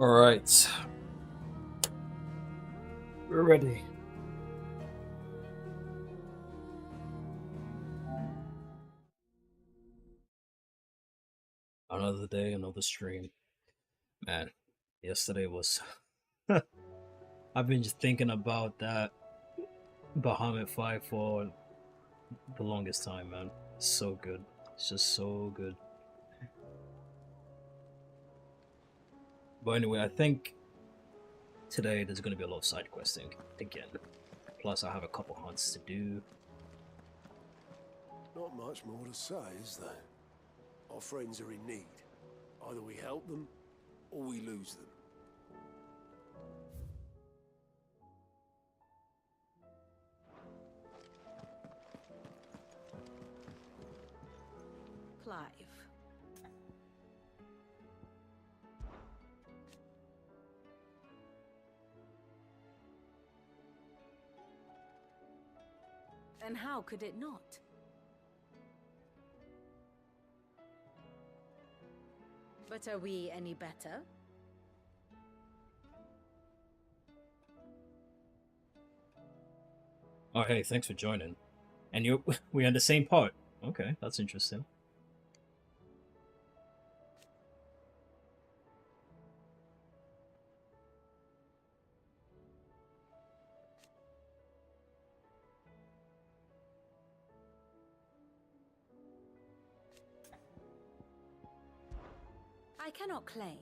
Alright. We're ready. Another day, another stream. Man, yesterday was... I've been just thinking about that Bahamut fight for the longest time, man. It's so good. It's just so good. But anyway, I think today there's going to be a lot of side questing again. Plus, I have a couple hunts to do. Not much more to say, is there? Our friends are in need. Either we help them, or we lose them. Clive. And how could it not? But are we any better? Oh, hey, thanks for joining. And we're in the same part. Okay, that's interesting. I cannot claim.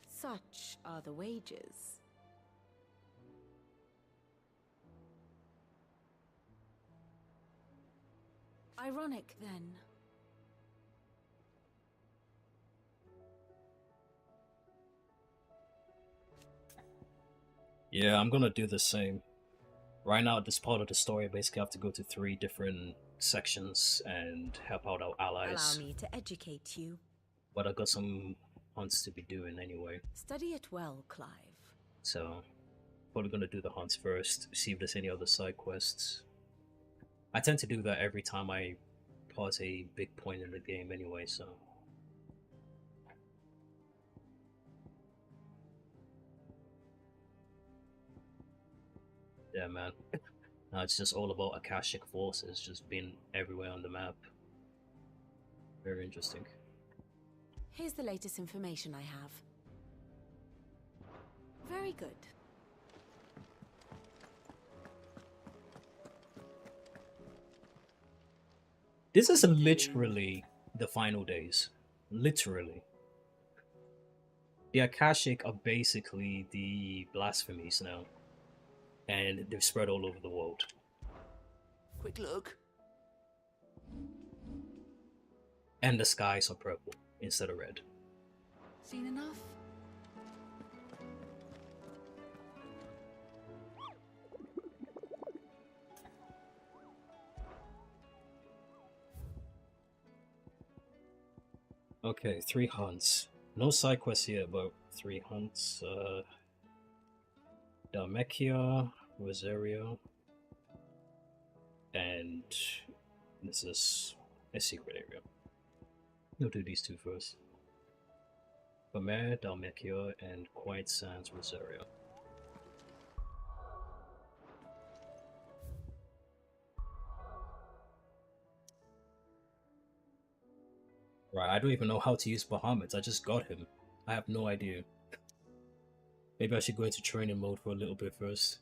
Such are the wages. Ironic, then. Yeah, I'm gonna do the same. Right now, at this part of the story, I basically have to go to 3 different sections and help out our allies. Allow me to educate you. But I got some hunts to be doing anyway. Study it well, Clive. So, probably gonna do the hunts first, see if there's any other side quests. I tend to do that every time I pass a big point in the game anyway, so... Yeah, man. Now it's just all about Akashic forces just being everywhere on the map. Very interesting. Here's the latest information I have. Very good. This is literally the final days. Literally. The Akashic are basically the blasphemies now. And they've spread all over the world. Quick look. And the skies are purple instead of red. Seen enough? Okay, 3 hunts. No side quests yet, but 3 hunts. Dalmekia, Rosario, and this is a secret area. We'll do these 2 first. Bamer, Dalmekia, and Quiet Sands, Rosario. Right, I don't even know how to use Bahamut. I just got him. I have no idea. Maybe I should go into training mode for a little bit first.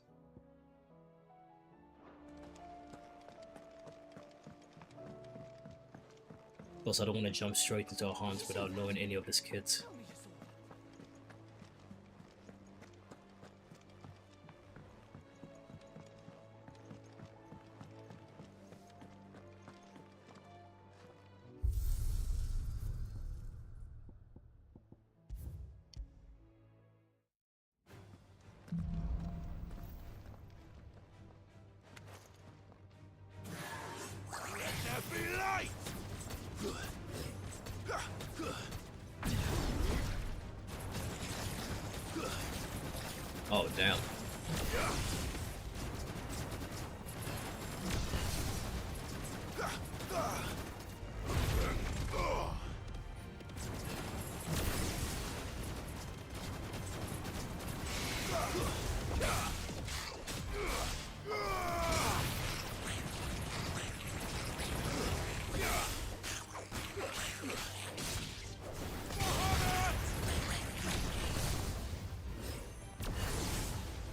Plus, I don't want to jump straight into a hunt without knowing any of his kids. Let there be light!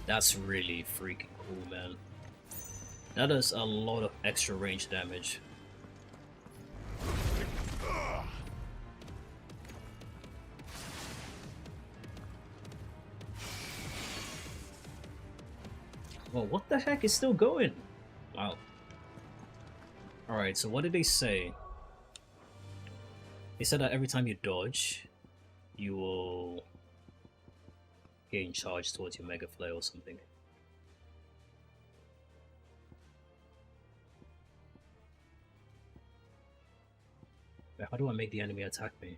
That's really freaking cool, man. That does a lot of extra range damage. Well, what the heck is still going? Wow. Alright, so what did they say? They said that every time you dodge, you will gain charge towards your Mega Flare or something. Wait, how do I make the enemy attack me?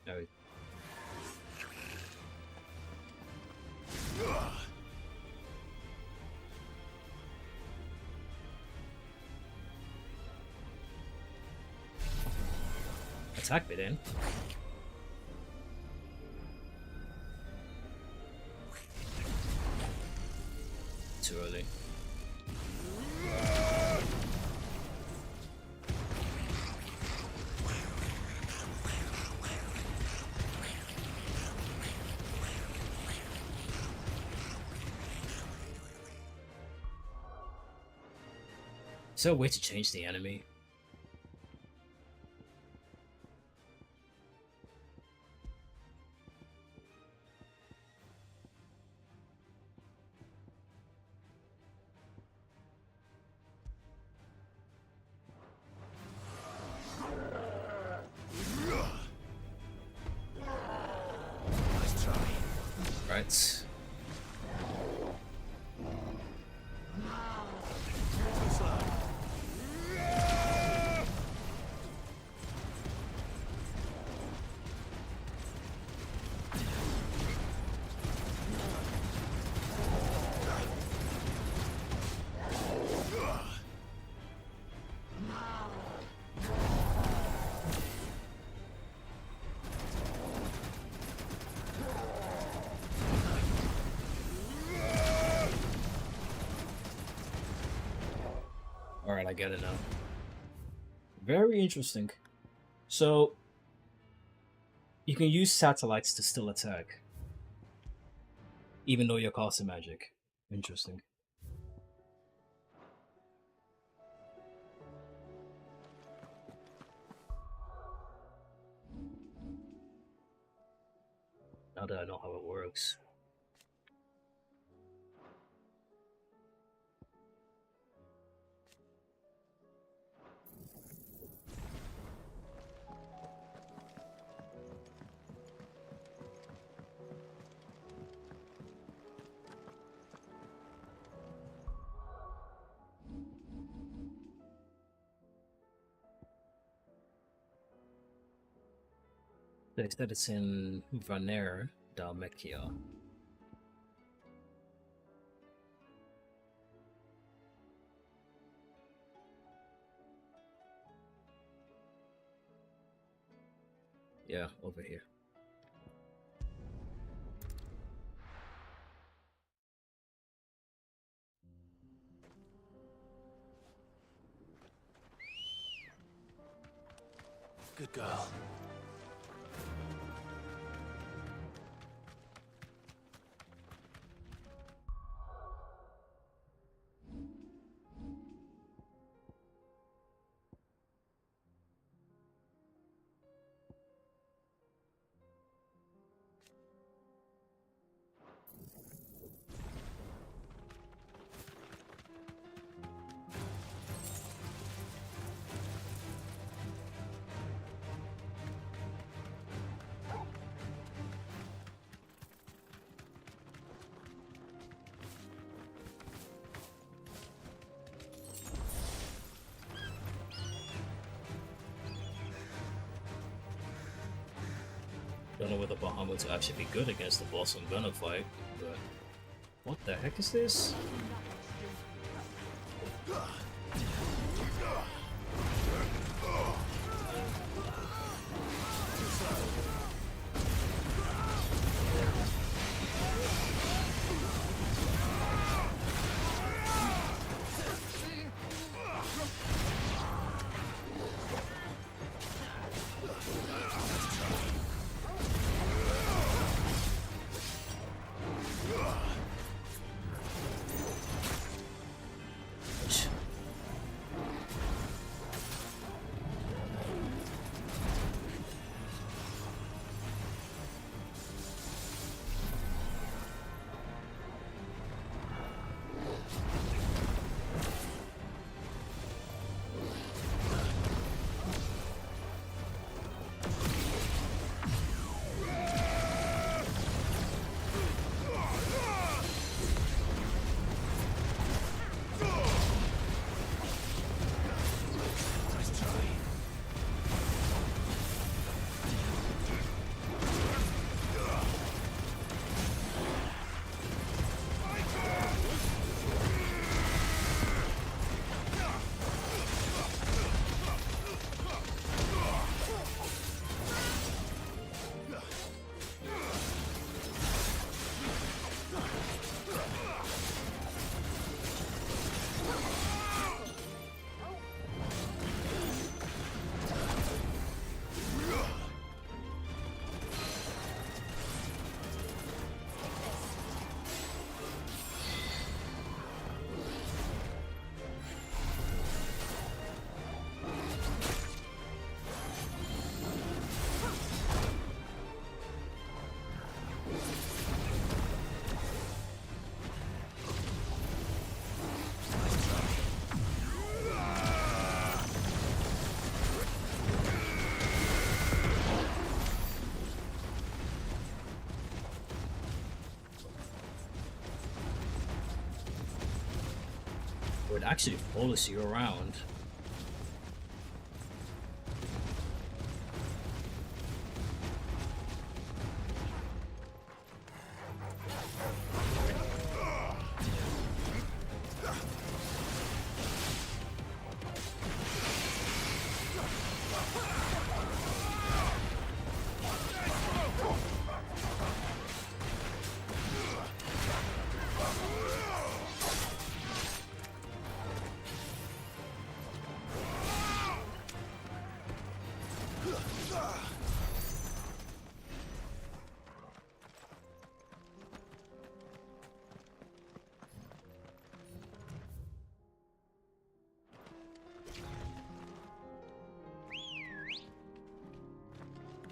No. Attack me then. Too early. Is there a way to change the enemy? Right. Alright, I get it now. Very interesting. So, you can use satellites to still attack, even though you're casting magic. Interesting. Now that I know how it works. They said it's in Vanir, Dalmekia. Yeah, over here. Good girl. Don't know whether Bahamut will actually be good against the boss I'm gonna fight, but what the heck is this? Or it actually follows you around.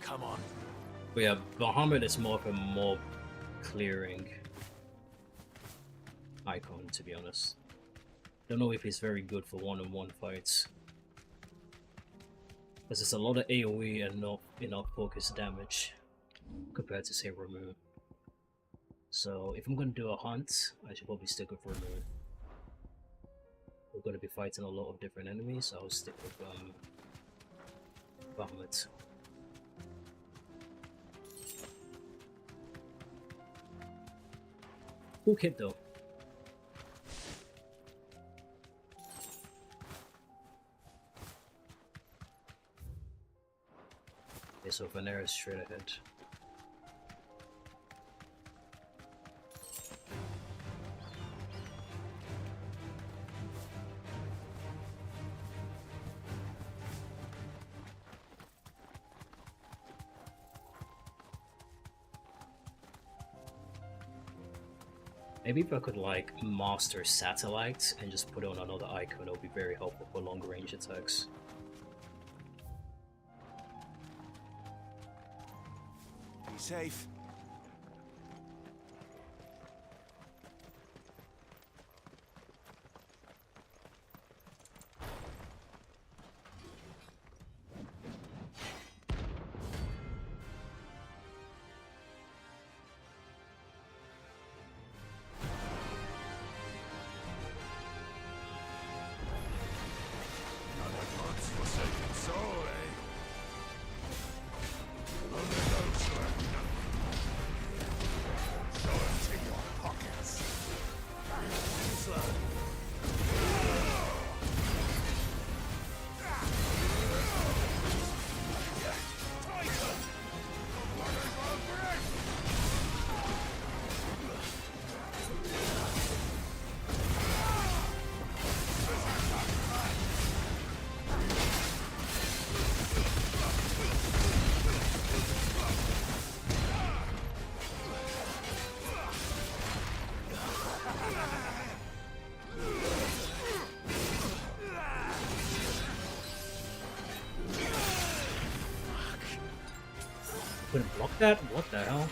Come on. But yeah, Bahamut is more of a mob clearing icon, to be honest. Don't know if he's very good for one-on-one fights. Because there's a lot of AoE and not enough focus damage compared to, say, Ramu. So if I'm going to do a hunt, I should probably stick with Ramu. We're going to be fighting a lot of different enemies, so I'll stick with Bahamut. Cool kid though. Okay, so Vanera is straight ahead. Maybe if I could like master satellite and just put it on another icon, it would be very helpful for longer range attacks. Be safe. Couldn't block that? What the hell?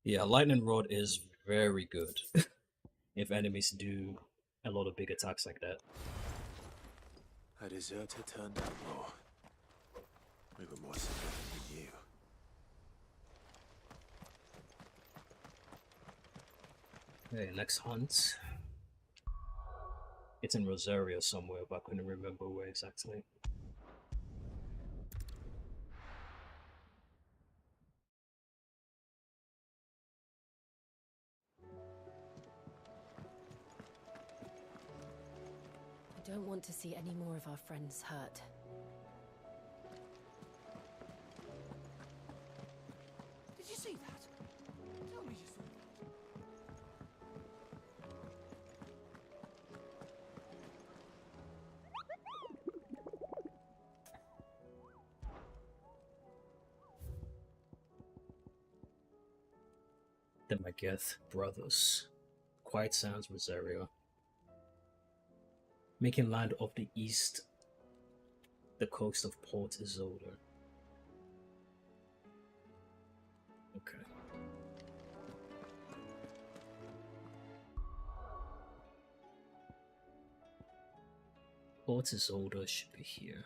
Yeah, lightning rod is very good if enemies do a lot of big attacks like that. A deserter turned outlaw. We were more significant than you. Okay, next hunt. It's in Rosario somewhere, but I couldn't remember where exactly. I don't want to see any more of our friends hurt. Did you see that? Tell me you saw that. The Mageth brothers. Quiet Sands, Rosario. Making land off the east, the coast of Port Isolde. Okay. Port Isolde should be here.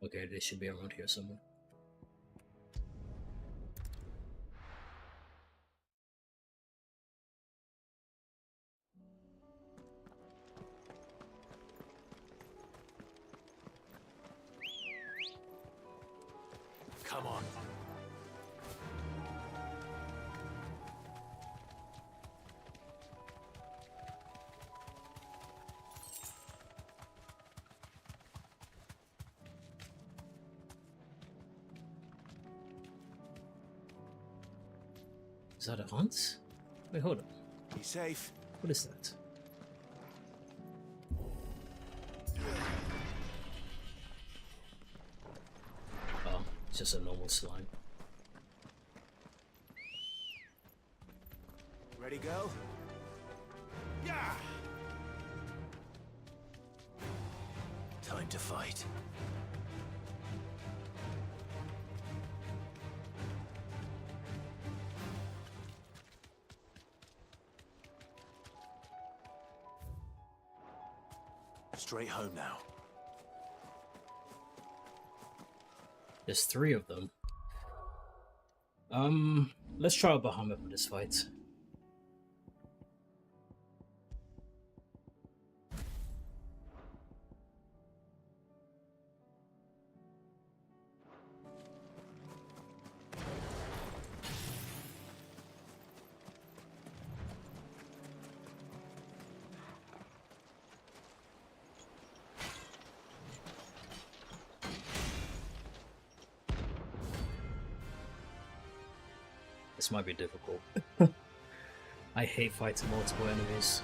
Okay, they should be around here somewhere. Come on. Is that a hunt? Wait, hold on. Be safe. What is that? Oh, it's just a normal slime. Ready, go? Yeah. Time to fight. Straight home now. There's 3 of them. Let's try out Bahamut for this fight. This might be difficult. I hate fighting multiple enemies.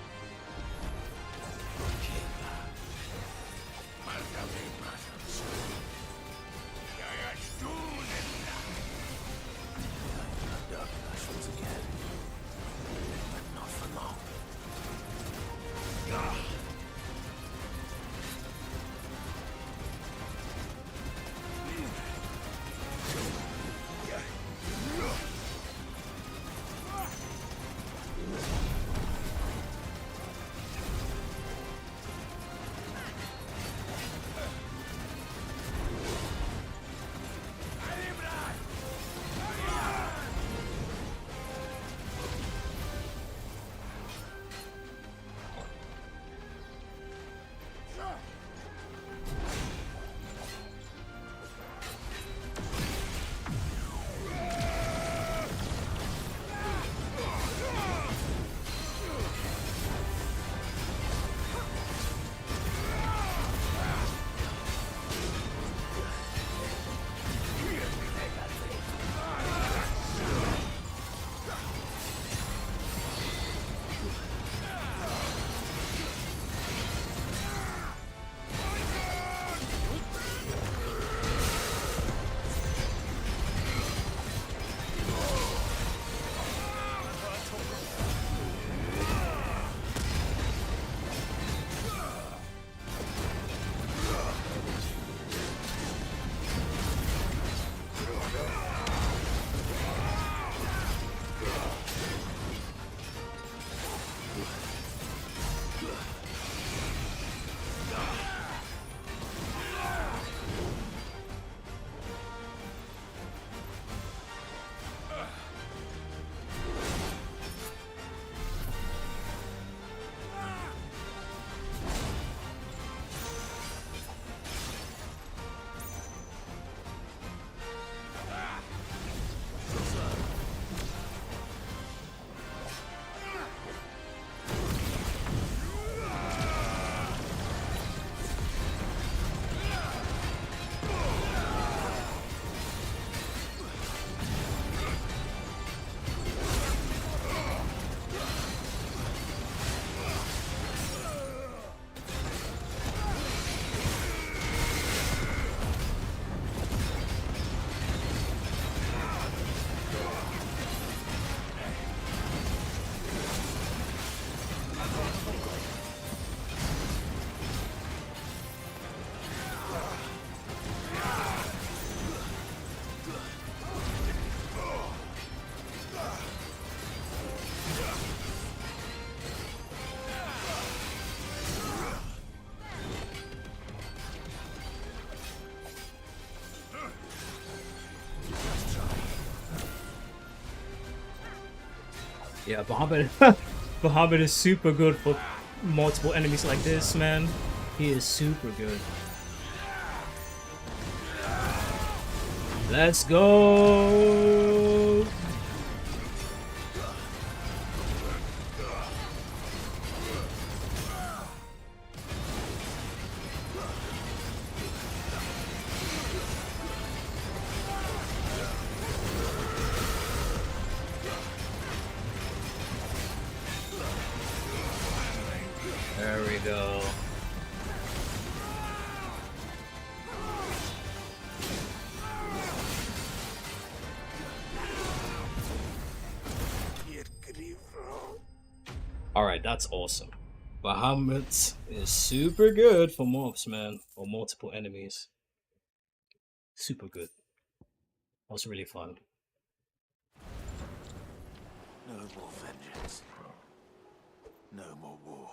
Yeah, Bahamut. Bahamut is super good for multiple enemies like this, man. He is super good. Let's go! There we go. Alright, that's awesome. Bahamut is super good for mobs, man. Or multiple enemies. Super good. That was really fun. No more vengeance. No more war.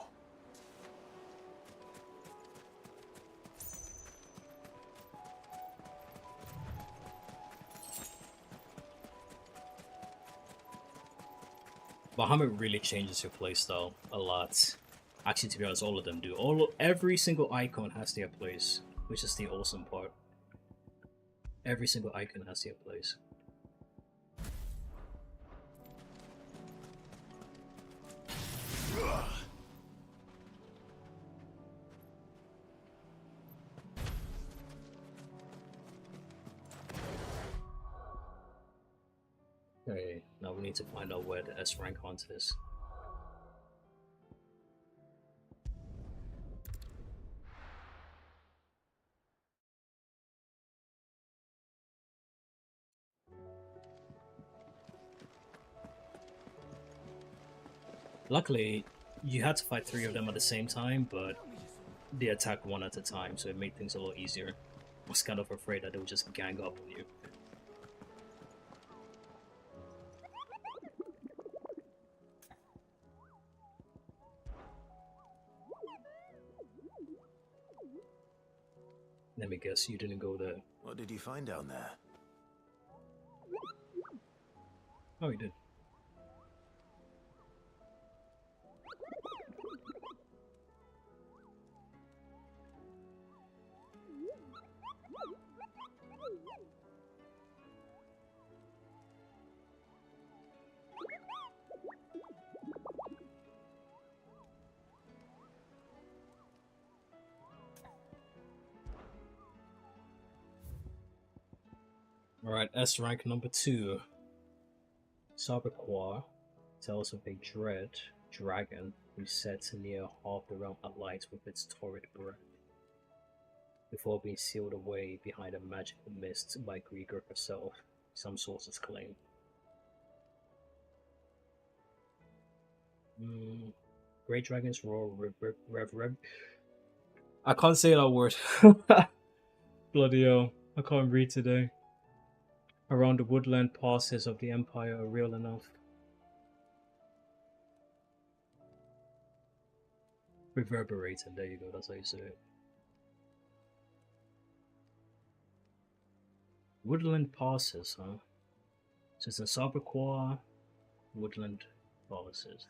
Bahamut really changes your playstyle a lot. Actually, to be honest, all of them do. Every single icon has their place, which is the awesome part. Every single icon has their place. Okay, now we need to find out where the S rank hunt is. Luckily, you had to fight 3 of them at the same time, but they attacked 1 at a time, so it made things a lot easier. I was kind of afraid that they would just gang up on you. Let me guess, you didn't go there. What did you find down there? Oh, you did. Alright, S rank number 2. Saberquar tells of a dread dragon who sets near half the realm alight with its torrid breath, before being sealed away behind a magical mist by Grieger herself, some sources claim. Great dragons roar rev. I can't say that word. Bloody hell, I can't read today. Around the woodland passes of the Empire are real enough. Reverberating, there you go, that's how you say it. Woodland passes, huh? So it's a Saberquar woodland passes.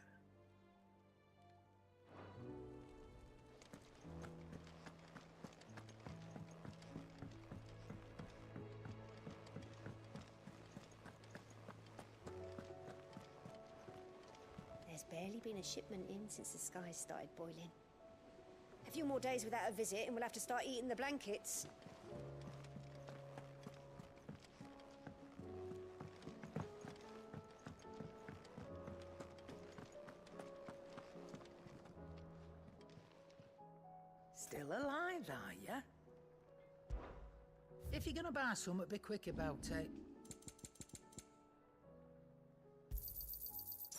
There's barely been a shipment in since the skies started boiling. A few more days without a visit and we'll have to start eating the blankets. Still alive, are ya? If you're gonna buy something, be quick about it.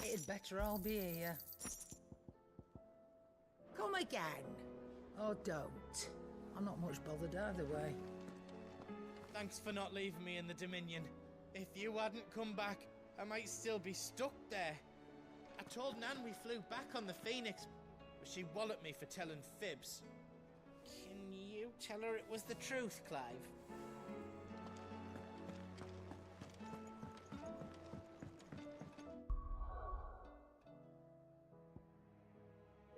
It'd better all be here. Come again. Or don't. I'm not much bothered either way. Thanks for not leaving me in the Dominion. If you hadn't come back, I might still be stuck there. I told Nan we flew back on the Phoenix, but she walloped me for telling fibs. Can you tell her it was the truth, Clive?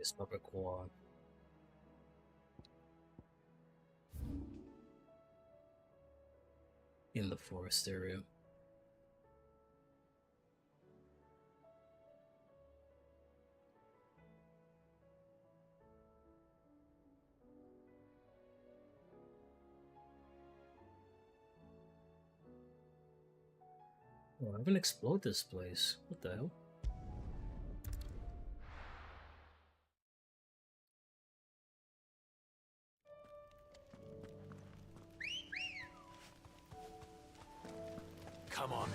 this pepper quad. In the forest area. Oh, I haven't explored this place. What the hell? Come on.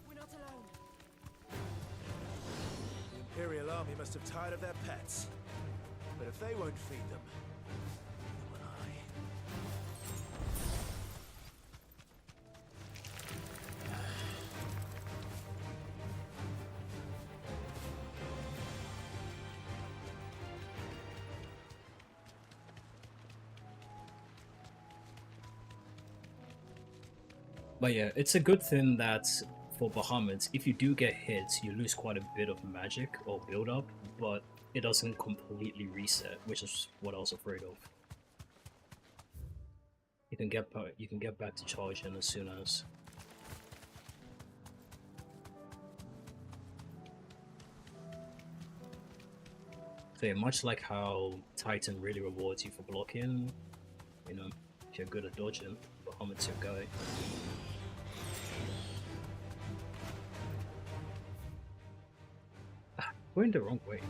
We're not alone. The Imperial army must have tired of their pets. But if they won't feed them, neither will I. But yeah, it's a good thing that for Bahamut, if you do get hit, you lose quite a bit of magic or build up, but it doesn't completely reset, which is what I was afraid of. You can get back to charging as soon as. So yeah, much like how Titan really rewards you for blocking, you know, if you're good at dodging, Bahamut's your guy. Going the wrong way.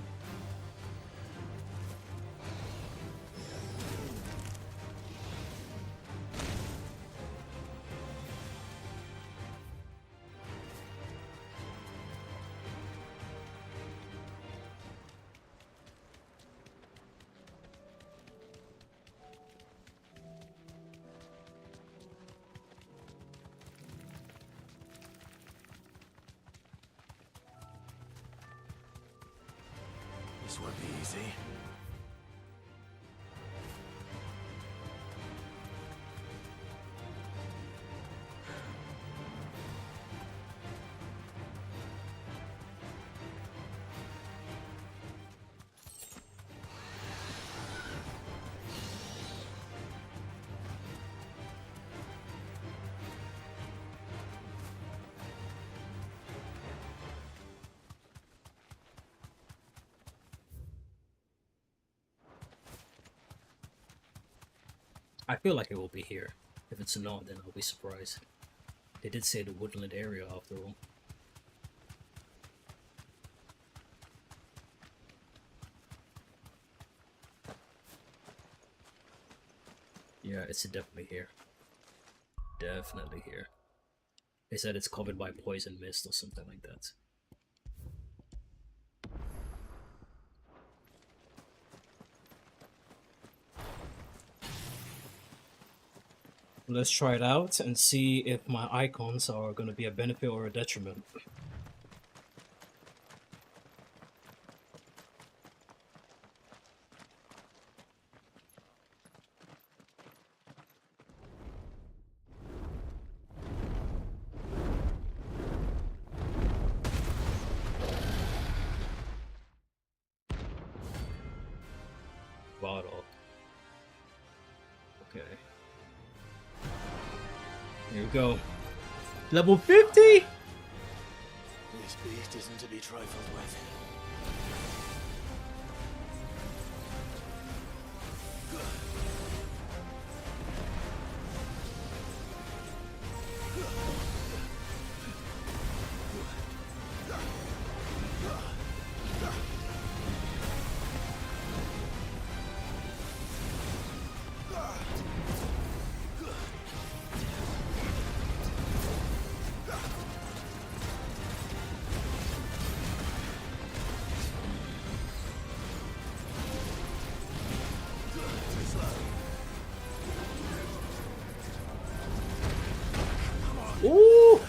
This won't be easy. I feel like it will be here. If it's not, then I'll be surprised. They did say the woodland area after all. Yeah, it's definitely here. Definitely here. They said it's covered by poison mist or something like that. Let's try it out and see if my icons are going to be a benefit or a detriment. Bottle. Okay. Here we go. Level 50! This beast isn't to be trifled with. Ooh!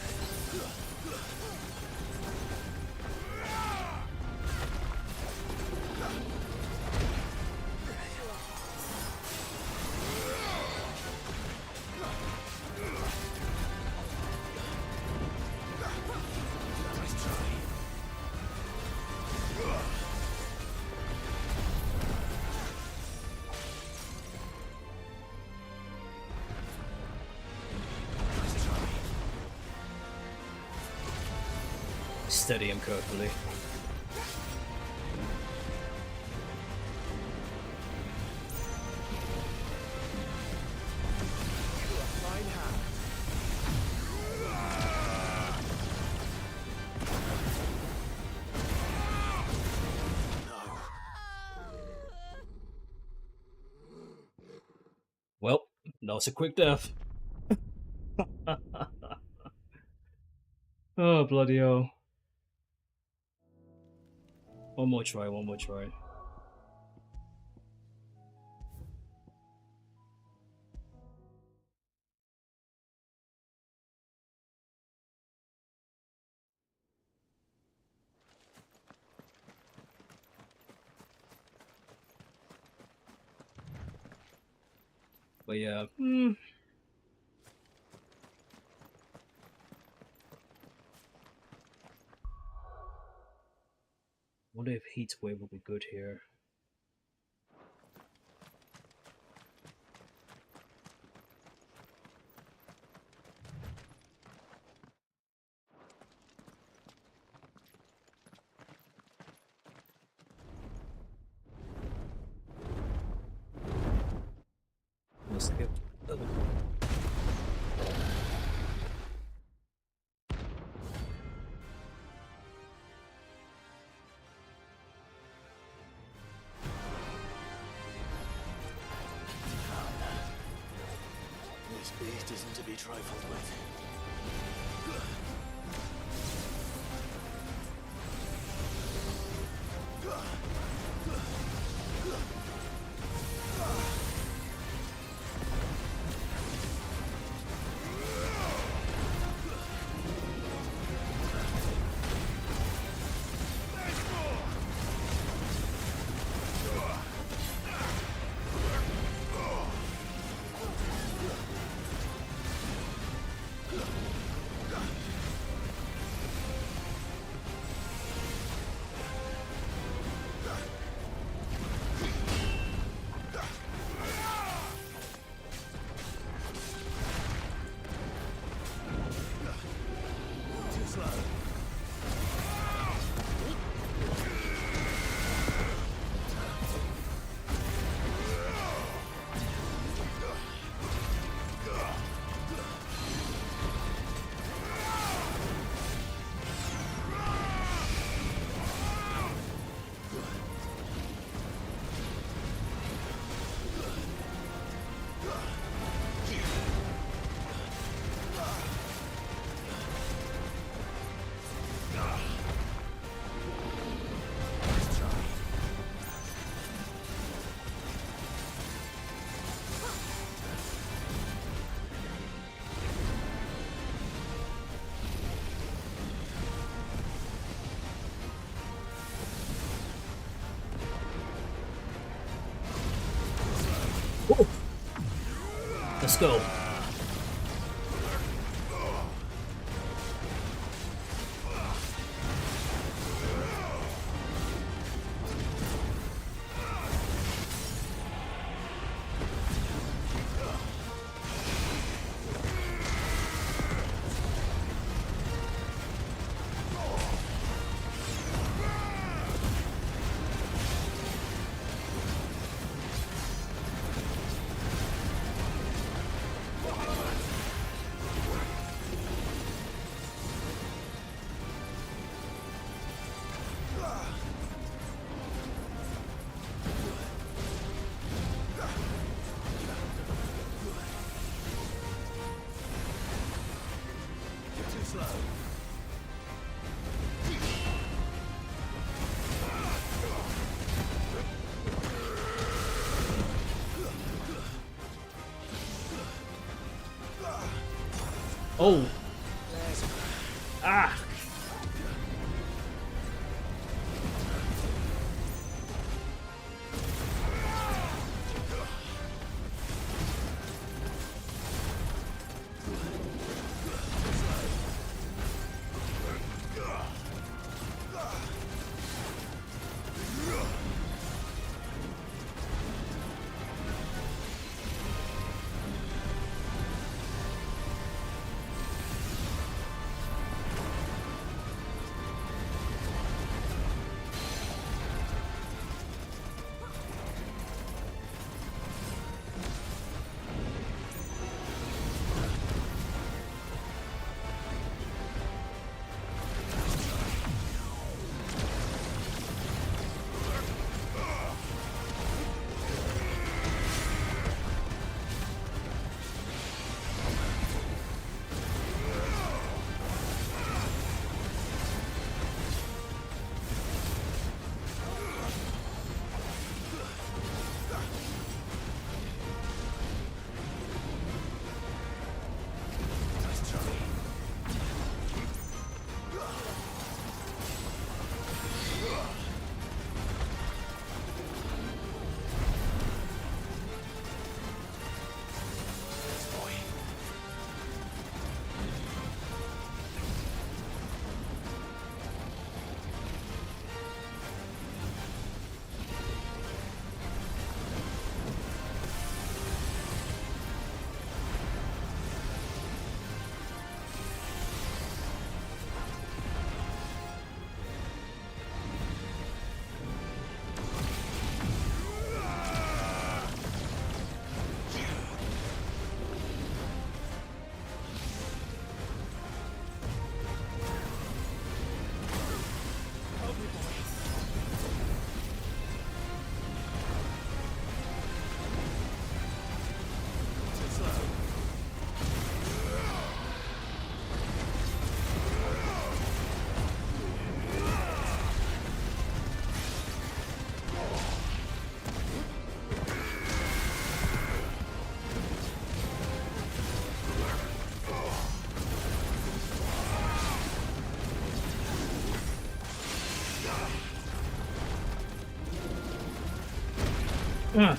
Steady him carefully. Well, that was a quick death. Oh, bloody hell. One more try, one more try. But yeah, wonder if heat wave will be good here. Let's skip. This beast isn't to be trifled with. Let's go. Oh. Ah. Ugh.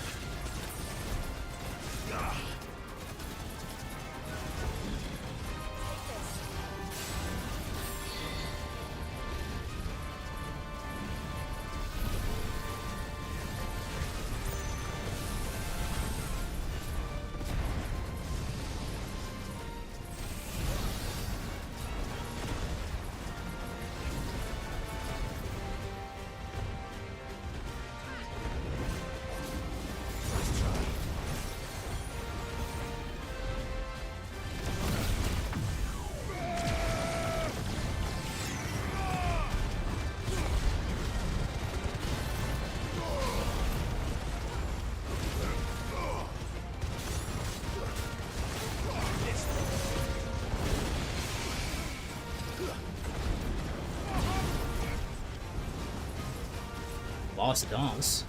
Lost dance.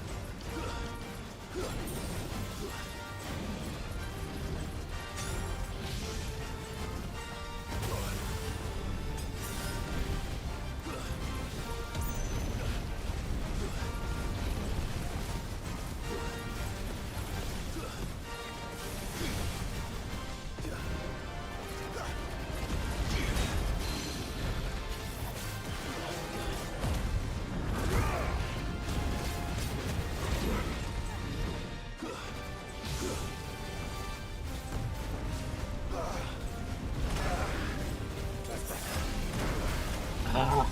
Ah.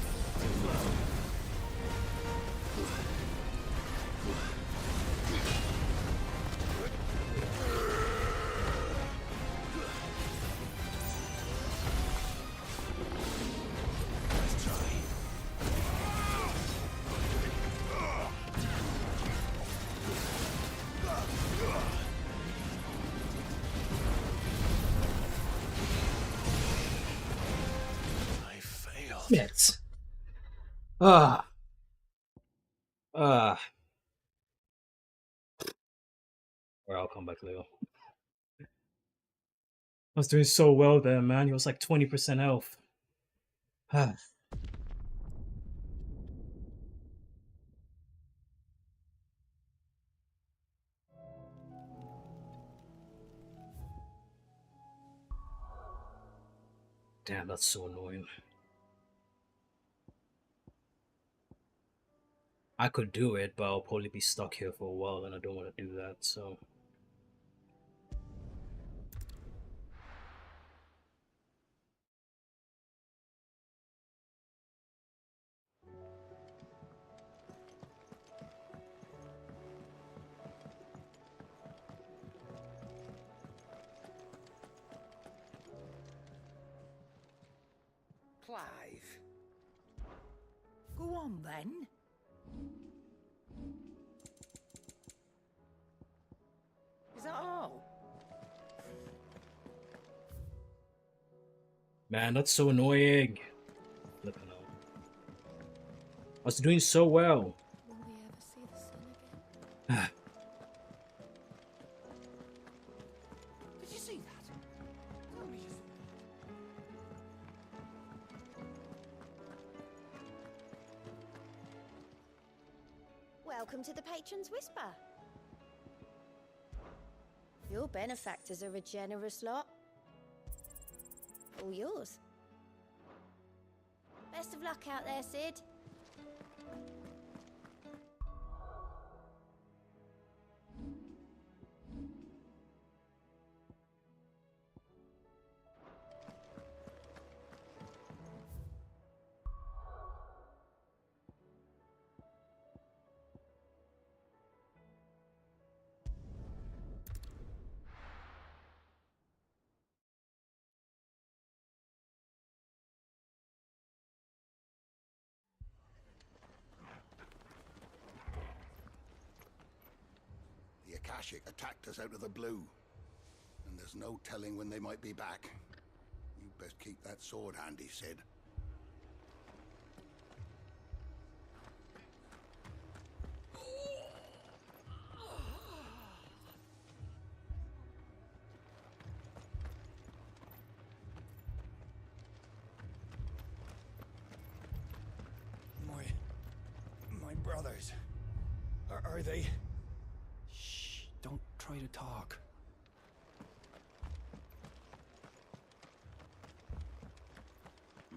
Yes. Ah. Ah. Or I'll come back later. I was doing so well there, man. He was like 20% health. Ah. Damn, that's so annoying. I could do it, but I'll probably be stuck here for a while, and I don't want to do that, so... Clive. Go on then. Is that all? Man, that's so annoying. Flipping out. I was doing so well. Will we ever see the sun again? Did you see that? Tell me you saw Welcome to the Patron's Whisper. Your benefactors are a generous lot. All yours. Best of luck out there, Sid. The Akashic attacked us out of the blue, and there's no telling when they might be back. You best keep that sword handy, Sid. My brothers. Are they... try to talk.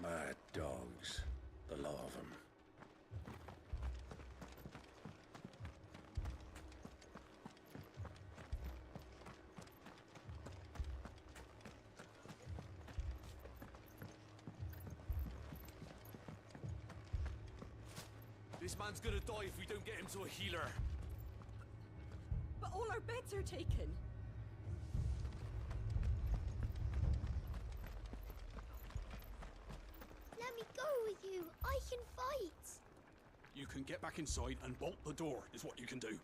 Mad dogs. The lot of them. This man's gonna die if we don't get him to a healer. But all our beds are taken. Let me go with you. I can fight. You can get back inside and bolt the door, is what you can do.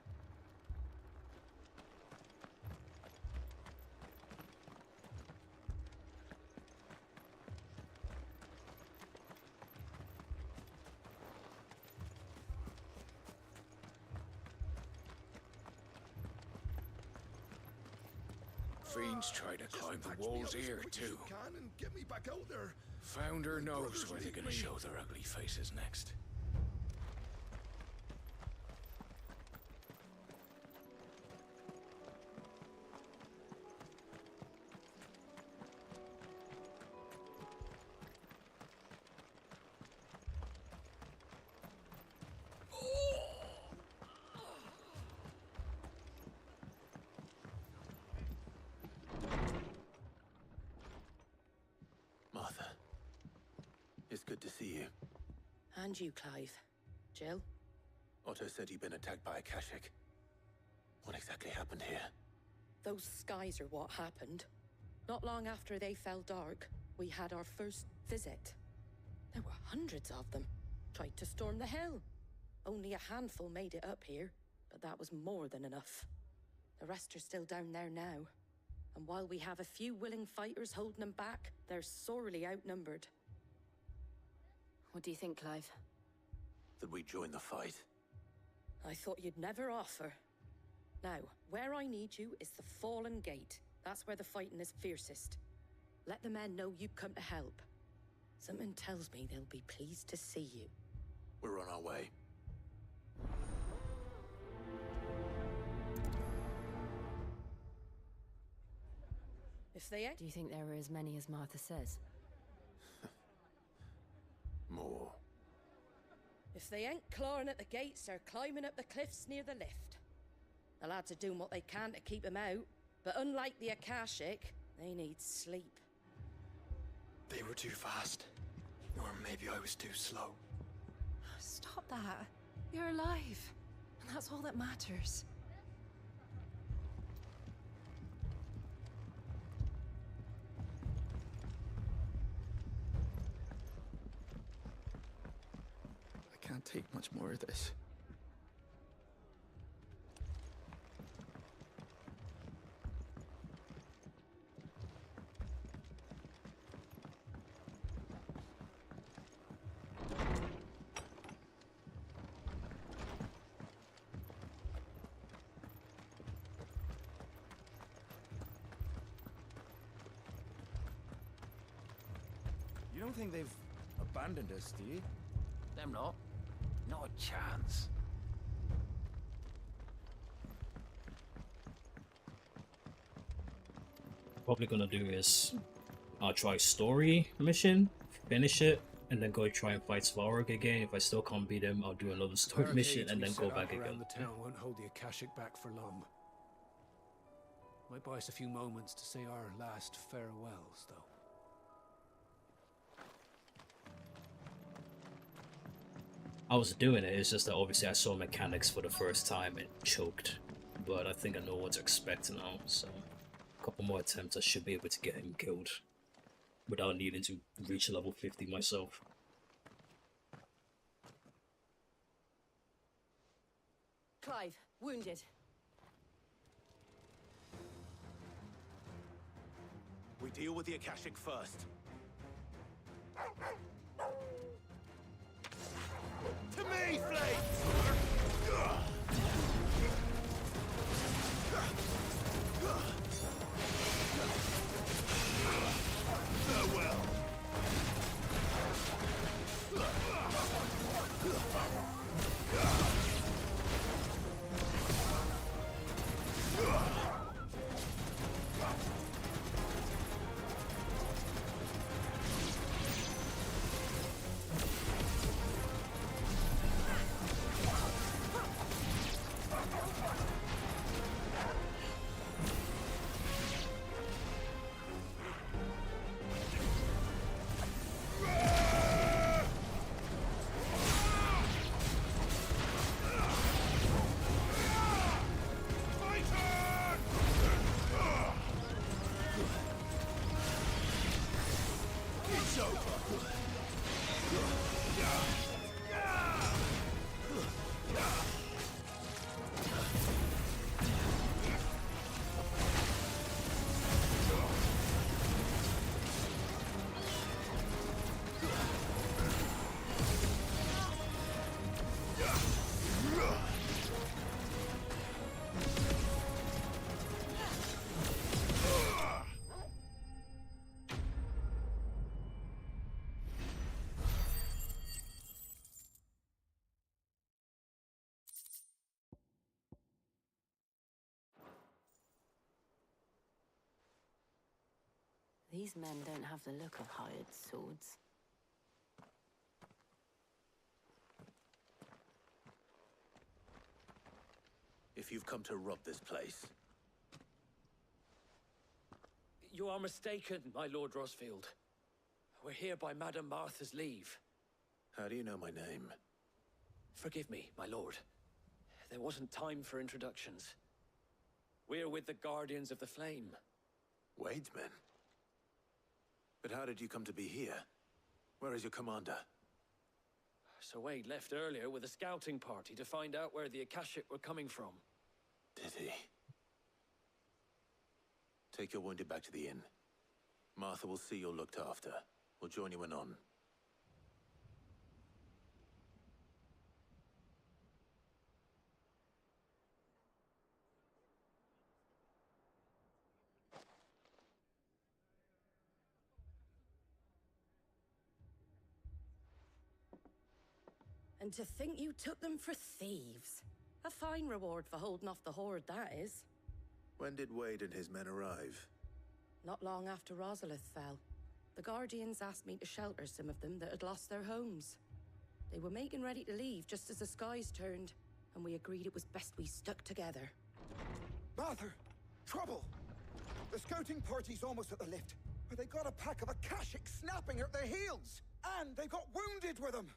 Fiends try to climb the walls here, too. Can and get me back out there. Founder knows where they're gonna show their ugly faces next. Martha, it's good to see you. And you, Clive. Jill? Otto said you'd been attacked by a Akashic. What exactly happened here? Those skies are what happened. Not long after they fell dark, we had our first visit. There were hundreds of them. Tried to storm the hill. Only a handful made it up here, but that was more than enough. The rest are still down there now. And while we have a few willing fighters holding them back, they're sorely outnumbered. What do you think, Clive? That we join the fight? I thought you'd never offer. Now, where I need you is the Fallen Gate. That's where the fighting is fiercest. Let the men know you've come to help. Something tells me they'll be pleased to see you. We're on our way. If they ain't... Do you think there are as many as Martha says? More. If they ain't clawing at the gates, they're climbing up the cliffs near the lift. The lads are doing what they can to keep them out, but unlike the Akashic, they need sleep. They were too fast. Or maybe I was too slow. Stop that. You're alive. And that's all that matters. I can't take much more of this. You don't think they've abandoned us, do you? Them not. Not a chance. Probably gonna do is I'll try story mission, finish it, and then go try and fight Svarog again. If I still can't beat him, I'll do another story mission and then go back around again. The town won't hold the Akashic back for long. Might buy us a few moments to say our last farewells, though. I was doing it, it's just that obviously I saw mechanics for the first time and choked. But I think I know what to expect now, so a couple more attempts I should be able to get him killed without needing to reach level 50 myself. Clive, wounded. We deal with the Akashic first. To me, Farewell. These men don't have the look of hired swords. If you've come to rob this place, You are mistaken, my Lord Rosfield. We're here by Madame Martha's leave. how do you know my name? Forgive me, my lord. There wasn't time for introductions. We're with the Guardians of the Flame. Wade's men? But how did you come to be here? Where is your commander? Sir Wade left earlier with a scouting party to find out where the Akashic were coming from. Did he? Take your wounded back to the inn. Martha will see you're looked after. We'll join you anon. And to think you took them for thieves. A fine reward for holding off the horde, that is. When did Wade and his men arrive? Not long after Rosalith fell. The Guardians asked me to shelter some of them that had lost their homes. They were making ready to leave just as the skies turned, and we agreed it was best we stuck together. Martha! Trouble! The scouting party's almost at the lift, where they got a pack of Akashic snapping at their heels! And they got wounded with them!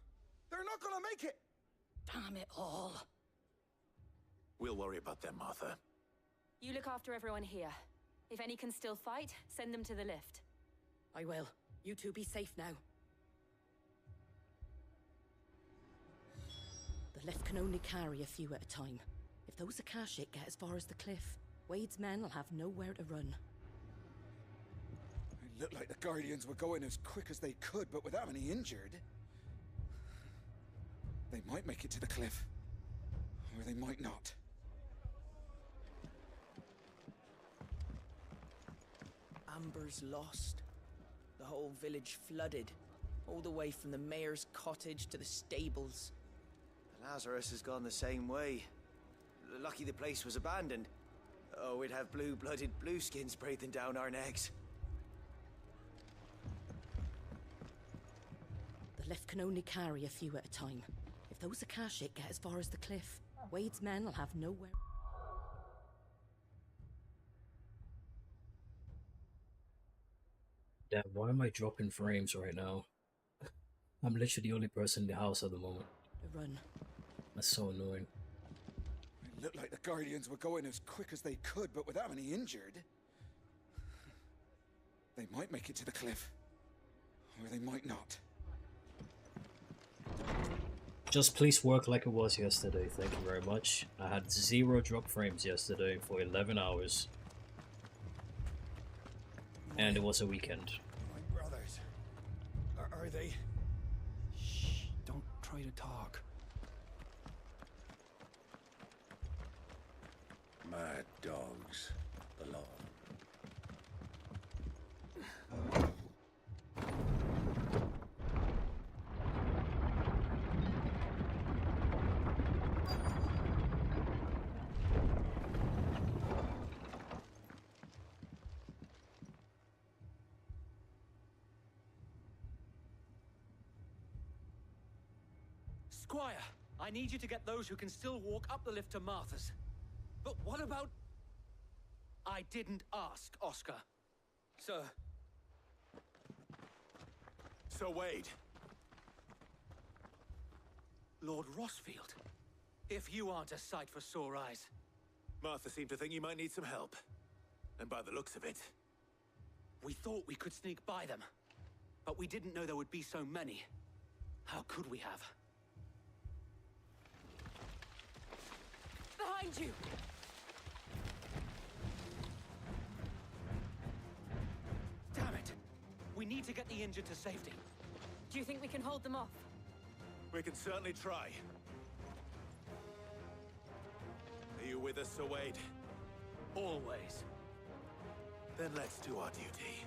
They're not gonna make it! Damn it all. We'll worry about them, Martha. You look after everyone here. If any can still fight, send them to the lift. I will. You two be safe now. The lift can only carry a few at a time. If those Akashic get as far as the cliff, Wade's men will have nowhere to run. It looked like the Guardians were going as quick as they could, but without any injured. They might make it to the cliff. Or they might not. Amber's lost. The whole village flooded. All the way from the mayor's cottage to the stables. Lazarus has gone the same way. Lucky the place was abandoned. Oh, we'd have blue-blooded blueskins breathing down our necks. The lift can only carry a few at a time. If those Akashic get as far as the cliff, Wade's men will have nowhere. Damn, why am I dropping frames right now? I'm literally the only person in the house at the moment. To run. That's so annoying. It looked like the Guardians were going as quick as they could, but without any injured. They might make it to the cliff. Or they might not. Just please work like it was yesterday, thank you very much. I had 0 drop frames yesterday for 11 hours. And it was a weekend. My brothers. Are they? Shh, don't try to talk. Mad dogs belong. Squire, I need you to get those who can still walk up the lift to Martha's. But what about... I didn't ask, Oscar. Sir. Sir Wade. Lord Rosfield. If you aren't a sight for sore eyes. Martha seemed to think you might need some help. And by the looks of it... We thought we could sneak by them. But we didn't know there would be so many. How could we have? Behind you! Damn it! We need to get the injured to safety. Do you think we can hold them off? We can certainly try. Are you with us, Sir Wade? Always. Then let's do our duty.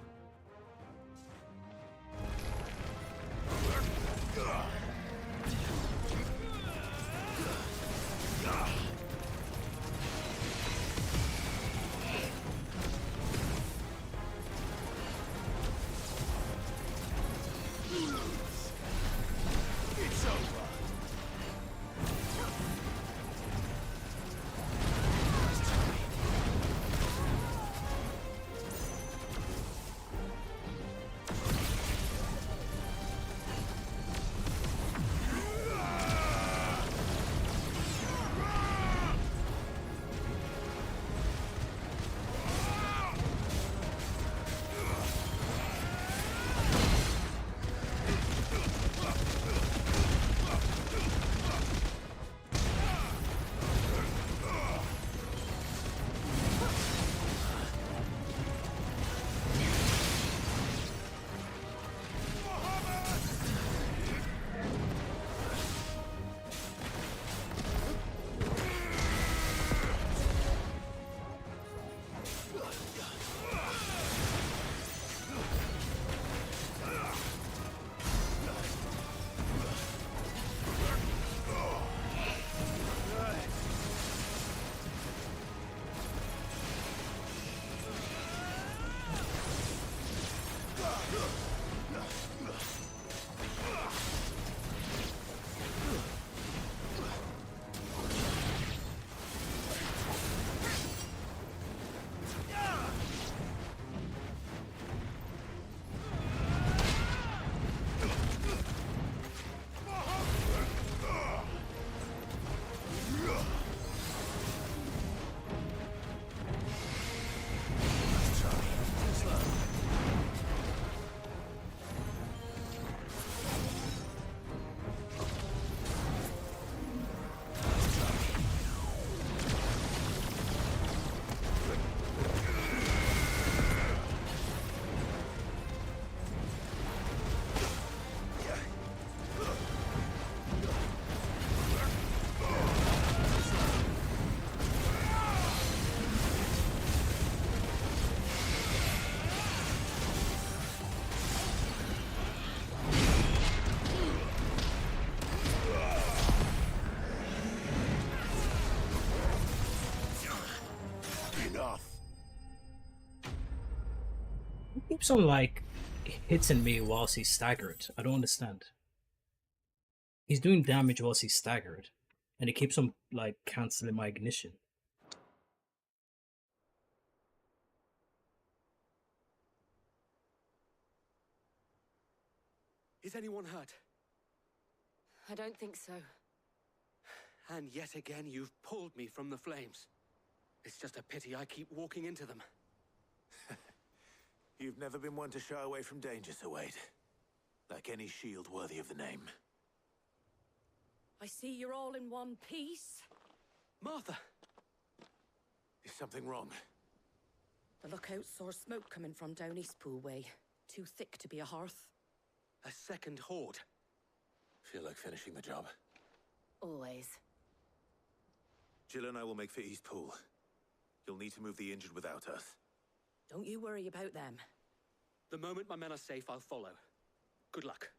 It's over. Keeps on like hitting me whilst he's staggered. I don't understand. He's doing damage whilst he's staggered, and it keeps on like cancelling my ignition. Is anyone hurt? I don't think so. And yet again, you've pulled me from the flames. It's just a pity I keep walking into them. You've never been one to shy away from danger, Sir Wade. Like any shield worthy of the name. I see you're all in one piece. Martha! Is something wrong? The lookout saw smoke coming from down Eastpool way. Too thick to be a hearth. A second horde. Feel like finishing the job. Always. Jill and I will make for Eastpool. You'll need to move the injured without us. Don't you worry about them. The moment my men are safe, I'll follow. Good luck.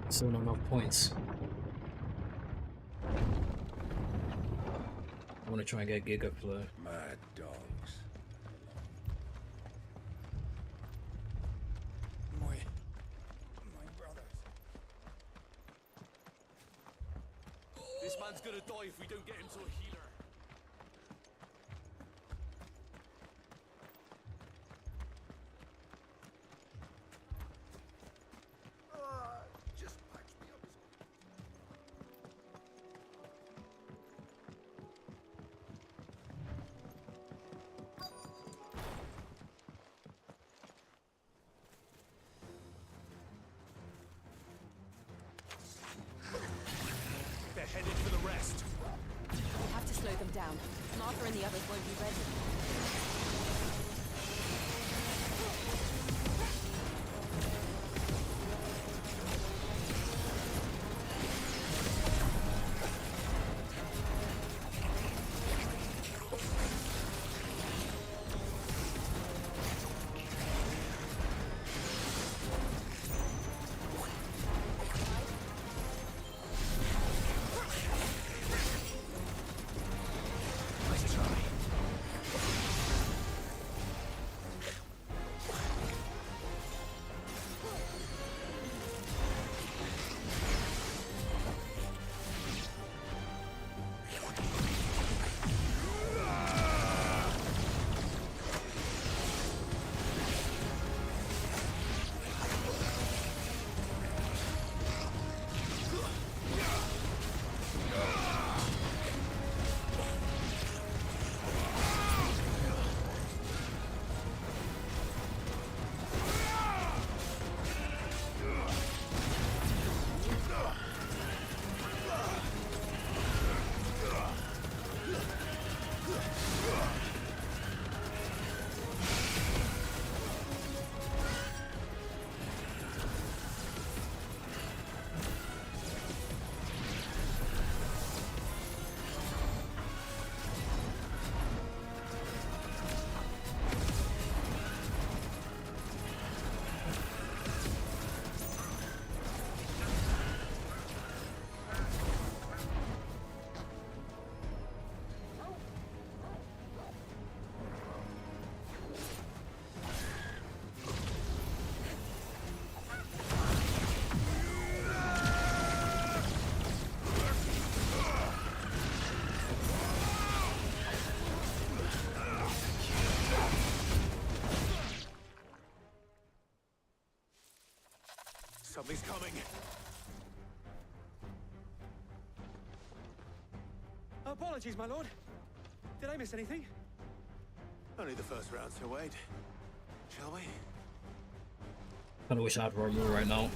Still not enough points. I want to try and get Giga Flow. Mad dogs. My brothers. This This man's gonna die if we don't get him to a healer. Just patch me up. They're headed for the rest. We have to slow them down. Martha and the others won't be ready. Something's coming. Apologies, my lord. Did I miss anything? Only the first round, so wait. Shall we? Kinda wish I had Wyrm right now.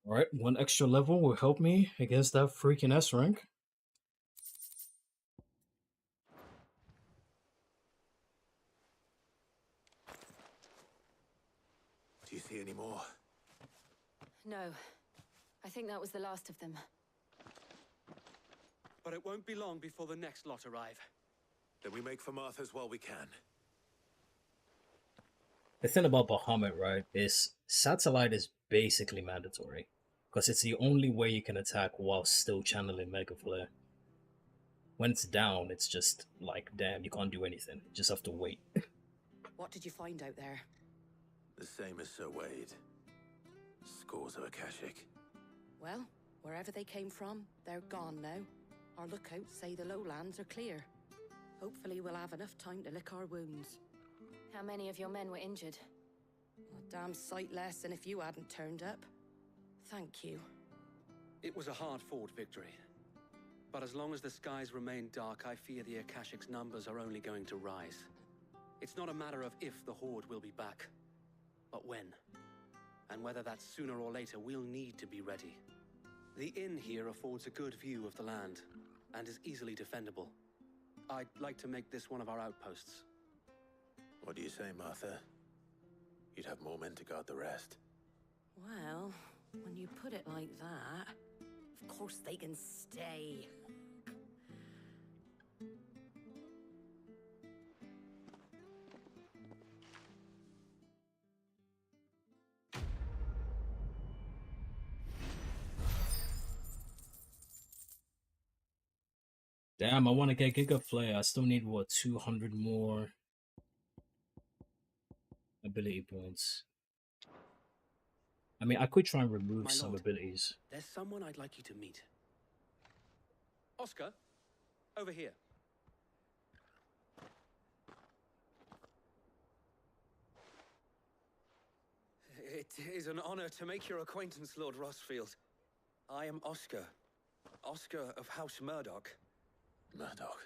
Alright, one extra level will help me against that freaking S rank. Do you see any more? No. I think that was the last of them. But it won't be long before the next lot arrive. Then we make for Martha's while we can. The thing about Bahamut, right, is Satellite is basically mandatory. Because it's the only way you can attack while still channeling Mega Flare. When it's down, it's just like, damn, you can't do anything. You just have to wait. What did you find out there? The same as Sir Wade. Scores of Akashic. Well, wherever they came from, they're gone now. Our lookouts say the lowlands are clear. Hopefully we'll have enough time to lick our wounds. How many of your men were injured? A damn sight less than if you hadn't turned up. Thank you. It was a hard-fought victory. But as long as the skies remain dark, I fear the Akashic's numbers are only going to rise. It's not a matter of if the Horde will be back, but when. And whether that's sooner or later, we'll need to be ready. The inn here affords a good view of the land, and is easily defendable. I'd like to make this one of our outposts. What do you say, Martha? You'd have more men to guard the rest. Well, when you put it like that, of course they can stay. Damn, I want to get Giga Flare. I still need, what, 200 more ability points. I mean, I could try and remove some abilities. There's someone I'd like you to meet. Oscar, over here. It is an honor to make your acquaintance, Lord Rosfield. I am Oscar. Oscar of House Murdoch. Murdoch?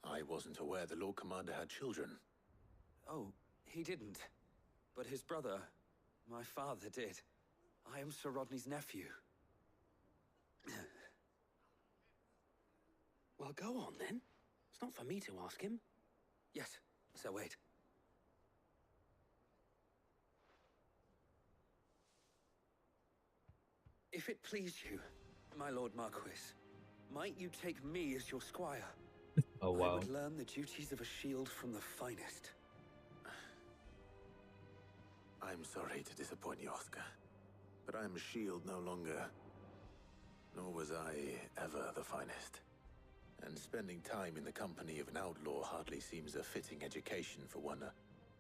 I wasn't aware the Lord Commander had children. Oh, he didn't. But his brother, my father, did. I am Sir Rodney's nephew. Well, go on then. It's not for me to ask him. Yes, Sir Wade. If it please you, my Lord Marquis, might you take me as your squire? Oh, wow. I would learn the duties of a shield from the finest. I'm sorry to disappoint you, Oscar, but I'm a shield no longer. Nor was I ever the finest. And spending time in the company of an outlaw hardly seems a fitting education for one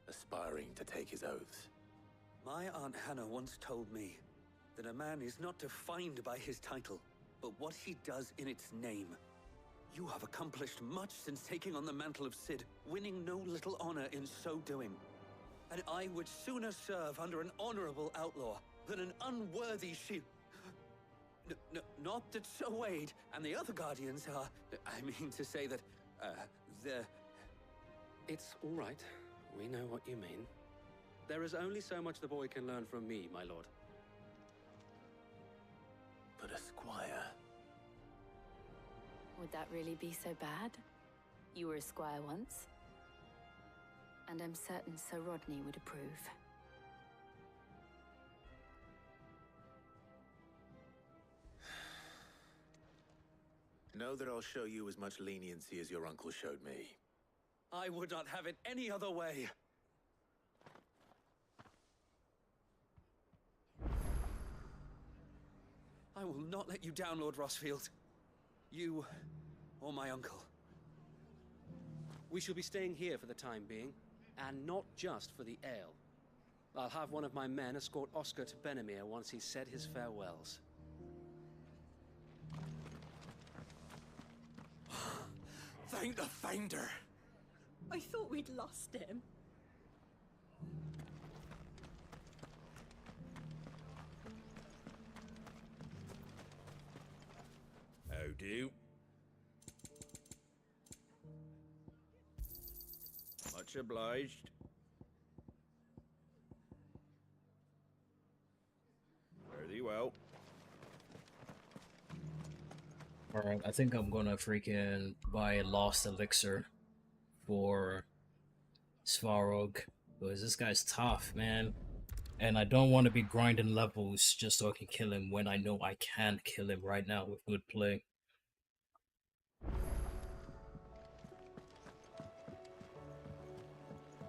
aspiring to take his oaths. My Aunt Hannah once told me that a man is not defined by his title, but what he does in its name. You have accomplished much since taking on the mantle of Cid, winning no little honor in so doing. And I would sooner serve under an honorable outlaw than an unworthy shield. Not that Sir Wade and the other guardians are... I mean to say that, they're... It's all right. We know what you mean. There is only so much the boy can learn from me, my lord. But a squire... Would that really be so bad? You were a squire once. And I'm certain Sir Rodney would approve. Know that I'll show you as much leniency as your uncle showed me. I would not have it any other way. I will not let you down, Lord Rosfield. You or my uncle. We shall be staying here for the time being, and not just for the ale. I'll have one of my men escort Oscar to Benimir once he's said his farewells. Thank the Finder! I thought we'd lost him. How do? Much obliged. Fare thee well. Alright, I think I'm gonna freaking buy a Lost Elixir for Svarog, because this guy's tough, man. And I don't want to be grinding levels just so I can kill him when I know I can kill him right now with good play.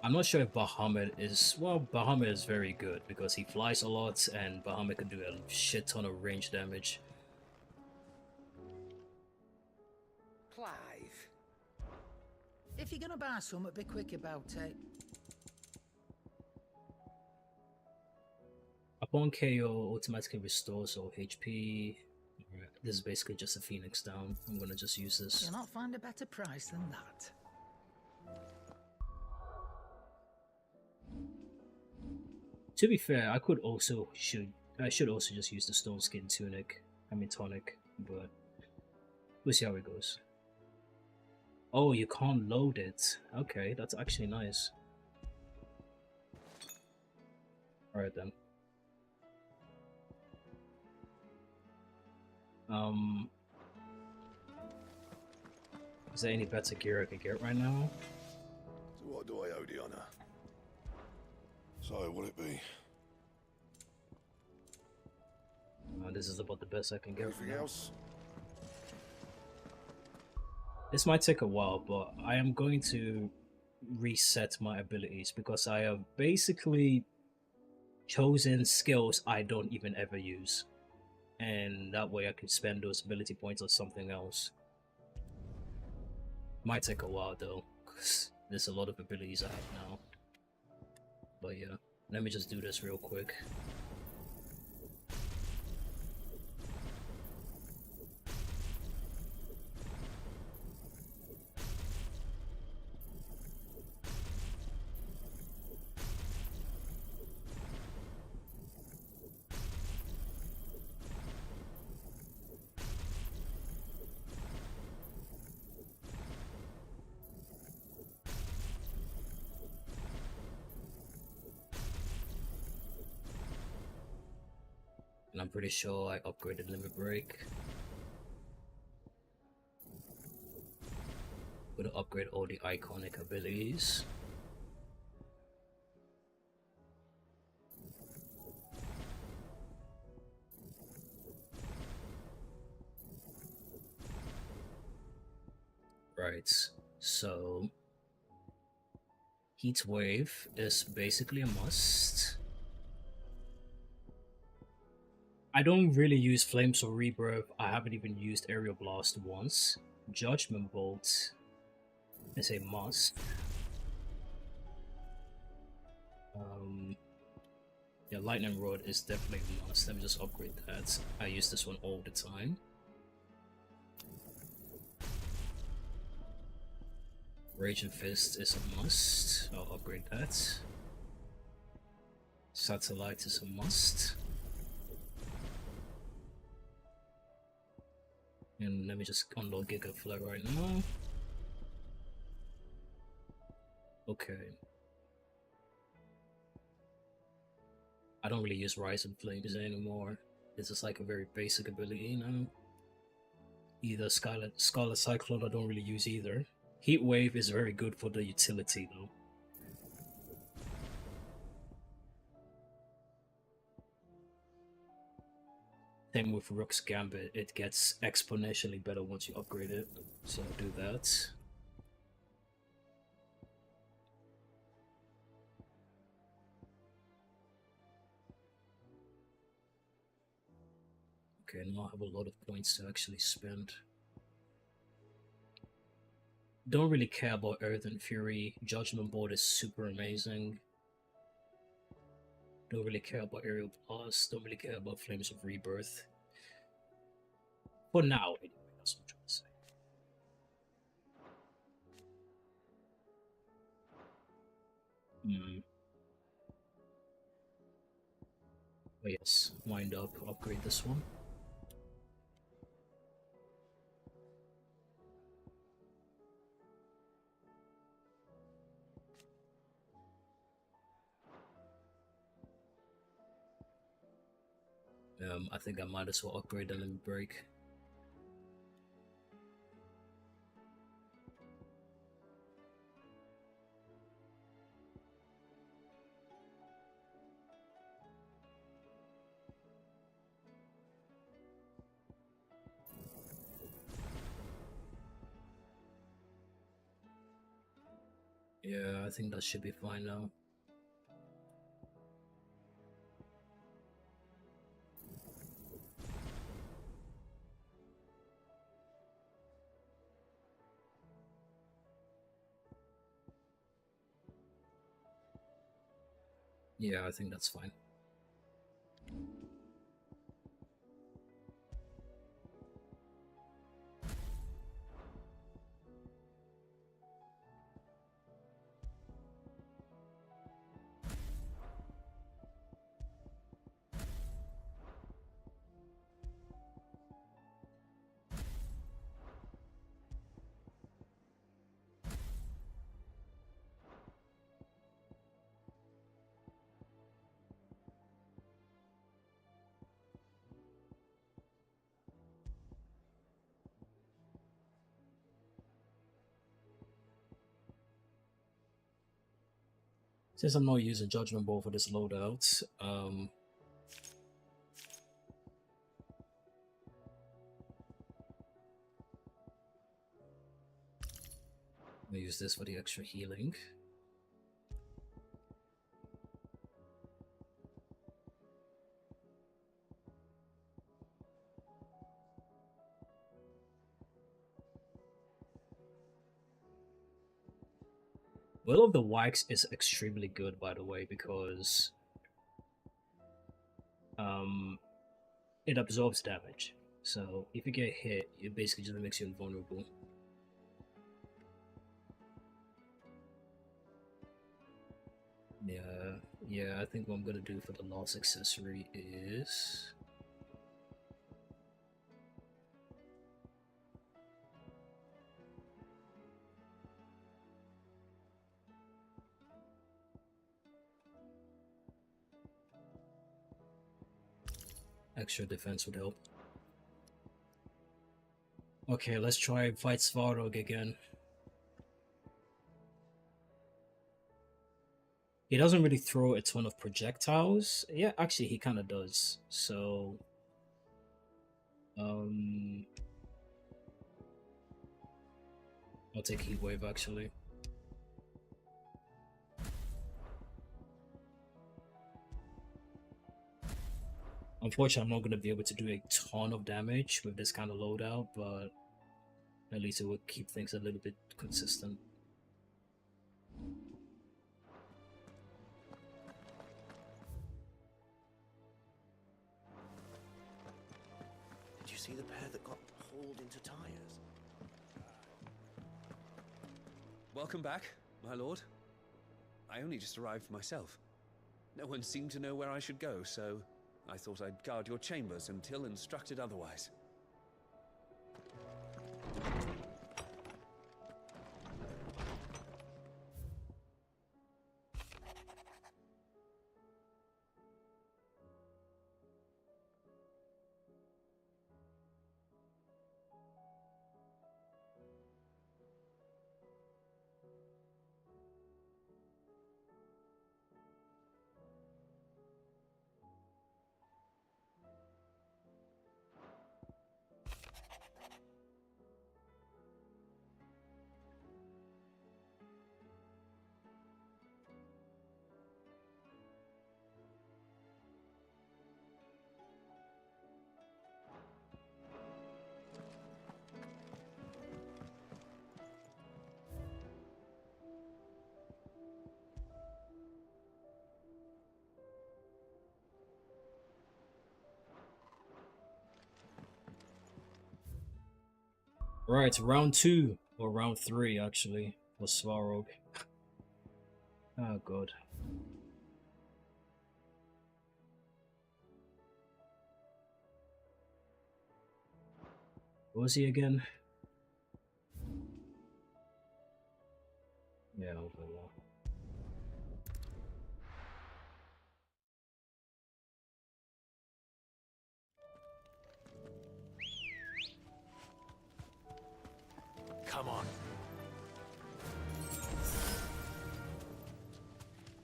I'm not sure if Bahamut is... Well, Bahamut is very good because he flies a lot and Bahamut can do a shit ton of range damage. Clive, if you're gonna buy something, be quick about it. Upon KO, automatically restores all HP. Alright. This is basically just a Phoenix down. I'm gonna just use this. You'll not find a better price than that. To be fair, I should also just use the stone skin tunic. I mean tonic, but we'll see how it goes. Oh, you can't load it. Okay, that's actually nice. Alright then. Is there any better gear I could get right now? So what do I owe the honor? So, what'll it be? This is about the best I can get. Anything else? This might take a while, but I am going to reset my abilities because I have basically chosen skills I don't even ever use. And that way I can spend those ability points on something else. Might take a while though, because there's a lot of abilities I have now. But yeah, let me just do this real quick. And I'm pretty sure I upgraded Limit Break. Gonna upgrade all the iconic abilities. Right, so Heat Wave is basically a must. I don't really use Flames or Rebirth. I haven't even used Aerial Blast once. Judgment Bolt is a must. Yeah, Lightning Rod is definitely a must. Let me just upgrade that. I use this one all the time. Raging Fist is a must. I'll upgrade that. Satellite is a must. And let me just unload Giga Flare right now. Okay. I don't really use Rising Flames anymore. This is like a very basic ability now. Either Scarlet Cyclone I don't really use either. Heat Wave is very good for the utility though. Same with Rook's Gambit, it gets exponentially better once you upgrade it, so I'll do that. Okay, now I have a lot of points to actually spend. Don't really care about Earth and Fury. Judgment Bolt is super amazing. Don't really care about Aerial Blast. Don't really care about Flames of Rebirth. For now, anyway, that's what I'm trying to say. Oh yes, wind up, upgrade this one. I think I might as well upgrade the Limit Break. Yeah, I think that should be fine now. Yeah, I think that's fine. Since I'm not using Judgment Ball for this loadout, I use this for the extra healing. Will of the Wax is extremely good, by the way, because it absorbs damage. So if you get hit, it basically just makes you invulnerable. Yeah, I think what I'm gonna do for the last accessory is extra defense would help. Okay, let's try fight Svarog again. He doesn't really throw a ton of projectiles. Yeah, actually he kind of does. So I'll take Heat Wave actually. Unfortunately, I'm not going to be able to do a ton of damage with this kind of loadout, but at least it will keep things a little bit consistent. Did you see the pair that got hauled into tires? Welcome back, my lord. I only just arrived myself. No one seemed to know where I should go, so I thought I'd guard your chambers until instructed otherwise. Right, round 2 or round 3 actually for Svarog. Oh god. What was he again? Yeah, over there. Come on.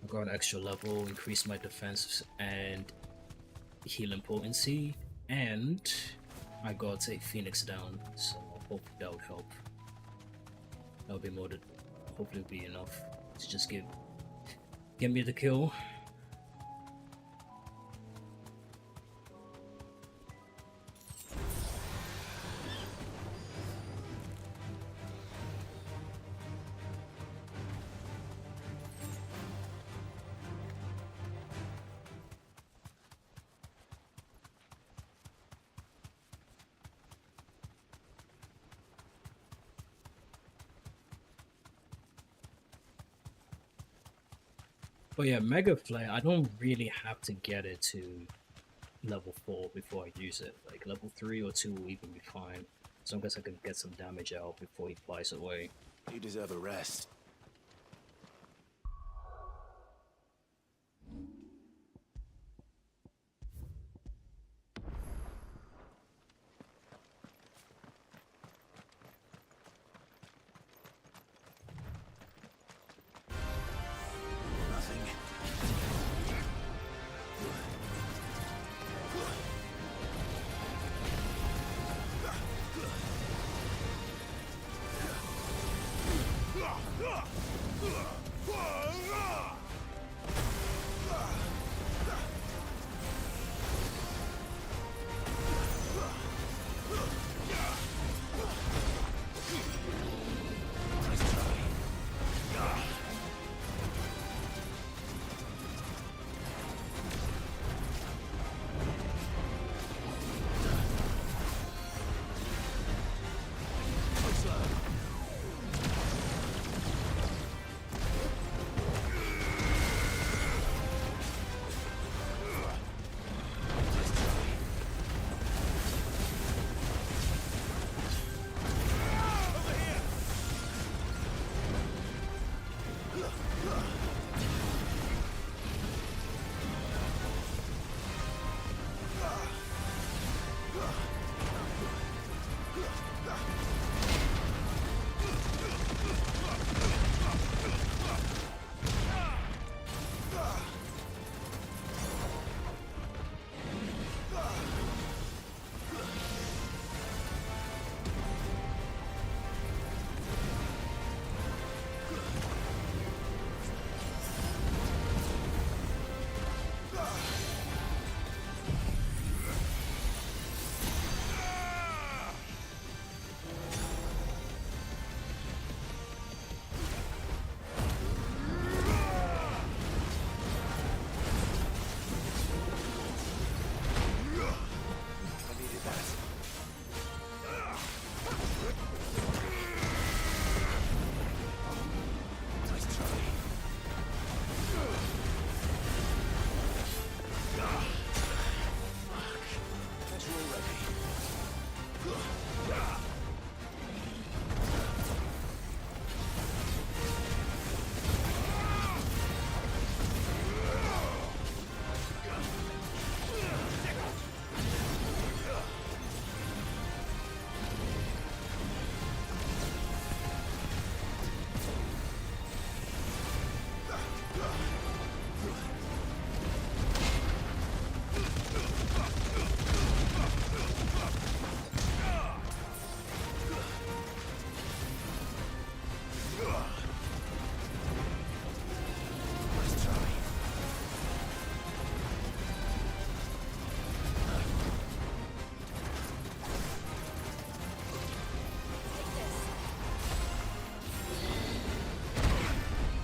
I got an extra level, increased my defense and healing potency, and I got a Phoenix down, so hopefully that would help. That'll be more than hopefully be enough to just get me the kill. But yeah, Mega Flare, I don't really have to get it to level 4 before I use it. Like level 3 or 2 will even be fine. As long as I can get some damage out before he flies away. You deserve a rest. Nothing.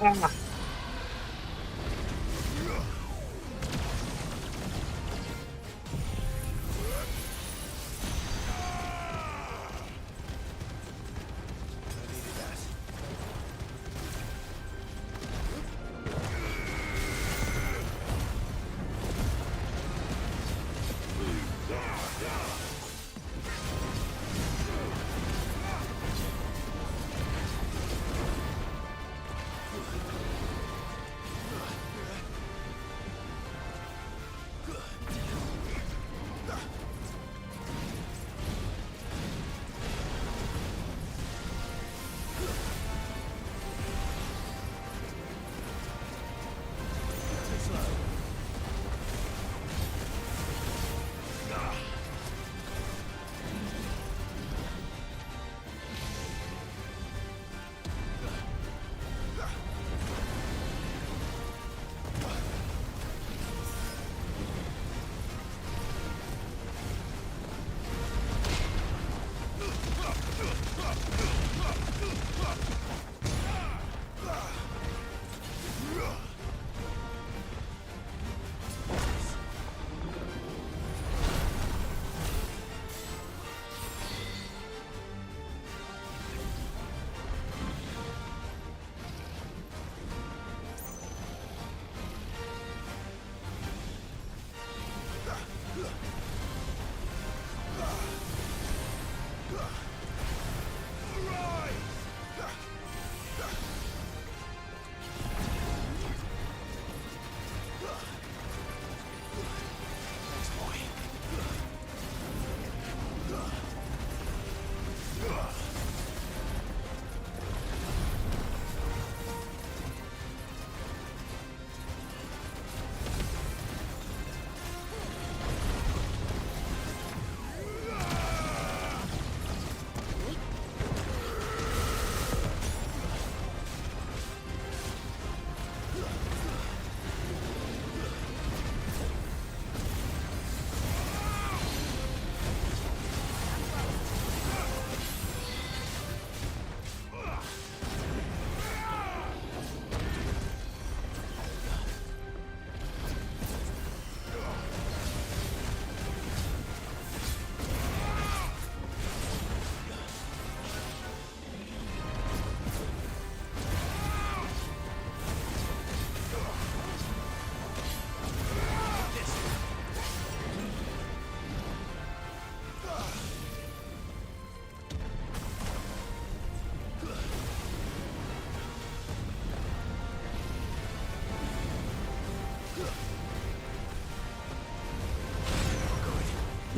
Ah.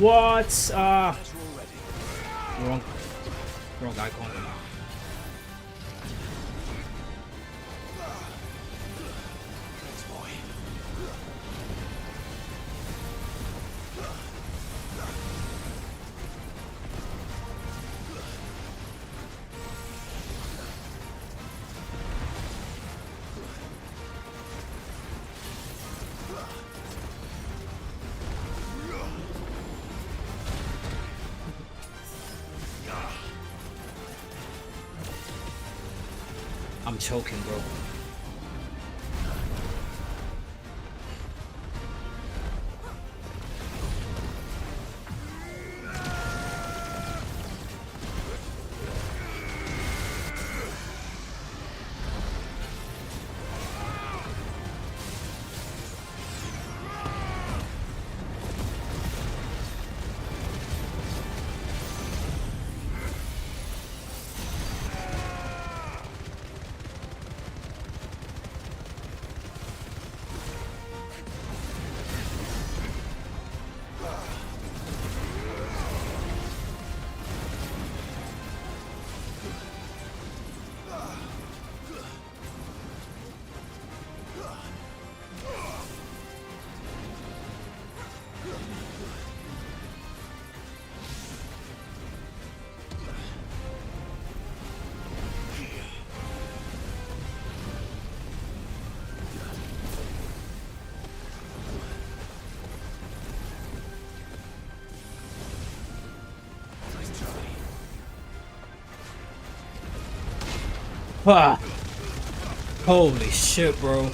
What? Wrong icon. I'm choking, bro. Ah. Holy shit, bro.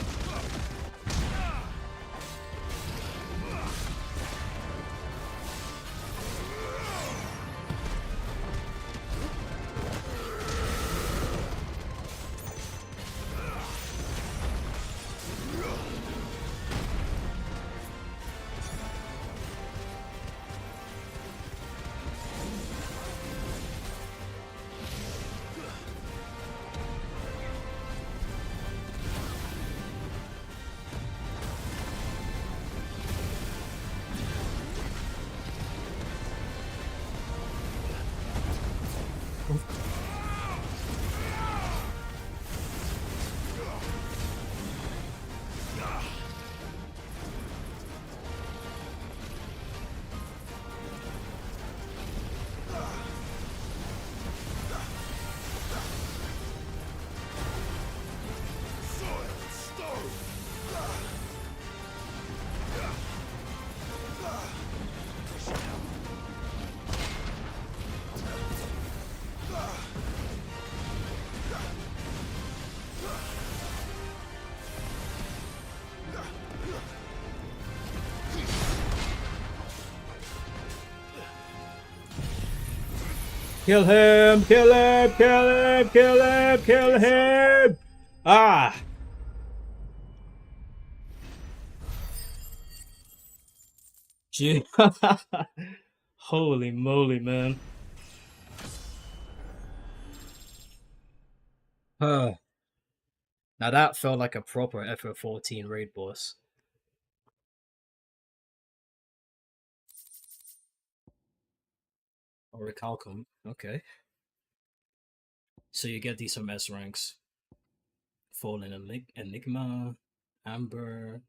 Kill him! Kill him! Kill him! Kill him! Kill him! Ah! Gee. Holy moly, man. Now that felt like a proper FF14 raid boss. Orichalcum, okay. So you get these from S ranks. Fallen Enigma, Amber,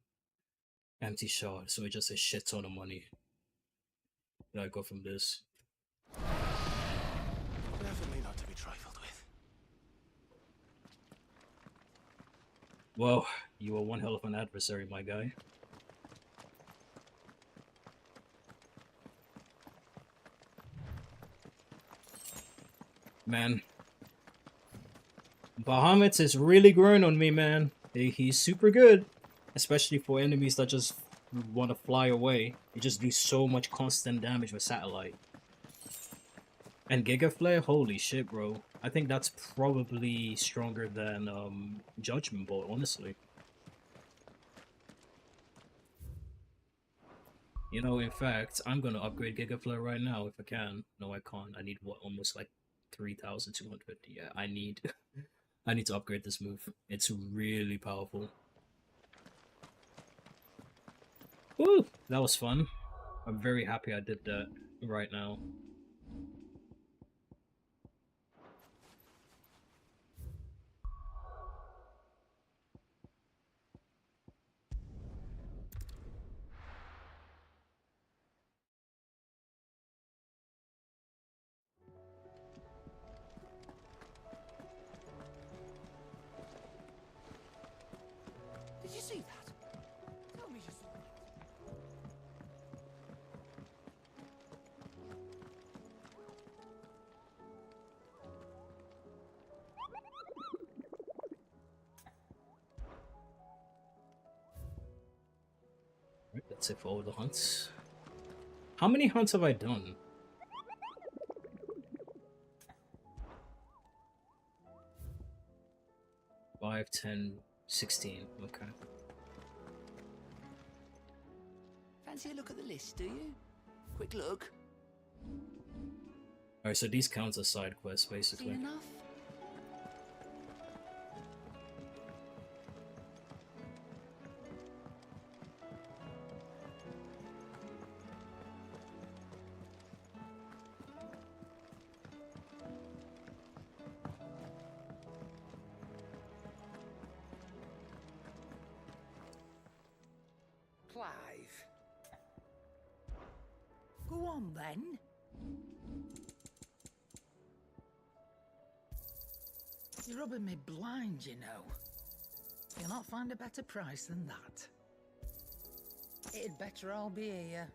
Empty Shard, so it's just a shit ton of money. That I got from this. Definitely not to be trifled with. Well, you were one hell of an adversary, my guy. Man. Bahamut is really growing on me, man. He's super good. Especially for enemies that just want to fly away. You just do so much constant damage with Satellite. And Giga Flare? Holy shit, bro. I think that's probably stronger than Judgment Bolt, honestly. You know, in fact, I'm gonna upgrade Giga Flare right now if I can. No, I can't. I need what, almost like 3,250. Yeah, I need I need to upgrade this move. It's really powerful. Woo! That was fun. I'm very happy I did that right now. Did you see that? Tell me you saw that. Right, that's it for all the hunts. How many hunts have I done? 5, 10, 16. Okay. Fancy a look at the list, do you? Quick look. Alright, so these counts as side quests, basically. Seen enough? Clive. Go on then. You're rubbing me blind, you know. You'll not find a better price than that. It'd better all be here.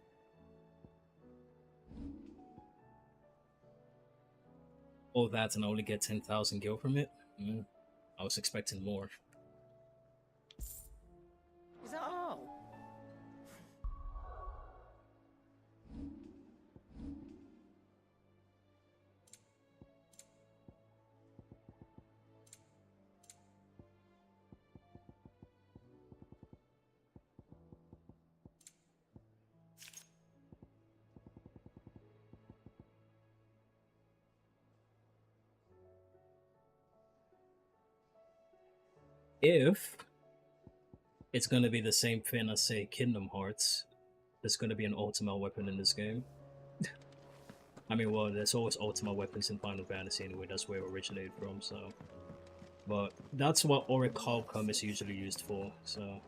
All that and I only get 10,000 gil from it? I was expecting more. if it's gonna be the same thing as, say, Kingdom Hearts, there's gonna be an ultimate weapon in this game. I mean, well, there's always ultimate weapons in Final Fantasy anyway, that's where it originated from, so... But that's what Orichalcum is usually used for, so...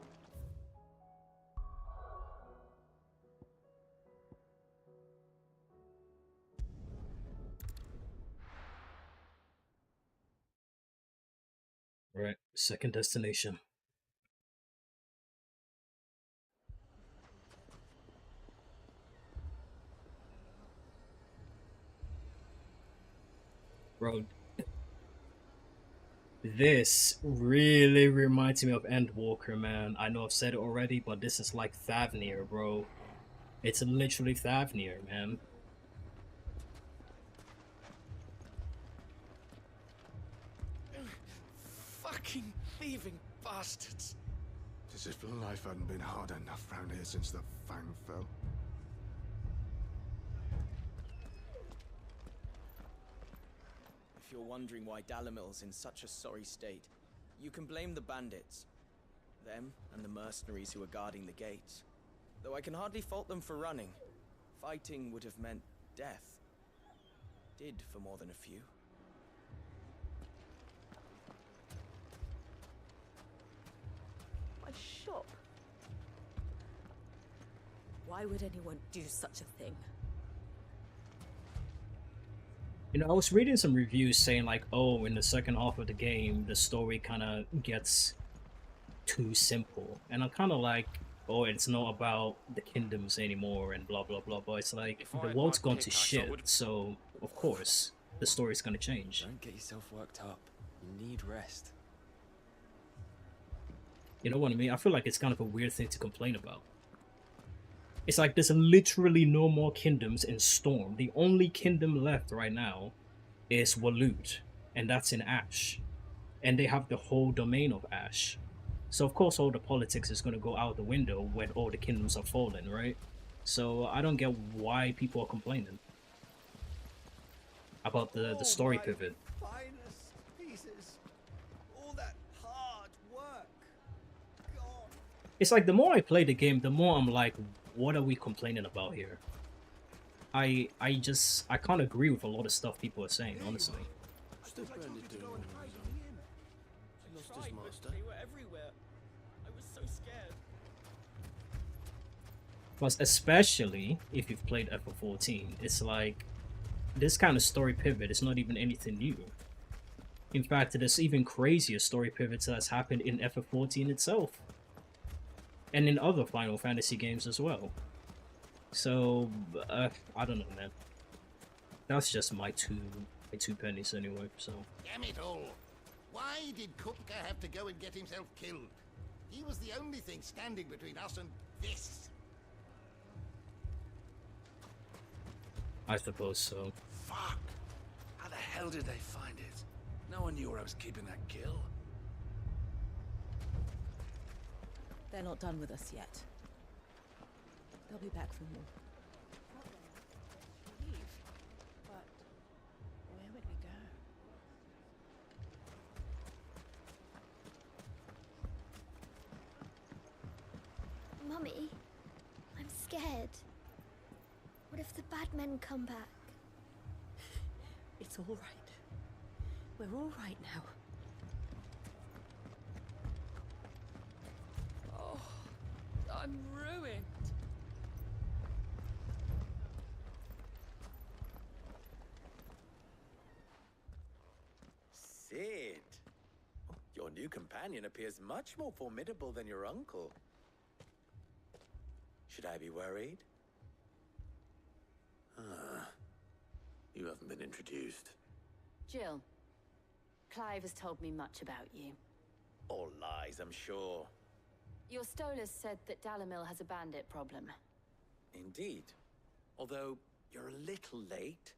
Right, second destination. Bro, this really reminds me of Endwalker, man. I know I've said it already, but this is like Thavnir, bro. It's literally Thavnir, man. Fucking thieving bastards! As if life hadn't been hard enough round here since the Fang fell. If you're wondering why Dalimil's in such a sorry state, you can blame the bandits. Them and the mercenaries who are guarding the gates. Though I can hardly fault them for running. Fighting would have meant death. Did for more than a few. My shop? Why would anyone do such a thing? You know, I was reading some reviews saying like, oh, in the second half of the game, the story kind of gets too simple. And I'm kind of like, oh, it's not about the kingdoms anymore and blah, blah, blah. But it's like, the world's gone to shit, so of course, the story's gonna change. Don't get yourself worked up. You need rest. You know what I mean? I feel like it's kind of a weird thing to complain about. It's like there's literally no more kingdoms in Storm. The only kingdom left right now is Waloot, and that's in Ash. And they have the whole domain of Ash. So of course all the politics is going to go out the window when all the kingdoms are fallen, right? So I don't get why people are complaining about the story pivot. Finest pieces. All that hard work. Gone. It's like the more I play the game, the more I'm like, what are we complaining about here? I can't agree with a lot of stuff people are saying, honestly. Still doing He lost his master. They were everywhere. I was so scared. Plus, especially if you've played FF14, it's like this kind of story pivot is not even anything new. In fact, there's even crazier story pivots that's happened in FF14 itself. And in other Final Fantasy games as well. So, I don't know, man. That's just my two pennies anyway, so. Damn it all! Why did Kupka have to go and get himself killed? He was the only thing standing between us and this. I suppose so. Fuck! How the hell did they find it? No one knew where I was keeping that kill. They're not done with us yet. They'll be back for more. Leave. But where would we go? Mummy, I'm scared. What if the bad men come back? It's all right. We're all right now. Oh, I'm ruined. Sid, your new companion appears much more formidable than your uncle. Should I be worried? You haven't been introduced. Jill, Clive has told me much about you. All lies, I'm sure. Your Stolas said that Dalimil has a bandit problem. Indeed. Although, you're a little late.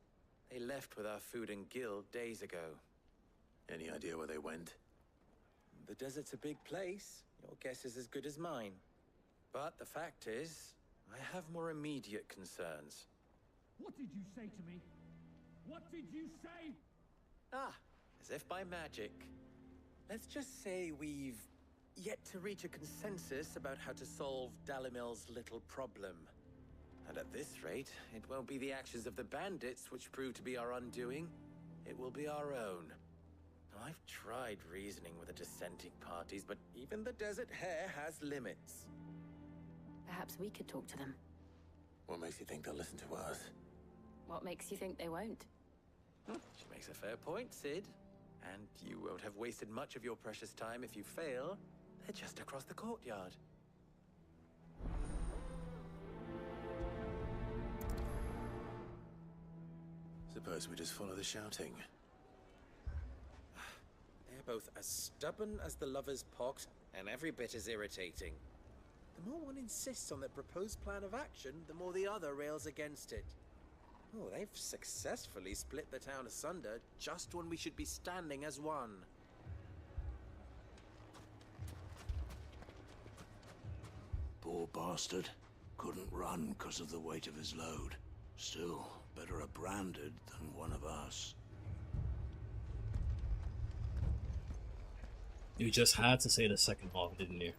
They left with our food and guild days ago. Any idea where they went? The desert's a big place. Your guess is as good as mine. But the fact is, I have more immediate concerns. What did you say to me? What did you say? Ah, as if by magic. Let's just say we've yet to reach a consensus about how to solve Dalimil's little problem. And at this rate, it won't be the actions of the bandits which prove to be our undoing. It will be our own. I've tried reasoning with the dissenting parties, but even the Desert Hare has limits. Perhaps we could talk to them. What makes you think they'll listen to us? What makes you think they won't? She makes a fair point, Sid. And you won't have wasted much of your precious time if you fail. They're just across the courtyard. Suppose we just follow the shouting. They're both as stubborn as the lover's pox, and every bit as irritating. The more one insists on their proposed plan of action, the more the other rails against it. Oh, they've successfully split the town asunder just when we should be standing as one. Poor bastard. Couldn't run because of the weight of his load. Still, better a branded than one of us. You just had to say the second half, didn't you?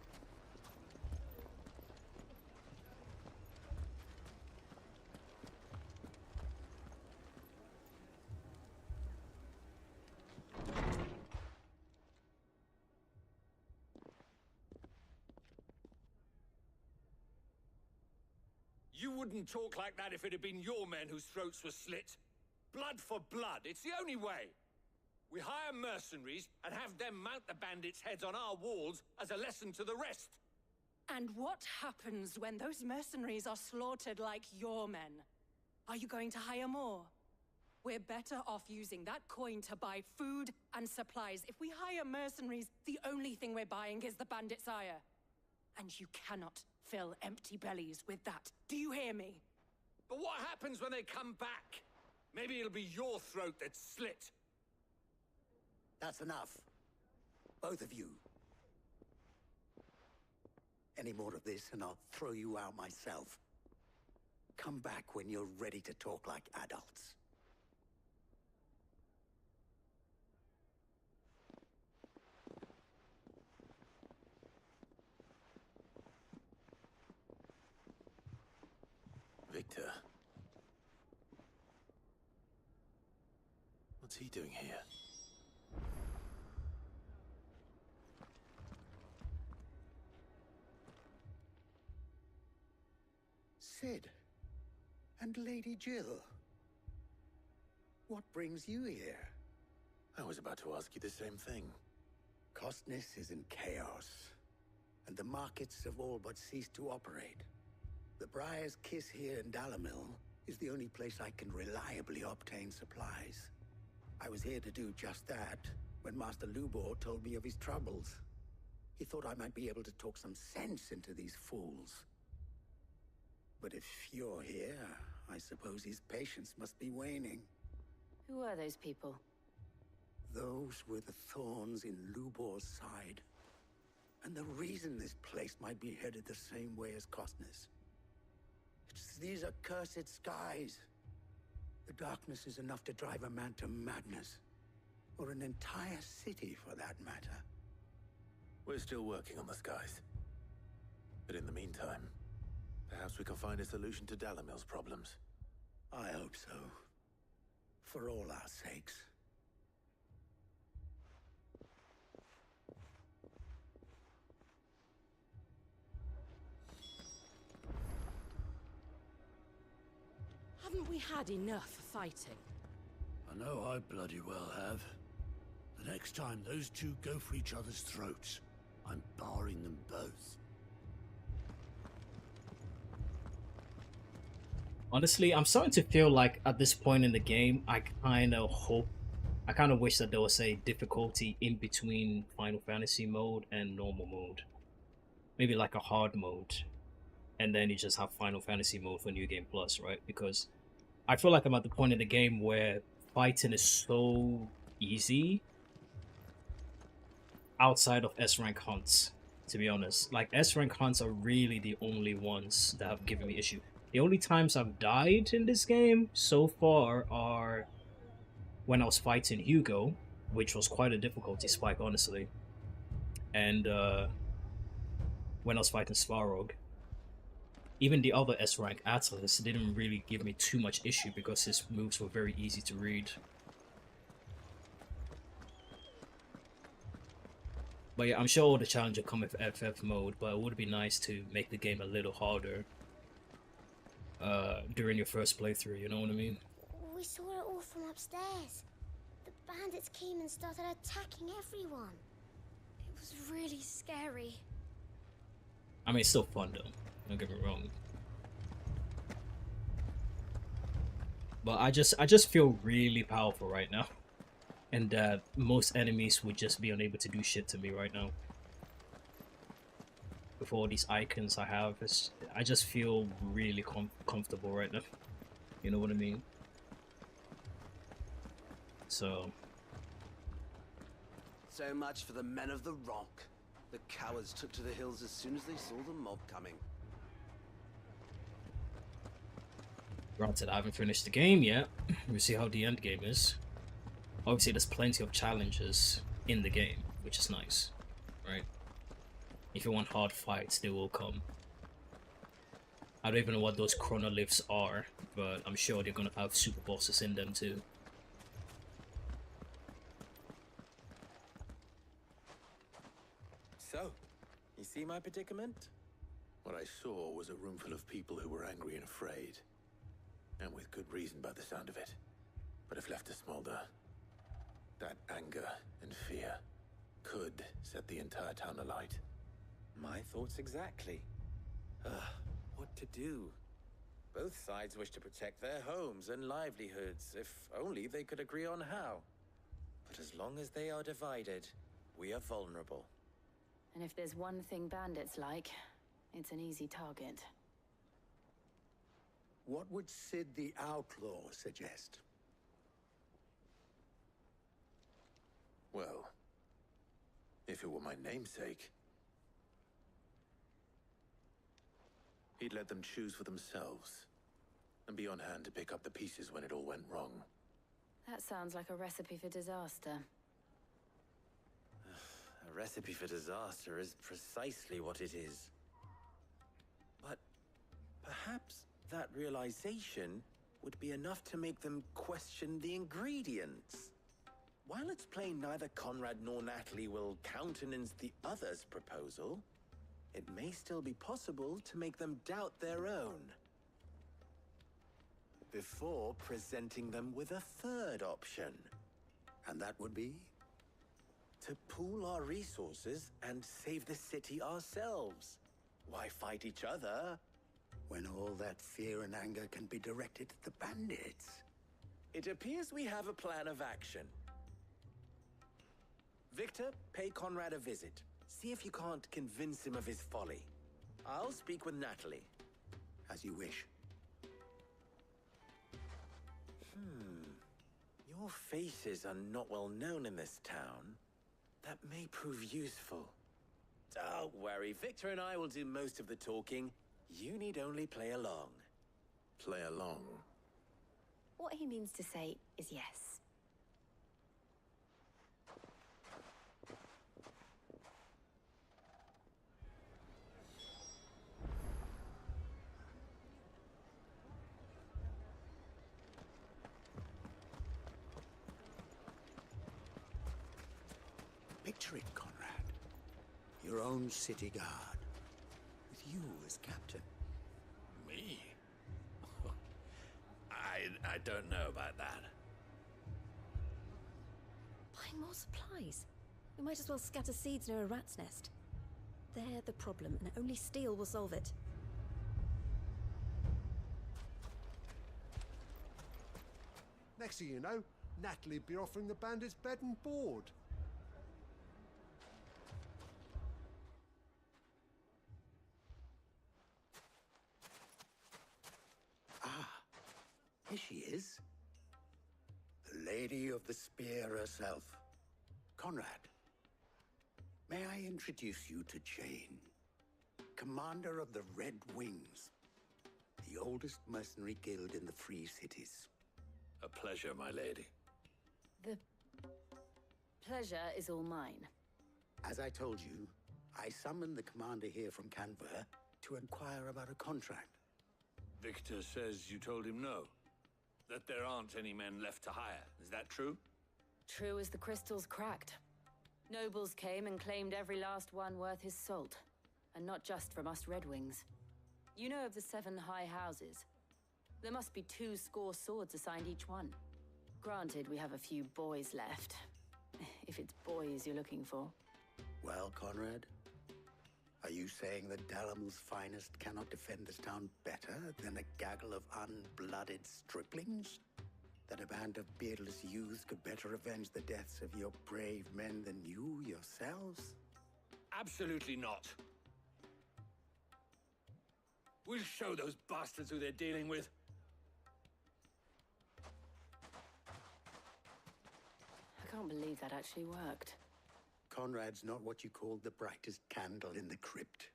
You wouldn't talk like that if it had been your men whose throats were slit. Blood for blood, it's the only way. We hire mercenaries and have them mount the bandits' heads on our walls as a lesson to the rest. And what happens when those mercenaries are slaughtered like your men? Are you going to hire more? We're better off using that coin to buy food and supplies. If we hire mercenaries, the only thing we're buying is the bandits' ire. And you cannot fill empty bellies with that. Do you hear me? But what happens when they come back? Maybe it'll be your throat that's slit. That's enough. Both of you. Any more of this and I'll throw you out myself. Come back when you're ready to talk like adults. Victor. What's he doing here? Sid. And Lady Jill. What brings you here? I was about to ask you the same thing. Costness is in chaos, and the markets have all but ceased to operate. The Briar's Kiss here in Dalimil is the only place I can reliably obtain supplies. I was here to do just that when Master Lubor told me of his troubles. He thought I might be able to talk some sense into these fools. But if you're here, I suppose his patience must be waning. Who are those people? Those were the thorns in Lubor's side. And the reason this place might be headed the same way as Costness. It's these accursed skies. The darkness is enough to drive a man to madness. Or an entire city, for that matter. We're still working on the skies. But in the meantime, perhaps we can find a solution to Dalimil's problems. I hope so. For all our sakes. Haven't we had enough fighting? I know I bloody well have. The next time those two go for each other's throats, I'm barring them both. Honestly, I'm starting to feel like at this point in the game, I kind of wish that there was a difficulty in between Final Fantasy mode and normal mode. Maybe like a hard mode. And then you just have Final Fantasy mode for New Game Plus, right? Because I feel like I'm at the point in the game where fighting is so easy outside of S-rank hunts, to be honest. Like, S-rank hunts are really the only ones that have given me issue. The only times I've died in this game so far are when I was fighting Hugo, which was quite a difficulty spike, honestly. And when I was fighting Svarog, even the other S rank Atlas didn't really give me too much issue because his moves were very easy to read. But yeah, I'm sure all the challenges come with FF mode, but it would be nice to make the game a little harder during your first playthrough, you know what I mean? We saw it all from upstairs. The bandits came and started attacking everyone. It was really scary. I mean, it's still fun though, don't get me wrong. But I just feel really powerful right now. And that most enemies would just be unable to do shit to me right now. With all these icons I have, I just feel really comfortable right now. You know what I mean? So much for the men of the rock. The cowards took to the hills as soon as they saw the mob coming. Granted, I haven't finished the game yet. We'll see how the end game is. Obviously, there's plenty of challenges in the game, which is nice, right? If you want hard fights, they will come. I don't even know what those chronoliths are, but I'm sure they're gonna have super bosses in them too. So, you see my predicament? What I saw was a room full of people who were angry and afraid. And with good reason by the sound of it. But if left to smolder, that anger and fear could set the entire town alight. My thoughts exactly. What to do? Both sides wish to protect their homes and livelihoods, if only they could agree on how. But as long as they are divided, we are vulnerable. And if there's one thing bandits like, it's an easy target. What would Sid the Outlaw suggest? Well, if it were my namesake, he'd let them choose for themselves and be on hand to pick up the pieces when it all went wrong. That sounds like a recipe for disaster. A recipe for disaster is precisely what it is. But perhaps that realization would be enough to make them question the ingredients. While it's plain neither Conrad nor Natalie will countenance the other's proposal, it may still be possible to make them doubt their own. Before presenting them with a third option. And that would be? To pool our resources and save the city ourselves. Why fight each other? When all that fear and anger can be directed at the bandits. It appears we have a plan of action. Victor, pay Conrad a visit. See if you can't convince him of his folly. I'll speak with Natalie. As you wish. Your faces are not well known in this town. That may prove useful. Don't worry, Victor and I will do most of the talking. You need only play along. Play along? What he means to say is yes. Picture it, Conrad. Your own city guard. With you as captain. Me? I don't know about that. Buying more supplies. We might as well scatter seeds near a rat's nest. They're the problem, and only steel will solve it. Next thing you know, Natalie'd be offering the bandits bed and board. Here she is. The Lady of the Spear herself. Conrad, may I introduce you to Jane, commander of the Red Wings, the oldest mercenary guild in the Free Cities. A pleasure, my lady. The pleasure is all mine. As I told you, I summoned the commander here from Canver to inquire about a contract. Victor says you told him no. That there aren't any men left to hire. Is that true? True as the crystals cracked. Nobles came and claimed every last one worth his salt. And not just from us Red Wings. You know of the 7 high houses. There must be 2 swords assigned each one. Granted, we have a few boys left. If it's boys you're looking for. Well, Conrad, are you saying that Dalamil's finest cannot defend this town better than a gaggle of unblooded striplings? That a band of beardless youths could better avenge the deaths of your brave men than you yourselves? Absolutely not. We'll show those bastards who they're dealing with. I can't believe that actually worked. Conrad's not what you called the brightest candle in the crypt.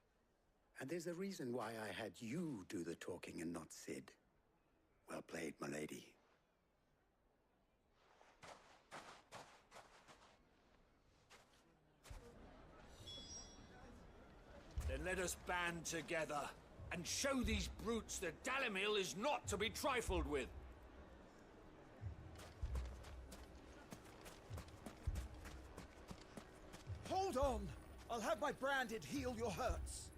And there's a reason why I had you do the talking and not Sid. Well played, my lady. Then let us band together and show these brutes that Dalimil is not to be trifled with. Hold on! I'll have my branded heal your hurts.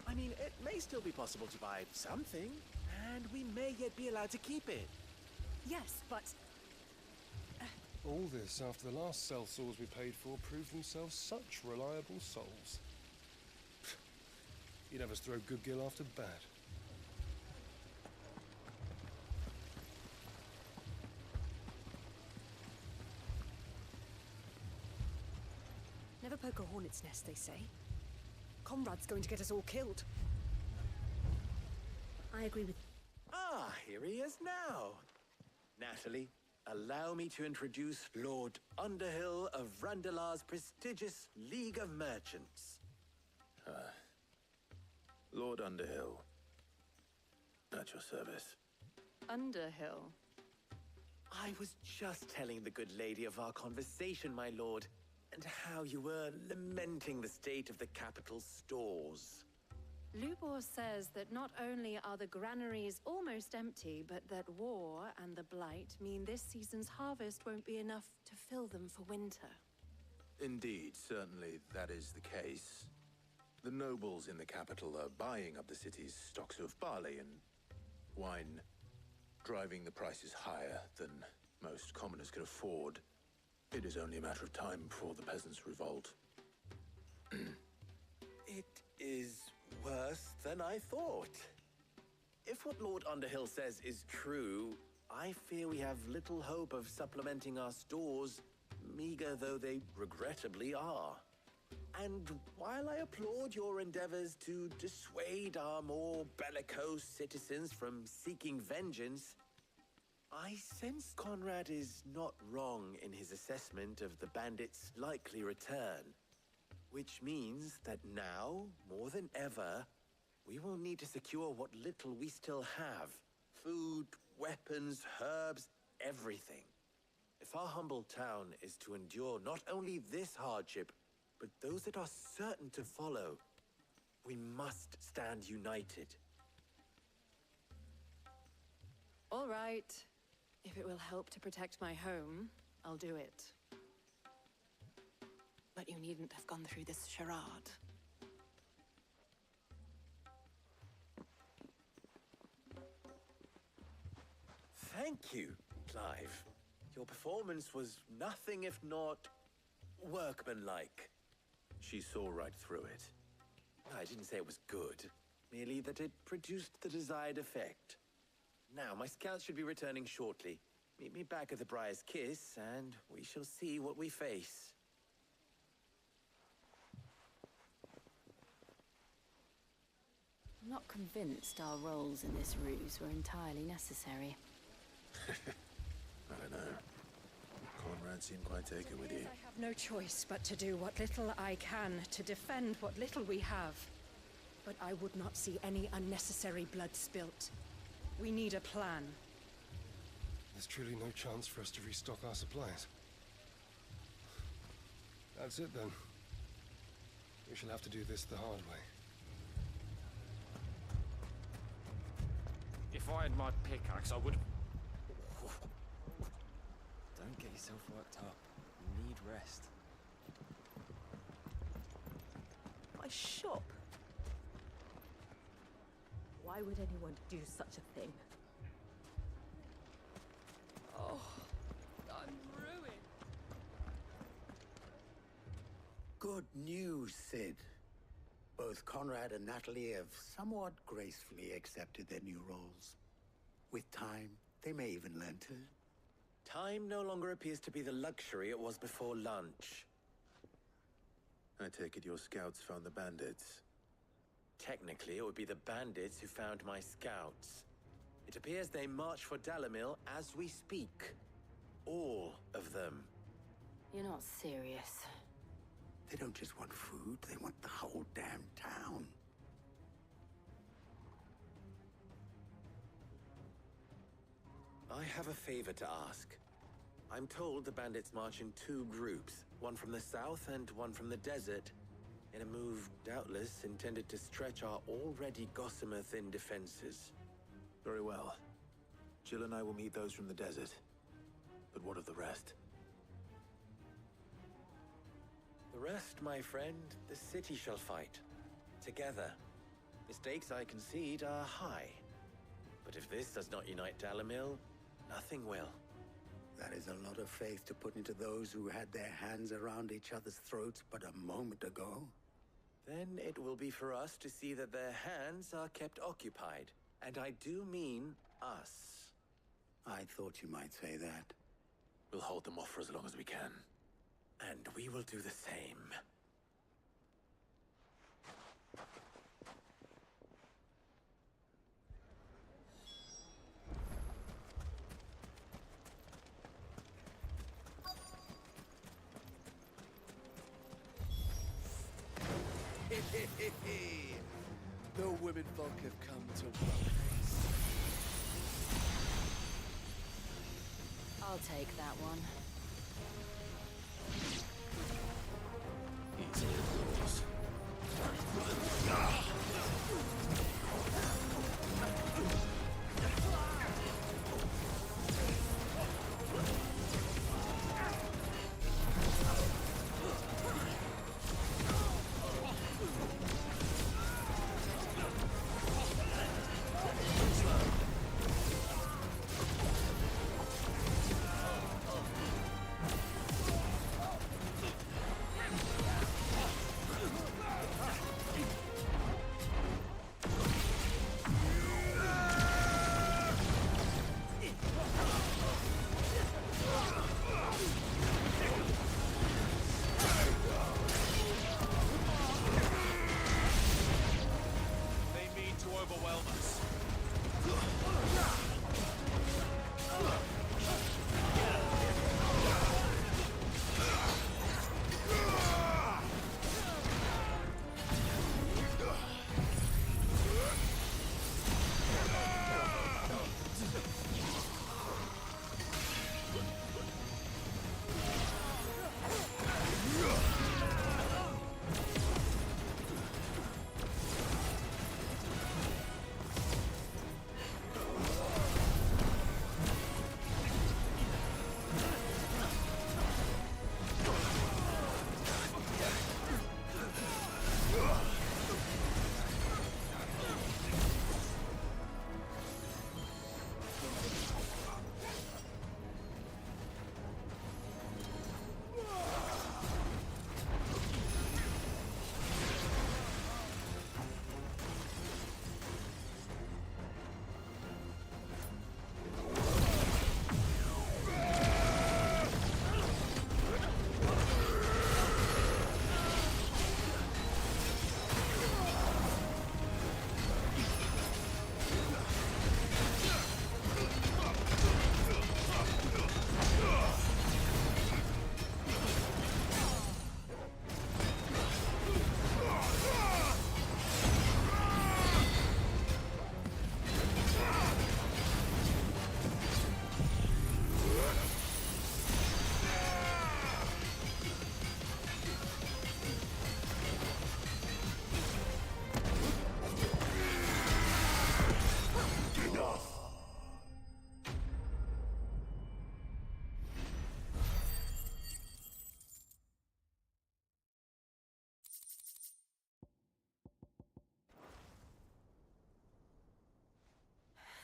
I mean, it may still be possible to buy something, and we may yet be allowed to keep it. Yes, but... All this after the last sellswords we paid for proved themselves such reliable souls. You'd have us throw good gil after bad. Never poke a hornet's nest, they say. Conrad's going to get us all killed. I agree with... Ah, here he is now. Natalie, allow me to introduce Lord Underhill of Randalar's prestigious League of Merchants. Lord Underhill. At your service. Underhill? I was just telling the good lady of our conversation, my lord, and how you were lamenting the state of the capital's stores. Lubor says that not only are the granaries almost empty, but that war and the Blight mean this season's harvest won't be enough to fill them for winter. Indeed, certainly that is the case. The nobles in the capital are buying up the city's stocks of barley and wine, driving the prices higher than most commoners can afford. It is only a matter of time before the peasants revolt. It is worse than I thought. If what Lord Underhill says is true, I fear we have little hope of supplementing our stores, meager though they regrettably are. And while I applaud your endeavors to dissuade our more bellicose citizens from seeking vengeance, I sense Conrad is not wrong in his assessment of the bandits' likely return. Which means that now, more than ever, we will need to secure what little we still have. Food, weapons, herbs, everything. If our humble town is to endure not only this hardship, but those that are certain to follow, we must stand united. All right. If it will help to protect my home, I'll do it. But you needn't have gone through this charade. Thank you, Clive. Your performance was nothing if not workmanlike. She saw right through it. I didn't say it was good, merely that it produced the desired effect. Now, my scouts should be returning shortly. Meet me back at the Briar's Kiss, and we shall see what we face. I'm not convinced our roles in this ruse were entirely necessary. I don't know. Conrad seemed quite taken with you. I have no choice but to do what little I can to defend what little we have. But I would not see any unnecessary blood spilt. We need a plan. There's truly no chance for us to restock our supplies. That's it then. We shall have to do this the hard way. If I had my pickaxe, I would... Don't get yourself worked up. You need rest. My shop? Why would anyone do such a thing? Oh, I'm ruined. Good news, Sid. Both Conrad and Natalie have somewhat gracefully accepted their new roles. With time, they may even learn to. Time no longer appears to be the luxury it was before lunch. I take it your scouts found the bandits. Technically, it would be the bandits who found my scouts. It appears they march for Dalimil as we speak. All of them. You're not serious. They don't just want food, they want the whole damn town. I have a favor to ask. I'm told the bandits march in two groups, one from the south and one from the desert, in a move doubtless intended to stretch our already gossamer-thin defenses. Very well. Jill and I will meet those from the desert. But what of the rest? The rest, my friend, the city shall fight. Together. The stakes, I concede, are high. But if this does not unite Dalimil, nothing will. That is a lot of faith to put into those who had their hands around each other's throats but a moment ago. Then it will be for us to see that their hands are kept occupied. And I do mean us. I thought you might say that. We'll hold them off for as long as we can. And we will do the same. The women folk have come to welcome. I'll take that one. Easy, of course.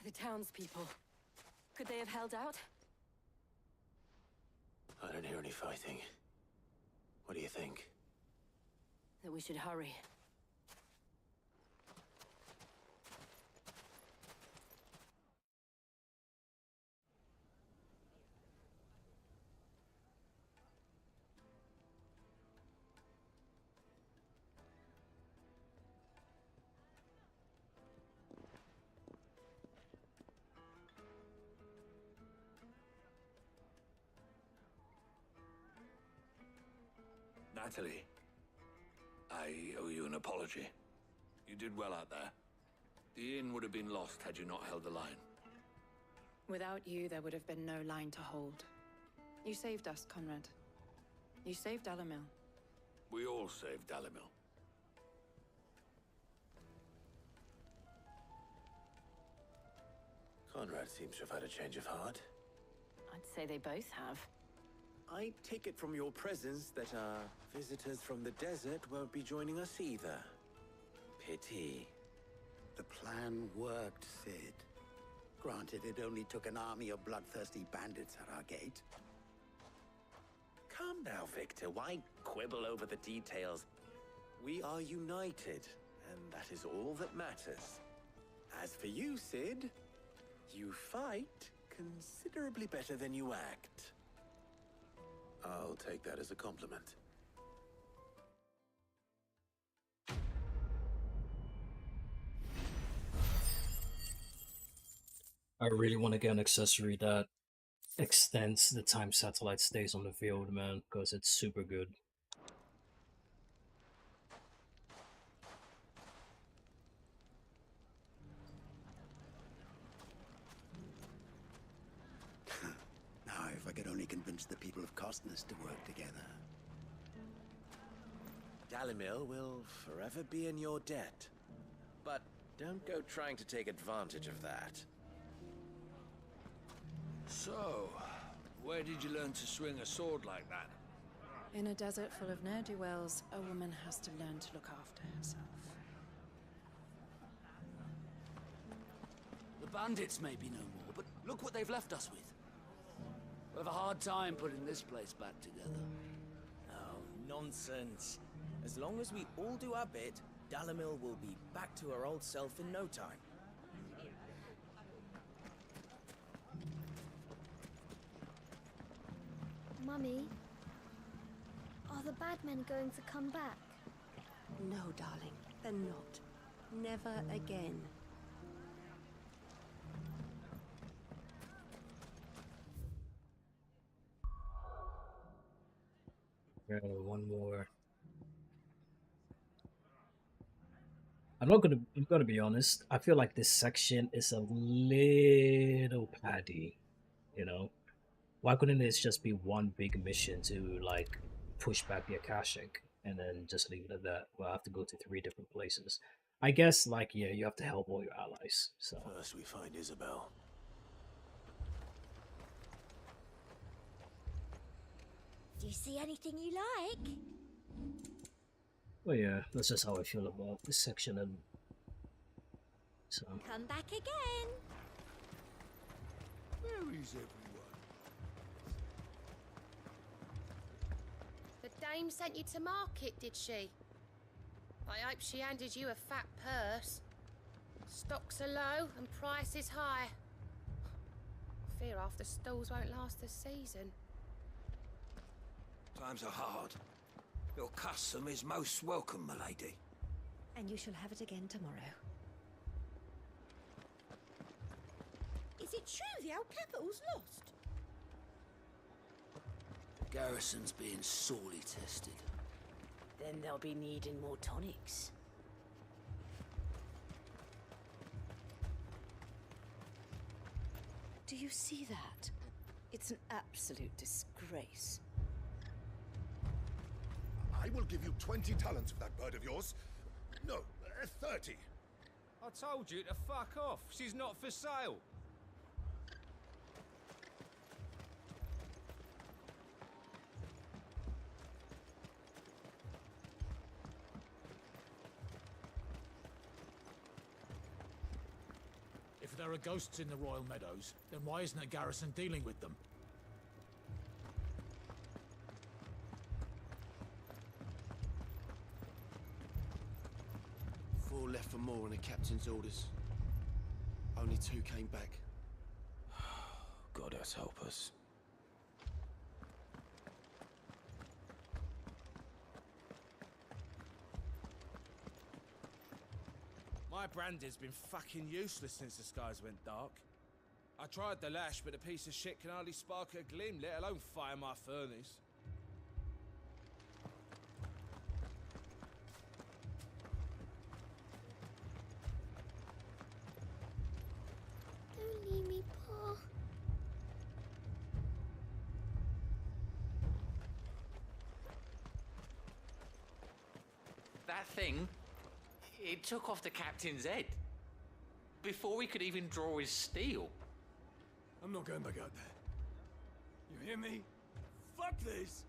The townspeople. Could they have held out? I don't hear any fighting. What do you think? That we should hurry. Natalie, I owe you an apology. You did well out there. The inn would have been lost had you not held the line. Without you, there would have been no line to hold. You saved us, Conrad. You saved Dalimil. We all saved Dalimil. Conrad seems to have had a change of heart. I'd say they both have. I take it from your presence that our visitors from the desert won't be joining us either. Pity. The plan worked, Sid. Granted, it only took an army of bloodthirsty bandits at our gate. Calm now, Victor. Why quibble over the details? We are united, and that is all that matters. As for you, Sid, you fight considerably better than you act. I'll take that as a compliment. I really want to get an accessory that extends the time satellite stays on the field, man, because it's super good. Now, if I could only convince the people of Costness to work together. Dalimil will forever be in your debt. But don't go trying to take advantage of that. So, where did you learn to swing a sword like that? In a desert full of ne'er-do-wells, a woman has to learn to look after herself. The bandits may be no more, but look what they've left us with. We have a hard time putting this place back together. Oh, nonsense. As long as we all do our bit, Dalimil will be back to her old self in no time. Mummy, are the bad men going to come back? No, darling, they're not. Never again. One more. I'm gonna be honest. I feel like this section is a little paddy, you know? Why couldn't this just be one big mission to like push back the Akashic and then just leave it at that? Well, I have to go to 3 different places. I guess like yeah, you have to help all your allies. So First we find Isabel. Do you see anything you like? well yeah, that's just how I feel about this section and so Come back again. Where is everyone? The dame sent you to market, did she? I hope she handed you a fat purse. Stocks are low and prices high. Fear half the stalls won't last the season. Times are hard. Your custom is most welcome, my lady. And you shall have it again tomorrow. Is it true the old capital's lost? The garrison's being sorely tested. Then they'll be needing more tonics. Do you see that? It's an absolute disgrace. I will give you 20 talents for that bird of yours. No, 30. I told you to fuck off. She's not for sale. If there are ghosts in the Royal Meadows, then why isn't a garrison dealing with them? Four left for more on the captain's orders. Only 2 came back. God has help us. My brandy's been fucking useless since the skies went dark. I tried the lash, but the piece of shit can hardly spark a gleam, let alone fire my furnace. Don't leave me, Pa. That thing, it took off the captain's head. Before we could even draw his steel. I'm not going back out there. You hear me? Fuck this!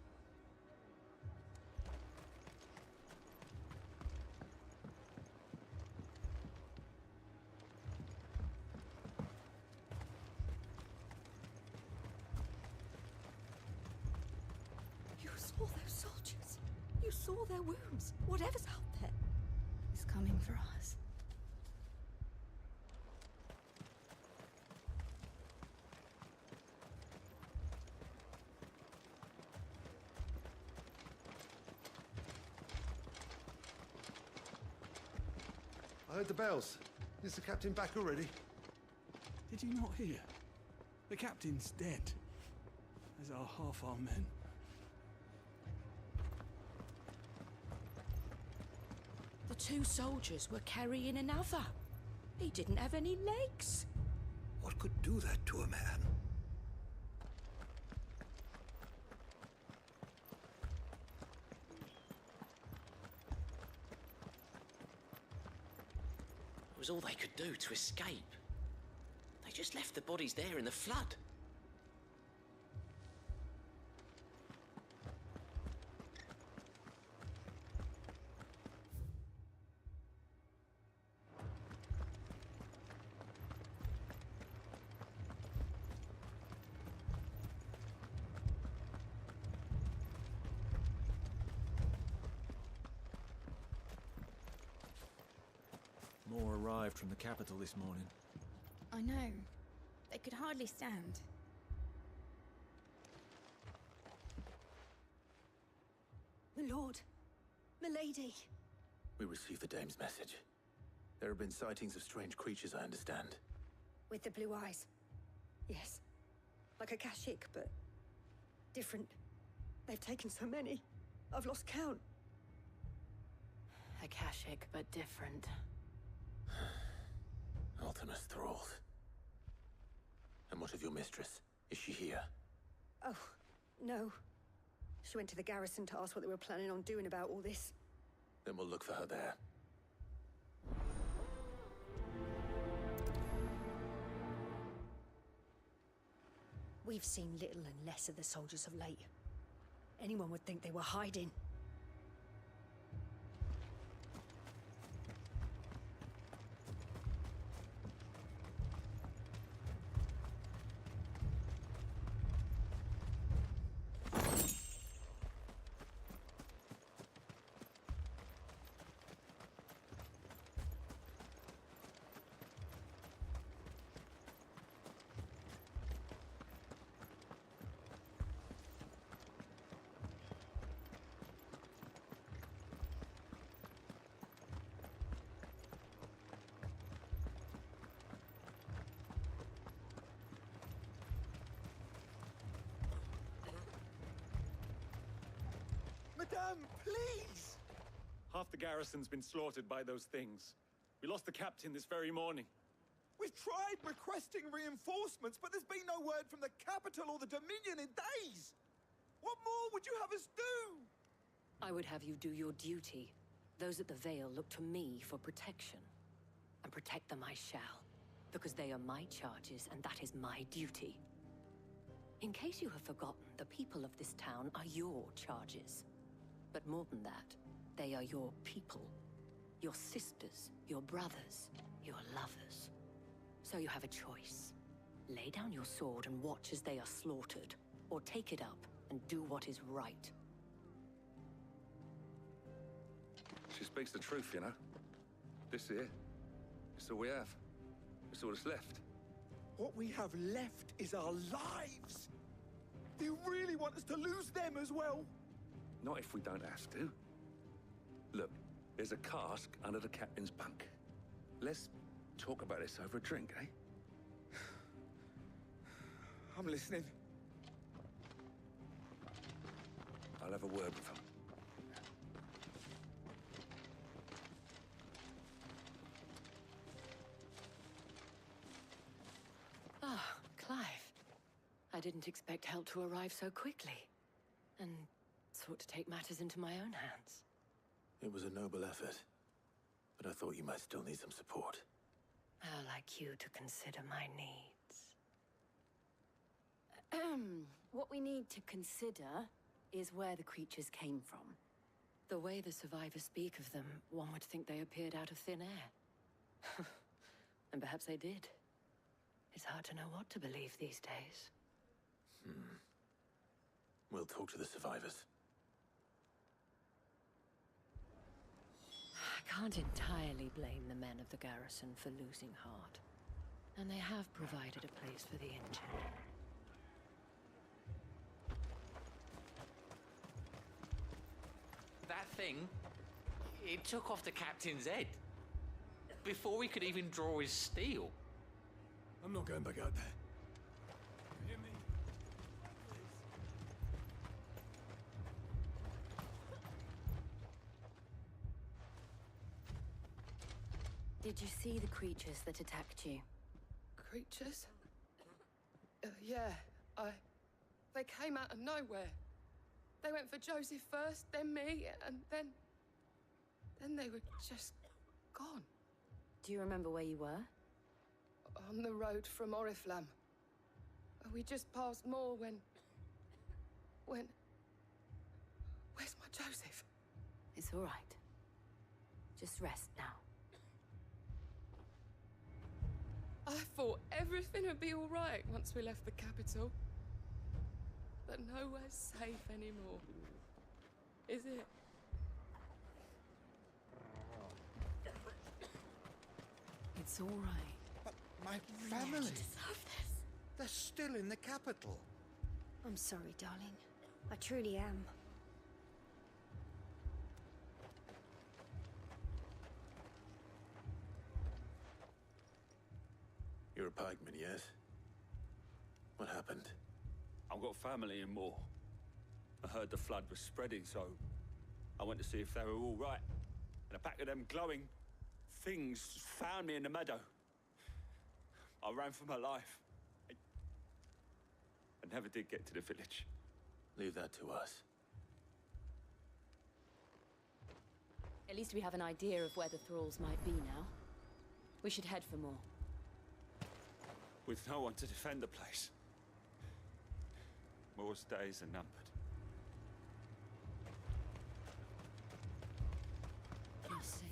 You saw those soldiers. You saw their wounds. Whatever's out there He's coming for us. I heard the bells. Is the captain back already? Did you not hear? The captain's dead. As are half our men. The 2 soldiers were carrying another. He didn't have any legs. What could do that to a man? It was all they could do to escape. They just left the bodies there in the flood. More arrived from the capital this morning. I know. They could hardly stand. My lord, milady. We received the dame's message. There have been sightings of strange creatures, I understand. With the blue eyes. Yes. Like a Kashik, but different. They've taken so many. I've lost count. Akashic, but different. Ultimus thralls. And what of your mistress? Is she here? Oh, no. She went to the garrison to ask what they were planning on doing about all this. Then we'll look for her there. We've seen little and less of the soldiers of late. Anyone would think they were hiding. Madame, please! Half the garrison's been slaughtered by those things. We lost the captain this very morning. We've tried requesting reinforcements, but there's been no word from the capital or the Dominion in days! What more would you have us do? I would have you do your duty. Those at the Vale look to me for protection. And protect them I shall. Because they are my charges, and that is my duty. In case you have forgotten, the people of this town are your charges. But more than that, they are your people. Your sisters, your brothers, your lovers. So you have a choice. Lay down your sword and watch as they are slaughtered, or take it up and do what is right. She speaks the truth, you know. This here, it's all we have. It's all that's left. What we have left is our lives. Do you really want us to lose them as well? Not if we don't have to. Look, there's a cask under the captain's bunk. Let's talk about this over a drink, eh? I'm listening. I'll have a word with him. Ah, Clive. I didn't expect help to arrive so quickly. And sought to take matters into my own hands. It was a noble effort, but I thought you might still need some support. How like you to consider my needs. What we need to consider is where the creatures came from. The way the survivors speak of them, one would think they appeared out of thin air. And perhaps they did. It's hard to know what to believe these days. We'll talk to the survivors. I can't entirely blame the men of the garrison for losing heart. And they have provided a place for the injured. That thing, it took off the captain's head. Before we could even draw his steel. I'm not going back out there. You hear me? Did you see the creatures that attacked you? Creatures? Yeah, They came out of nowhere. They went for Joseph first, then me, and then they were just gone. Do you remember where you were? On the road from Oriflamme. We just passed Moor when... Where's my Joseph? It's all right. Just rest now. I thought everything would be all right once we left the capital. But nowhere's safe anymore. Is it? It's all right. But my family... They're still in the capital. I'm sorry, darling. I truly am. You're a pikeman, yes? What happened? I've got family in Moor. I heard the flood was spreading, so I went to see if they were all right. And a pack of them glowing things found me in the meadow. I ran for my life. I never did get to the village. Leave that to us. At least we have an idea of where the thralls might be now. We should head for more. With no one to defend the place. Moor's days are numbered. You'll see.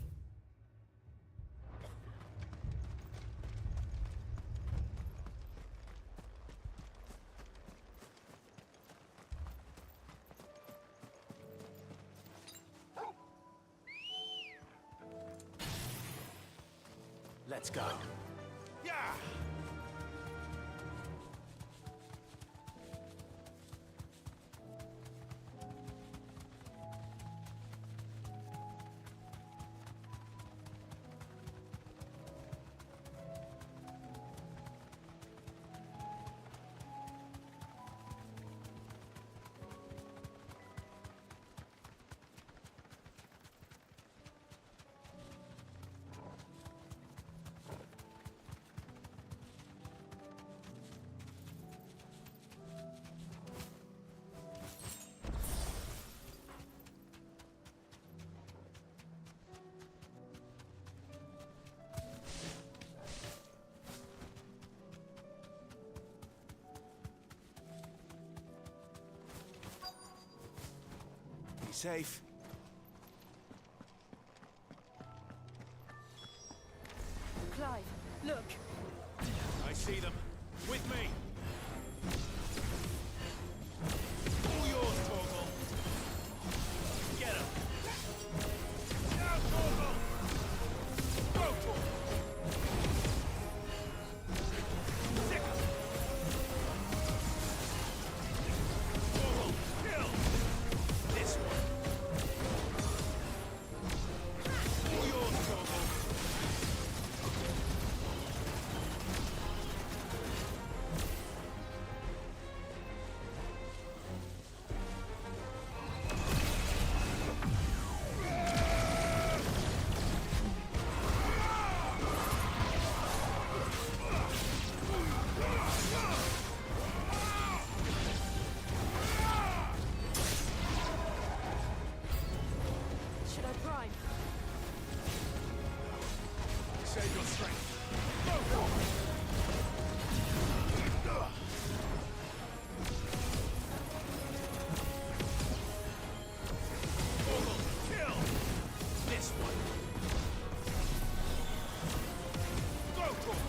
Let's go. Yeah! Be safe. Clive, look! see them. With me. All yours, Torgal. Get him. Now, Torgal. Go, Torgal. Sick him. Torgal, kill. This one. All yours, Torgal. Should I prime? Save your strength. Go! Torgal, kill! This one. Go, Torgal!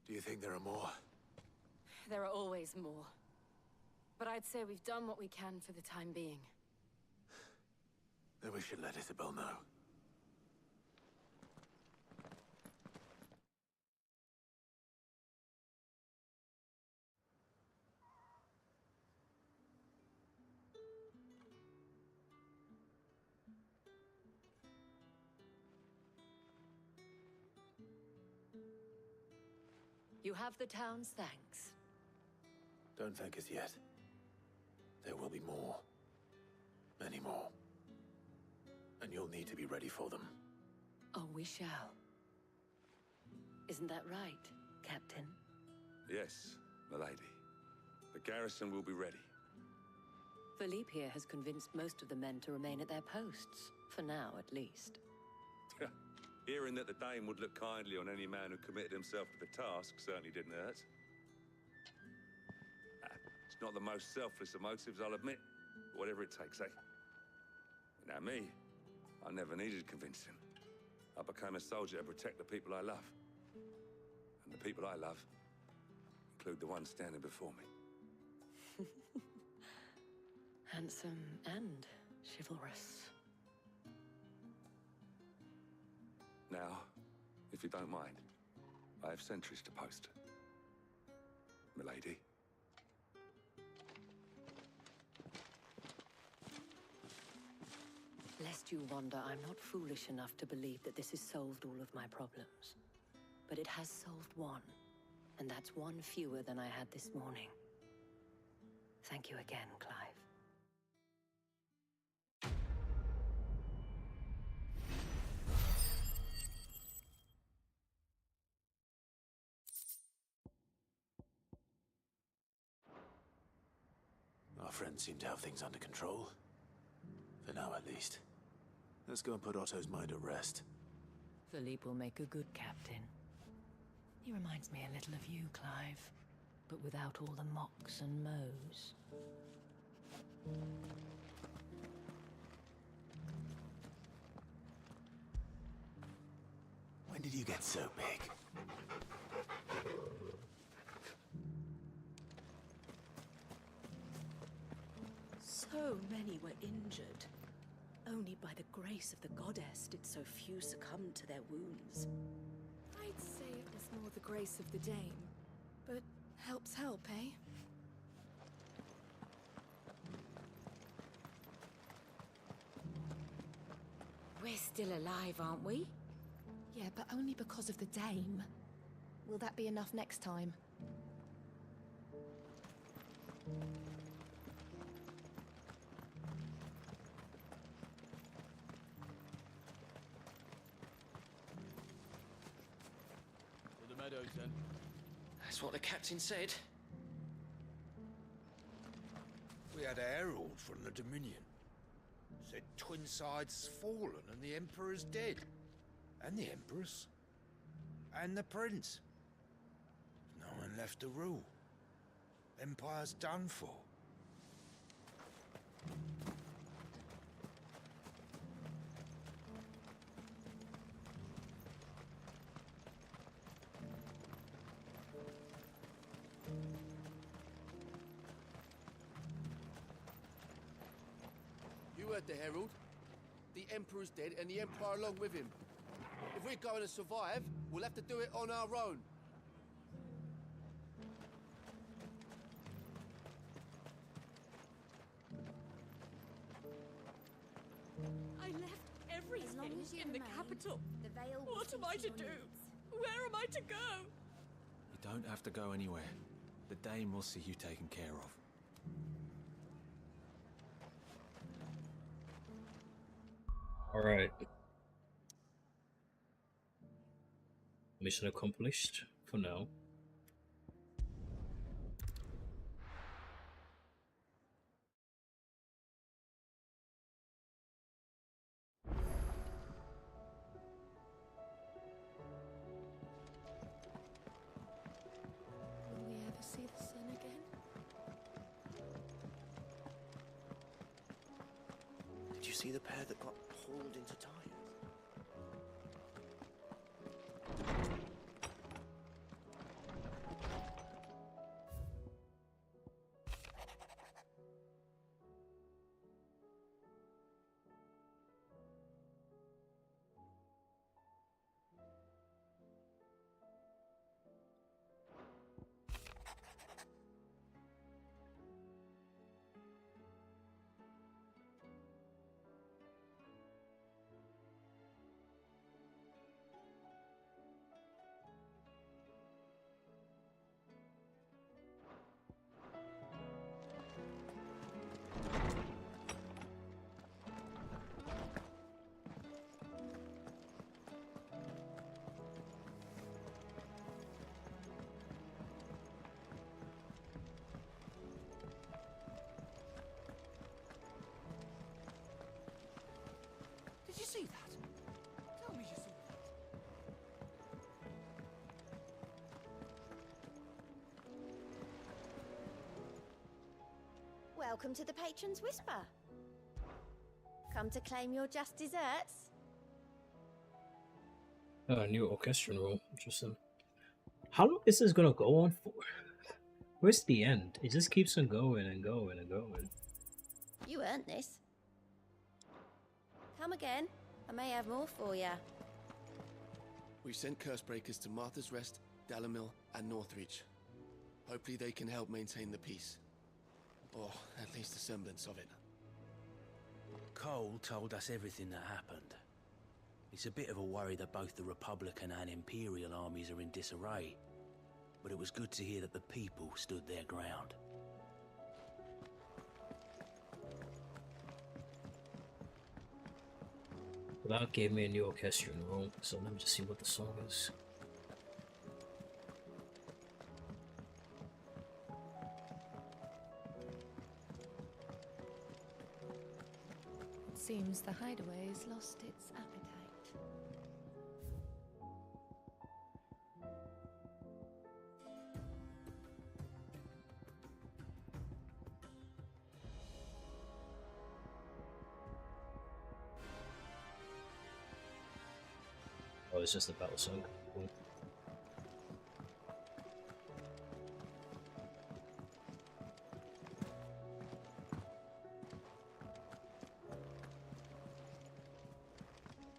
Do you think there are more? There are always more. But I'd say we've done what we can for the time being. Then we should let Isabel know. You have the town's thanks. Don't thank us yet. There will be more. Many more. And you'll need to be ready for them. Oh, we shall. Isn't that right, Captain? Yes, milady. The garrison will be ready. Philippe here has convinced most of the men to remain at their posts. For now, at least. Hearing that the Dane would look kindly on any man who committed himself to the task certainly didn't hurt. It's not the most selfless of motives, I'll admit. But whatever it takes, eh? Now me, I never needed convincing. I became a soldier to protect the people I love. And the people I love include the ones standing before me. Handsome and chivalrous. Now, if you don't mind, I have sentries to post. Milady. Lest you wonder, I'm not foolish enough to believe that this has solved all of my problems. But it has solved one. And that's one fewer than I had this morning. Thank you again, Clive. Our friends seem to have things under control. For now, at least. Let's go and put Otto's mind at rest. Philippe will make a good captain. He reminds me a little of you, Clive, but without all the mocks and mows. When did you get so big? So many were injured. Only by the grace of the goddess did so few succumb to their wounds. I'd say it was more the grace of the dame. But help's help, eh? We're still alive, aren't we? Yeah, but only because of the dame. Will that be enough next time? To the meadows, then. That's what the captain said. We had a herald from the Dominion. Said Twinside's fallen and the Emperor's dead. And the Empress. And the Prince. No one left to rule. Empire's done for. You heard the herald. The Emperor's dead and the Empire along with him. If we're going to survive, we'll have to do it on our own. I left everything in the capital. The veil What am I to do? Where am I to go? You don't have to go anywhere. The Dame will see you taken care of. Alright. Mission accomplished for now. Will we ever see the sun again? Did you see the pair that got pulled into tires? Did you see that? Tell me you saw that. Welcome to the Patron's Whisper. Come to claim your just desserts? New orchestral roll. Interesting. How long is this gonna go on for? Where's the end? It just keeps on going and going and going. You earned this. Come again. I may have more for you. We sent Cursebreakers to Martha's Rest, Dalamil, and Northreach. Hopefully they can help maintain the peace. Or at least a semblance of it. Cole told us everything that happened. It's a bit of a worry that both the Republican and Imperial armies are in disarray. but it was good to hear that the people stood their ground. Well, that gave me a new orchestral roll, so let me just see what the song is. It seems the hideaway has lost its appetite. Oh, it's just a battle song. Cool.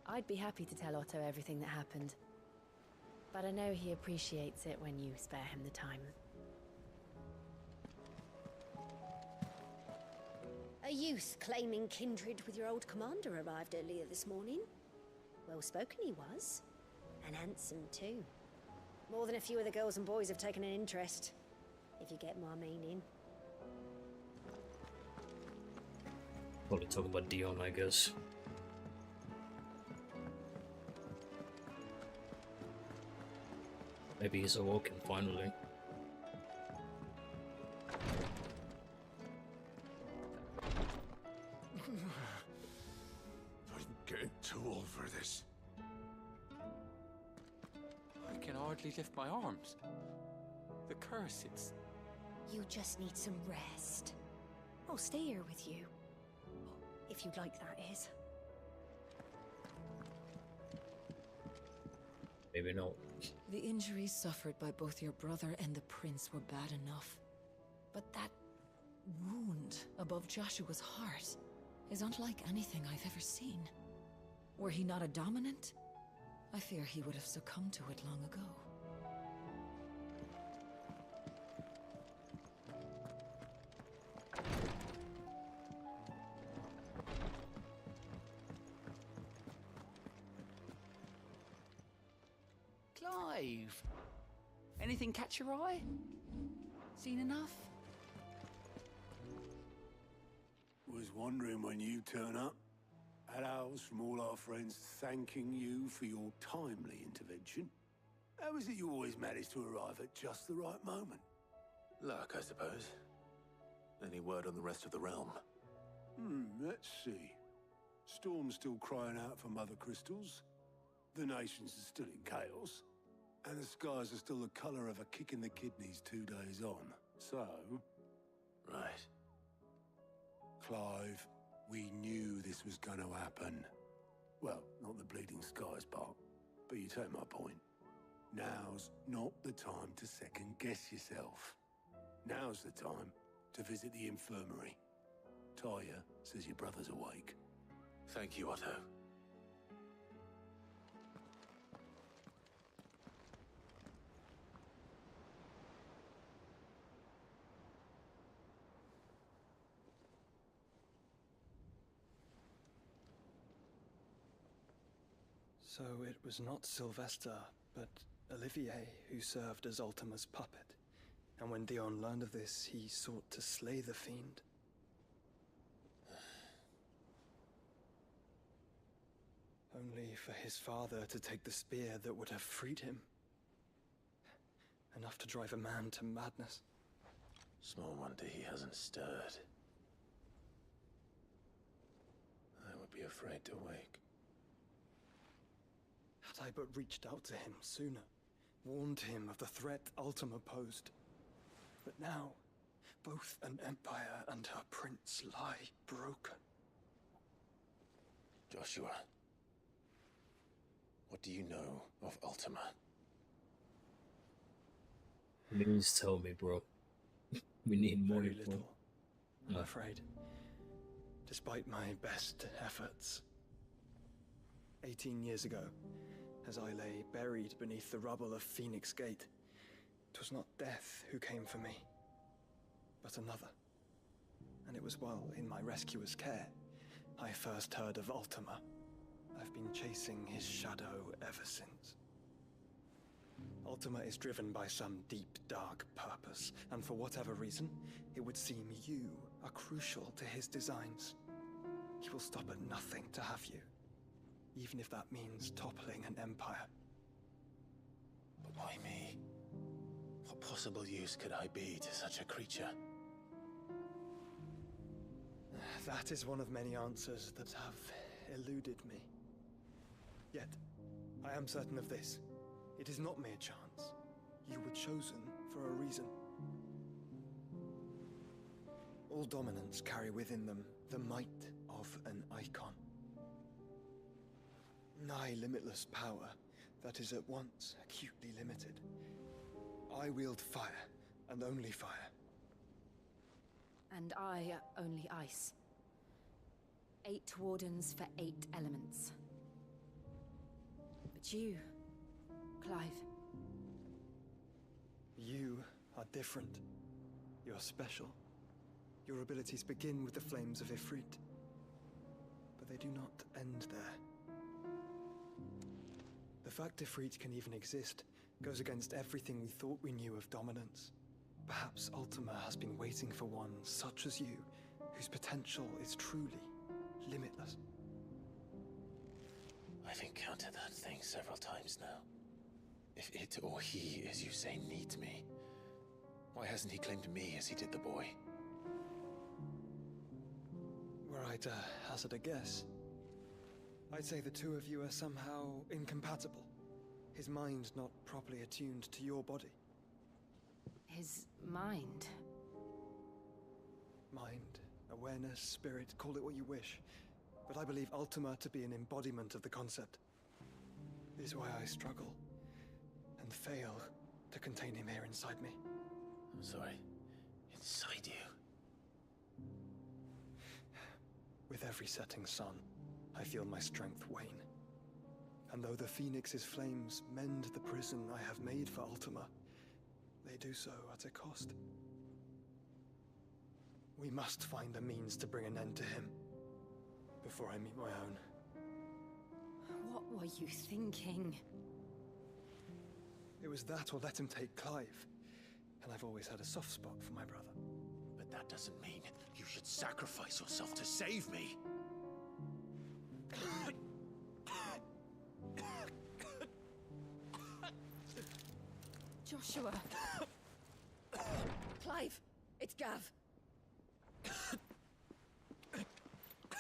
I'd be happy to tell Otto everything that happened, but I know he appreciates it when you spare him the time. A youth claiming kindred with your old commander arrived earlier this morning. Well spoken he was, and handsome too. More than a few of the girls and boys have taken an interest, if you get my meaning. Probably talking about Dion, I guess. Maybe he's awoken finally. I'm getting too old for this. I can hardly lift my arms. The curse, it's... You just need some rest. I'll stay here with you. If you'd like, that is. Maybe not. The injuries suffered by both your brother and the prince were bad enough. But that wound above Joshua's heart is unlike anything I've ever seen. Were he not a dominant, I fear he would have succumbed to it long ago. Clive! Anything catch your eye? Seen enough? Was wondering when you turn up. Had owls from all our friends thanking you for your timely intervention. How is it you always manage to arrive at just the right moment? Luck, I suppose. Any word on the rest of the realm? Let's see. Storm's still crying out for Mother Crystals. The nations are still in chaos. And the skies are still the colour of a kick in the kidneys 2 days on. So... Right. Clive, we knew this was going to happen. Well, not the bleeding skies part, but you take my point. Now's not the time to second-guess yourself. Now's the time to visit the infirmary. Taya says your brother's awake. Thank you, Otto. So it was not Sylvester, but Olivier who served as Ultima's puppet. And when Dion learned of this, he sought to slay the fiend. Only for his father to take the spear that would have freed him. Enough to drive a man to madness. Small wonder he hasn't stirred. I would be afraid to wake. Had I but reached out to him sooner, warned him of the threat Ultima posed. But now, both an empire and her prince lie broken. Joshua, what do you know of Ultima? Please tell me, bro. We need more Very info. little, I'm afraid. Despite my best efforts. 18 years ago, as I lay buried beneath the rubble of Phoenix Gate, 'twas not death who came for me, but another. And it was while in my rescuer's care, I first heard of Ultima. I've been chasing his shadow ever since. Ultima is driven by some deep, dark purpose, and for whatever reason, it would seem you are crucial to his designs. He will stop at nothing to have you, even if that means toppling an empire. But why me? What possible use could I be to such a creature? That is one of many answers that have eluded me. Yet, I am certain of this. It is not mere chance. You were chosen for a reason. All dominants carry within them the might of an icon. Nigh limitless power that is at once acutely limited. I wield fire, and only fire. And I only ice. 8 wardens for 8 elements. But you, Clive. You are different. You're special. Your abilities begin with the flames of Ifrit. But they do not end there. The fact Ifrit can even exist goes against everything we thought we knew of dominance. Perhaps Ultima has been waiting for one such as you, whose potential is truly limitless. I've encountered that thing several times now. If it or he, as you say, needs me, why hasn't he claimed me as he did the boy? Were I to hazard a guess, I'd say the two of you are somehow incompatible. His mind not properly attuned to your body. His mind? Mind, awareness, spirit, call it what you wish. But I believe Ultima to be an embodiment of the concept. This is why I struggle and fail to contain him here inside me. I'm sorry. Inside you? With every setting sun, I feel my strength wane. And though the Phoenix's flames mend the prison I have made for Ultima, they do so at a cost. We must find a means to bring an end to him before I meet my own. What were you thinking? It was that or let him take Clive. And I've always had a soft spot for my brother. But that doesn't mean you should sacrifice yourself to save me. Joshua. Clive, it's Gav.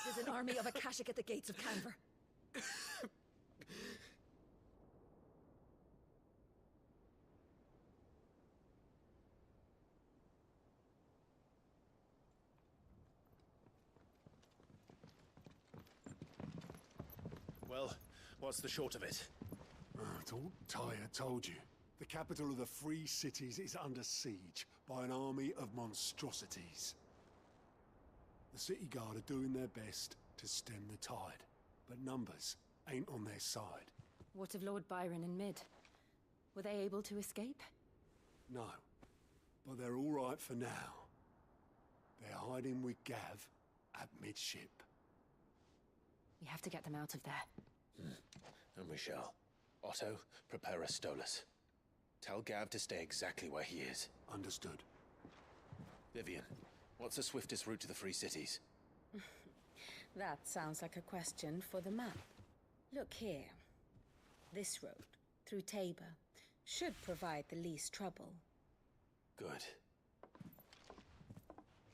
There's an army of Akashic at the gates of Canver. Well, what's the short of it? Thought Tyre told you. The capital of the Free Cities is under siege by an army of monstrosities. The city guard are doing their best to stem the tide, but numbers ain't on their side. What of Lord Byron and Mid? Were they able to escape? No, but they're all right for now. They're hiding with Gav at midship. We have to get them out of there. And we shall. Otto, prepare a Stolas. Tell Gav to stay exactly where he is. Understood. Vivian, what's the swiftest route to the Free Cities? That sounds like a question for the map. Look here. This road, through Tabor, should provide the least trouble. Good.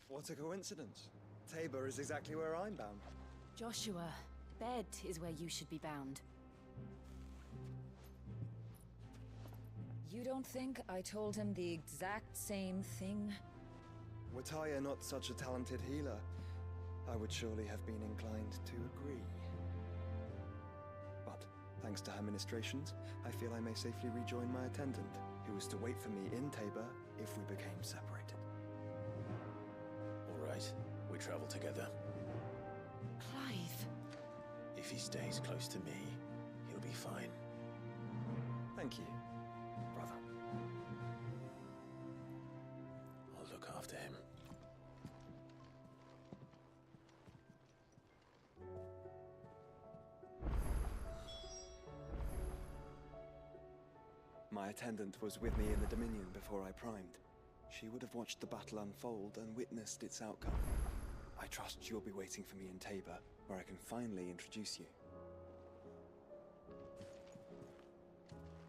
What a coincidence. Tabor is exactly where I'm bound. Joshua, Bed is where you should be bound. You don't think I told him the exact same thing? Were Tyre not such a talented healer, I would surely have been inclined to agree. But, thanks to her ministrations, I feel I may safely rejoin my attendant, who was to wait for me in Tabor if we became separated. All right, we travel together. Clive. If he stays close to me, he'll be fine. Thank you, brother. I'll look after him. My attendant was with me in the Dominion before I primed. She would have watched the battle unfold and witnessed its outcome. I trust you'll be waiting for me in Tabor, where I can finally introduce you.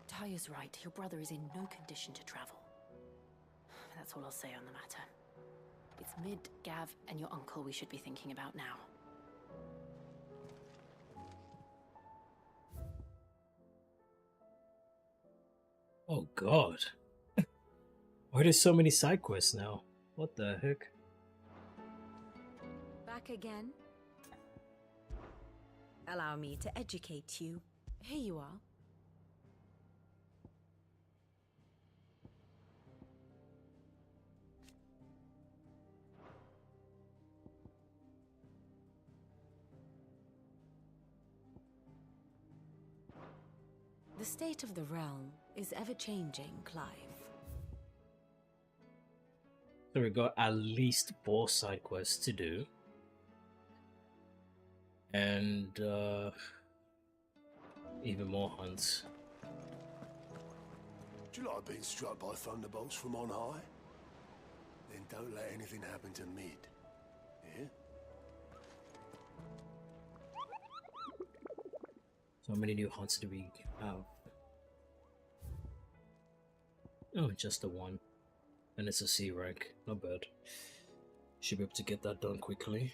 Taya's right. Your brother is in no condition to travel. That's all I'll say on the matter. It's Mid, Gav, and your uncle we should be thinking about now. Oh god. Why are there so many side quests now? What the heck? Back again? Allow me to educate you. Here you are. The state of the realm is ever-changing, Clive. So we got at least 4 side quests to do. And even more hunts. Do you like being struck by thunderbolts from on high? Then don't let anything happen to Mid. Yeah? So how many new hunts do we have? Oh, just the one. And it's a C rank. Not bad. Should be able to get that done quickly.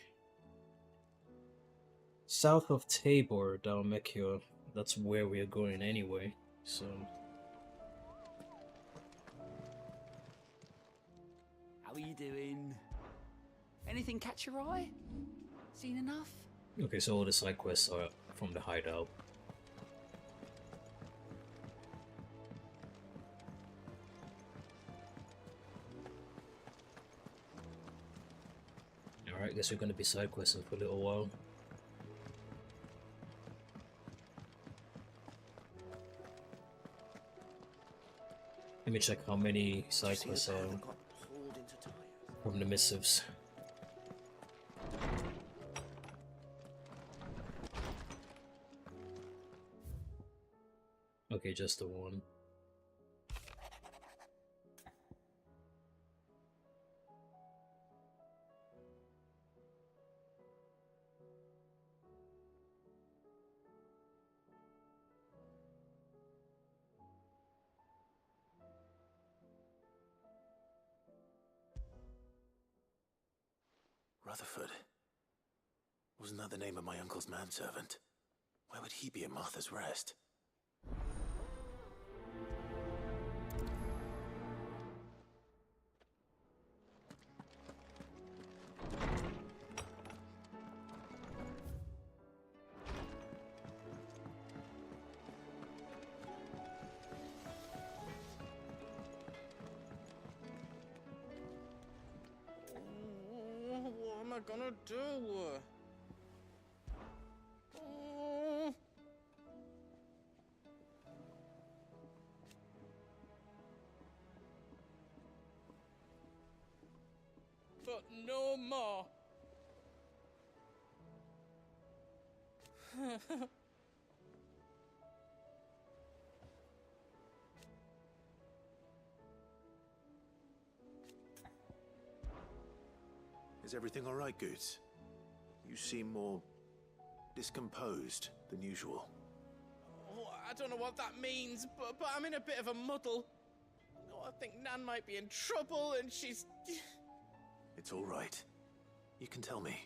South of Tabor, Dalmekio. That's where we are going anyway, so... How are you doing? Anything catch your eye? Seen enough? Okay, so all the side quests are from the hideout. Alright, guess we're gonna be side questing for a little while. Let me check how many side quests are from the missives. Okay, just the one. Rutherford. Wasn't that the name of my uncle's manservant? Why would he be at Martha's Rest? What am I gonna do? But no more. Is everything all right, Goots? You seem more discomposed than usual. Oh, I don't know what that means, but I'm in a bit of a muddle. Oh, I think Nan might be in trouble, and she's... It's all right. You can tell me.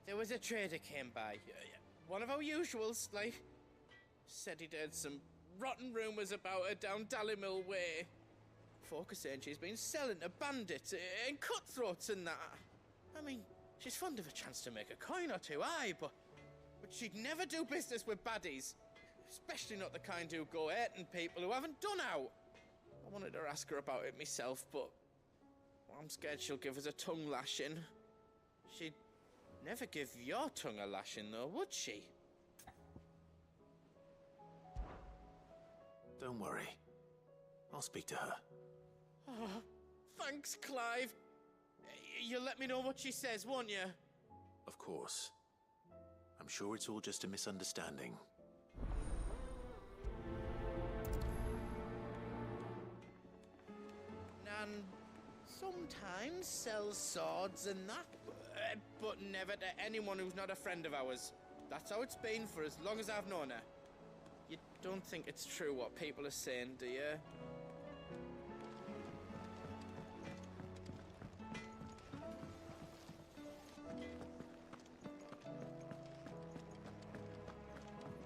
There was a trader came by. One of our usuals, like... Said he'd heard some rotten rumours about her down Dallimil Way. Folk are saying she's been selling to bandits and cutthroats and that. I mean, she's fond of a chance to make a coin or two, aye, but she'd never do business with baddies. Especially not the kind who go hurting people who haven't done out. I wanted to ask her about it myself, but I'm scared she'll give us a tongue lashing. She'd never give your tongue a lashing, though, would she? Don't worry. I'll speak to her. Oh, thanks, Clive. You'll let me know what she says, won't you? Of course. I'm sure it's all just a misunderstanding. Nan sometimes sells swords and that, but never to anyone who's not a friend of ours. That's how it's been for as long as I've known her. You don't think it's true what people are saying, do you?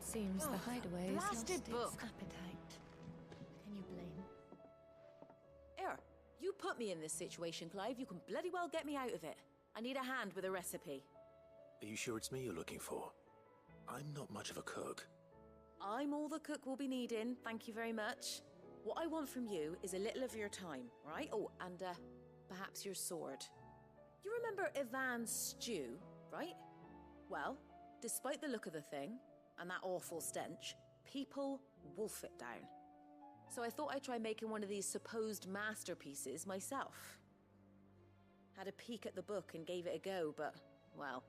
Seems the hideaway is blasted lost book. its appetite. Can you blame? Here, you put me in this situation, Clive. You can bloody well get me out of it. I need a hand with a recipe. Are you sure it's me you're looking for? I'm not much of a cook. I'm all the cook will be needing, thank you very much. What I want from you is a little of your time, right? Oh, and perhaps your sword. You remember Ivan's stew, right? Well, despite the look of the thing, and that awful stench, people wolf it down. So I thought I'd try making one of these supposed masterpieces myself. Had a peek at the book and gave it a go, but, well...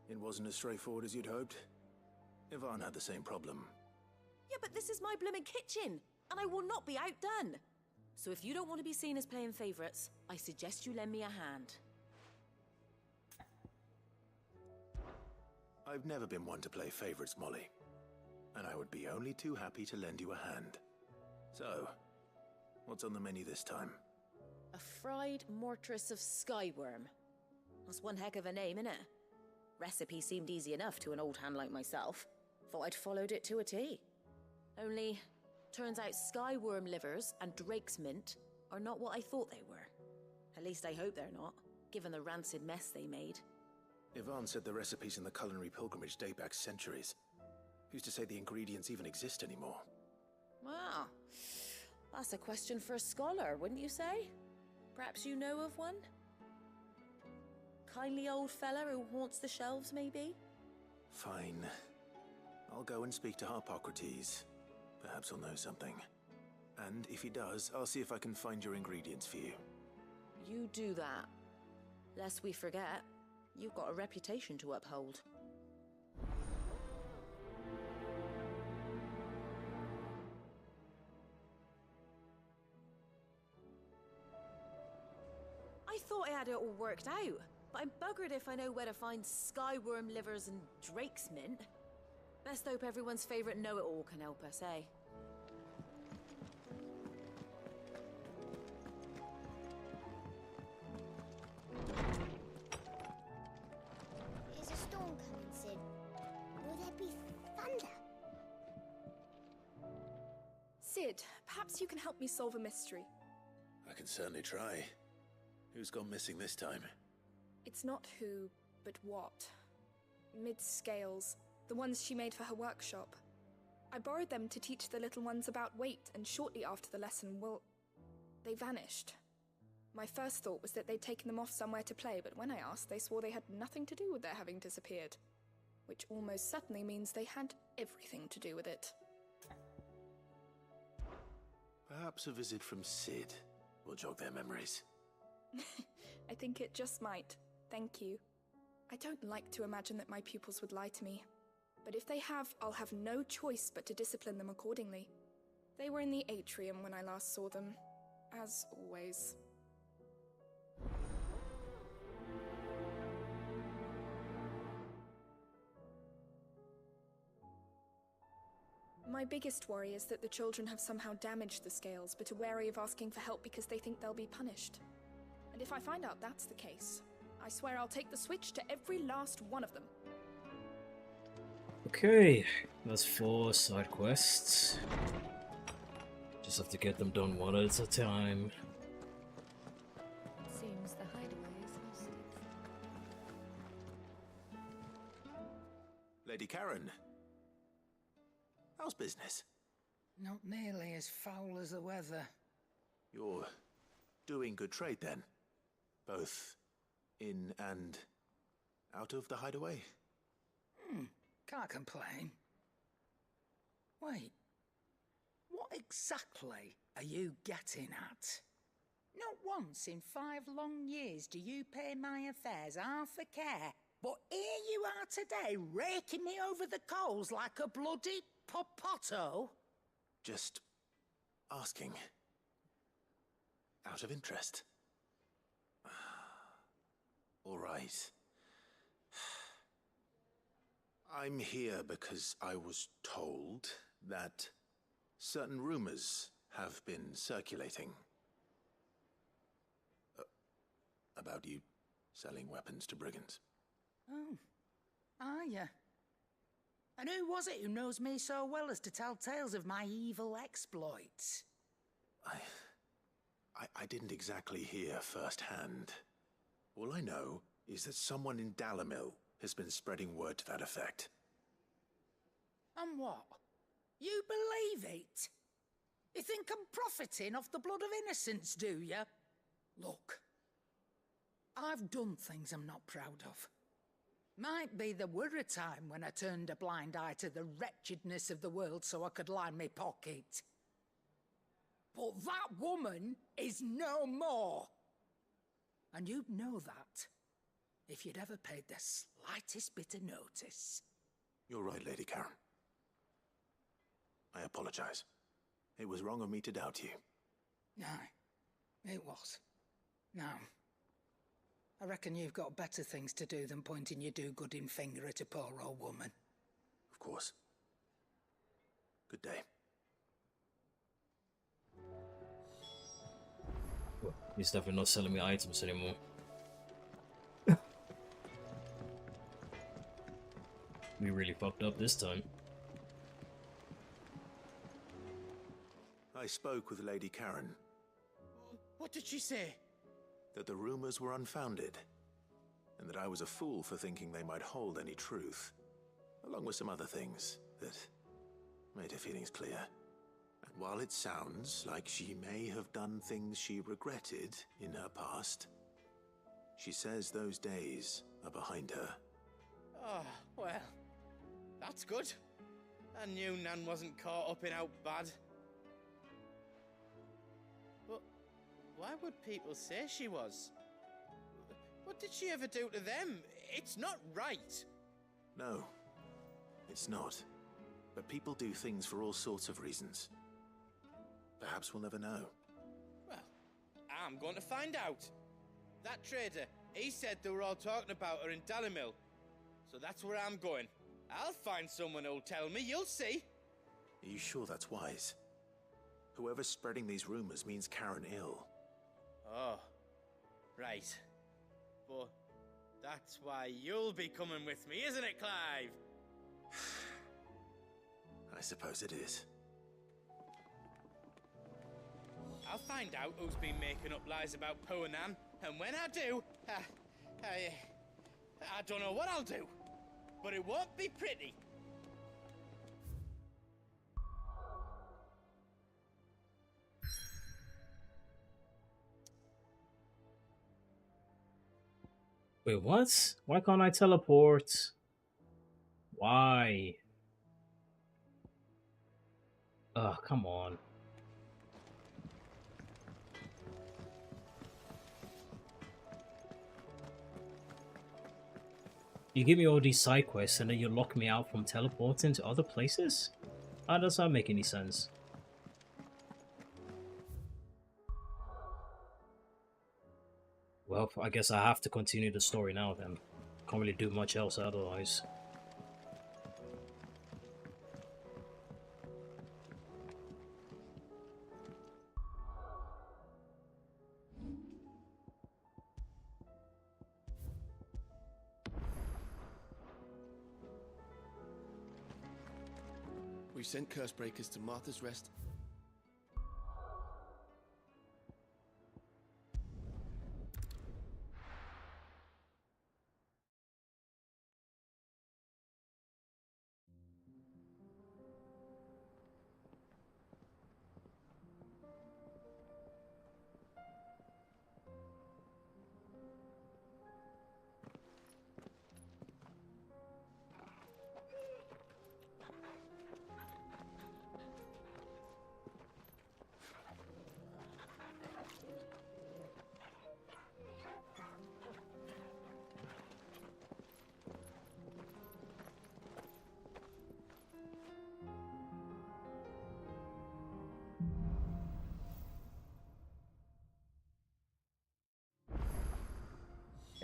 It wasn't as straightforward as you'd hoped. Ivan had the same problem. Yeah, but this is my blooming kitchen, and I will not be outdone. So if you don't want to be seen as playing favourites, I suggest you lend me a hand. I've never been one to play favorites, Molly. And I would be only too happy to lend you a hand. So, what's on the menu this time? A fried mortress of Skywyrm. That's one heck of a name, innit? Recipe seemed easy enough to an old hand like myself. Thought I'd followed it to a T. Only, turns out Skywyrm livers and Drake's mint are not what I thought they were. At least I hope they're not, given the rancid mess they made. Ivan said the recipes in the culinary pilgrimage date back centuries. Who's to say the ingredients even exist anymore? Wow. That's a question for a scholar, wouldn't you say? Perhaps you know of one? Kindly old fella who haunts the shelves, maybe? Fine. I'll go and speak to Harpocrates. Perhaps he'll know something. And if he does, I'll see if I can find your ingredients for you. You do that. Lest we forget, you've got a reputation to uphold. I thought I had it all worked out, but I'm buggered if I know where to find Skywyrm livers and Drake's mint. Best hope everyone's favourite know-it-all can help us, eh? Is a storm coming, Sid? Will there be thunder? Sid, perhaps you can help me solve a mystery. I can certainly try. Who's gone missing this time? It's not who, but what. Mid's scales, the ones she made for her workshop. I borrowed them to teach the little ones about weight, and shortly after the lesson, well, they vanished. My first thought was that they'd taken them off somewhere to play, but when I asked, they swore they had nothing to do with their having disappeared. Which almost certainly means they had everything to do with it. Perhaps a visit from Sid will jog their memories. I think it just might. Thank you. I don't like to imagine that my pupils would lie to me. But if they have, I'll have no choice but to discipline them accordingly. They were in the atrium when I last saw them, as always. My biggest worry is that the children have somehow damaged the scales, but are wary of asking for help because they think they'll be punished. And if I find out that's the case, I swear I'll take the switch to every last one of them. Okay, that's 4 side quests. Just have to get them done one at a time. Seems the hideaway is lost. Lady Karen. How's business? Not nearly as foul as the weather. You're doing good trade then? Both in and out of the hideaway? Can't complain. Wait, what exactly are you getting at? Not once in 5 long years do you pay my affairs half a care. But here you are today, raking me over the coals like a bloody popoto. Just asking. Out of interest. All right. I'm here because I was told that certain rumors have been circulating. About you selling weapons to brigands. Oh, are you? And who was it who knows me so well as to tell tales of my evil exploits? I didn't exactly hear firsthand. All I know is that someone in Dalimil has been spreading word to that effect. And what? You believe it? You think I'm profiting off the blood of innocents, do you? Look, I've done things I'm not proud of. Might be there were a time when I turned a blind eye to the wretchedness of the world so I could line my pocket. But that woman is no more. And you'd know that if you'd ever paid the slightest bit of notice. You're right, Lady Karen. I apologize. It was wrong of me to doubt you. Aye, it was. Now, I reckon you've got better things to do than pointing your do-gooding finger at a poor old woman. Of course. Good day. Well, he's definitely not selling me items anymore. We really fucked up this time. I spoke with Lady Karen. What did she say? That the rumors were unfounded, and that I was a fool for thinking they might hold any truth, along with some other things that made her feelings clear. And while it sounds like she may have done things she regretted in her past, she says those days are behind her. Oh, well, that's good. I knew Nan wasn't caught up in out bad. But why would people say she was? What did she ever do to them? It's not right. No, it's not. But people do things for all sorts of reasons. Perhaps we'll never know. Well, I'm going to find out. That trader, he said they were all talking about her in Dalimil. So that's where I'm going. I'll find someone who'll tell me, you'll see. Are you sure that's wise? Whoever's spreading these rumors means Karen ill. Oh, right. But that's why you'll be coming with me, isn't it, Clive? I suppose it is. I'll find out who's been making up lies about Poe and Nan, and when I do, I don't know what I'll do, but it won't be pretty. Wait, what? Why can't I teleport? Why? Ugh, come on. You give me all these side quests and then you lock me out from teleporting to other places? How does that make any sense? Well, I guess I have to continue the story now then. Can't really do much else otherwise. We've sent Cursebreakers to Martha's Rest.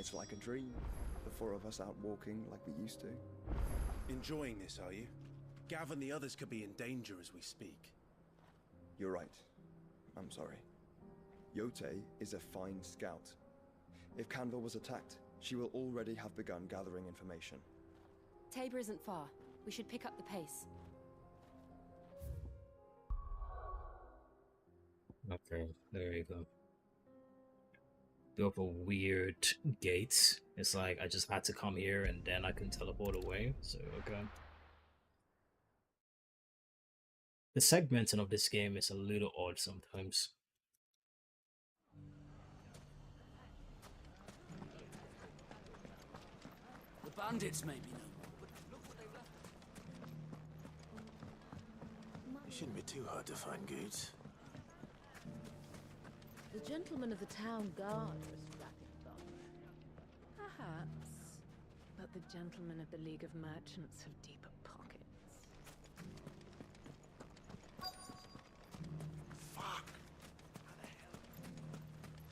It's like a dream. The four of us out walking like we used to. Enjoying this, are you? Gav and the others could be in danger as we speak. You're right. I'm sorry. Yote is a fine scout. If Canville was attacked, she will already have begun gathering information. Tabor isn't far. We should pick up the pace. Okay, there you go. Built a weird gate. It's like I just had to come here and then I can teleport away. So okay. The segmenting of this game is a little odd sometimes. The bandits may be no more, but look what they've left. It shouldn't be too hard to find goods. The gentlemen of the town guard are strapping them. Perhaps. But the gentlemen of the League of Merchants have deeper pockets. Fuck! How the hell?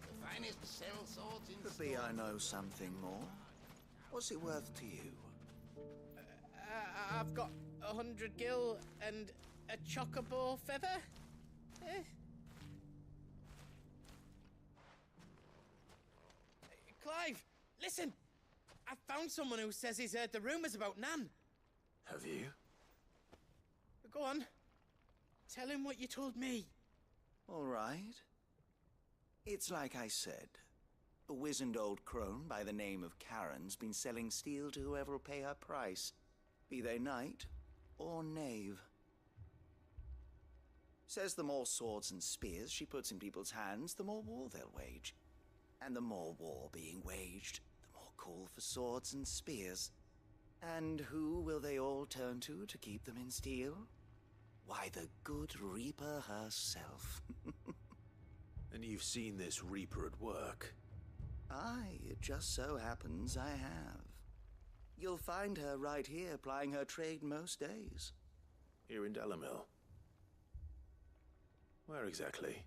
The finest sell swords in Could be I know something more. What's it worth to you? I've got 100 gil and a chocobo feather. Clive, listen! I found someone who says he's heard the rumours about Nan. Have you? Go on. Tell him what you told me. All right. It's like I said. A wizened old crone by the name of Karen's been selling steel to whoever will pay her price, be they knight or knave. Says the more swords and spears she puts in people's hands, the more war they'll wage. And the more war being waged, the more call for swords and spears. And who will they all turn to keep them in steel? Why, the good Reaper herself. And you've seen this Reaper at work? Aye, it just so happens I have. You'll find her right here plying her trade most days. Here in Dalamil? Where exactly?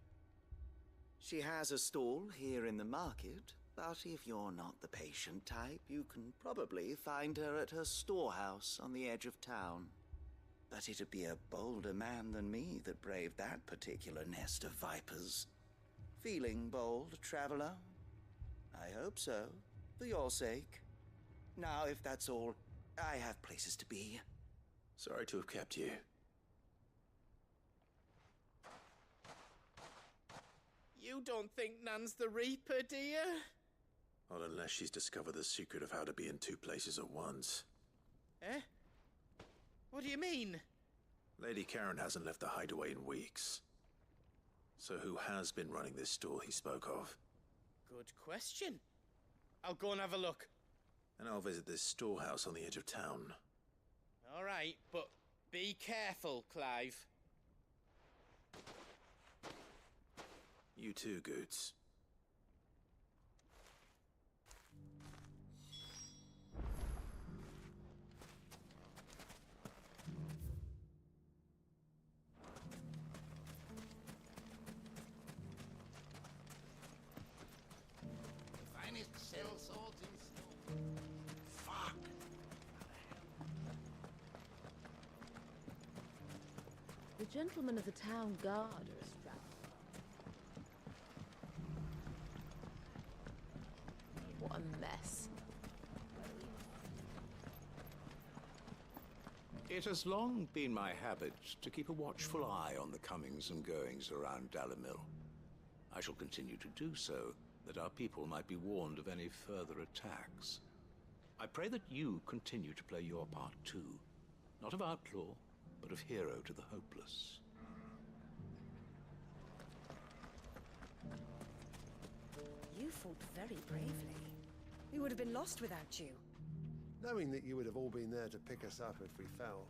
She has a stall here in the market, but if you're not the patient type, you can probably find her at her storehouse on the edge of town. But it'd be a bolder man than me that braved that particular nest of vipers. Feeling bold, traveler? I hope so, for your sake. Now, if that's all, I have places to be. Sorry to have kept you. You don't think Nan's the Reaper, do you? Not unless she's discovered the secret of how to be in two places at once. Eh? What do you mean? Lady Karen hasn't left the hideaway in weeks. So who has been running this stall he spoke of? Good question. I'll go and have a look. And I'll visit this storehouse on the edge of town. All right, but be careful, Clive. You too, Goots. The finest sell swords in snow. Fuck! The gentlemen of the town guard are strapped. What a mess. It has long been my habit to keep a watchful eye on the comings and goings around Dalamil. I shall continue to do so, that our people might be warned of any further attacks. I pray that you continue to play your part too, not of outlaw, but of hero to the hopeless. You fought very bravely. We would have been lost without you. Knowing that you would have all been there to pick us up if we fell,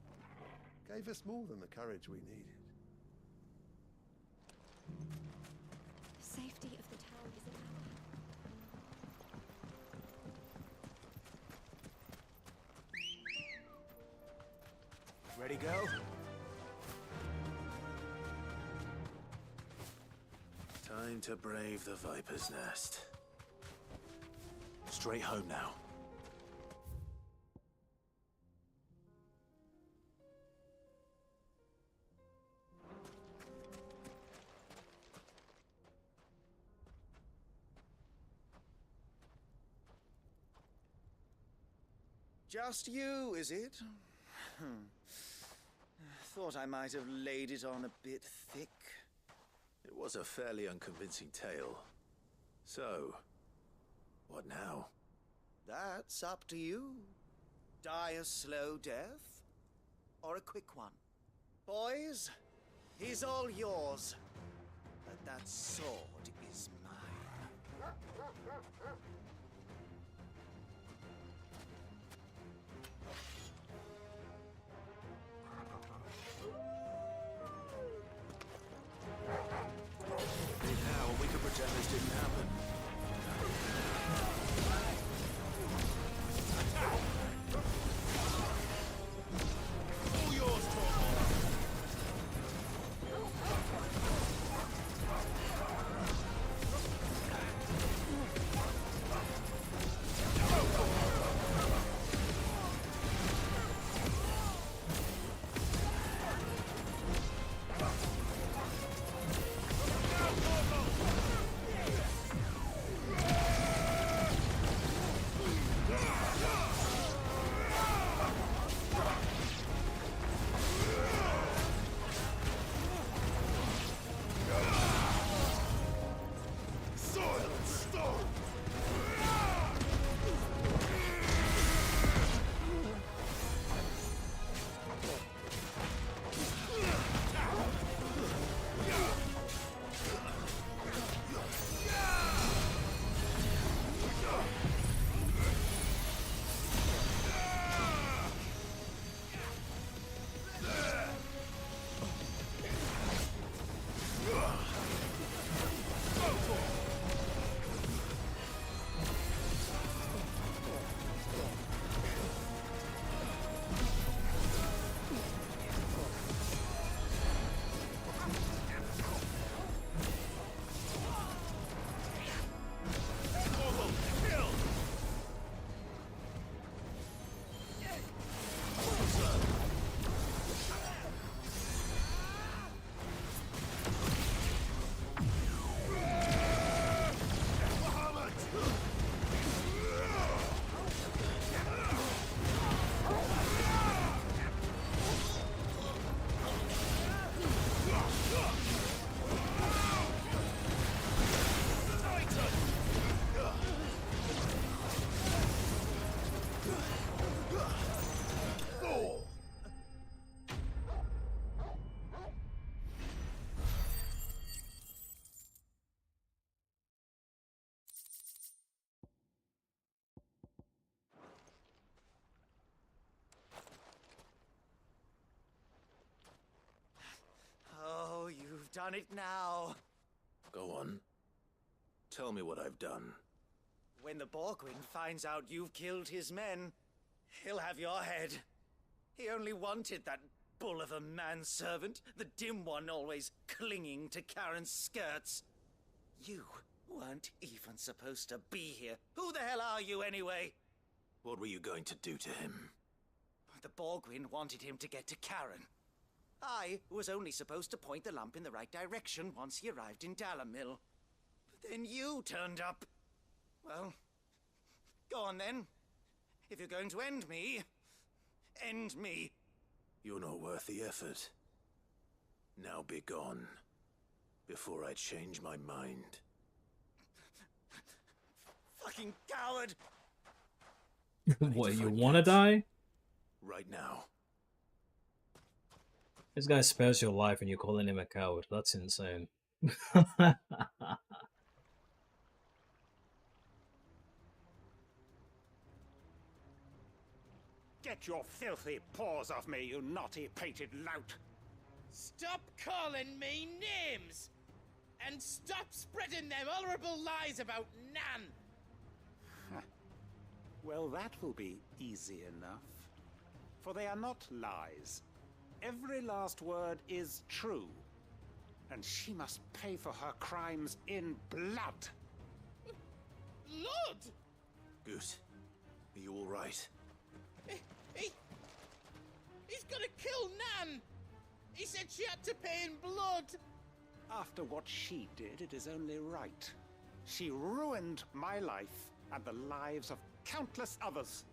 gave us more than the courage we needed. The safety of the town is in our hands. Ready, go? Time to brave the Viper's Nest. Straight home now. Just you, is it? Thought I might have laid it on a bit thick. It was a fairly unconvincing tale. So, what now? That's up to you. Die a slow death, or a quick one. Boys, he's all yours. But that sword is mine. Now we can pretend this didn't happen. All yours, Oh, you've done it now. Go on. Tell me what I've done. When the Borgwyn finds out you've killed his men, he'll have your head. He only wanted that bull of a manservant, the dim one always clinging to Karen's skirts. You weren't even supposed to be here. Who the hell are you anyway? What were you going to do to him? The Borgwyn wanted him to get to Karen. I was only supposed to point the lamp in the right direction once he arrived in Dalamil. But then you turned up. Well, go on then. If you're going to end me, end me. You're not worth the effort. Now be gone, before I change my mind. Fucking coward! What, you wanna die? Right now. This guy spares your life and you're calling him a coward. That's insane. Get your filthy paws off me, you naughty-pated lout! Stop calling me names! And stop spreading them horrible lies about Nan! Well, that will be easy enough. For they are not lies. Every last word is true. And she must pay for her crimes in blood. Blood? Goose, are you all right? He's gonna kill Nan! He said she had to pay in blood! After what she did, it is only right. She ruined my life and the lives of countless others.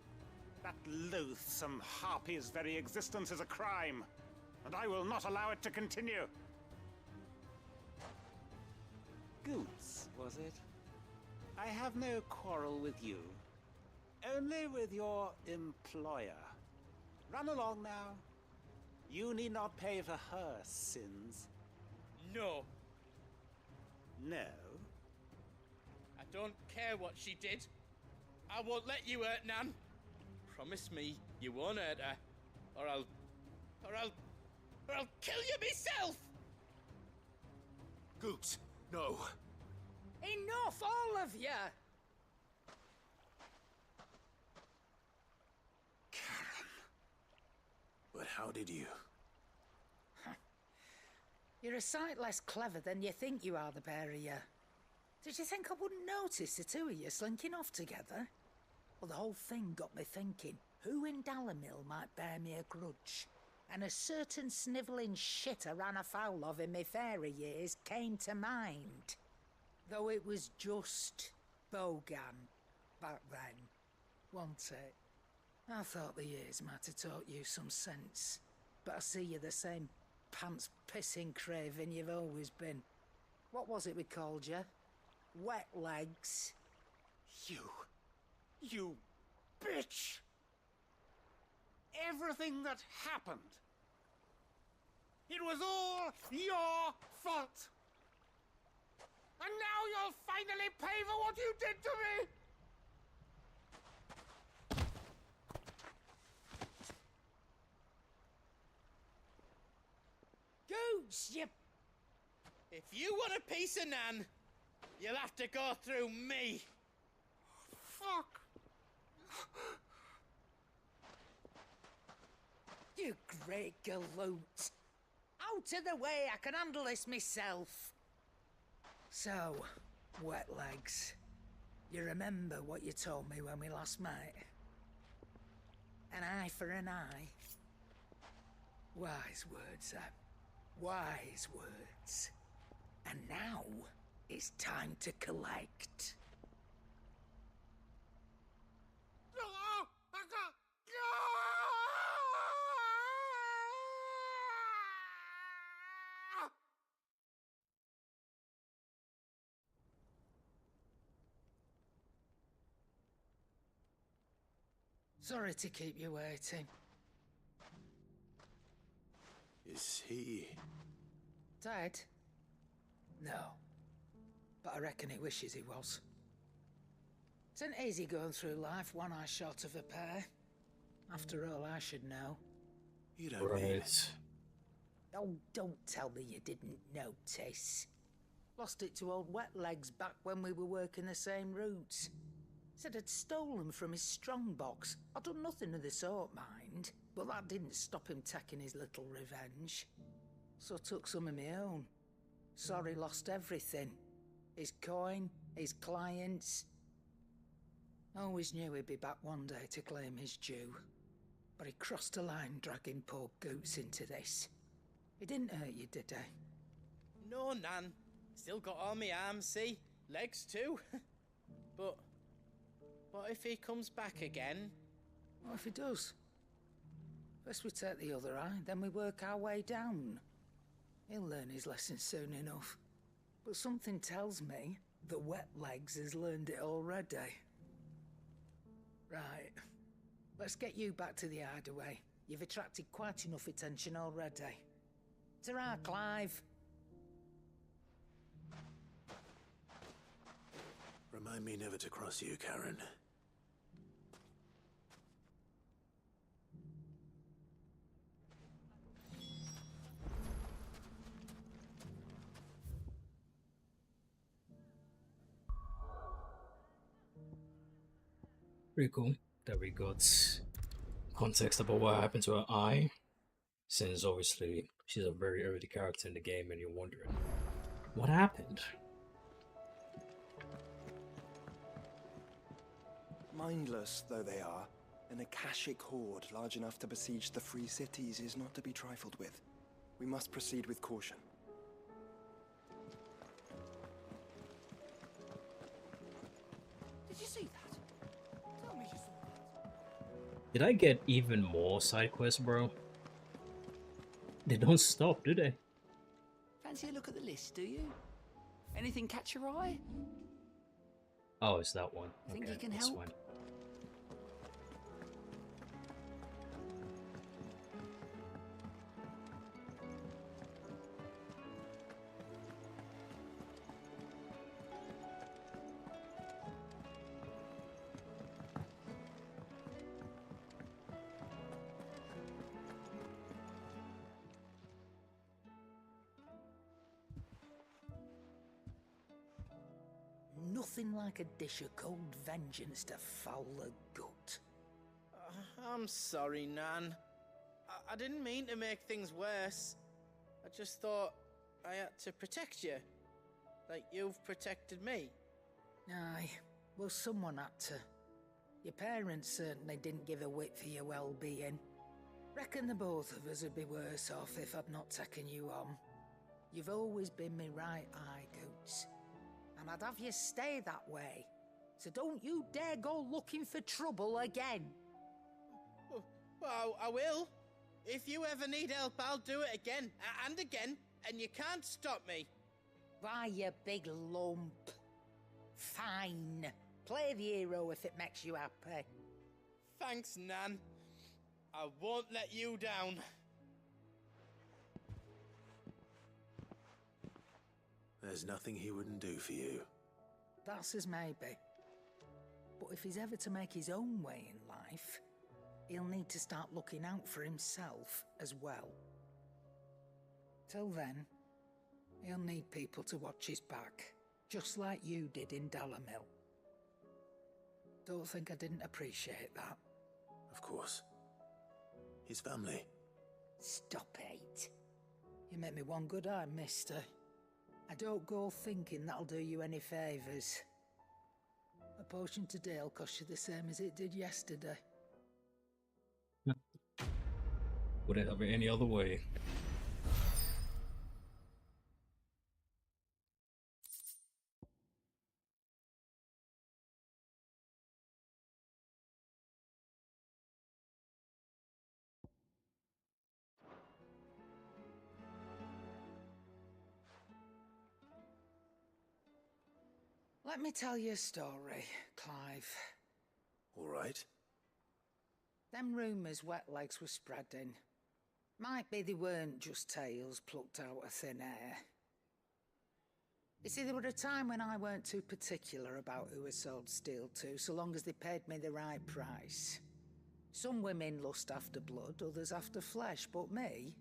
That loathsome harpy's very existence is a crime, and I will not allow it to continue. Goose, was it? I have no quarrel with you. Only with your employer. Run along now. You need not pay for her sins. No. No? I don't care what she did. I won't let you hurt Nan. Promise me you won't hurt her, or I'll kill you myself! Goots, no. Enough, all of you! But how did you? You're a sight less clever than you think you are, the pair of you. Did you think I wouldn't notice the two of you slinking off together? Well, the whole thing got me thinking, who in Dalimil might bear me a grudge? And a certain snivelling shit I ran afoul of in my fairy years came to mind. Though it was just Bogan back then, wasn't it? I thought the years might have taught you some sense, but I see you're the same pants-pissing craven you've always been. What was it we called you? Wet legs? You bitch! Everything that happened, it was all your fault! And now you'll finally pay for what you did to me! Goose, you... If you want a piece of Nan, you'll have to go through me. Fuck! You great galoot. Out of the way, I can handle this myself. So, wet legs, you remember what you told me when we last met? An eye for an eye. Wise words, wise words. And now, it's time to collect. Sorry to keep you waiting. Is he... Dead? No. But I reckon he wishes he was. It isn't easy going through life one eye short of a pair. After all, I should know. You don't mean it. Oh, don't tell me you didn't notice. Lost it to old Wet Legs back when we were working the same routes. Said I'd stolen from his strongbox. I'd done nothing of the sort, mind. But that didn't stop him taking his little revenge. So I took some of my own. Sorry, lost everything. His coin, his clients. Always knew he'd be back one day to claim his due. But he crossed a line dragging poor Goots into this. He didn't hurt you, did he? No, Nan. Still got all my arms, see? Legs too. But what if he comes back again? What if he does? First we take the other eye, then we work our way down. He'll learn his lesson soon enough. But something tells me that Wet Legs has learned it already. Right. Let's get you back to the hideaway. You've attracted quite enough attention already. Ta-ra, Clive. Remind me never to cross you, Karen. Pretty cool that we got context about what happened to her eye, since obviously she's a very early character in the game and you're wondering what happened. Mindless though they are, an Akashic horde large enough to besiege the free cities is not to be trifled with. We must proceed with caution. Did you see that? Tell me you saw that. Did I get even more side quests, bro? They don't stop, do they? Fancy a look at the list, do you? Anything catch your eye? Oh, it's that one. Think Okay, you can that's help? fine. Nothing like a dish of cold vengeance to foul the gut. I'm sorry, Nan. I didn't mean to make things worse. I just thought I had to protect you. Like you've protected me. Aye, well, someone had to. Your parents certainly didn't give a whit for your well-being. Reckon the both of us would be worse off if I'd not taken you on. You've always been me right eye, Goots. And I'd have you stay that way. So don't you dare go looking for trouble again. Well, I will. If you ever need help, I'll do it again and again, and you can't stop me. Why, you big lump. Fine. Play the hero if it makes you happy. Thanks, Nan. I won't let you down. There's nothing he wouldn't do for you. That's as maybe. But if he's ever to make his own way in life, he'll need to start looking out for himself as well. Till then, he'll need people to watch his back, just like you did in Dalamil. Don't think I didn't appreciate that. Of course. His family. Stop it. You make me one good eye, mister. I don't go thinking that'll do you any favours. A potion today'll cost you the same as it did yesterday. Wouldn't have it any other way. Let me tell you a story, Clive. All right. Them rumours wet legs were spreading. Might be they weren't just tales plucked out of thin air. You see, there were a time when I weren't too particular about who I sold steel to, so long as they paid me the right price. Some women lust after blood, others after flesh, but me,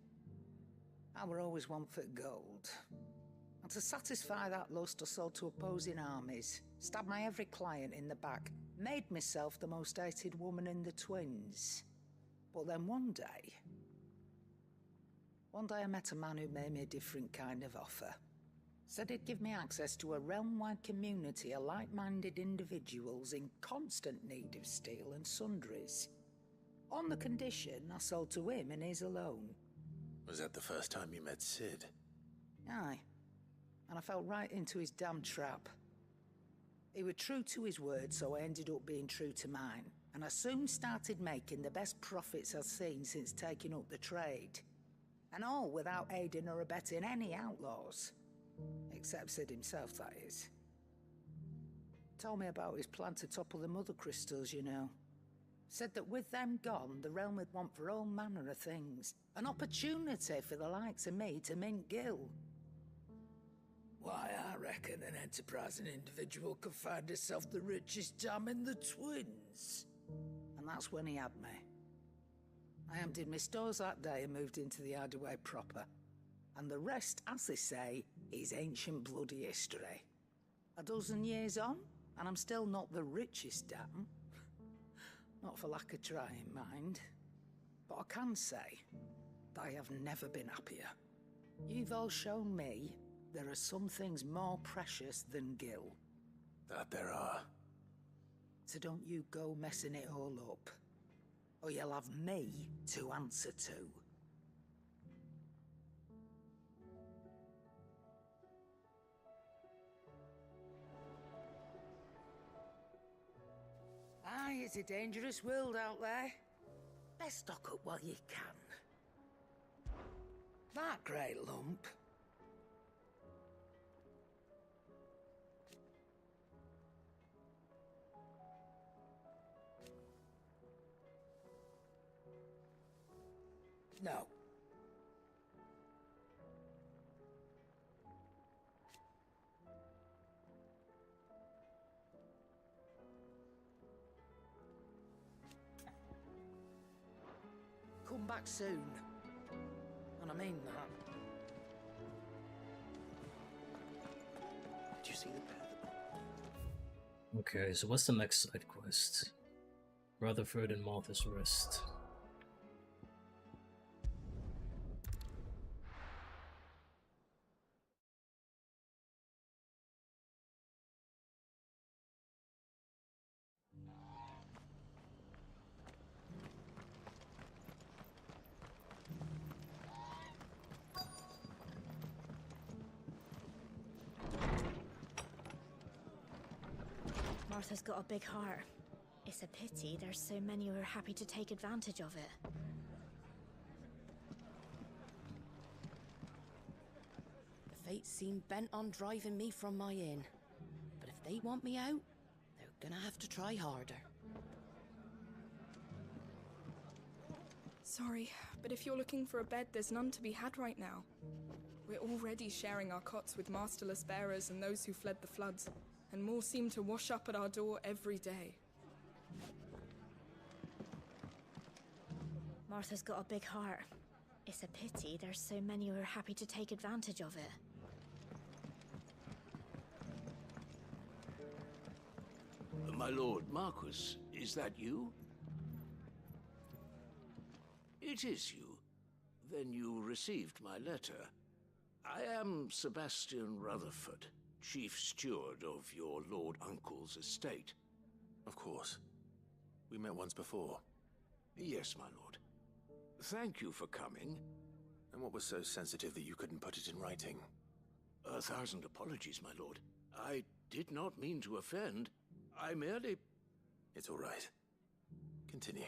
I were always one for gold. And to satisfy that lust, I sold to opposing armies, stabbed my every client in the back, made myself the most hated woman in the twins. But then one day I met a man who made me a different kind of offer. Said he'd give me access to a realm-wide community of like-minded individuals in constant need of steel and sundries. On the condition I sold to him and his alone. Was that the first time you met Sid? Aye. And I fell right into his damn trap. He was true to his word, so I ended up being true to mine. And I soon started making the best profits I've seen since taking up the trade. And all without aiding or abetting any outlaws. Except Sid himself, that is. Told me about his plan to topple the mother crystals, you know. Said that with them gone, the realm would want for all manner of things. An opportunity for the likes of me to mint gil. Why, I reckon an enterprising individual could find himself the richest dam in the twins. And that's when he had me. I emptied my stores that day and moved into the hideaway proper. And the rest, as they say, is ancient bloody history. A dozen years on, and I'm still not the richest dam. Not for lack of trying, mind. But I can say that I have never been happier. You've all shown me there are some things more precious than gil. That there are. So don't you go messing it all up. Or you'll have me to answer to. Aye, it's a dangerous world out there. Best stock up while you can. That great lump. No. Come back soon. And I mean that. Did you see the pair that... Okay, so what's the next side quest? Rutherford and Martha's Rest. Martha's got a big heart. It's a pity there's so many who are happy to take advantage of it. The fates seem bent on driving me from my inn. But if they want me out, they're gonna have to try harder. Sorry, but if you're looking for a bed, there's none to be had right now. We're already sharing our cots with masterless bearers and those who fled the floods, and more seem to wash up at our door every day. Martha's got a big heart. It's a pity there's so many who are happy to take advantage of it. My lord Marquis, is that you? It is you. Then you received my letter. I am Sebastian Rutherford, Chief Steward of your Lord Uncle's estate. Of course. We met once before. Yes, my lord. Thank you for coming. And what was so sensitive that you couldn't put it in writing? 1,000 apologies, my lord. I did not mean to offend. I merely... It's all right. Continue.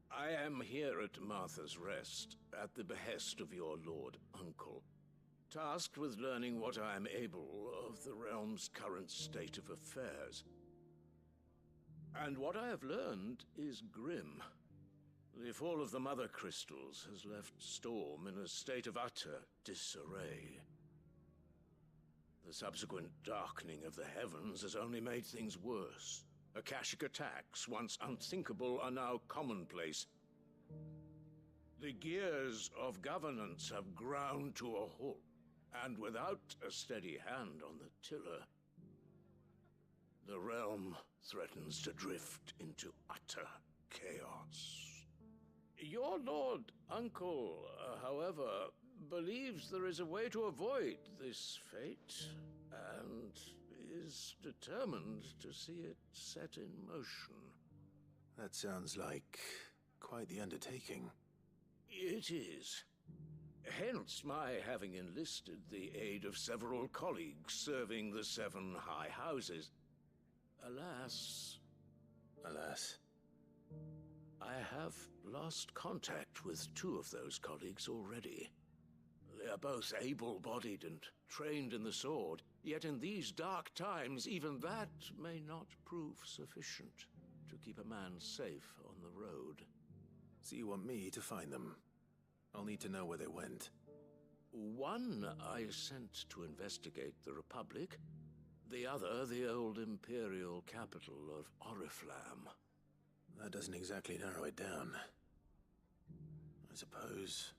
I am here at Martha's Rest, at the behest of your Lord Uncle, tasked with learning what I am able of the realm's current state of affairs. And what I have learned is grim. The fall of the Mother Crystals has left Storm in a state of utter disarray. The subsequent darkening of the heavens has only made things worse. Akashic attacks, once unthinkable, are now commonplace. The gears of governance have ground to a halt, and without a steady hand on the tiller, the realm threatens to drift into utter chaos. Your Lord Uncle, however, believes there is a way to avoid this fate, and is determined to see it set in motion. That sounds like quite the undertaking. It is. Hence my having enlisted the aid of several colleagues serving the 7 high houses. Alas... Alas? I have lost contact with 2 of those colleagues already. They are both able-bodied and trained in the sword, yet in these dark times, even that may not prove sufficient to keep a man safe on the road. So you want me to find them? I'll need to know where they went. One I sent to investigate the Republic, the other the old Imperial capital of Oriflamme. That doesn't exactly narrow it down. I suppose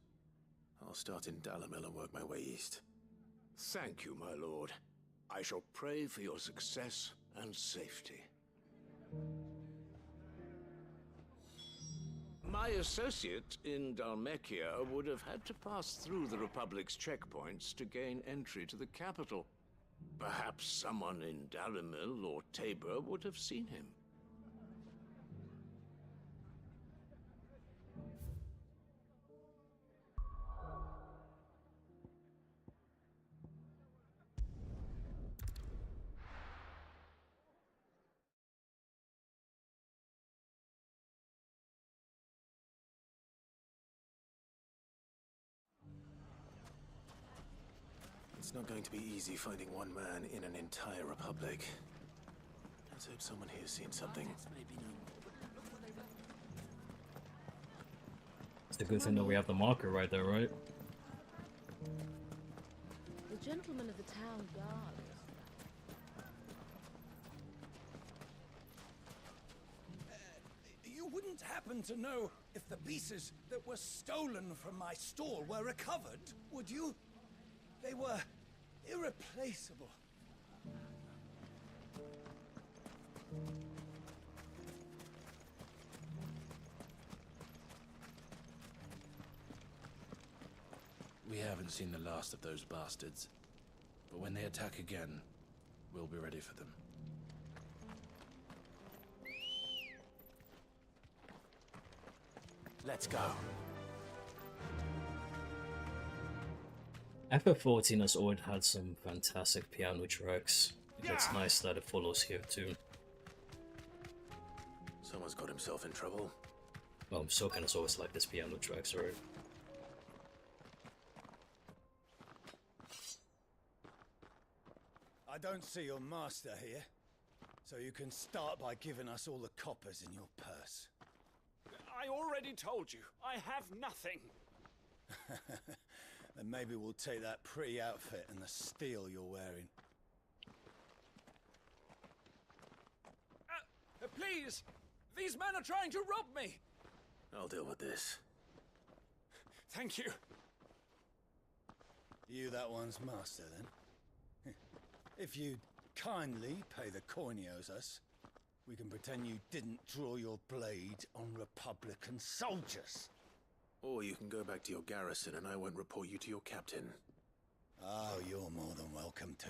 I'll start in Dalimil and work my way east. Thank you, my lord. I shall pray for your success and safety. My associate in Dhalmekia would have had to pass through the Republic's checkpoints to gain entry to the capital. Perhaps someone in Dalimil or Tabor would have seen him. It's not going to be easy finding one man in an entire republic. Let's hope someone here's seen something. It's a good thing that we have the marker right there, right? The gentleman of the town guard. You wouldn't happen to know if the pieces that were stolen from my stall were recovered, would you? They were irreplaceable. We haven't seen the last of those bastards, but when they attack again, we'll be ready for them. Let's go. FF14 has always had some fantastic piano tracks. It's nice that it follows here too. Someone's got himself in trouble. Well, Soken has always liked this piano tracks, right? I don't see your master here, so you can start by giving us all the coppers in your purse. I already told you, I have nothing. Then maybe we'll take that pretty outfit and the steel you're wearing. Please! These men are trying to rob me! I'll deal with this. Thank you. You that one's master, then? If you'd kindly pay the coin he owes us, we can pretend you didn't draw your blade on Republican soldiers. Or you can go back to your garrison and I won't report you to your captain. Oh, you're more than welcome to.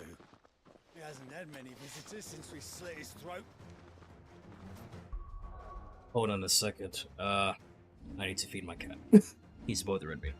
He hasn't had many visitors since we slit his throat. Hold on a second. I need to feed my cat. He's bothering me.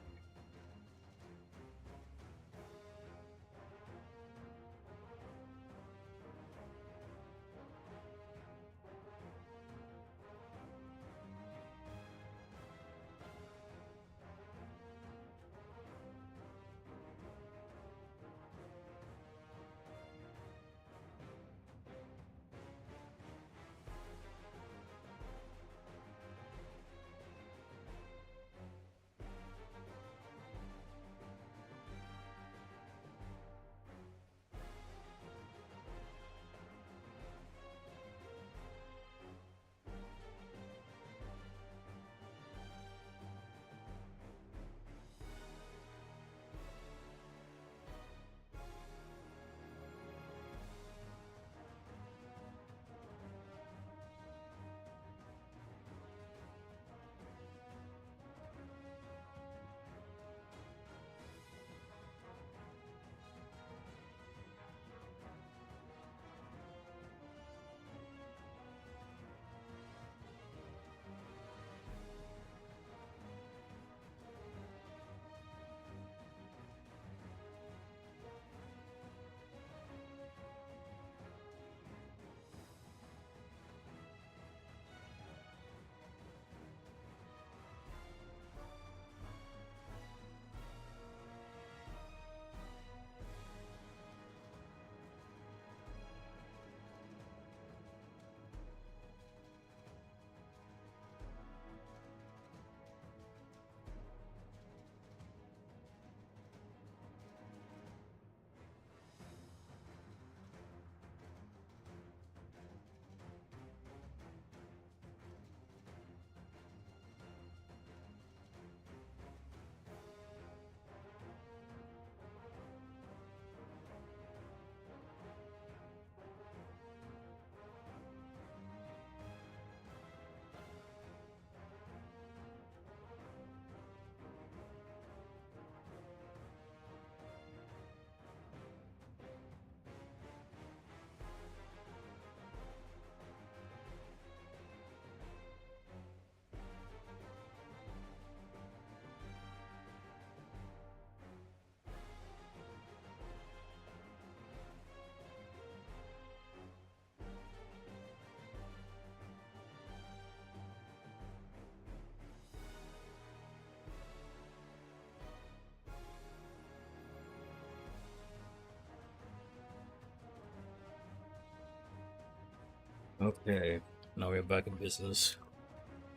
Okay, now we're back in business.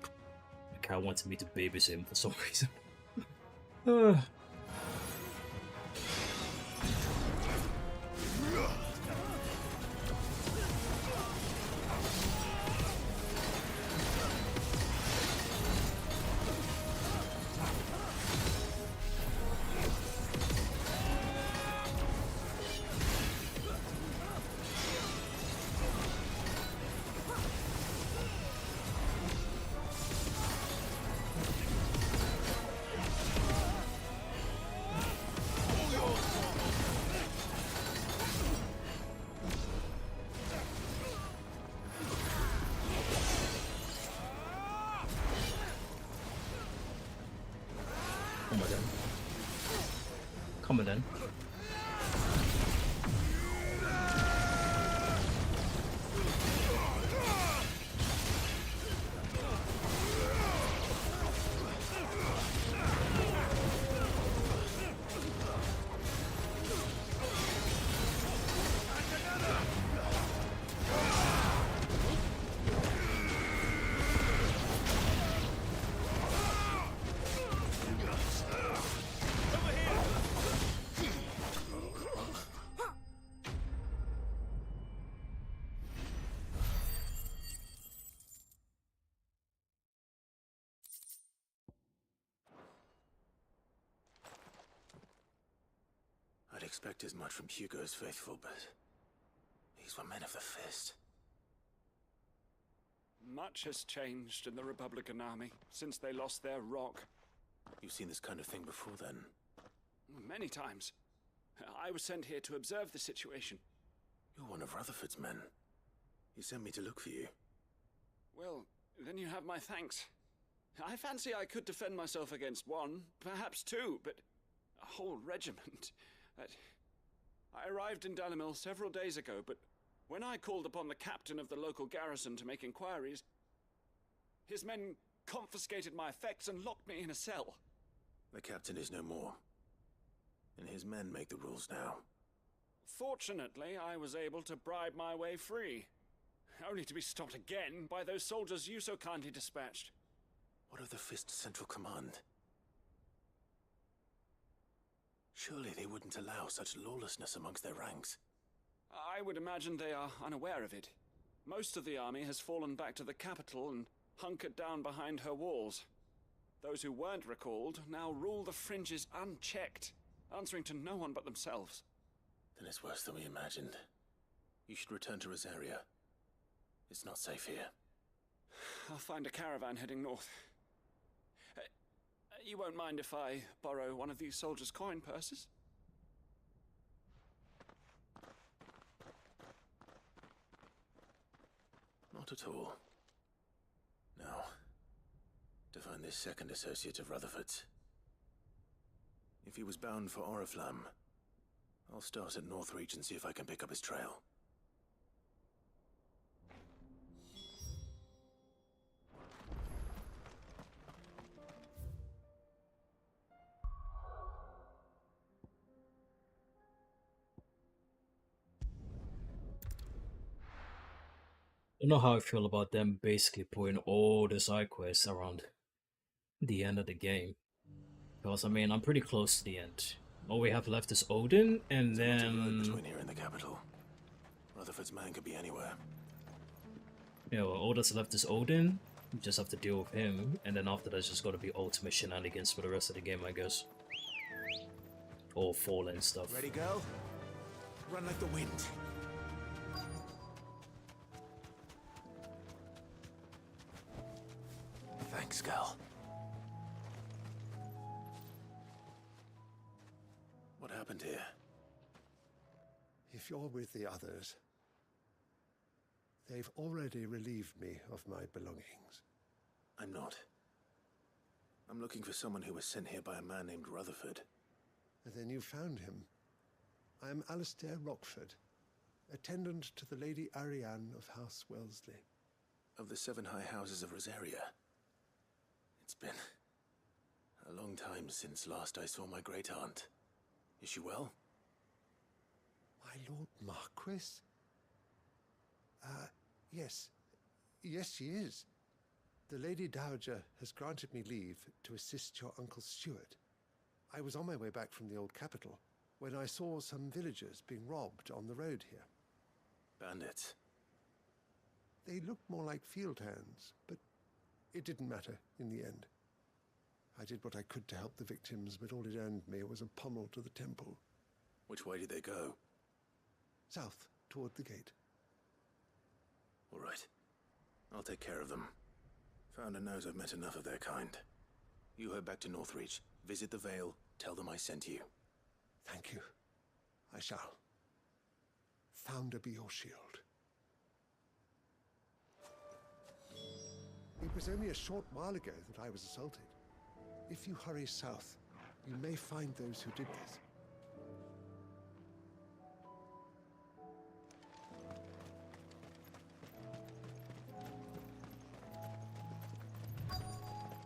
The cat wanted me to babysit him for some reason. Come on then. I'd expect as much from Hugo's faithful, but these were men of the fist. Much has changed in the Republican army since they lost their rock. You've seen this kind of thing before, then? Many times. I was sent here to observe the situation. You're one of Rutherford's men. He sent me to look for you. Well, then you have my thanks. I fancy I could defend myself against one, perhaps two, but a whole regiment. I arrived in Dalimil several days ago, but when I called upon the captain of the local garrison to make inquiries, his men confiscated my effects and locked me in a cell. The captain is no more, and his men make the rules now. Fortunately, I was able to bribe my way free, only to be stopped again by those soldiers you so kindly dispatched. What of the Fist's central command? Surely they wouldn't allow such lawlessness amongst their ranks. I would imagine they are unaware of it. Most of the army has fallen back to the capital and hunkered down behind her walls. Those who weren't recalled now rule the fringes unchecked, answering to no one but themselves. Then it's worse than we imagined. You should return to Rosaria. It's not safe here. I'll find a caravan heading north. You won't mind if I borrow one of these soldiers' coin purses? Not at all. Now, to find this second associate of Rutherford's. If he was bound for Oriflamme, I'll start at Northreach and see if I can pick up his trail. I don't know how I feel about them basically putting all the side quests around the end of the game. Because, I mean, I'm pretty close to the end. All we have left is Odin, and then... between here and the capital. Rutherford's man could be anywhere. Yeah, well, all that's left is Odin. You just have to deal with him, and then after that's just gotta be ultimate shenanigans for the rest of the game, I guess. All fallen stuff. Ready, go? Run like the wind. Thanks, girl. What happened here? If you're with the others, they've already relieved me of my belongings. I'm not. I'm looking for someone who was sent here by a man named Rutherford. And then you found him. I am Alistair Rockford, attendant to the Lady Ariane of House Wellesley. Of the 7 high houses of Rosaria. It's been a long time since last I saw my great-aunt. Is she well? My Lord Marquis? Yes. Yes, she is. The Lady Dowager has granted me leave to assist your Uncle Stuart. I was on my way back from the old capital when I saw some villagers being robbed on the road here. Bandits? They looked more like field hands, but it didn't matter in the end. I did what I could to help the victims, but all it earned me was a pommel to the temple. Which way did they go? South, toward the gate. All right. I'll take care of them. Founder knows I've met enough of their kind. You head back to Northreach, visit the Vale, tell them I sent you. Thank you. I shall. Founder be your shield. It was only a short while ago that I was assaulted. If you hurry south, you may find those who did this.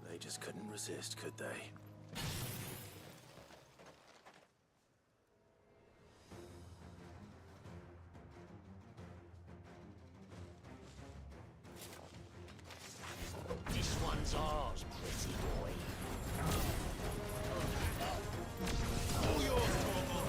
They just couldn't resist, could they? This one's ours, pretty boy. All yours, Torvald.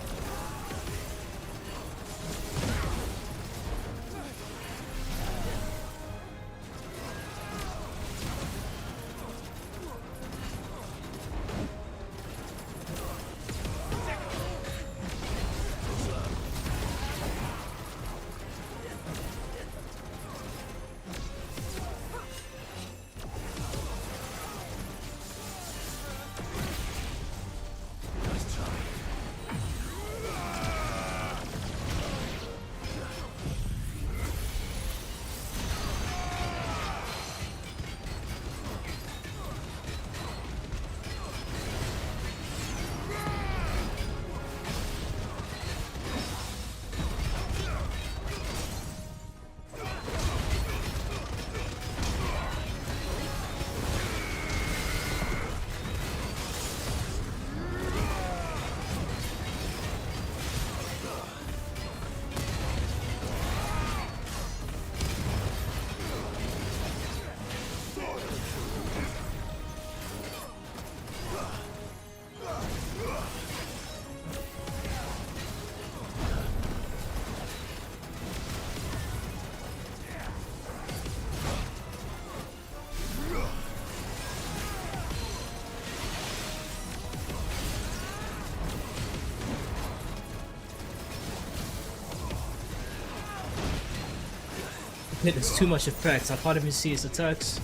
There's too much effects. I can't even see his attacks.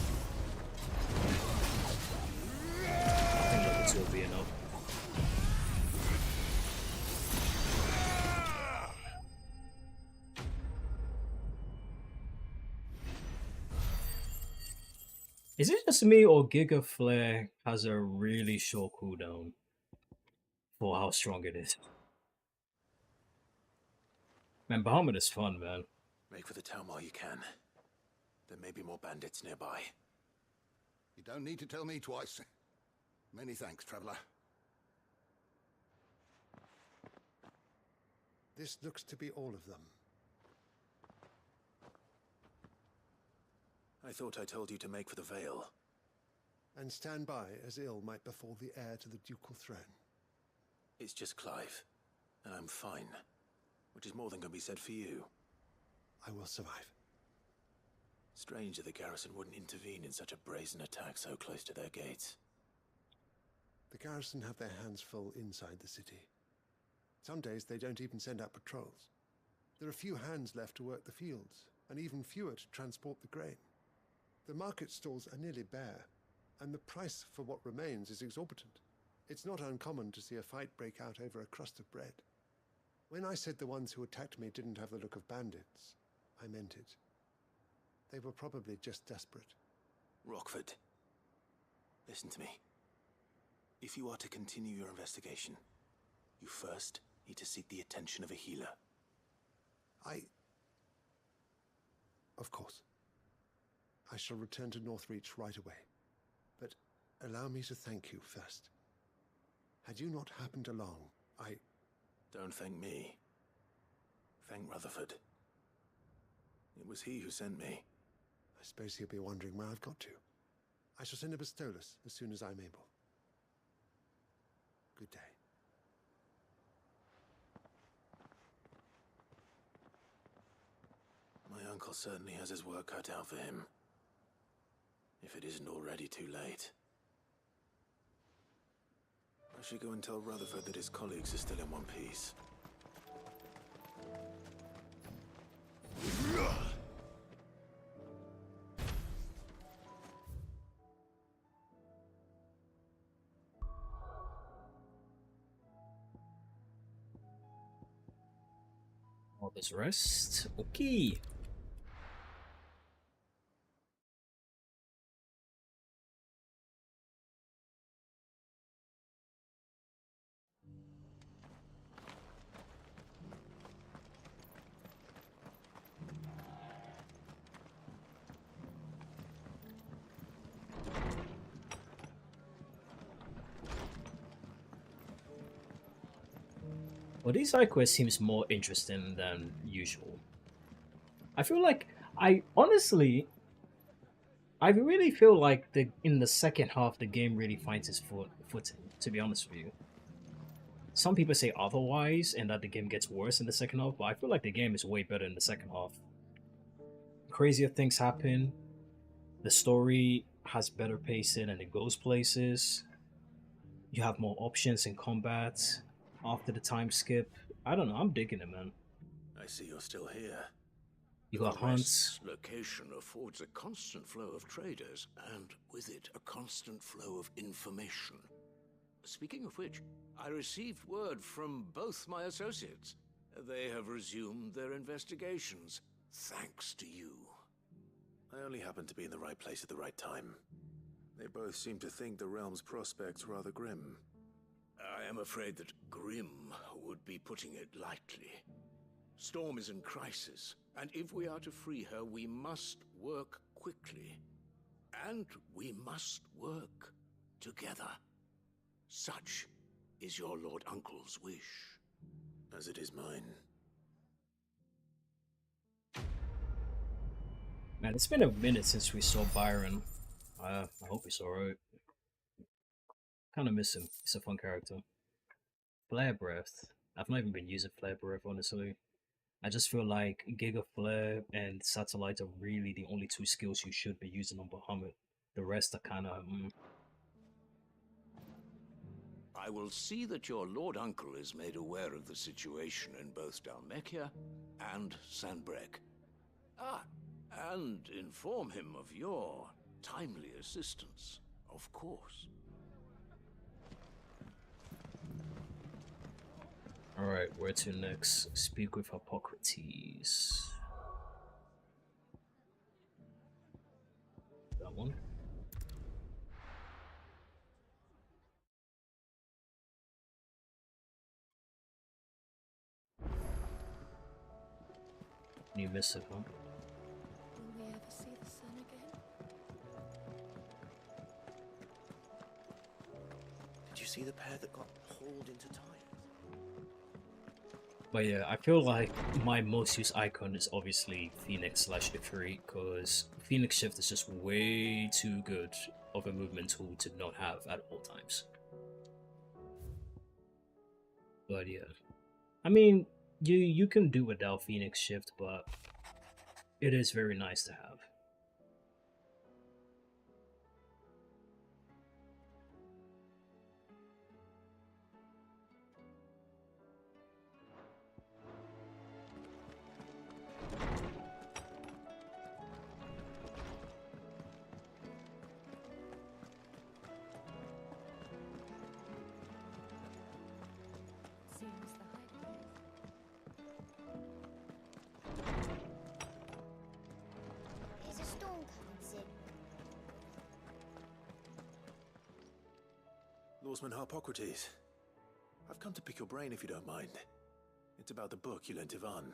I think level 2 will be enough. Is it just me or Giga Flare has a really short cooldown for how strong it is? Man, Bahamut is fun, man. Make for the town while you can. There may be more bandits nearby. You don't need to tell me twice. Many thanks, traveler. This looks to be all of them. I thought I told you to make for the Vale. And stand by as ill might befall the heir to the ducal throne. It's just Clive, and I'm fine. Which is more than can be said for you. I will survive. Strange that the garrison wouldn't intervene in such a brazen attack so close to their gates. The garrison have their hands full inside the city. Some days they don't even send out patrols. There are few hands left to work the fields, and even fewer to transport the grain. The market stalls are nearly bare, and the price for what remains is exorbitant. It's not uncommon to see a fight break out over a crust of bread. When I said the ones who attacked me didn't have the look of bandits, I meant it. They were probably just desperate. Rockford, listen to me. If you are to continue your investigation, you first need to seek the attention of a healer. Of course. I shall return to Northreach right away. But allow me to thank you first. Had you not happened along, Don't thank me. Thank Rutherford. It was he who sent me. I suppose he'll be wondering where I've got to. I shall send a Bistolus as soon as I'm able. Good day. My uncle certainly has his work cut out for him. If it isn't already too late. I should go and tell Rutherford that his colleagues are still in one piece. All this rest. Okay. Well, these side quests seems more interesting than usual. I feel like I really feel like in the second half the game really finds its footing. To be honest with you, some people say otherwise and that the game gets worse in the second half, but I feel like the game is way better in the second half. Crazier things happen. The story has better pacing and it goes places. You have more options in combat. After the time skip, I don't know, I'm digging it, man. I see you're still here. You got hunts. Location affords a constant flow of traders, and with it, a constant flow of information. Speaking of which, I received word from both my associates. They have resumed their investigations, thanks to you. I only happened to be in the right place at the right time. They both seem to think the realm's prospects rather grim. I am afraid that grim would be putting it lightly. Storm is in crisis, and if we are to free her, we must work quickly. And we must work together. Such is your Lord Uncle's wish. As it is mine. Man, it's been a minute since we saw Byron. I hope he's alright. Kind of miss him. He's a fun character. Flare Breath. I've not even been using Flare Breath, honestly. I just feel like Giga Flare and Satellite are really the only two skills you should be using on Bahamut. The rest are kind of... I will see that your Lord Uncle is made aware of the situation in both Dalmekia and Sanbrek. And inform him of your timely assistance, of course. Alright, where to next? Speak with Hippocrates. That one? New missive, huh? Will we ever see the sun again? Did you see the pair that got hauled into time? But yeah, I feel like my most used icon is obviously Phoenix/Ifrit, because Phoenix Shift is just way too good of a movement tool to not have at all times. But yeah, I mean, you can do without Phoenix Shift, but it is very nice to have. There's a storm coming soon. Lawsman Hippocrates. I've come to pick your brain if you don't mind. It's about the book you lent Ivan.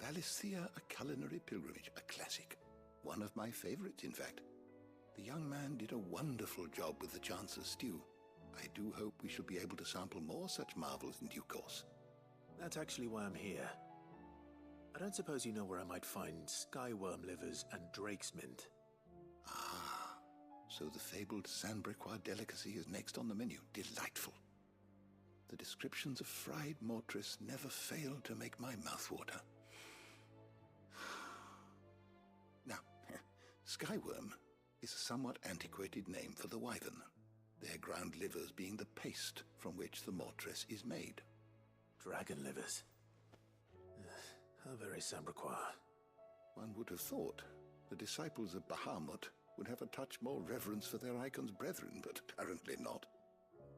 Valisthea, A Culinary Pilgrimage, a classic. One of my favorites, in fact. The young man did a wonderful job with the Chance's stew. I do hope we shall be able to sample more such marvels in due course. That's actually why I'm here. I don't suppose you know where I might find skywyrm livers and drake's mint. Ah, so the fabled Sandbricois delicacy is next on the menu. Delightful. The descriptions of fried mortress never fail to make my mouth water. Now, skywyrm is a somewhat antiquated name for the wyvern, their ground livers being the paste from which the mortress is made. Dragon livers. How very Sandbricois. One would have thought the disciples of Bahamut would have a touch more reverence for their icon's brethren, but apparently not.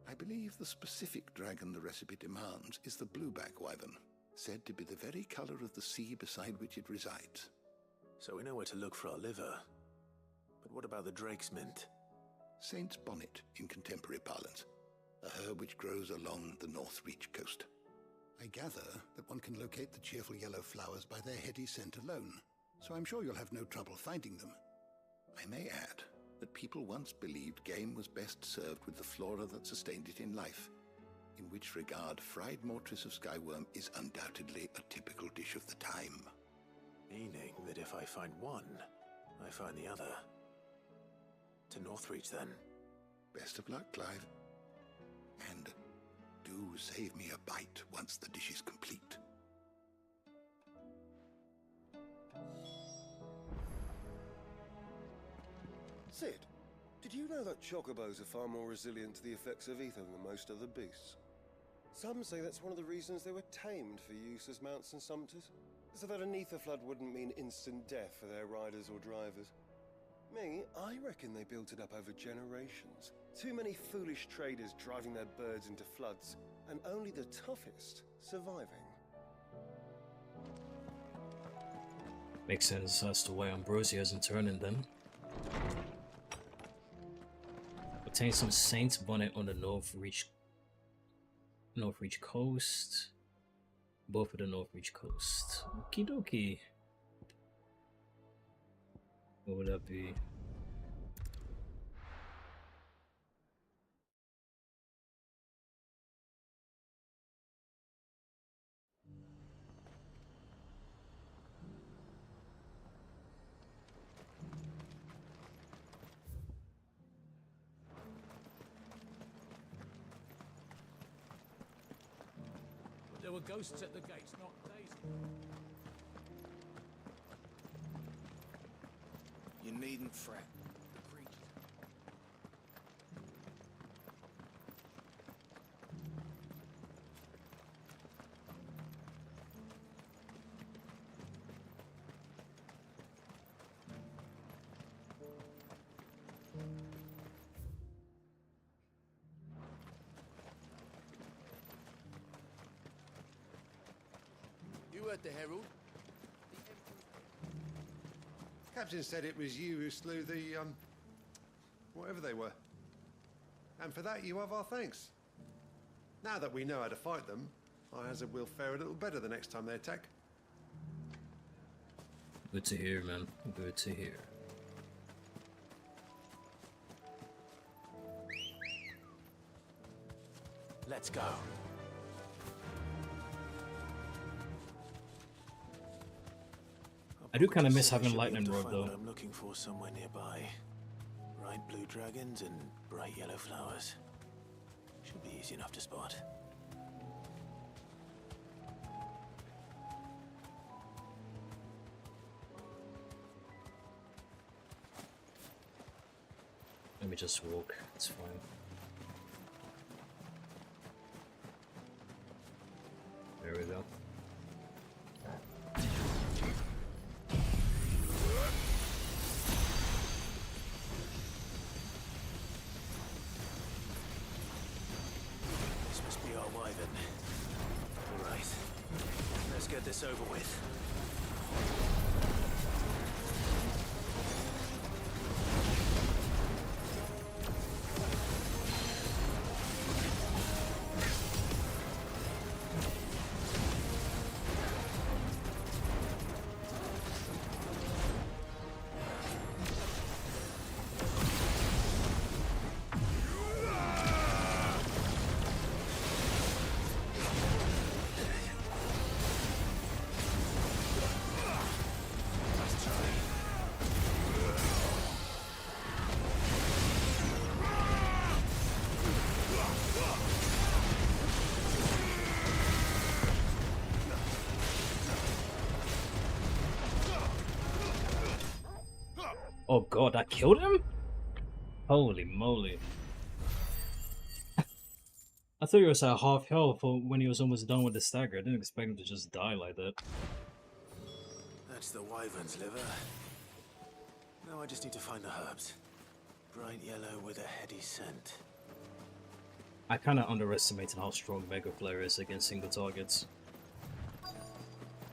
I believe the specific dragon the recipe demands is the blueback wyvern, said to be the very color of the sea beside which it resides. So we know where to look for our liver. But what about the drake's mint? Saint's bonnet in contemporary parlance, a herb which grows along the North Reach coast. I gather that one can locate the cheerful yellow flowers by their heady scent alone, so I'm sure you'll have no trouble finding them. I may add that people once believed game was best served with the flora that sustained it in life, in which regard fried mortress of skywyrm is undoubtedly a typical dish of the time. Meaning that if I find one, I find the other. To Northreach, then. Best of luck, Clive. And do save me a bite once the dish is complete. Sid, did you know that chocobos are far more resilient to the effects of ether than most other beasts? Some say that's one of the reasons they were tamed for use as mounts and sumpters, so that an ether flood wouldn't mean instant death for their riders or drivers. Me, I reckon they built it up over generations. Too many foolish traders driving their birds into floods, and only the toughest surviving. Makes sense as to why Ambrosia isn't turning them. Obtain some Saint's bonnet on the North Reach coast. Both of the North Reach coast. Okie dokie. What would that be? There were ghosts at the gates, not days. You needn't fret. The creatures. You heard the herald. Captain said it was you who slew the, whatever they were. And for that, you have our thanks. Now that we know how to fight them, I hazard we'll fare a little better the next time they attack. Good to hear, man. Good to hear. Let's go. I do kind of miss having lightning rod though. I'm looking for somewhere nearby. Bright blue dragons and bright yellow flowers. Should be easy enough to spot. Let me just walk. It's fine. There we go. This must be our wyvern. All right, let's get this over with. Oh god, I killed him? Holy moly. I thought he was at half health when he was almost done with the stagger. I didn't expect him to just die like that. That's the wyvern's liver. Now I just need to find the herbs. Bright yellow with a heady scent. I kinda underestimated how strong Mega Flare is against single targets.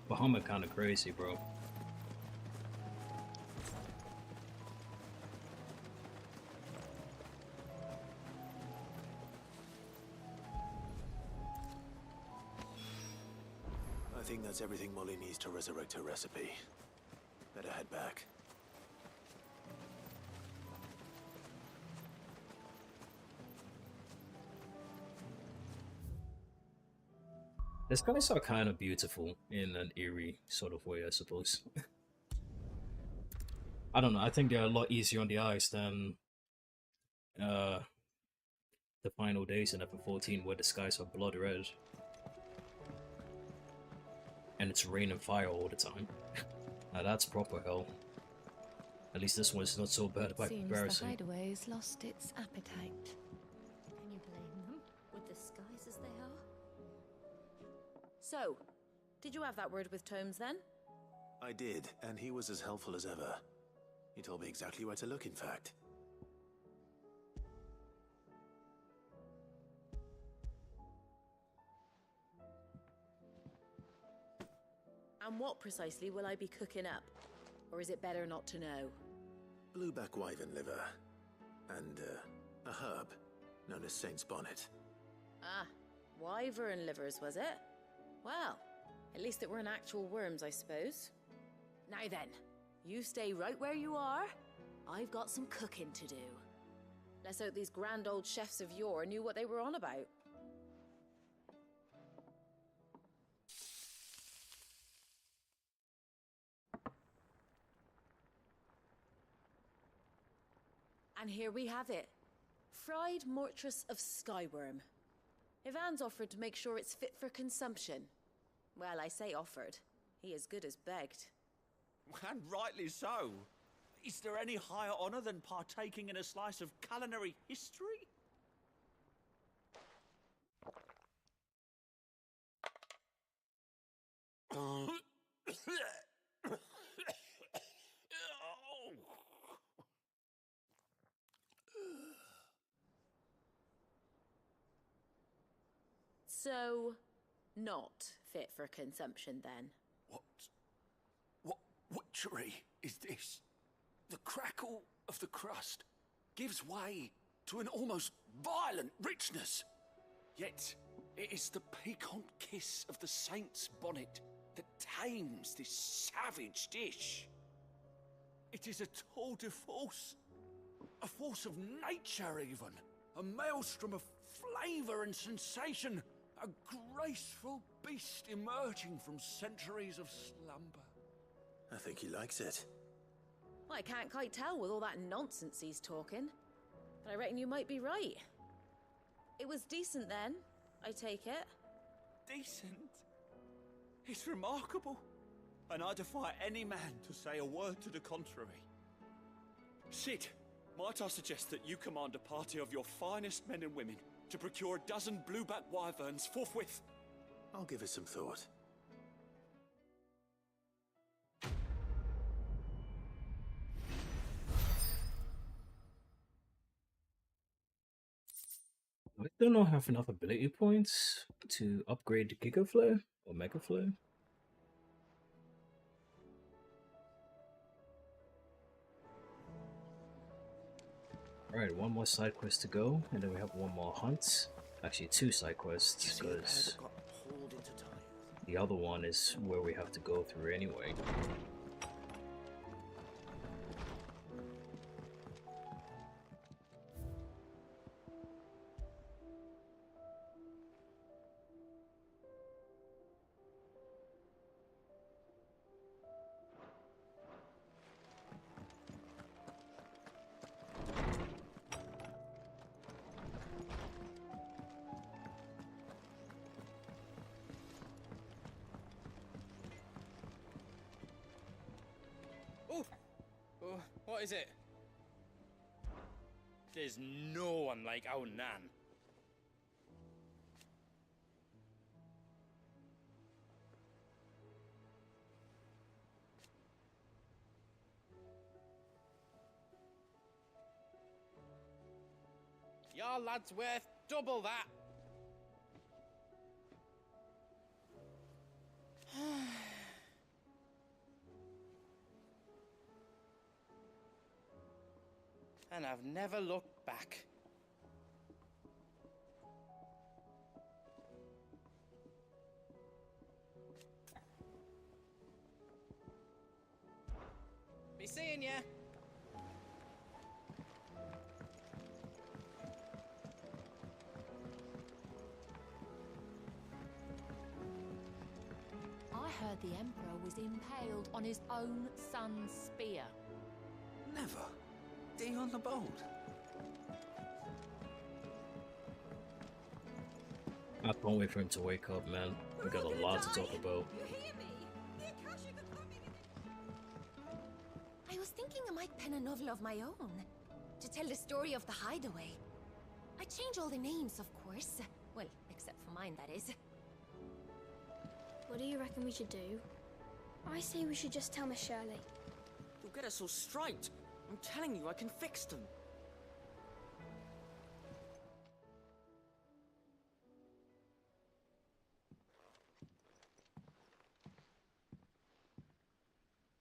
Bahamut kinda crazy, bro. I think that's everything Molly needs to resurrect her recipe. Better head back. The skies are kind of beautiful in an eerie sort of way, I suppose. I don't know, I think they're a lot easier on the eyes than the final days in FF14 where the skies are blood red. And it's rain and fire all the time. Now that's proper hell. At least this one's not so bad by comparison. Seems the hideaway's lost its appetite. Can you blame them, with the skies as they are? So, did you have that word with Tomes then? I did, and he was as helpful as ever. He told me exactly where to look, in fact. And what precisely will I be cooking up? Or is it better not to know? Blueback wyvern liver. And, a herb known as Saint's Bonnet. Ah, wyvern livers, was it? Well, at least it weren't actual worms, I suppose. Now then, you stay right where you are. I've got some cooking to do. Let's hope these grand old chefs of yore knew what they were on about. And here we have it. Fried mortress of skywyrm. Ivan's offered to make sure it's fit for consumption. Well, I say offered. He as good as begged. And rightly so. Is there any higher honor than partaking in a slice of culinary history? So, not fit for consumption then? What witchery is this? The crackle of the crust gives way to an almost violent richness. Yet, it is the piquant kiss of the saint's bonnet that tames this savage dish. It is a tour de force, a force of nature even, a maelstrom of flavor and sensation, a graceful beast emerging from centuries of slumber. I think he likes it. Well, I can't quite tell with all that nonsense he's talking. But I reckon you might be right. It was decent then, I take it. Decent? It's remarkable. And I defy any man to say a word to the contrary. Sid, might I suggest that you command a party of your finest men and women to procure a dozen blueback wyverns forthwith? I'll give it some thought. I don't know have enough ability points to upgrade Giga Flare or Mega Flare. Alright, one more side quest to go, and then we have one more hunt. Actually, two side quests, because the other one is where we have to go through anyway. What is it? There's no one like our Nan. Your lad's worth double that. And I've never looked back. Be seeing ya. I heard the Emperor was impaled on his own son's spear. Never. Day on the boat. I can't wait for him to wake up, man. We got a lot to talk about. I was thinking I might pen a novel of my own to tell the story of the hideaway. I change all the names, of course. Well, except for mine, that is. What do you reckon we should do? I say we should just tell Miss Shirley. You'll get us all straight. I'm telling you, I can fix them.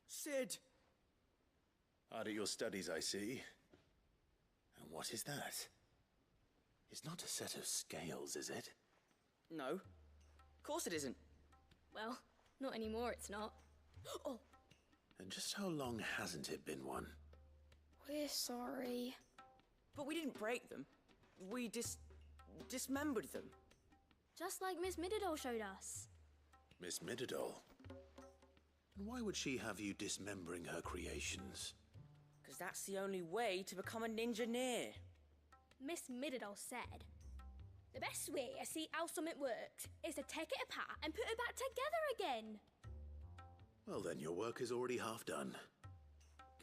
Sid! Hard at your studies, I see. And what is that? It's not a set of scales, is it? No. Of course it isn't. Well, not anymore, it's not. Oh! And just how long hasn't it been one? We're sorry. But we didn't break them. We dismembered them. Just like Miss Mididol showed us. Miss Mididol? And why would she have you dismembering her creations? Because that's the only way to become a ninja-neer. Miss Mididol said, the best way to see how something works is to take it apart and put it back together again. Well then, your work is already half done.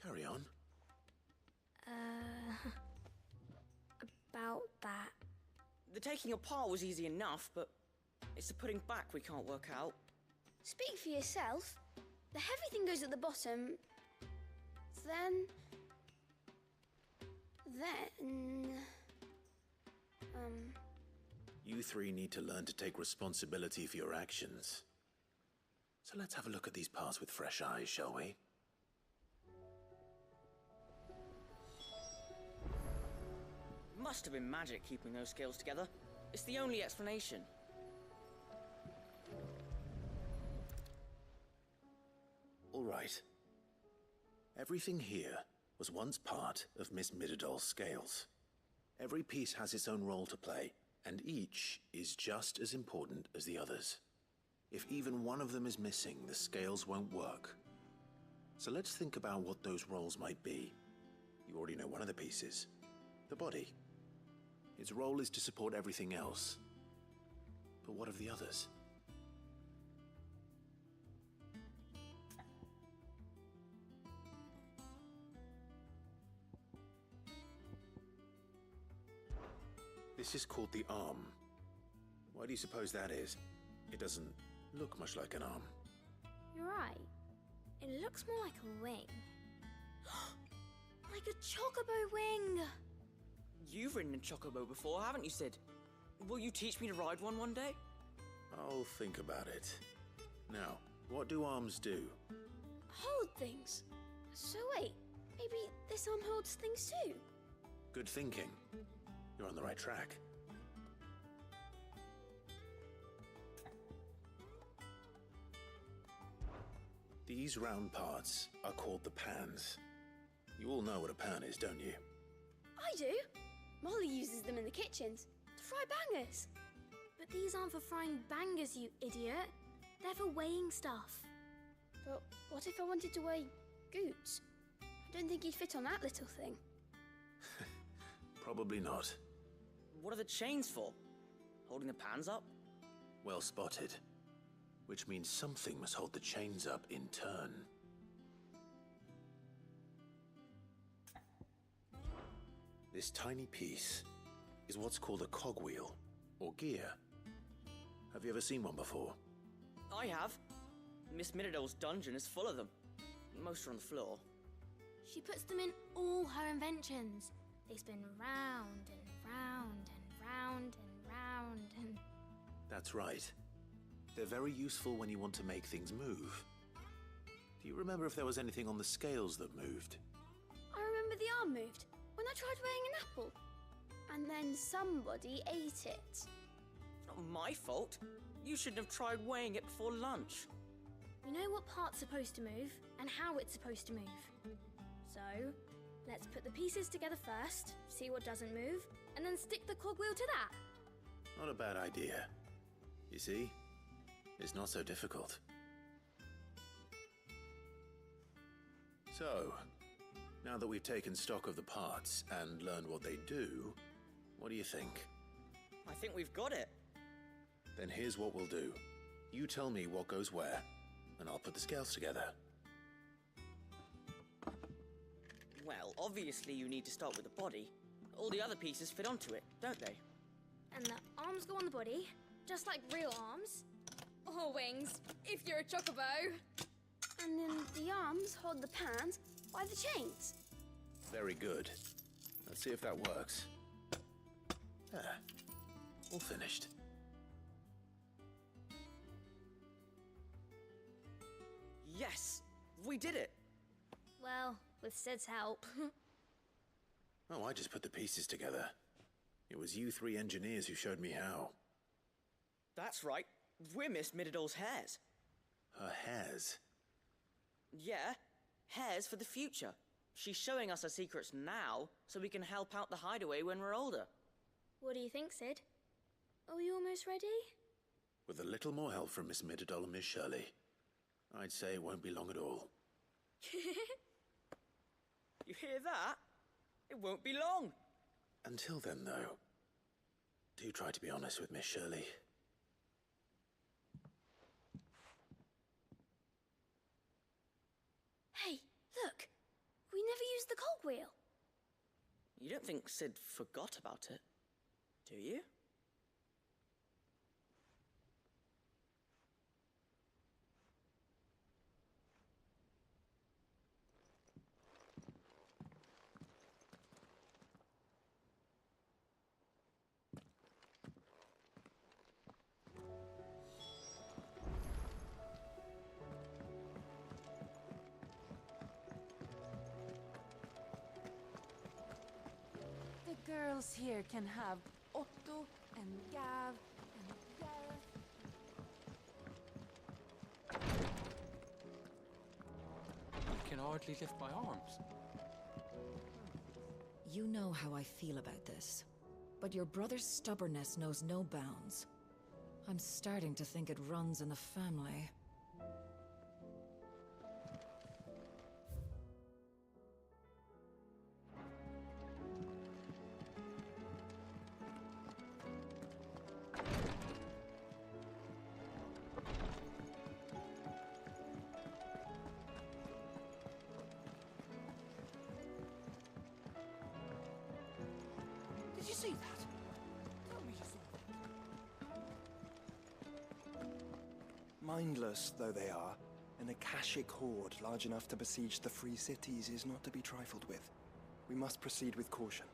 Carry on. About that. The taking apart was easy enough, but it's the putting back we can't work out. Speak for yourself. The heavy thing goes at the bottom. Then... You three need to learn to take responsibility for your actions. So let's have a look at these parts with fresh eyes, shall we? Must have been magic keeping those scales together. It's the only explanation. All right. Everything here was once part of Miss Mididol's scales. Every piece has its own role to play, and each is just as important as the others. If even one of them is missing, the scales won't work. So let's think about what those roles might be. You already know one of the pieces. The body. Its role is to support everything else. But what of the others? This is called the arm. Why do you suppose that is? It doesn't look much like an arm. You're right. It looks more like a wing. Like a chocobo wing! You've ridden a chocobo before, haven't you, Sid? Will you teach me to ride one day? I'll think about it. Now, what do arms do? Hold things. So wait, maybe this arm holds things too? Good thinking. You're on the right track. These round parts are called the pans. You all know what a pan is, don't you? I do. Molly uses them in the kitchens to fry bangers. But these aren't for frying bangers, you idiot. They're for weighing stuff. But what if I wanted to weigh goods? I don't think he'd fit on that little thing. Probably not. What are the chains for? Holding the pans up? Well spotted. Which means something must hold the chains up in turn. This tiny piece is what's called a cogwheel, or gear. Have you ever seen one before? I have. Miss Minadol's dungeon is full of them. Most are on the floor. She puts them in all her inventions. They spin round and round and round and round and... That's right. They're very useful when you want to make things move. Do you remember if there was anything on the scales that moved? I remember the arm moved when I tried weighing an apple. And then somebody ate it. It's not my fault. You shouldn't have tried weighing it before lunch. We know what part's supposed to move and how it's supposed to move. So, let's put the pieces together first, see what doesn't move, and then stick the cogwheel to that. Not a bad idea. You see? It's not so difficult. So, now that we've taken stock of the parts and learned what they do, what do you think? I think we've got it. Then here's what we'll do. You tell me what goes where, and I'll put the scales together. Well, obviously you need to start with the body. All the other pieces fit onto it, don't they? And the arms go on the body, just like real arms. Or wings, if you're a chocobo. And then the arms hold the pans by the chains. Very good. Let's see if that works. All finished. Yes! We did it! Well, with Sid's help. Oh, I just put the pieces together. It was you three engineers who showed me how. That's right. We're Miss Minadol's hairs. Her hairs? Yeah, hairs for the future. She's showing us her secrets now, so we can help out the hideaway when we're older. What do you think, Sid? Are we almost ready? With a little more help from Miss Minadol and Miss Shirley, I'd say it won't be long at all. You hear that? It won't be long. Until then, though, do try to be honest with Miss Shirley. Hey, look! We never used the cogwheel. You don't think Sid forgot about it, do you? The girls here can have Otto and Gav and Gareth. I can hardly lift my arms. You know how I feel about this, but your brother's stubbornness knows no bounds. I'm starting to think it runs in the family. Did you see that? Tell me you saw that. Mindless though they are, an Akashic horde large enough to besiege the Free Cities is not to be trifled with. We must proceed with caution.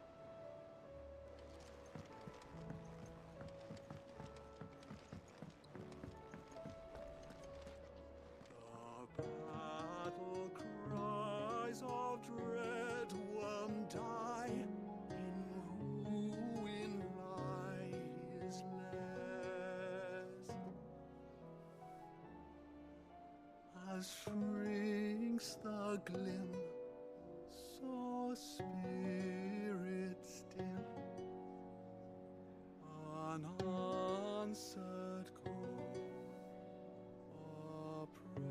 The battle cries of dread one die. In ruin lies less. As shrinks the glim, so spirit still, unanswered call oppress.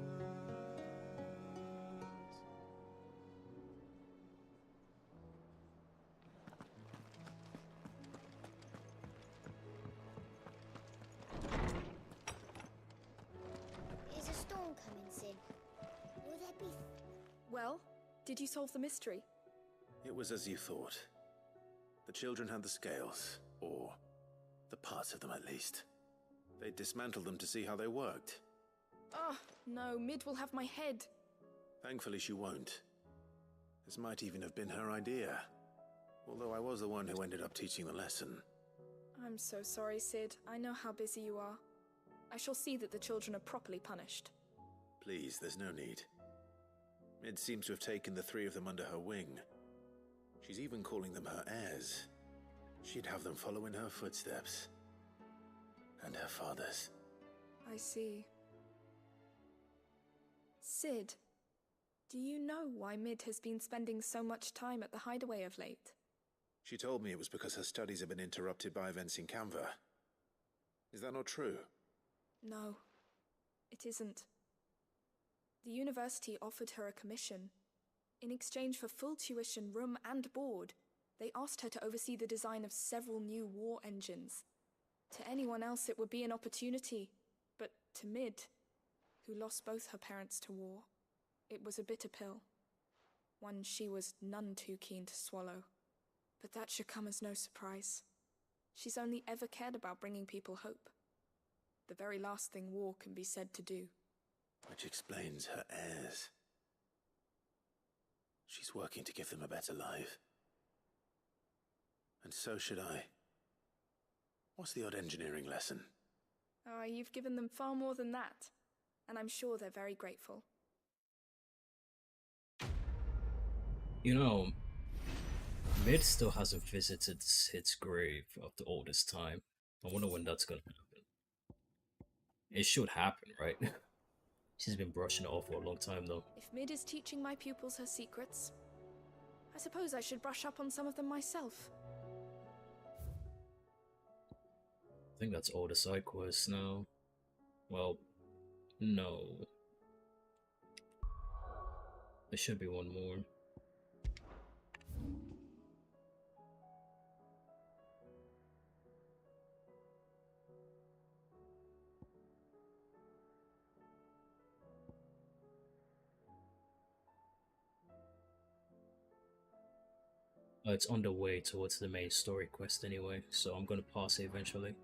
Is a storm coming, Sid? Will there be... Well, did you solve the mystery? It was as you thought. The children had the scales, or the parts of them at least. They dismantled them to see how they worked. Oh, no, Mid will have my head. Thankfully she won't. This might even have been her idea. Although I was the one who ended up teaching the lesson. I'm so sorry, Sid. I know how busy you are. I shall see that the children are properly punished. Please, there's no need. Mid seems to have taken the three of them under her wing. She's even calling them her heirs. She'd have them follow in her footsteps. And her father's. I see. Sid, do you know why Mid has been spending so much time at the hideaway of late? She told me it was because her studies have been interrupted by events in Canva. Is that not true? No, it isn't. The university offered her a commission. In exchange for full tuition, room and board, they asked her to oversee the design of several new war engines. To anyone else it would be an opportunity, but to Mid, who lost both her parents to war, it was a bitter pill. One she was none too keen to swallow. But that should come as no surprise. She's only ever cared about bringing people hope. The very last thing war can be said to do. Which explains her heirs. She's working to give them a better life. And so should I. What's the odd engineering lesson? Ah, you've given them far more than that. And I'm sure they're very grateful. You know, Mid still hasn't visited Sid's grave after all this time. I wonder when that's gonna happen. It should happen, right? She's been brushing it off for a long time, though. If Mid is teaching my pupils her secrets, I suppose I should brush up on some of them myself. I think that's all the side quests now. Well, no. There should be one more. It's on the way towards the main story quest anyway, so I'm gonna pass it eventually.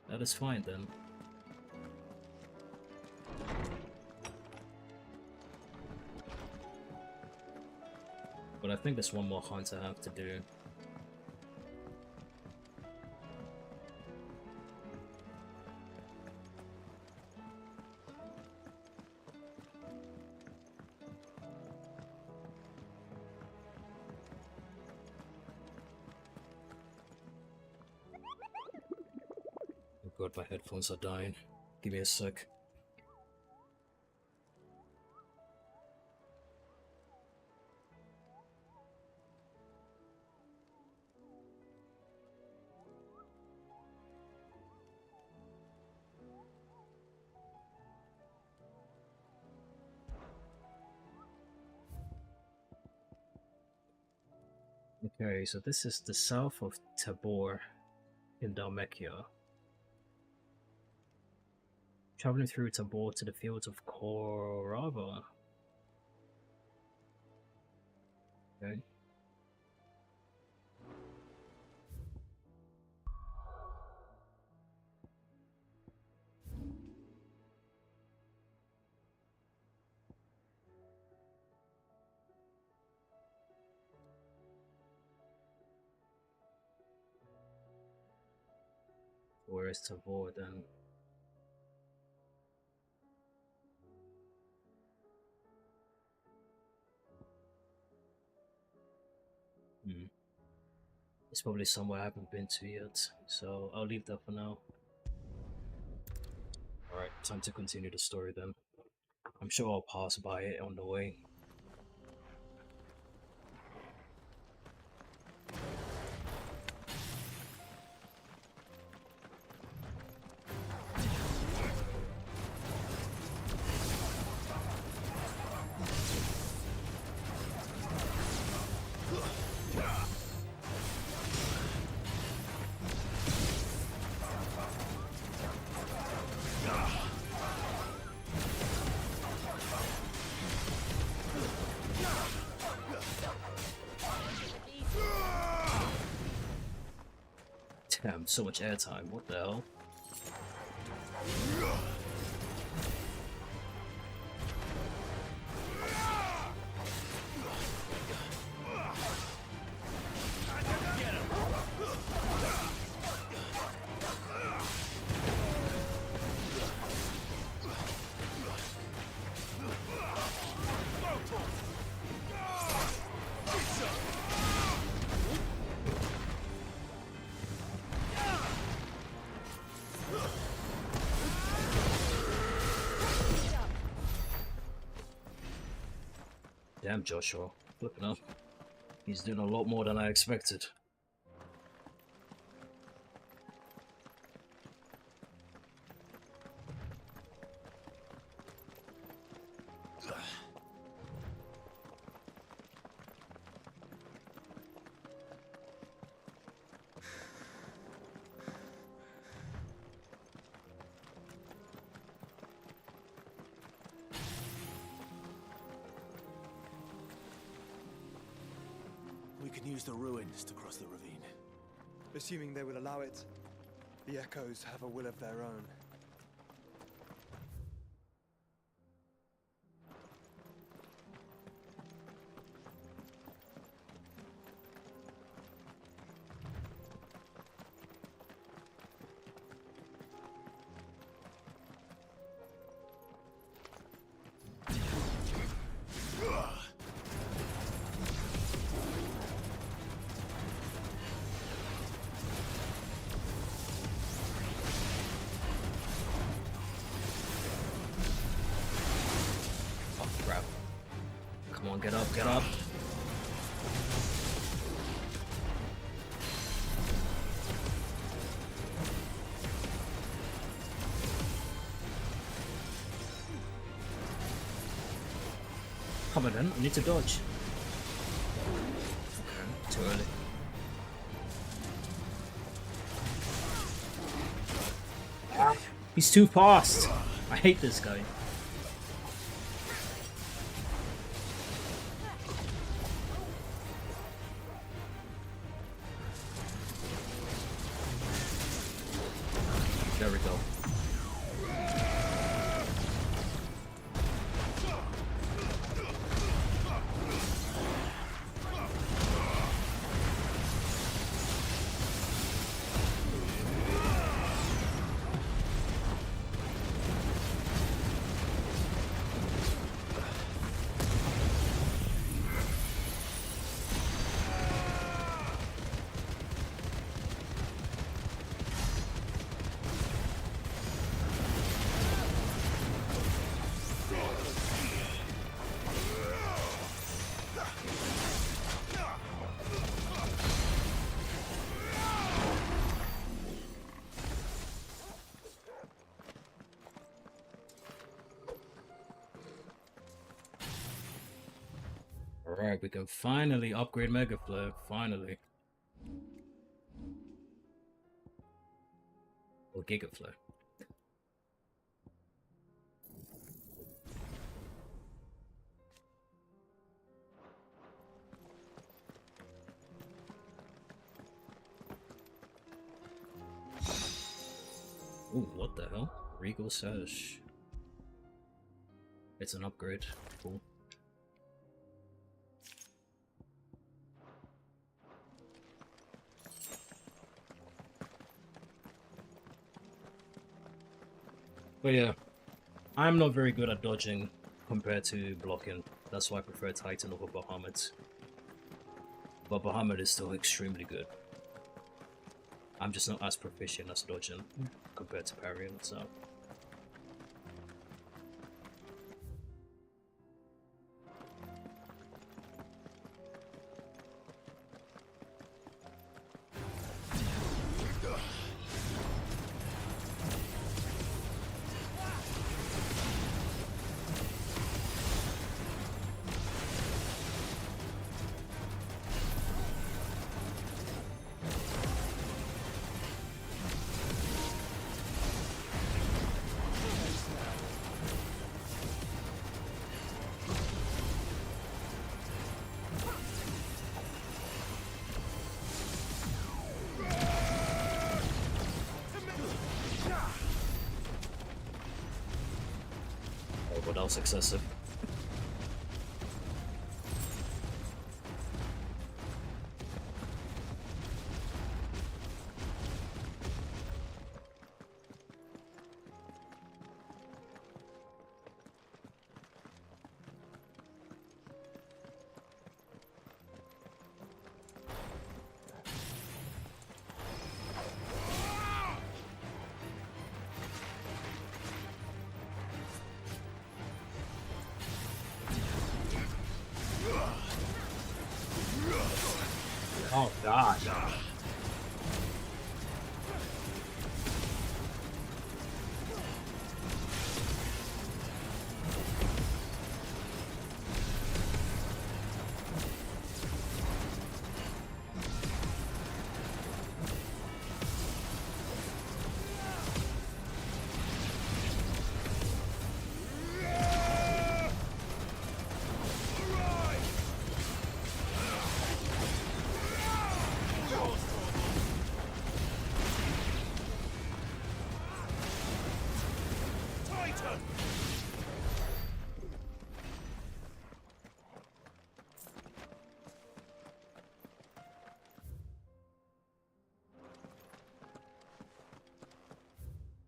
That is fine then. But I think there's one more hunt I have to do. Oh god, my headphones are dying. Give me a sec. Okay, so this is the south of Tabor in Dalmekia. Traveling through Tabor to the fields of Korava. Okay. Where is Tabor then? It's probably somewhere I haven't been to yet, so I'll leave that for now. Alright, time to continue the story then. I'm sure I'll pass by it on the way. Damn, so much airtime. What the hell? Damn, Joshua. Flipping up. He's doing a lot more than I expected. We can use the ruins to cross the ravine. Assuming they will allow it. The Echoes have a will of their own. Get up, get up. Come on then, I need to dodge. Okay, too early. He's too fast. I hate this guy. There we go. Alright, we can finally upgrade Mega Flare, finally. Or Giga Flare. Ooh, what the hell? Regal Sash. It's an upgrade. Cool. But yeah, I'm not very good at dodging compared to blocking. That's why I prefer Titan over Bahamut. But Bahamut is still extremely good. I'm just not as proficient as dodging compared to parrying, so... was excessive. Oh god.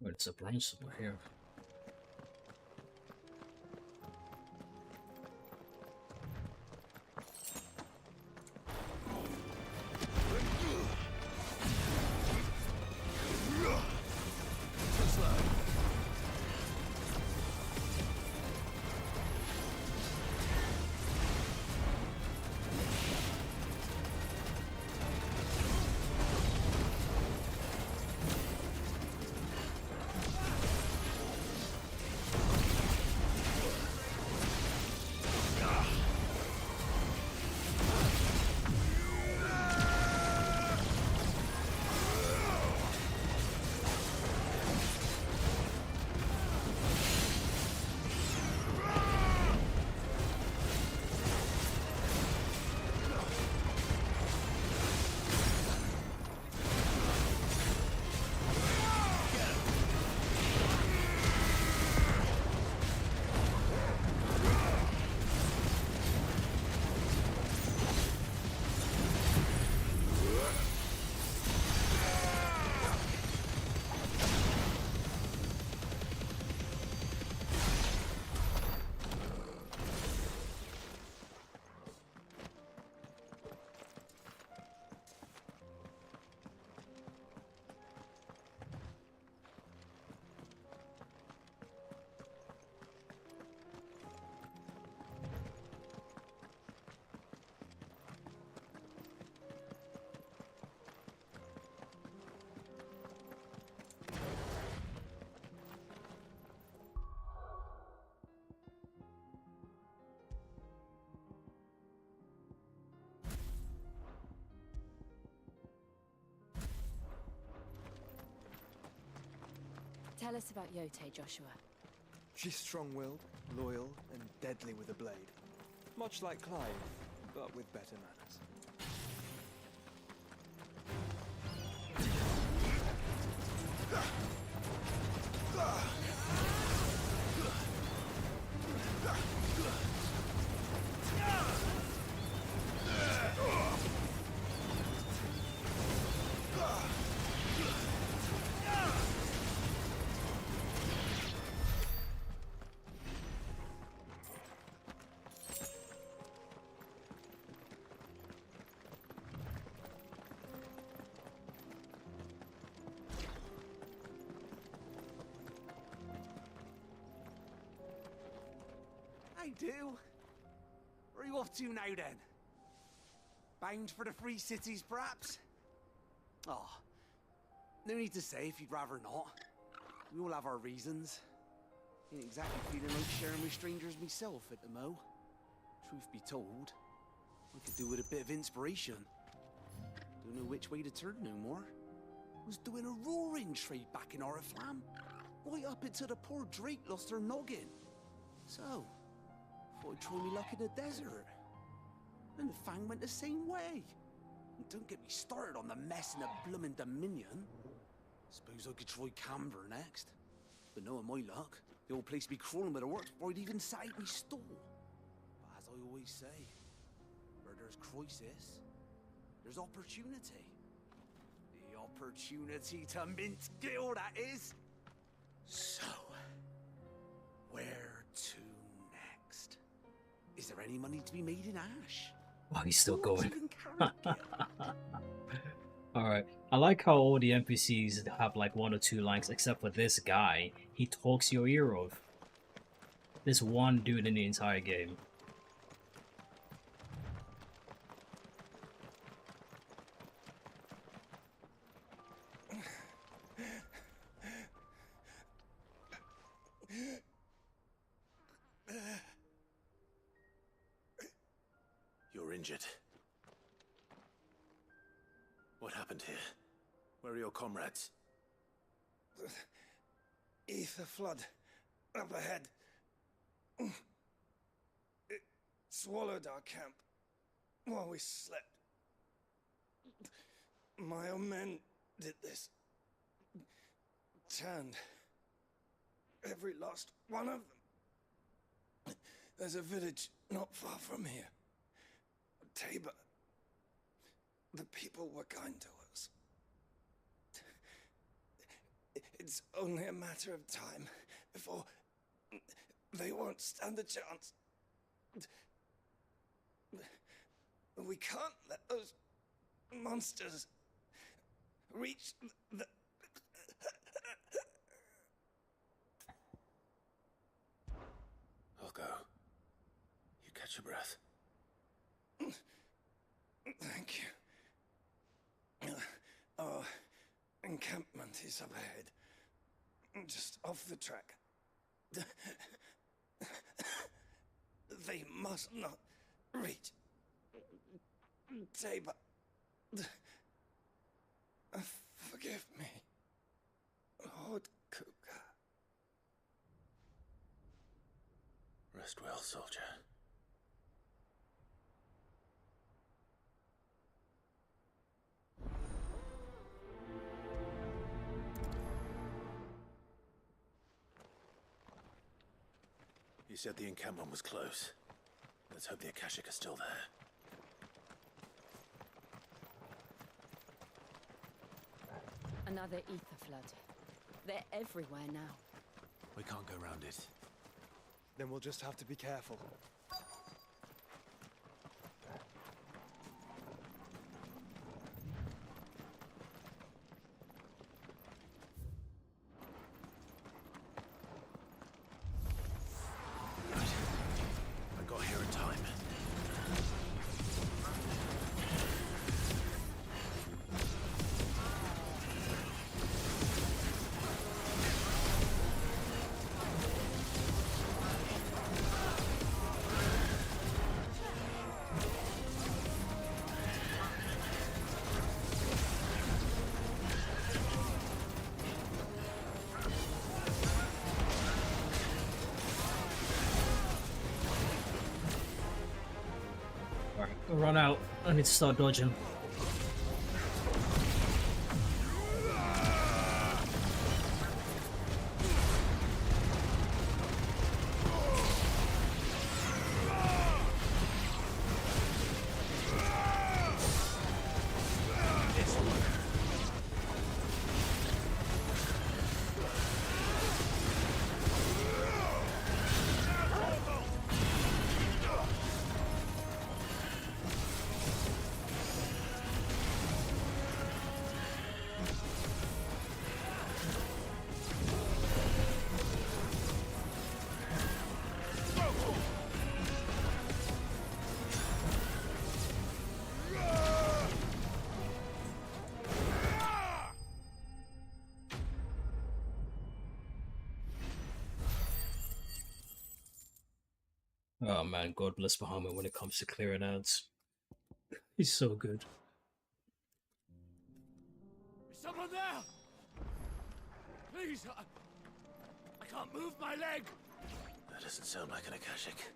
Wait, it's a bronze over here. Tell us about Yote, Joshua. She's strong-willed, loyal, and deadly with a blade. Much like Clive, but with better manners. I do. Where are you off to now, then? Bound for the Free Cities, perhaps? Oh, no need to say if you'd rather not. We all have our reasons. Ain't exactly feeling like sharing with strangers myself at the mo. Truth be told, I could do with a bit of inspiration. Don't know which way to turn no more. Was doing a roaring trade back in Oriflamme. Right up until the poor Drake lost her noggin. So, thought I'd try me luck in the desert. And the Fang went the same way. And don't get me started on the mess in the bloomin' Dominion. Suppose I could try Camber next. But knowing my luck, The old place be crawling with the works before I'd even sat out my store. But as I always say, where there's crisis, there's opportunity. The opportunity to mint gil, that is. So, where to next? Is there any money to be made in ash? Oh, he's still going. Alright. I like how all the NPCs have like 1 or 2 lines, except for this guy. He talks your ear off. This one dude in the entire game. You're injured. What happened here? Where are your comrades? Ether flood. Up ahead. It swallowed our camp while we slept. My own men did this. Turned every last one of them. There's a village not far from here. Tabor. The people were kind to us. It's only a matter of time before they won't stand a chance. We can't let those monsters reach the... I'll go. You catch your breath. Thank you. Our encampment is up ahead. Just off the track. They must not reach Tabor. Forgive me, Lord Kuka. Rest well, soldier. You said the encampment was close. Let's hope the Akashic are still there. Another ether flood. They're everywhere now. We can't go round it. Then we'll just have to be careful. I got here in time. Run out. I need to start dodging. Oh man, God bless Bahamut when it comes to clearing ads. He's so good. Is someone there? Please, I can't move my leg. That doesn't sound like an Akashic.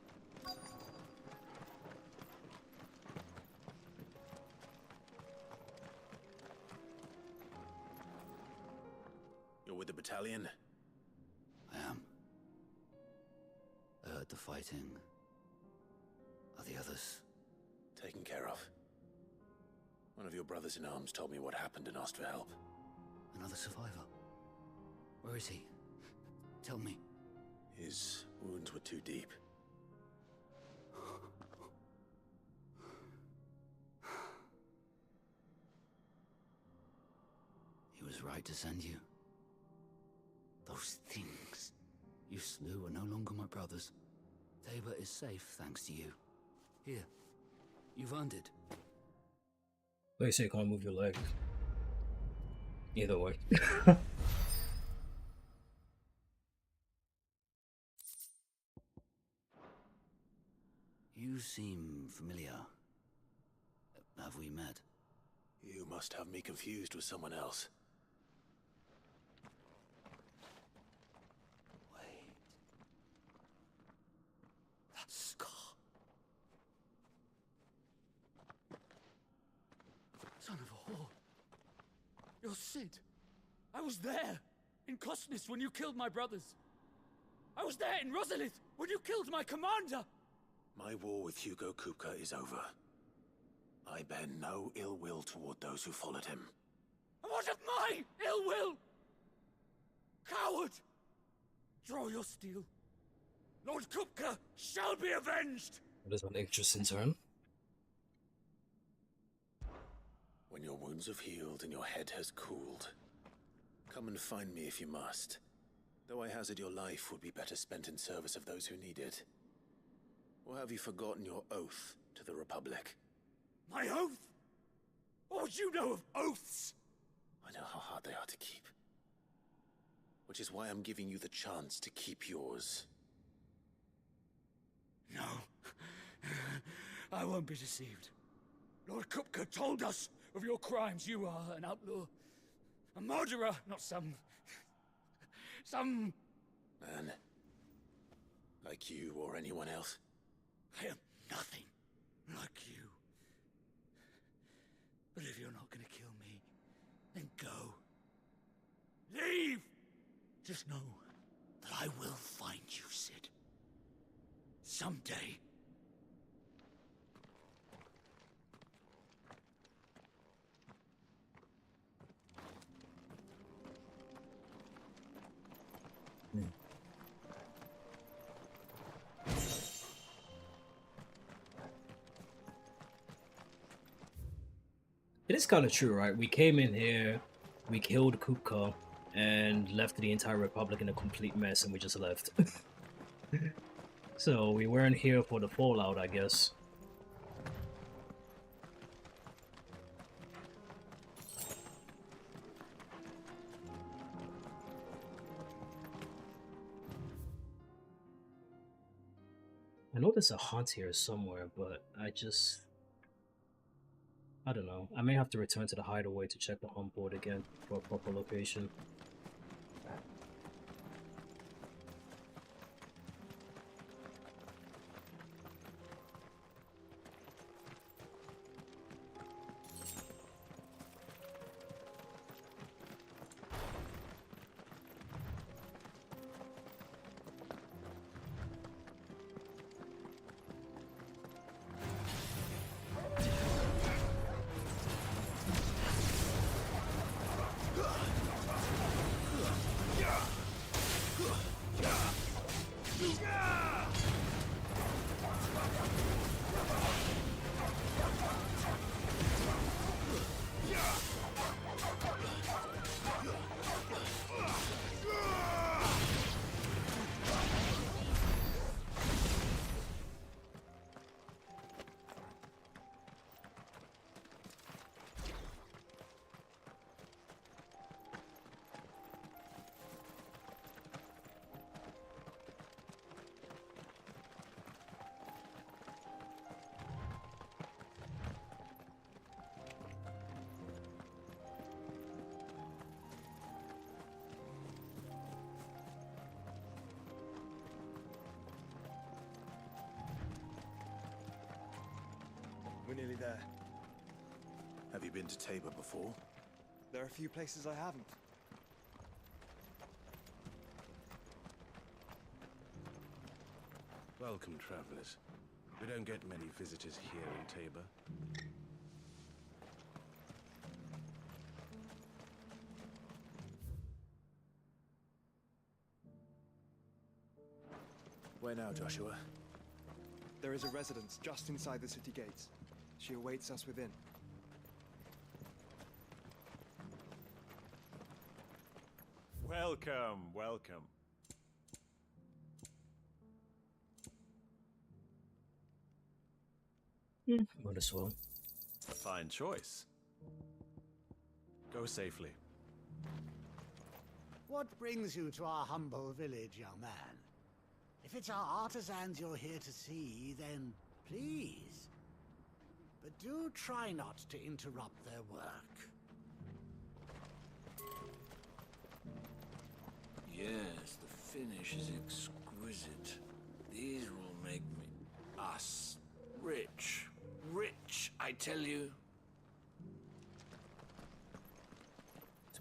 You're with the battalion? I am. the fighting? Are the others taken care of? One of your brothers in arms told me what happened and asked for help. Another survivor? Where is he? Tell me. His wounds were too deep. He was right to send you. Those things you slew are no longer my brothers. Tabor is safe thanks to you. Here, you've earned it. They say you can't move your leg. Either way. You seem familiar. Have we met? You must have me confused with someone else. Wait. That scar. Son of a whore. You're Sid. I was there in Kosnis when you killed my brothers. I was there in Rosalith when you killed my commander. My war with Hugo Kupka is over. I bear no ill will toward those who followed him. And what of my ill will? Coward! Draw your steel. Lord Kupka shall be avenged! That is an interesting turn. When your wounds have healed and your head has cooled, come and find me if you must. Though I hazard your life would be better spent in service of those who need it. Or have you forgotten your oath to the Republic? My oath? What would you know of oaths? I know how hard they are to keep. Which is why I'm giving you the chance to keep yours. No. I won't be deceived. Lord Kupka told us of your crimes. You are an outlaw. A murderer, not some... Man. Like you or anyone else. I am nothing like you. But if you're not gonna kill me, then go. Leave! Just know that I will find you, Sid. Someday. It is kind of true, right? We came in here, we killed Kupka, and left the entire Republic in a complete mess, and we just left. So we weren't here for the fallout, I guess. I know there's a hunt here somewhere, but I don't know. I may have to return to the hideaway to check the hunt board again for a proper location. We're nearly there. Have you been to Tabor before? There are a few places I haven't. Well, Welcome, travelers. We don't get many visitors here in Tabor. Where now, Joshua? There is a residence just inside the city gates. She awaits us within. Welcome, welcome. Might as well. A fine choice. Go safely. What brings you to our humble village, young man? If it's our artisans you're here to see, then please. But do try not to interrupt their work. Yes, the finish is exquisite. These will make us rich. Rich, I tell you.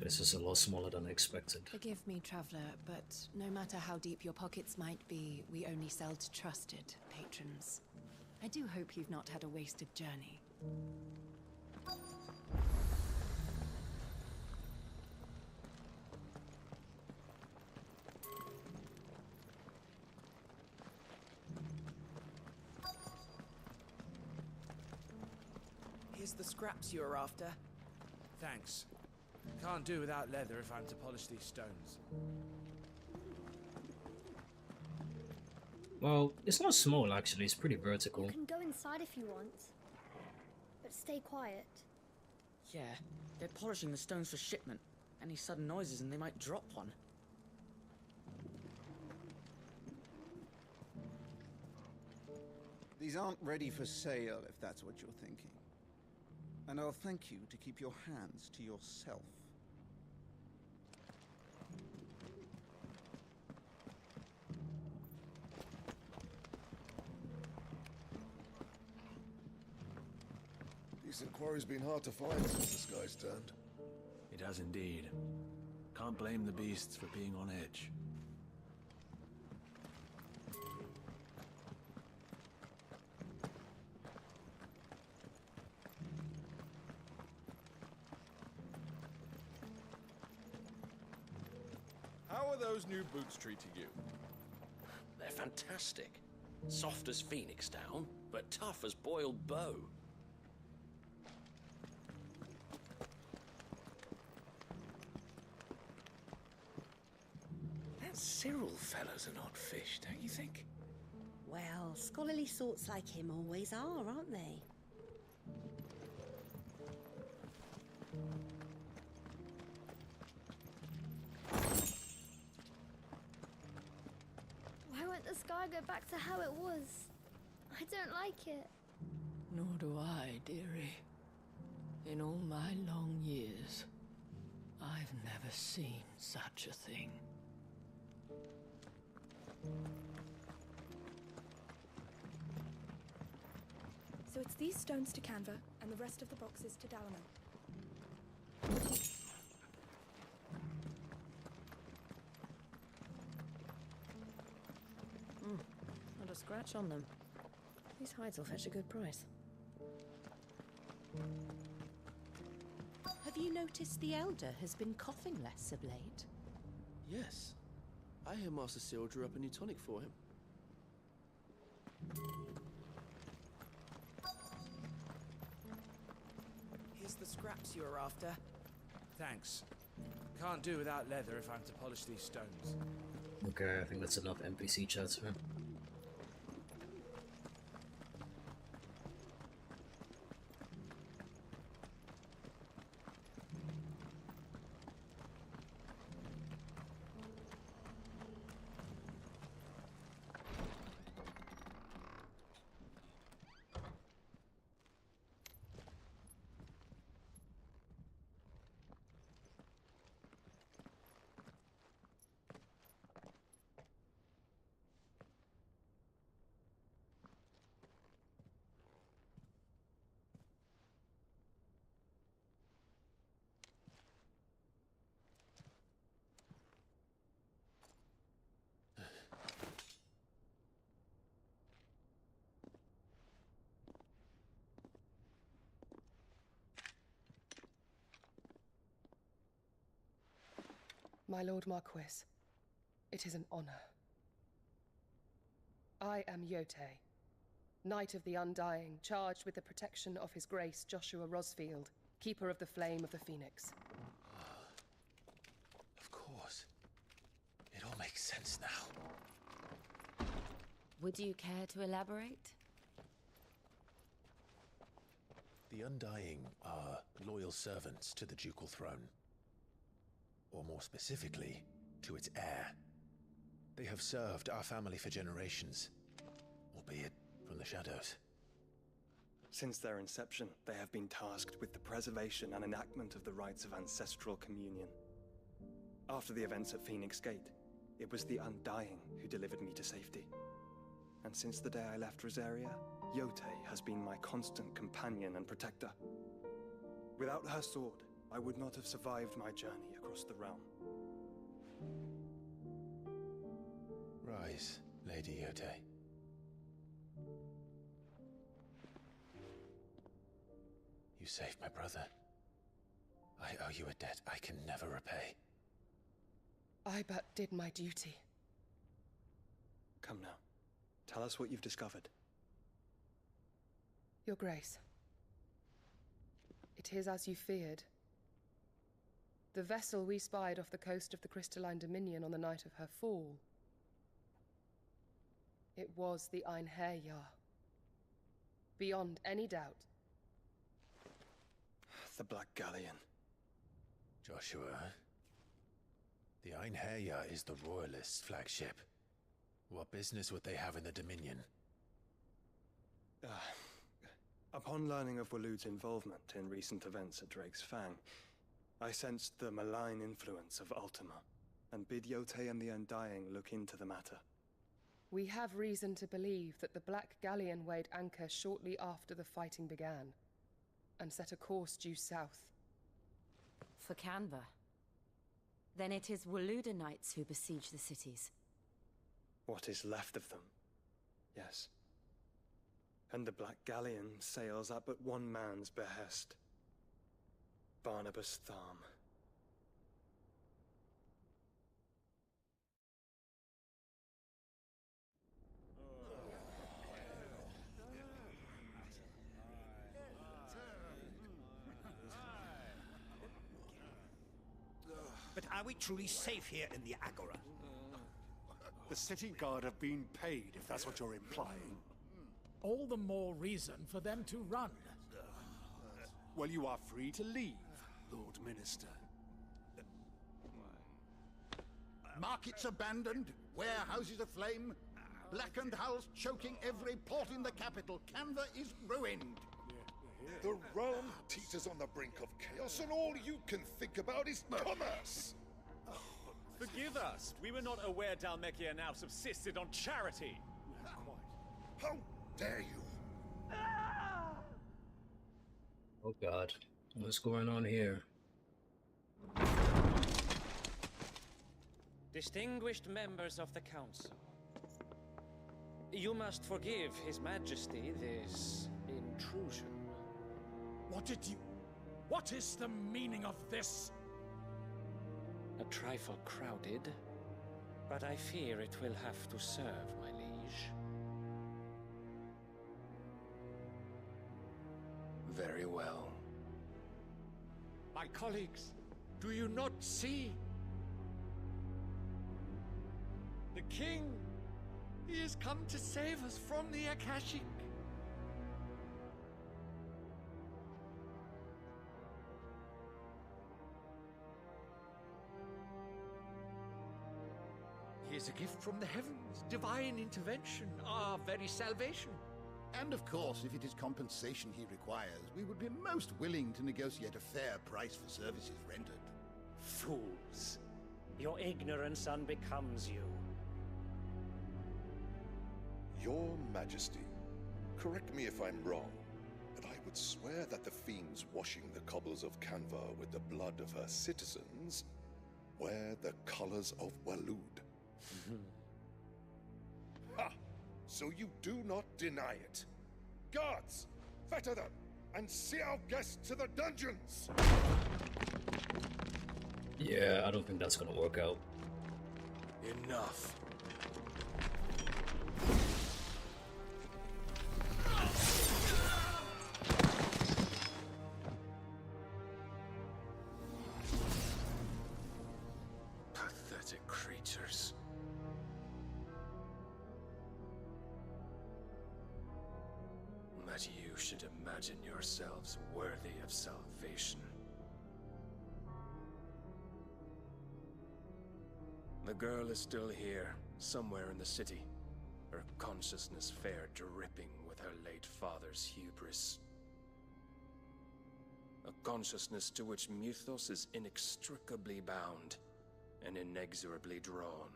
This is a lot smaller than I expected. Forgive me, traveler, but no matter how deep your pockets might be, we only sell to trusted patrons. I do hope you've not had a wasted journey. Here's the scraps you were after. Thanks. Can't do without leather if I'm to polish these stones. Well, it's not small actually, it's pretty vertical. You can go inside if you want, but stay quiet. Yeah, they're polishing the stones for shipment. Any sudden noises and they might drop one. These aren't ready for sale, if that's what you're thinking. And I'll thank you to keep your hands to yourself. Decent quarry's been hard to find since the sky's turned. It has indeed. Can't blame the beasts for being on edge. How are those new boots treating you? They're fantastic. Soft as phoenix down, but tough as boiled bow. That Cyril fellow's an odd fish, don't you think? Well, scholarly sorts like him always are, aren't they? Why won't the sky go back to how it was? I don't like it. Nor do I, dearie. In all my long years, I've never seen such a thing. So it's these stones to Canva, and the rest of the boxes to Dalamo. Not a scratch on them. These hides will fetch a good price. Have you noticed the Elder has been coughing less of late? Yes. I hear Master Cyril drew up a new tonic for him. Here's the scraps you were after. Thanks. Can't do without leather if I'm to polish these stones. Okay, I think that's enough NPC chats for him. My Lord Marquis, it is an honor. I am Yotei, Knight of the Undying, charged with the protection of His Grace Joshua Rosfield, Keeper of the Flame of the Phoenix. Of course. It all makes sense now. Would you care to elaborate? The Undying are loyal servants to the ducal throne. Or more specifically, to its heir. They have served our family for generations, albeit from the shadows. Since their inception, they have been tasked with the preservation and enactment of the rites of ancestral communion. After the events at Phoenix Gate, it was the Undying who delivered me to safety. And since the day I left Rosaria, Yotei has been my constant companion and protector. Without her sword, I would not have survived my journey across the realm. Rise, Lady Yotei. You saved my brother. I owe you a debt I can never repay. I but did my duty. Come now. Tell us what you've discovered. Your Grace. It is as you feared. The vessel we spied off the coast of the Crystalline Dominion on the night of her fall. It was the Einherjar. Beyond any doubt. The Black Galleon. Joshua, the Einherjar is the Royalists' flagship. What business would they have in the Dominion? Upon learning of Waloed's involvement in recent events at Drake's Fang, I sensed the malign influence of Ultima, and bid Yotei and the Undying look into the matter. We have reason to believe that the Black Galleon weighed anchor shortly after the fighting began, and set a course due south. For Canva. Then it is Waloeda Knights who besiege the cities. What is left of them, yes. And the Black Galleon sails at but one man's behest. Barnabas Tharm. But are we truly safe here in the Agora? The city guard have been paid, if that's what you're implying. All the more reason for them to run. Well, you are free to leave, Lord Minister. Markets abandoned, warehouses aflame, blackened hulls choking every port in the capital. Canva is ruined. The realm teeters on the brink of chaos, and all you can think about is commerce! Forgive us. We were not aware Dhalmekia now subsisted on charity. How dare you? Oh god. What's going on here? Distinguished members of the Council, you must forgive His Majesty this intrusion. What is the meaning of this? A trifle crowded, but I fear it will have to serve, my liege. Very well. My colleagues, do you not see? The king! He has come to save us from the Akashic! He is a gift from the heavens, divine intervention, our very salvation. And of course, if it is compensation he requires, we would be most willing to negotiate a fair price for services rendered. Fools! Your ignorance unbecomes you. Your Majesty, correct me if I'm wrong, but I would swear that the fiends washing the cobbles of Canva with the blood of her citizens wear the colors of Waloed. Ha! So you do not deny it. Guards, fetter them, and see our guests to the dungeons! Yeah, I don't think that's gonna work out. Enough. Pathetic creatures. That you should imagine yourselves worthy of salvation. The girl is still here, somewhere in the city. Her consciousness fair dripping with her late father's hubris. A consciousness to which Mythos is inextricably bound and inexorably drawn.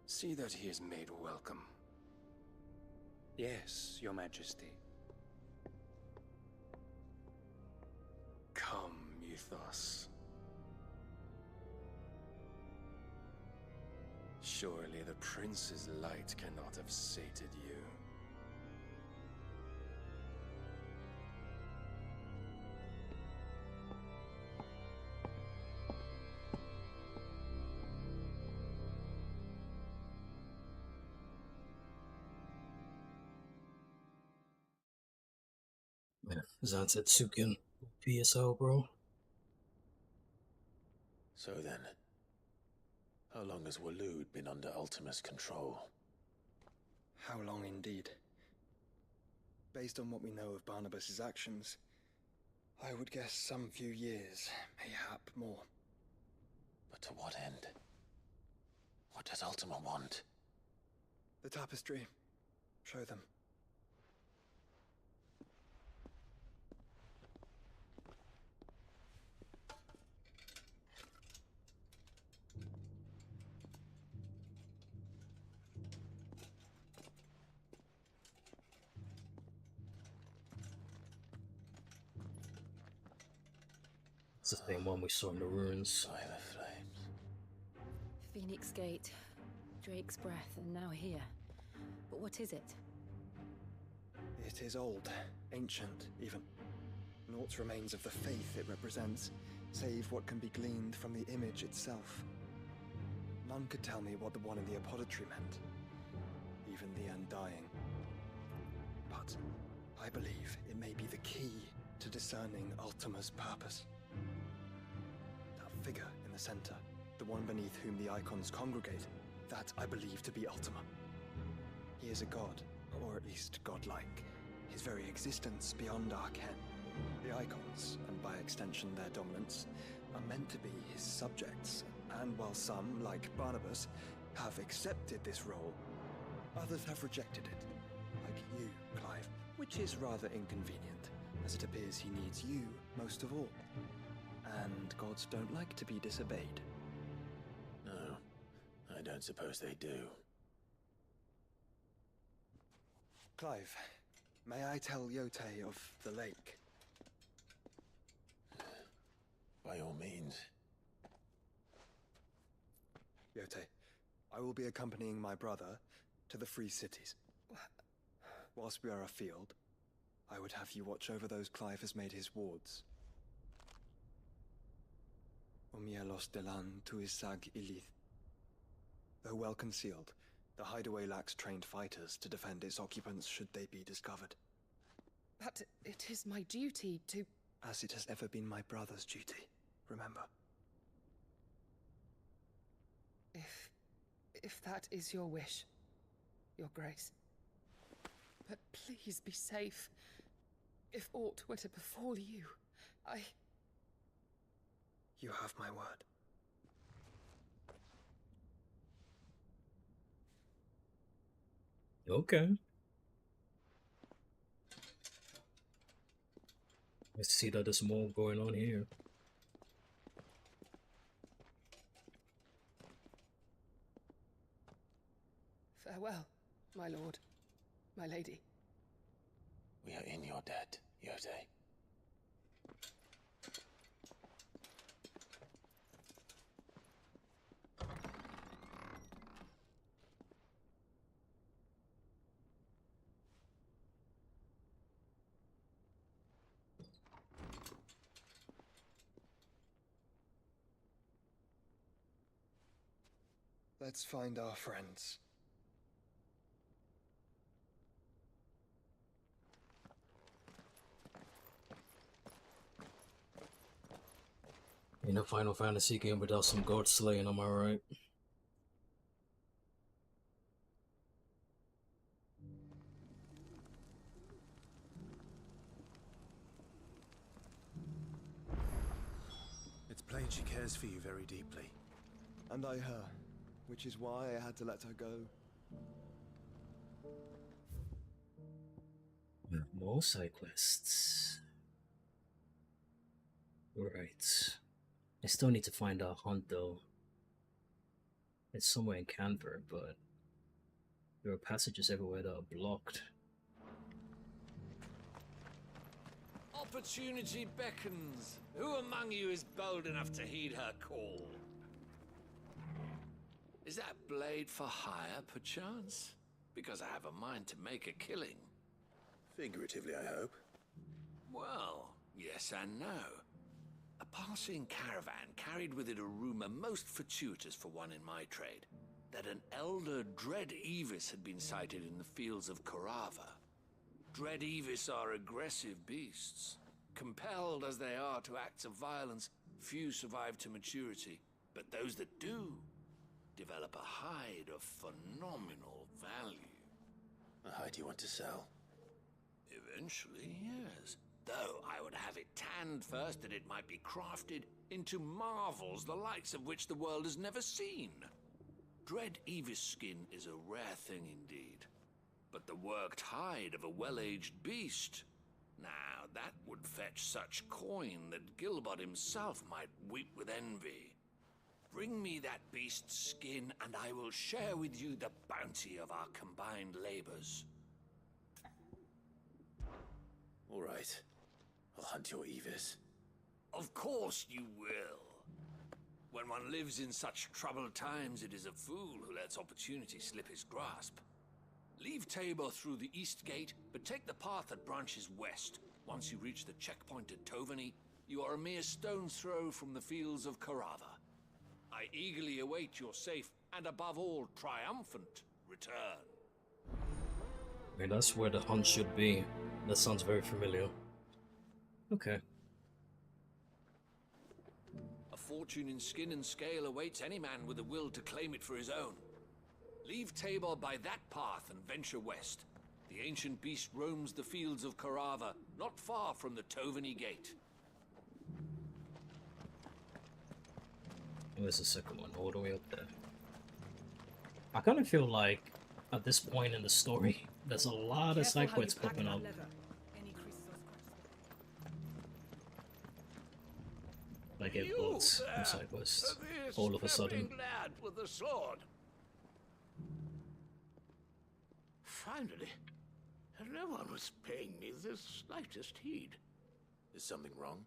See that he is made welcome. Yes, Your Majesty. Come, Mythos. Surely the prince's light cannot have sated you. Man, Zantetsuken PSL, bro. So then, how long has Waloed been under Ultima's control? How long indeed? Based on what we know of Barnabas's actions, I would guess some few years, mayhap more. But to what end? What does Ultima want? The tapestry. Show them. It's the same one we saw in the ruins. By the flames. Phoenix Gate, Drake's Breath, and now here. But what is it? It is old, ancient, even. Naught remains of the faith it represents, save what can be gleaned from the image itself. None could tell me what the one in the apothecary meant, even the Undying. But I believe it may be the key to discerning Ultima's purpose. That figure in the center, the one beneath whom the icons congregate, that I believe to be Ultima. He is a god, or at least godlike, his very existence beyond our ken. The icons, and by extension their dominance, are meant to be his subjects, and while some, like Barnabas, have accepted this role, others have rejected it, like you, Clive, which is rather inconvenient, as it appears he needs you most of all. And gods don't like to be disobeyed. No, I don't suppose they do. Clive, may I tell Yote of the lake? By all means. Yote, I will be accompanying my brother to the Free Cities. Whilst we are afield, I would have you watch over those Clive has made his wards. Omielos delan tuisag ilith. Though well concealed, the hideaway lacks trained fighters to defend its occupants should they be discovered. But it is my duty to... As it has ever been my brother's duty, remember. If that is your wish, Your Grace. But please be safe. If aught were to befall you, You have my word. Okay. I see that there's more going on here. Farewell, my lord, my lady. We are in your debt, Yote. Let's find our friends. In a Final Fantasy game without some god slaying, am I right? It's plain she cares for you very deeply. And I her, which is why I had to let her go. More side quests. Right. I still need to find our hunt though. It's somewhere in Canver, but there are passages everywhere that are blocked. Opportunity beckons. Who among you is bold enough to heed her call? Is that blade for hire, perchance? Because I have a mind to make a killing. Figuratively, I hope. Well, yes and no. A passing caravan carried with it a rumor most fortuitous for one in my trade, that an elder Dread Evis had been sighted in the fields of Korava. Dread Evis are aggressive beasts. Compelled as they are to acts of violence, few survive to maturity, but those that do develop a hide of phenomenal value. A hide you want to sell? Eventually, yes. Though I would have it tanned first that it might be crafted into marvels the likes of which the world has never seen. Dread Evis skin is a rare thing indeed. But the worked hide of a well-aged beast, now that would fetch such coin that Gilbert himself might weep with envy. Bring me that beast's skin, and I will share with you the bounty of our combined labors. All right. I'll hunt your Evis. Of course you will. When one lives in such troubled times, it is a fool who lets opportunity slip his grasp. Leave Tabor through the east gate, but take the path that branches west. Once you reach the checkpoint at Tovany, you are a mere stone's throw from the fields of Korava. I eagerly await your safe, and above all, triumphant return. I mean, that's where the hunt should be. That sounds very familiar. Okay. A fortune in skin and scale awaits any man with a will to claim it for his own. Leave Tabor by that path and venture west. The ancient beast roams the fields of Korava, not far from the Tovany Gate. Where's the second one? All the way up there. I kind of feel like, at this point in the story, there's a lot of side quests popping up. Like it builds from side quests all of a sudden. Lad with the sword. Finally, no one was paying me the slightest heed. Is something wrong?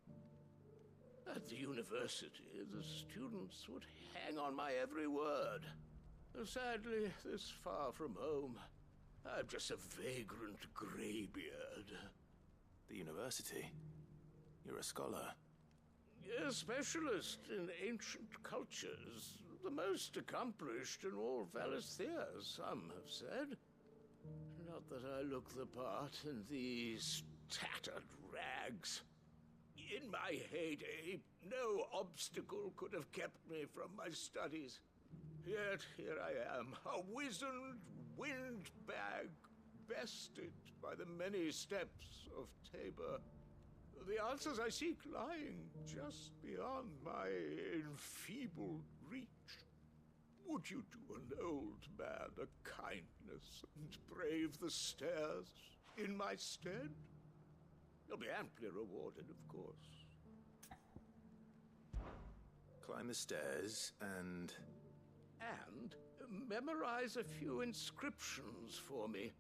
At the university, the students would hang on my every word. Sadly, this far from home, I'm just a vagrant greybeard. The university? You're a scholar. A specialist in ancient cultures. The most accomplished in all Valisthea, some have said. Not that I look the part in these tattered rags. In my heyday, no obstacle could have kept me from my studies. Yet here I am, a wizened windbag, bested by the many steps of Tabor. The answers I seek lying just beyond my enfeebled reach. Would you do an old man a kindness and brave the stairs in my stead? You'll be amply rewarded, of course. Climb the stairs and memorize a few inscriptions for me.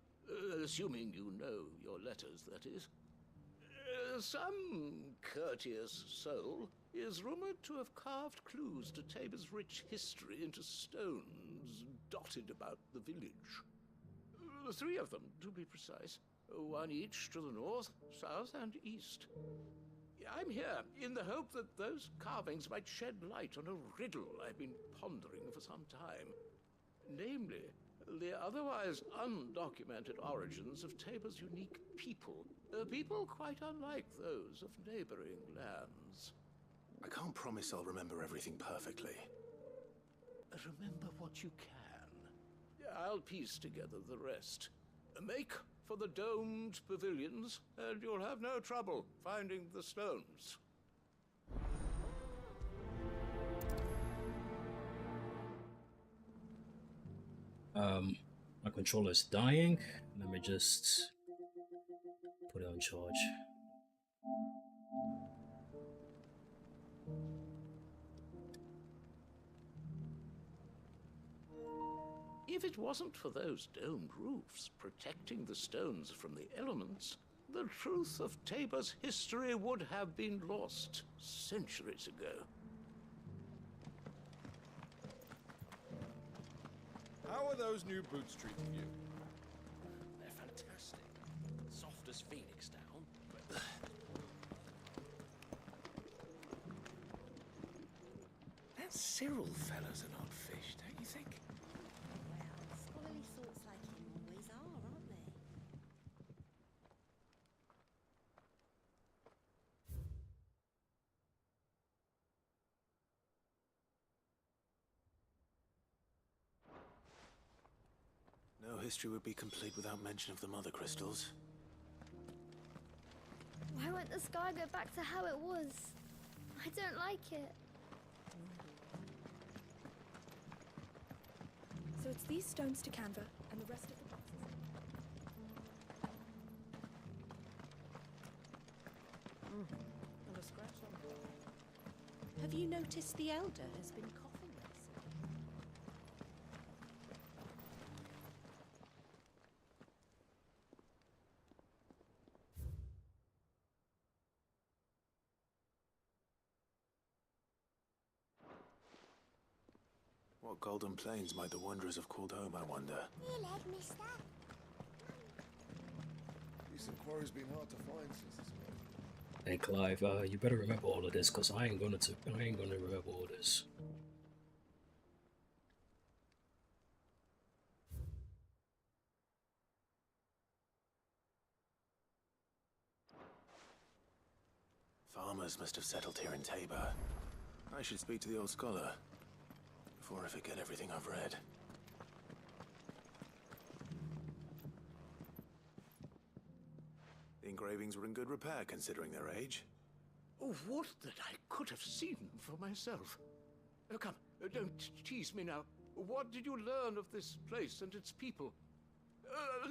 Assuming you know your letters, that is. Some courteous soul is rumored to have carved clues to Tabor's rich history into stones dotted about the village. 3 of them, to be precise. One each to the north, south, and east. I'm here in the hope that those carvings might shed light on a riddle I've been pondering for some time. namely, the otherwise undocumented origins of Tabor's unique people, people quite unlike those of neighboring lands. I can't promise I'll remember everything perfectly. Remember what you can. I'll piece together the rest. Make for the domed pavilions, and you'll have no trouble finding the stones. My controller's dying. Let me just put it on charge. If it wasn't for those domed roofs protecting the stones from the elements, the truth of Tabor's history would have been lost centuries ago. How are those new boots treating you? They're fantastic. Soft as phoenix down. That Cyril fella's an odd fish, don't you think? Well, scholarly thoughts like him always are, aren't they? No history would be complete without mention of the mother crystals. Why won't the sky go back to how it was? I don't like it. So it's these stones to Canva and the rest of the boxes. And a scratch on the wall. Have you noticed the elder has been coughing recently? What golden plains might the wanderers have called home, I wonder? This inquiry's been hard to find since this morning. Hey Clive, you better remember all of this, cause I ain't gonna remember all this. Farmers must have settled here in Tabor. I should speak to the old scholar before I forget everything I've read. The engravings were in good repair considering their age. Oh, would that I could have seen for myself. Come, don't tease me now. What did you learn of this place and its people?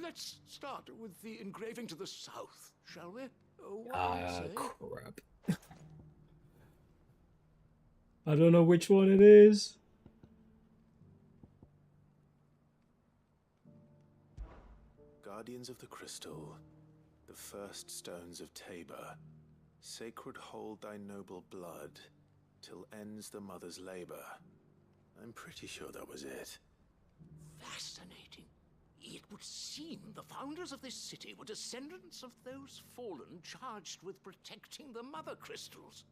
Let's start with the engraving to the south, shall we? Crap. I don't know which one it is. Guardians of the Crystal, the first stones of Tabor, sacred hold thy noble blood, till ends the mother's labor. I'm pretty sure that was it. Fascinating. It would seem the founders of this city were descendants of those fallen charged with protecting the mother crystals.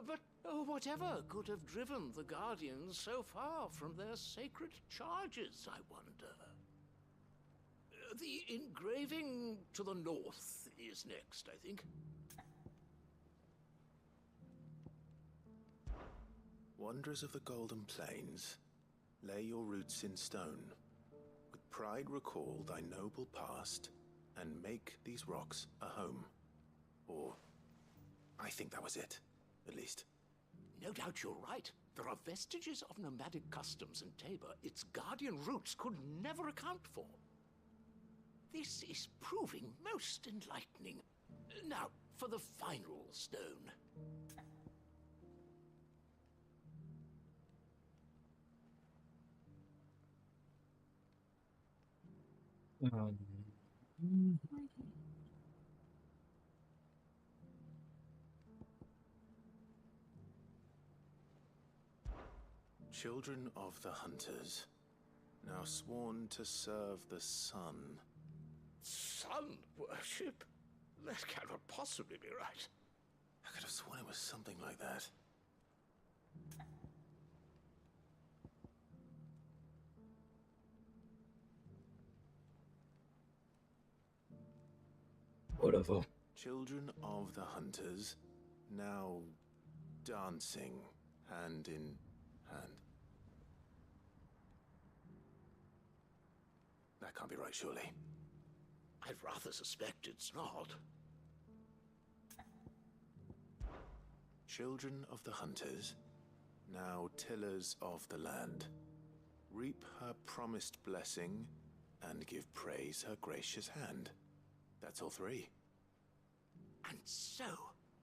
But whatever could have driven the Guardians so far from their sacred charges, I wonder? The engraving to the north is next, I think. Wanderers of the Golden Plains, lay your roots in stone. With pride recall thy noble past, and make these rocks a home. Or, I think that was it, at least. No doubt you're right. There are vestiges of nomadic customs in Tabor its guardian roots could never account for. This is proving most enlightening. Now, for the final stone. Children of the Hunters, now sworn to serve the sun. Sun worship? That cannot possibly be right. I could have sworn it was something like that. Whatever. Children of the Hunters, now dancing hand in hand. That can't be right, surely. I'd rather suspect it's not. Children of the Hunters, now tillers of the land. Reap her promised blessing, and give praise her gracious hand. That's all three. And so,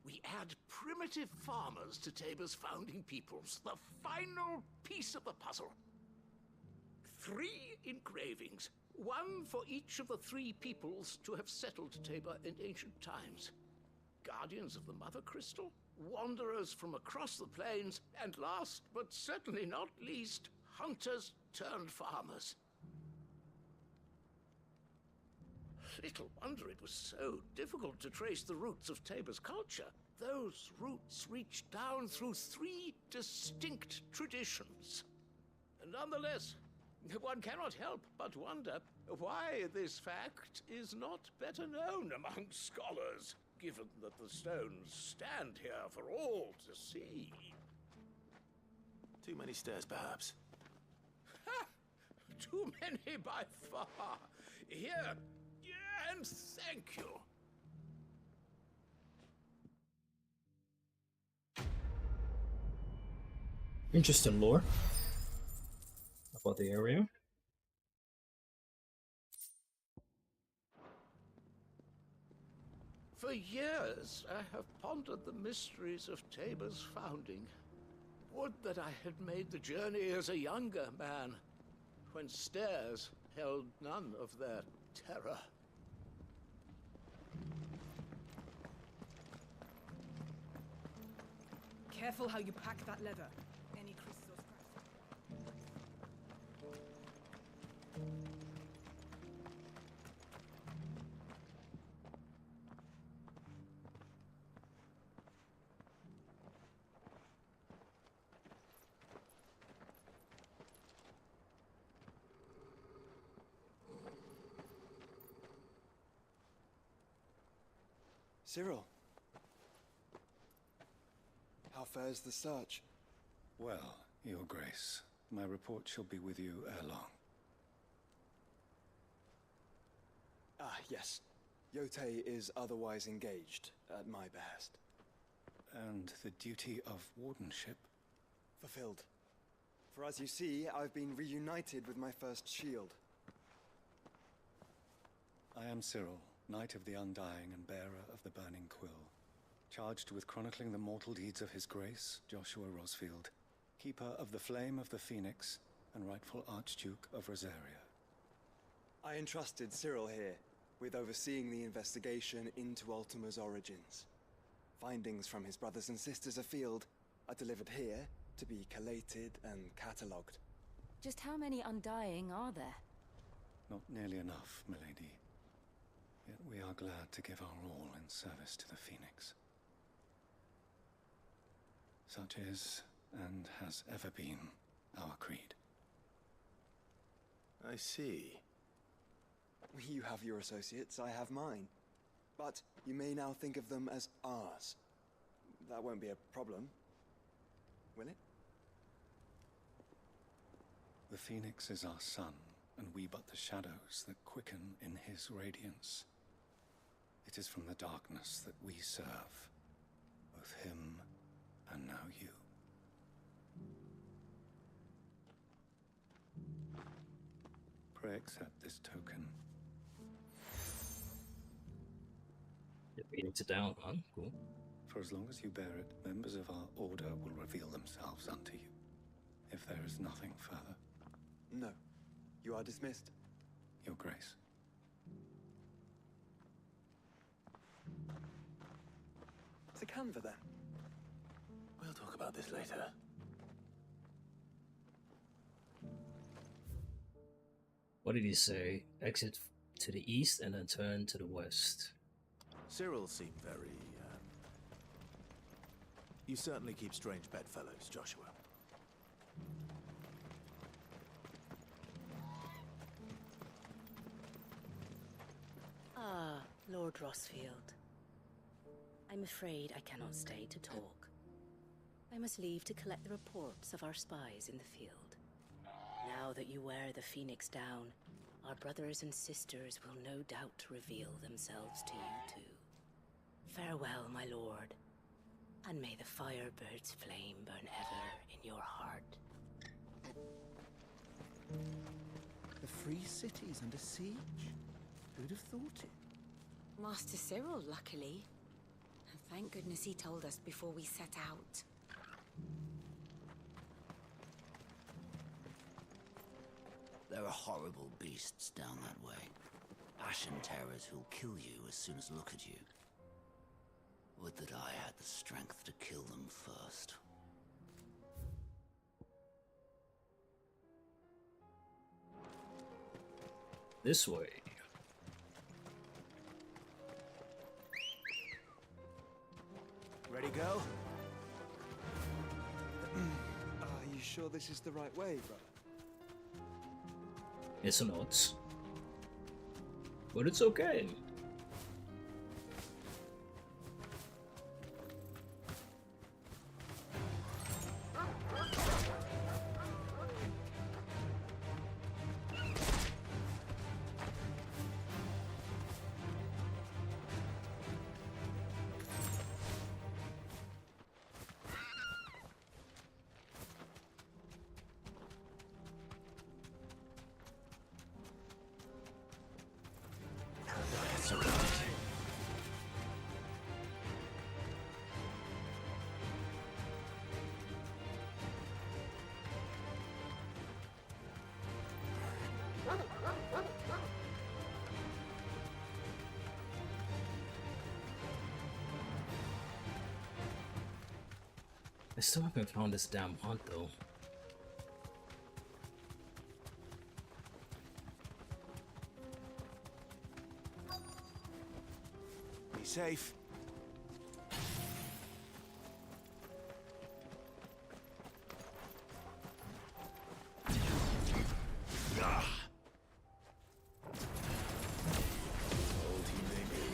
we add primitive farmers to Tabor's founding peoples, the final piece of the puzzle. 3 engravings, one for each of the 3 peoples to have settled Tabor in ancient times. Guardians of the Mother Crystal, wanderers from across the plains, and last but certainly not least, hunters turned farmers. Little wonder it was so difficult to trace the roots of Tabor's culture. Those roots reach down through 3 distinct traditions. And nonetheless, one cannot help but wonder why this fact is not better known among scholars, given that the stones stand here for all to see. Too many stairs, perhaps. Ha! Too many by far. Here, and thank you. Interesting lore about the area. For years, I have pondered the mysteries of Tabor's founding. Would that I had made the journey as a younger man, when stairs held none of their terror. Careful how you pack that leather. Any crystals Cyril. How fares the search? Well, Your Grace, my report shall be with you ere long. Ah, yes. Yotei is otherwise engaged, at my behest. And the duty of wardenship? Fulfilled. For as you see, I've been reunited with my first shield. I am Cyril, Knight of the Undying and bearer of the Burning Quill, charged with chronicling the mortal deeds of His Grace, Joshua Rosfield, Keeper of the Flame of the Phoenix and rightful Archduke of Rosaria. I entrusted Cyril here with overseeing the investigation into Ultima's origins. Findings from his brothers and sisters afield are delivered here to be collated and catalogued. Just how many Undying are there? Not nearly enough, milady. Yet we are glad to give our all in service to the Phoenix. Such is, and has ever been, our creed. I see. You have your associates, I have mine. But you may now think of them as ours. That won't be a problem, will it? The Phoenix is our sun, and we but the shadows that quicken in his radiance. It is from the darkness that we serve, both him and now you. Pray accept this token. The Phoenix are down, huh? Cool. For as long as you bear it, members of our order will reveal themselves unto you. If there is nothing further. No. You are dismissed. Your Grace. To Canva, then. We'll talk about this later. What did he say? Exit to the east and then turn to the west. Cyril seemed very, You certainly keep strange bedfellows, Joshua. Ah, Lord Lord Rosfield. I'm afraid I cannot stay to talk. I must leave to collect the reports of our spies in the field. Now that you wear the Phoenix down, our brothers and sisters will no doubt reveal themselves to you too. Farewell, my lord, and may the Firebird's flame burn ever in your heart. The free city's under siege? Who'd have thought it? Master Cyril, luckily. And thank goodness he told us before we set out. There are horrible beasts down that way. Ashen terrors who'll kill you as soon as look at you. Would that I had the strength to kill them first. This way. Ready, go? Are you sure this is the right way, brother? It's not. But it's okay. I still haven't found this damn hunt though. Be safe. Old he may be,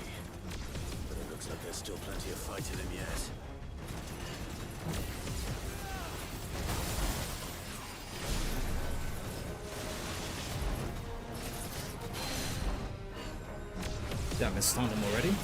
but it looks like there's still plenty of fight in him yet. Damn, I stunned him already?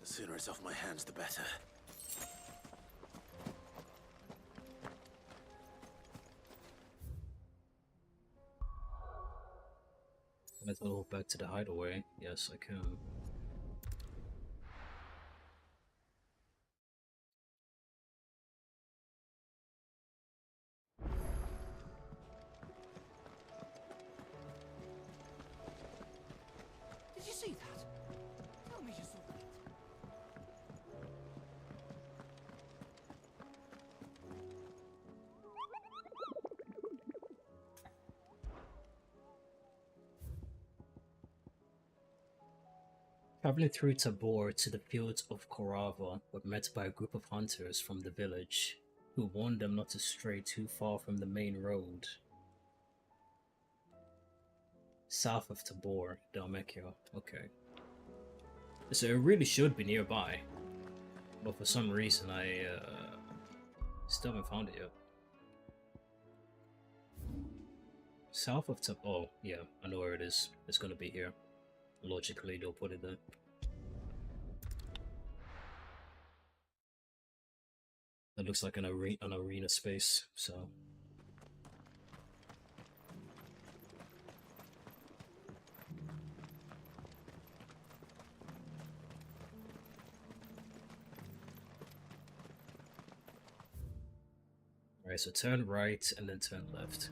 The sooner it's off my hands, the better. Can I teleport back to the hideaway? Yes, I can. Did you see that? Tell me you saw that. Traveling through Tabor to the fields of Korava, were met by a group of hunters from the village, who warned them not to stray too far from the main road. South of Tabor, Dalmekia. Okay. So it really should be nearby. But for some reason I still haven't found it yet. South of Tabor. Oh, yeah, I know where it is. It's gonna be here. Logically, they'll put it there. That looks like an arena space, so... Alright, so turn right and then turn left.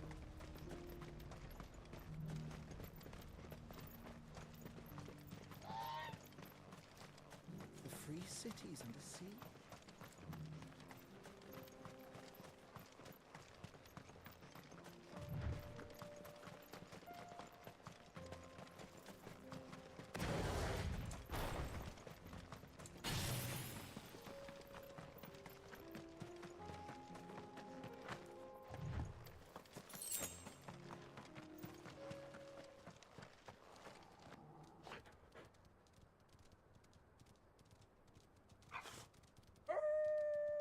The free cities under siege.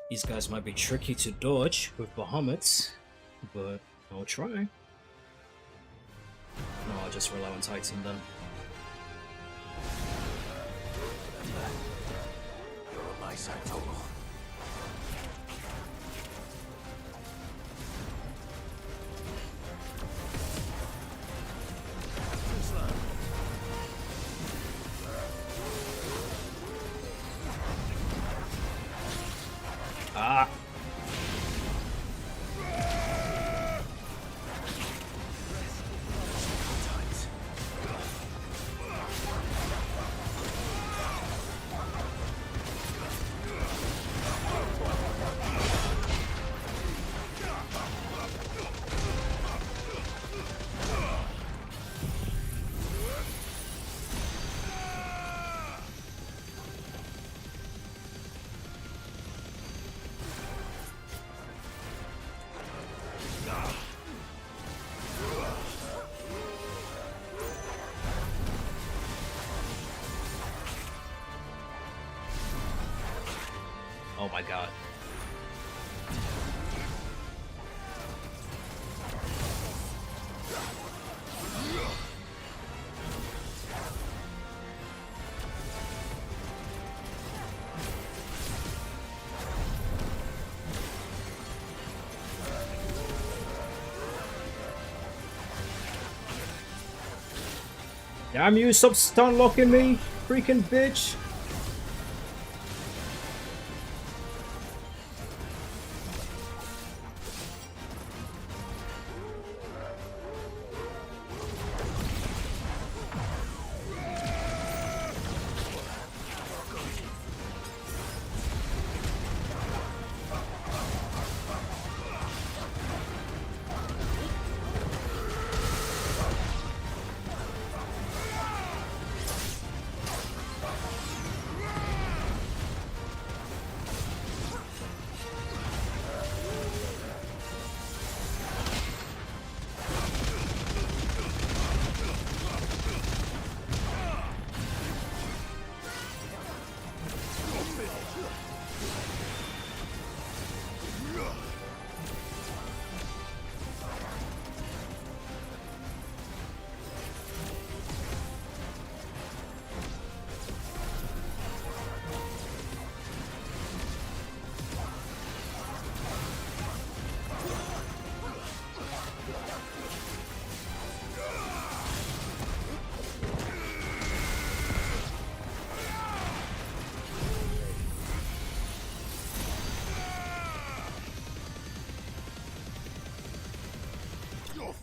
These guys might be tricky to dodge with Bahamut, but I'll try. No, I'll just rely on Titan then. You're on my side, Vogel. Ah! Oh my god. Damn you, stop stun locking me, freaking bitch!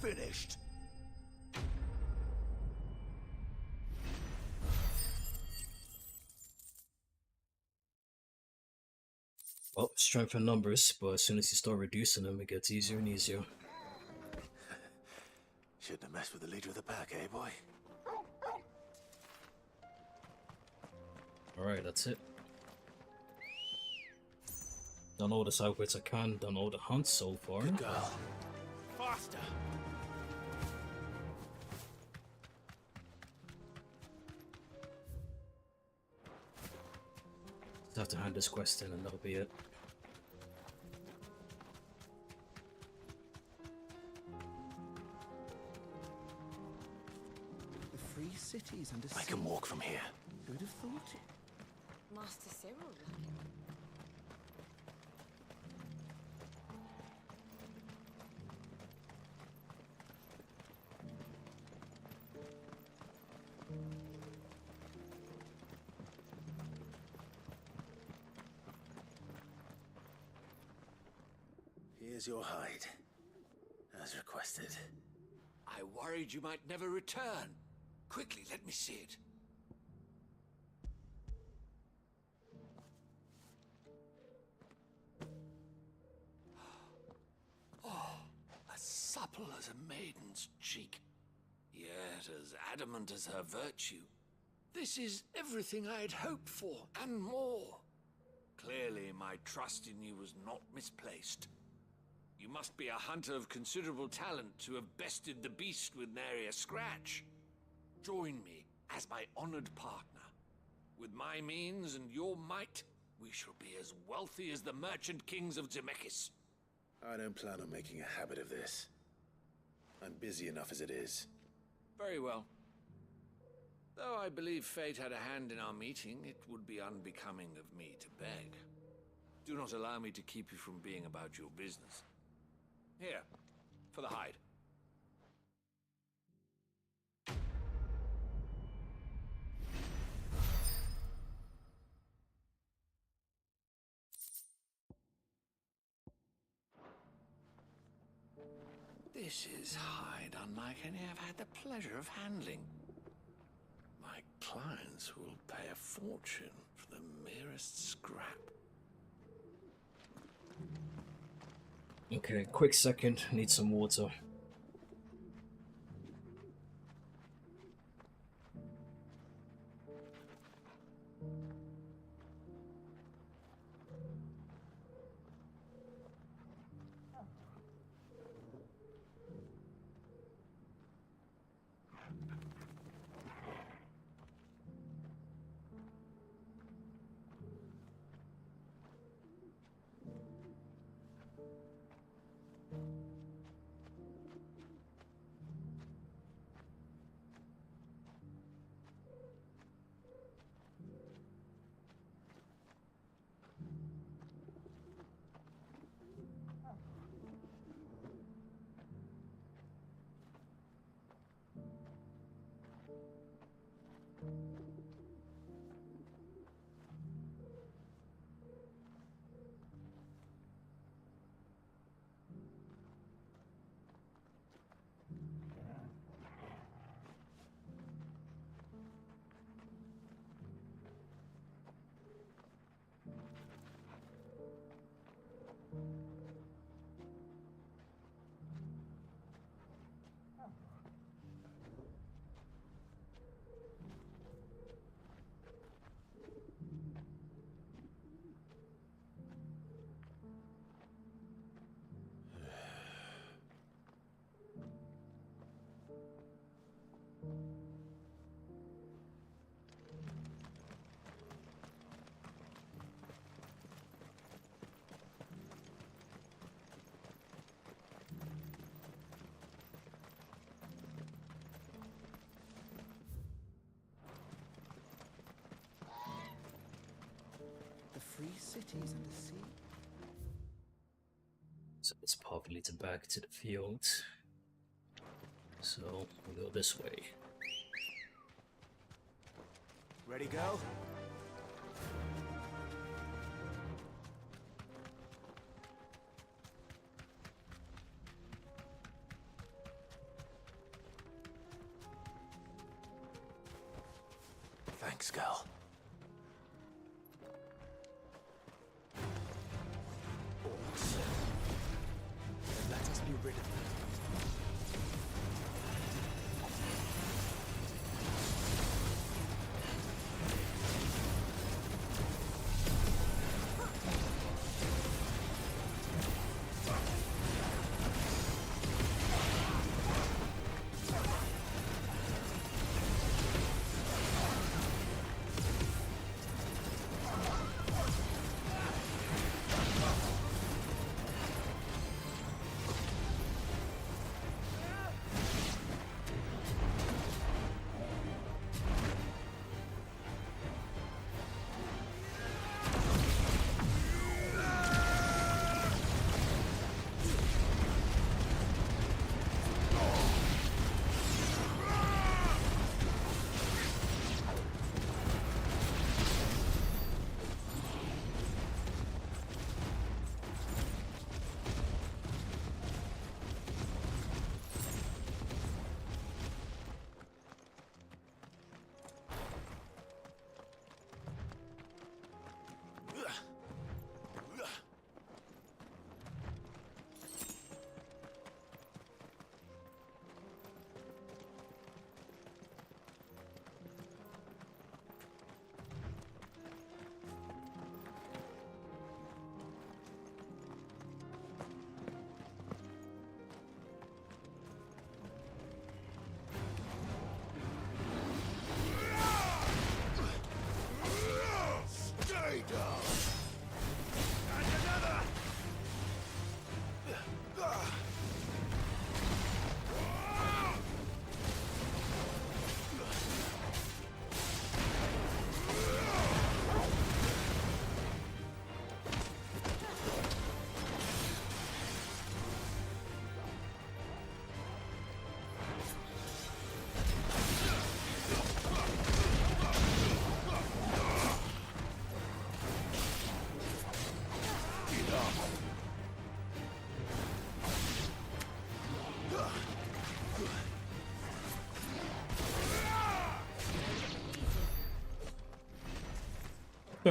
Finished. Well, strength in numbers, but as soon as you start reducing them, it gets easier and easier. Shouldn't have messed with the leader of the pack, eh, boy? Alright, that's it. Done all the side quests I can, done all the hunts so far. Good girl. Faster! Just have to hand this quest in and that'll be it. The free cities under siege. I can walk from here. Who'd have thought it? Master Cyril. Here's your hide, as requested. I worried you might never return. Quickly, let me see it. Oh, as supple as a maiden's cheek, yet as adamant as her virtue. This is everything I had hoped for, and more. Clearly, my trust in you was not misplaced. You must be a hunter of considerable talent to have bested the beast with nary a scratch. Join me as my honored partner. With my means and your might, we shall be as wealthy as the merchant kings of Zemeckis. I don't plan on making a habit of this. I'm busy enough as it is. Very well. Though I believe fate had a hand in our meeting, it would be unbecoming of me to beg. Do not allow me to keep you from being about your business. Here, for the hide. This is hide unlike any I've had the pleasure of handling. My clients will pay a fortune for the merest scrap. Okay, quick second, need some water. Free cities and the sea. So this path leads back to the field. So we'll go this way. Ready, go? Thanks, girl. Let us be rid of them.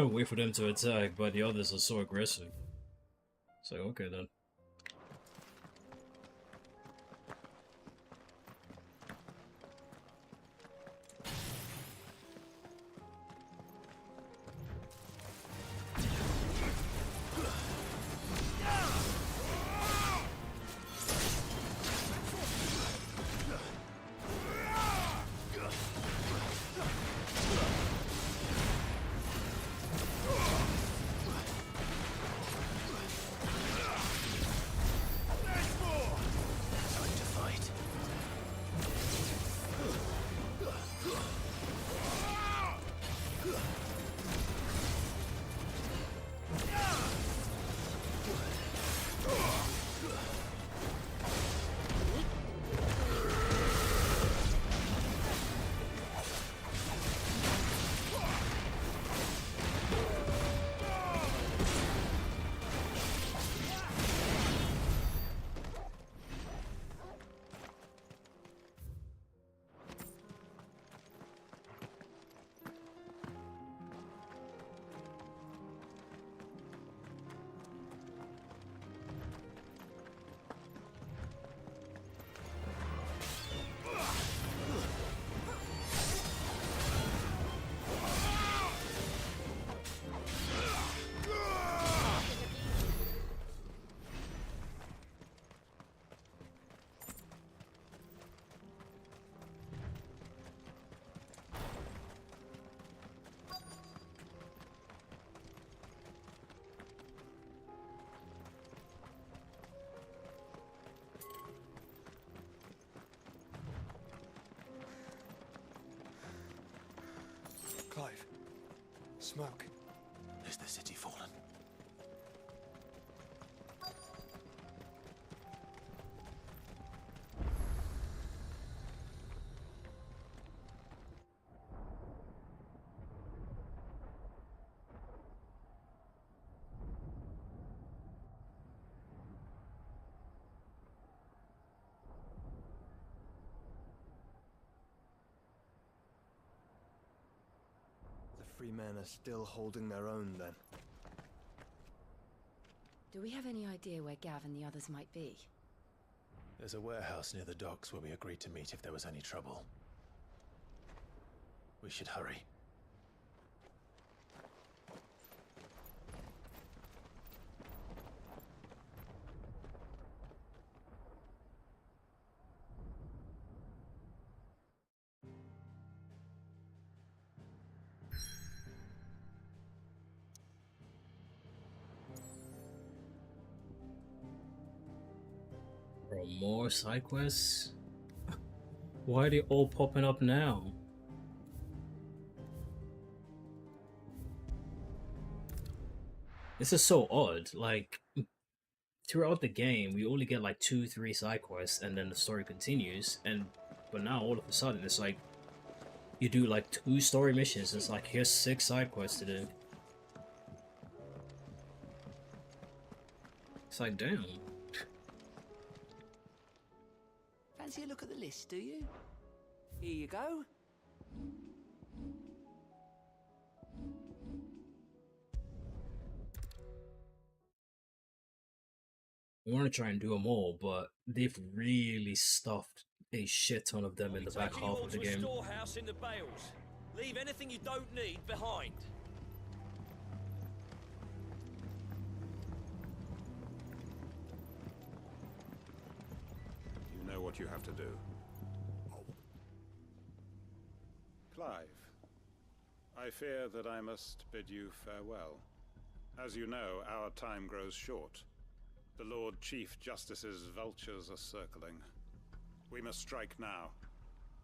Wait for them to attack, but the others are so aggressive. So, okay then. Clive. Smoke. Is the city fallen? Free men are still holding their own, then. Do we have any idea where Gav and the others might be? There's a warehouse near the docks where we agreed to meet if there was any trouble. We should hurry. Bro, more side quests? Why are they all popping up now? This is so odd. Like, throughout the game, we only get like 2-3 side quests, and then the story continues. But now all of a sudden, it's like you do like 2 story missions. It's like here's 6 side quests to do. It's like, damn. Fancy a look at the list, do you? Here you go. I want to try and do them all, but they've really stuffed a shit ton of them in the back half of the game. Storehouse in the bales. Leave anything you don't need behind. You know what you have to do. Clive, I fear that I must bid you farewell. As you know, our time grows short. The Lord Chief Justice's vultures are circling. We must strike now.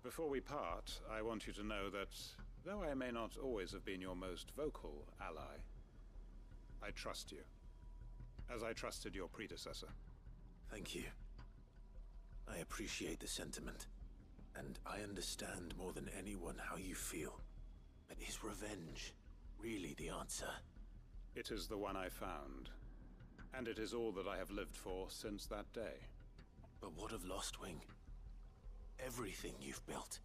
Before we part, I want you to know that, though I may not always have been your most vocal ally, I trust you, as I trusted your predecessor. Thank you. I appreciate the sentiment, and I understand more than anyone how you feel. But is revenge really the answer? It is the one I found, and it is all that I have lived for since that day. But what of Lostwing? Everything you've built.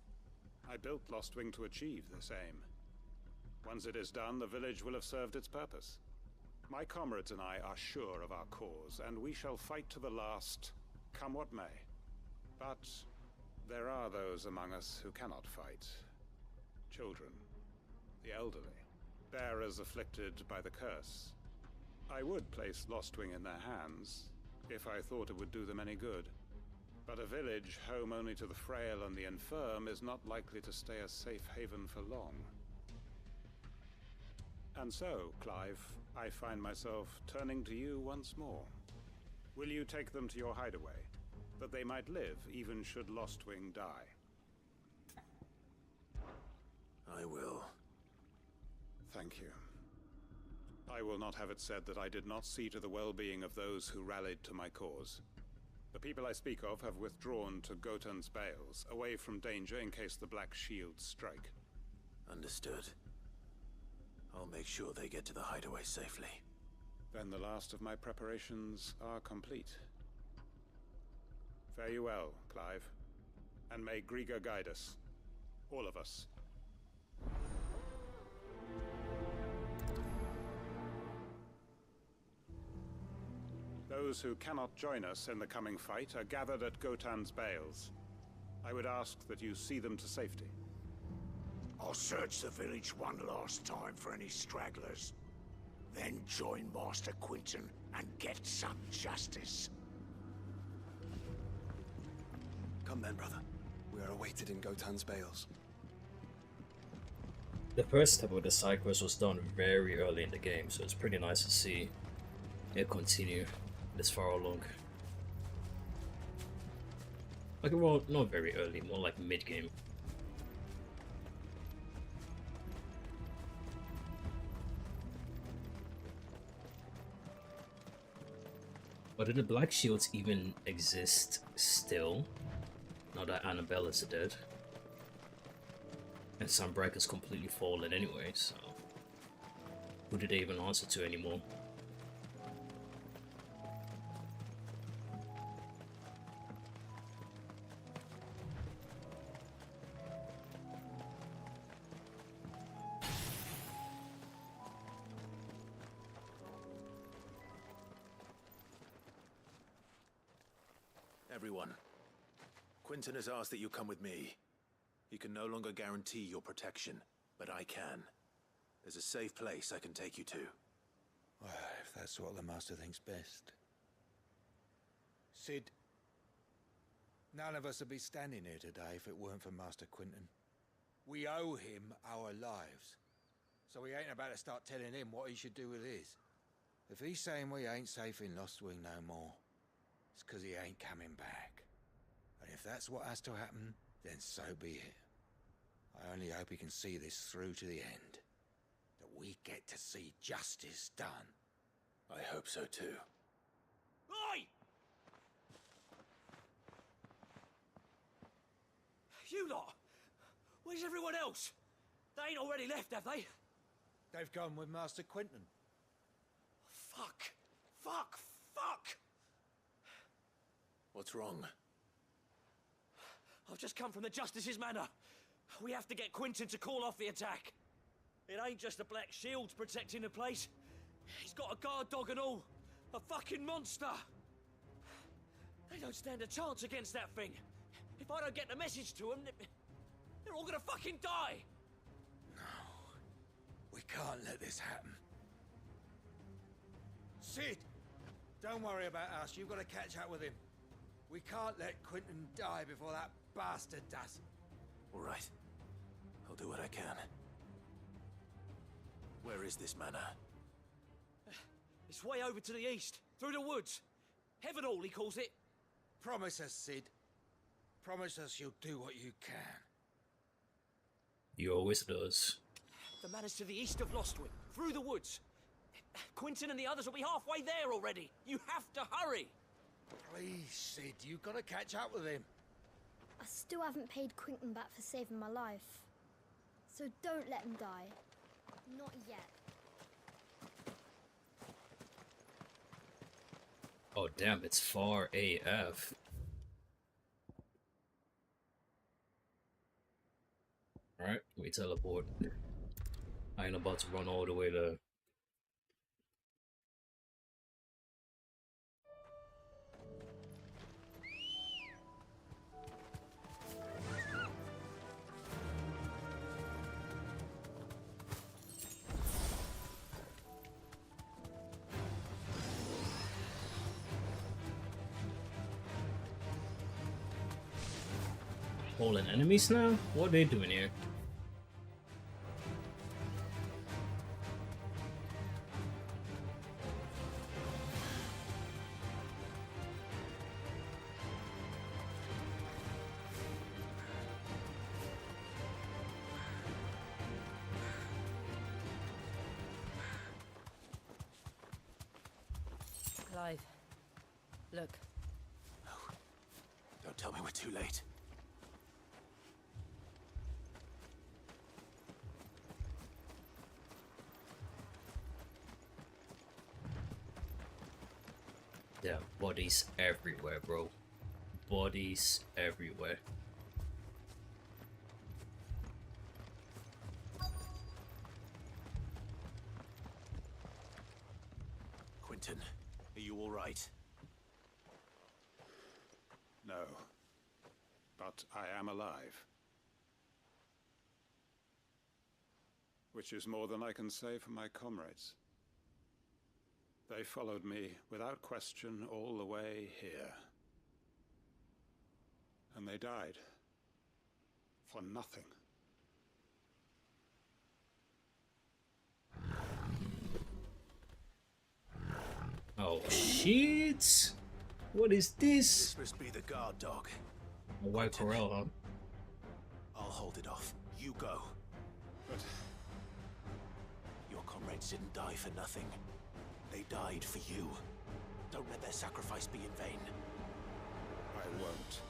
I built Lostwing to achieve this aim. Once it is done, the village will have served its purpose. My comrades and I are sure of our cause, and we shall fight to the last, come what may. But there are those among us who cannot fight. Children, the elderly, bearers afflicted by the curse. I would place Lostwing in their hands, if I thought it would do them any good. But a village home only to the frail and the infirm is not likely to stay a safe haven for long. And so, Clive, I find myself turning to you once more. Will you take them to your hideaway, that they might live even should Lostwing die? I will. Thank you. I will not have it said that I did not see to the well-being of those who rallied to my cause. The people I speak of have withdrawn to Gotan's Bales, away from danger in case the Black Shields strike. Understood. I'll make sure they get to the hideaway safely. Then the last of my preparations are complete. Fare you well, Clive. And may Griga guide us. All of us. Those who cannot join us in the coming fight are gathered at Gotan's Bales. I would ask that you see them to safety. I'll search the village one last time for any stragglers. Then join Master Quinton and get some justice. Come then, brother. We are awaited in Gotan's Bales. The first step of the side quest was done very early in the game, so it's pretty nice to see it continue this far along. Like, well, not very early, more like mid-game. But do the Black Shields even exist still? Now that Annabella's dead. And Sunbreaker's completely fallen anyway, so... who did they even answer to anymore? Everyone, Quinton has asked that you come with me. He can no longer guarantee your protection, but I can. There's a safe place I can take you to. Well, if that's what the Master thinks best. Sid, none of us would be standing here today if it weren't for Master Quinton. We owe him our lives, so we ain't about to start telling him what he should do with his. If he's saying we ain't safe in Lostwing no more, it's 'cause he ain't coming back. And if that's what has to happen, then so be it. I only hope he can see this through to the end. That we get to see justice done. I hope so too. Oi! You lot! Where's everyone else? They ain't already left, have they? They've gone with Master Quinton. Fuck! Fuck! Fuck! What's wrong? I've just come from the Justice's manor. We have to get Quinton to call off the attack. It ain't just the Black Shields protecting the place. He's got a guard dog and all. A fucking monster. They don't stand a chance against that thing. If I don't get the message to them, they're all gonna fucking die. No. We can't let this happen. Sid! Don't worry about us. You've got to catch up with him. We can't let Quinton die before that bastard does. All right. I'll do what I can. Where is this manor? It's way over to the east, through the woods. Heavenhall, he calls it. Promise us, Sid. Promise us you'll do what you can. He always does. The manor's to the east of Lostwing, through the woods. Quinton and the others will be halfway there already. You have to hurry. Please, Sid, you've got to catch up with him. I still haven't paid Quinton back for saving my life. So don't let him die. Not yet. Oh damn, it's far AF. Alright, we teleport. I ain't about to run all the way there. Fallen enemies now? What are they doing here? Clive, look. No. Don't tell me we're too late. Yeah, bodies everywhere, bro. Bodies everywhere. Quentin, are you all right? No. But I am alive. Which is more than I can say for my comrades. They followed me without question all the way here. And they died. For nothing. Oh shit! What is this? This must be the guard dog. A white corral, huh? I'll hold it off. You go. But your comrades didn't die for nothing. They died for you. Don't let their sacrifice be in vain. I won't.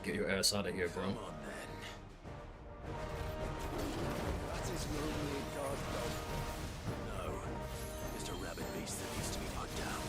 Get your ass out of here, bro. Come on, then. That is your only guard dog. No. Just a rabid beast that needs to be put down.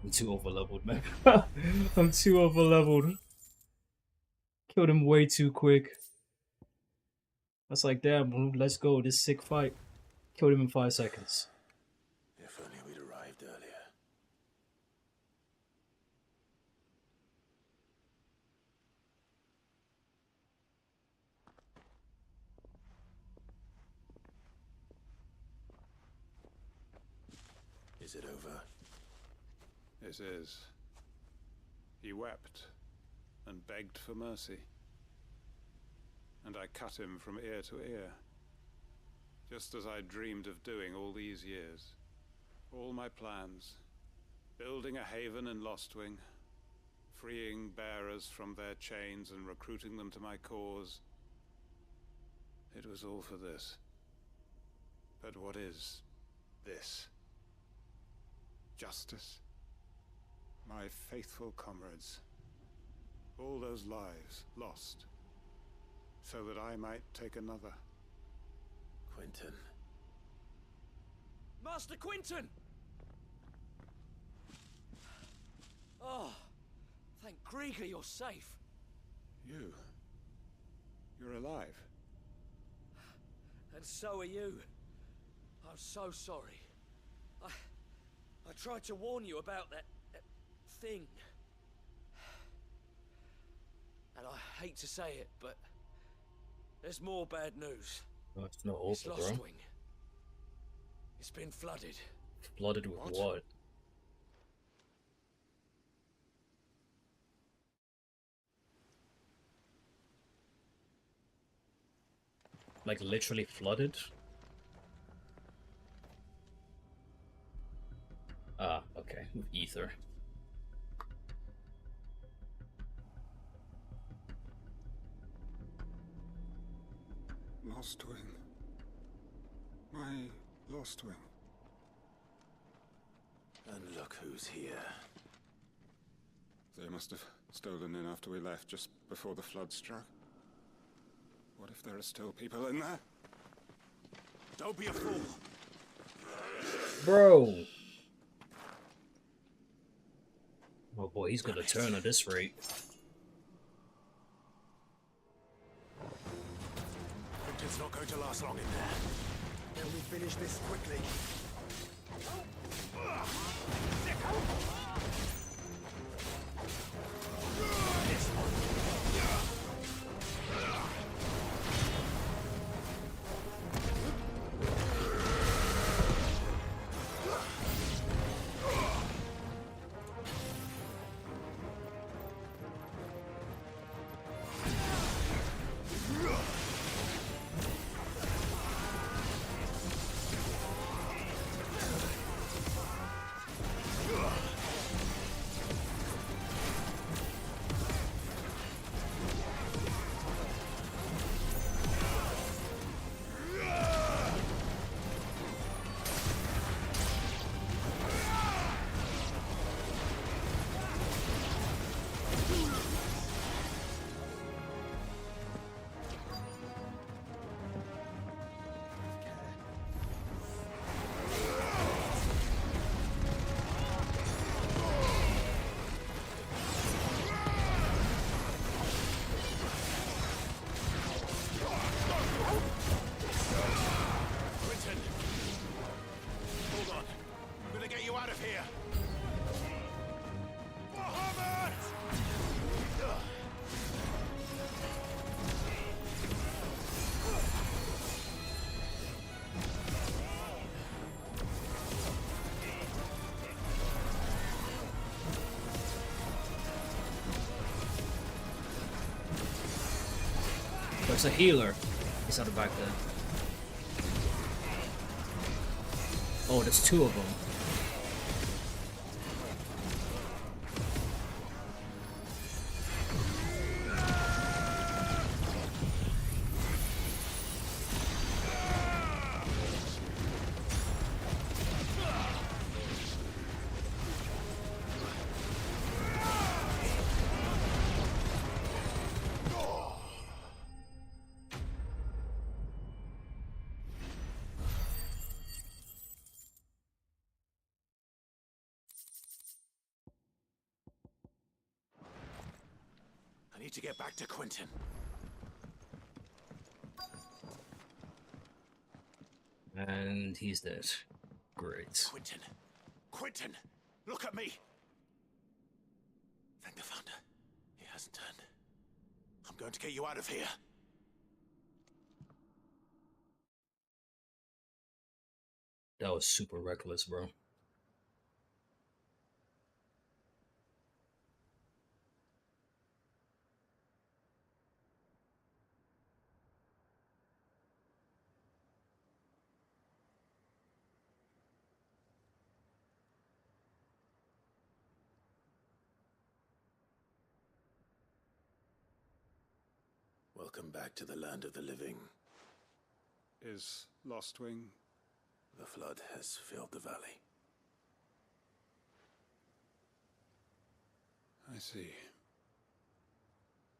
I'm too overleveled, man. I'm too overleveled. Killed him way too quick. That's like, damn, let's go. This sick fight. Killed him in 5 seconds. If only we'd arrived earlier. Is it over? It is. He wept and begged for mercy. And I cut him from ear to ear. Just as I dreamed of doing all these years. All my plans. Building a haven in Lostwing. Freeing bearers from their chains and recruiting them to my cause. It was all for this. But what is this? Justice? My faithful comrades. All those lives lost. So that I might take another. Quentin. Master Quentin! Oh, thank Krieger you're safe. You? You're alive? And so are you. I'm so sorry. I tried to warn you about that thing. And I hate to say it, but there's more bad news. Oh, it's not over, bro. Lostwing. It's been flooded. Flooded with what? Like, literally flooded? Ah, okay. With ether. Lost wing. My lost wing. And look who's here. They must have stolen in after we left, just before the flood struck. What if there are still people in there? Don't be a fool. Bro! Oh boy, he's gonna turn at this rate. It's not going to last long in there. Can we finish this quickly? There's a healer. He's at the back there. Oh, there's two of them. I need to get back to Quentin. And he's dead. Great. Quentin! Quentin! Look at me! Thank the Founder. He hasn't turned. I'm going to get you out of here. That was super reckless, bro. Welcome back to the land of the living. Is Lost Wing? The flood has filled the valley. I see.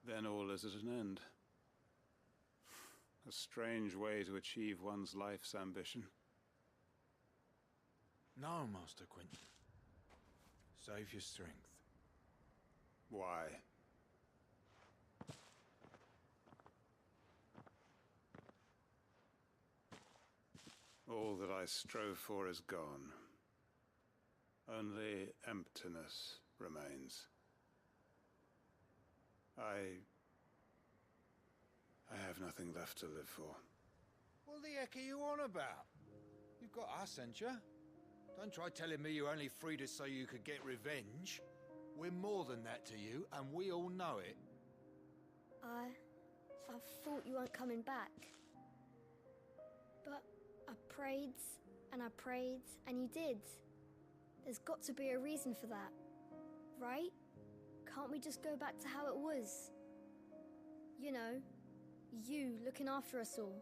Then all is at an end. A strange way to achieve one's life's ambition. No, Master Quentin. Save your strength. Why? All that I strove for is gone. Only emptiness remains. I have nothing left to live for. What the heck are you on about? You've got us, ain't you? Don't try telling me you only freed us so you could get revenge. We're more than that to you, and we all know it. I thought you weren't coming back. prayed, and I prayed, and you did. There's got to be a reason for that, right? Can't we just go back to how it was? You know, you looking after us all.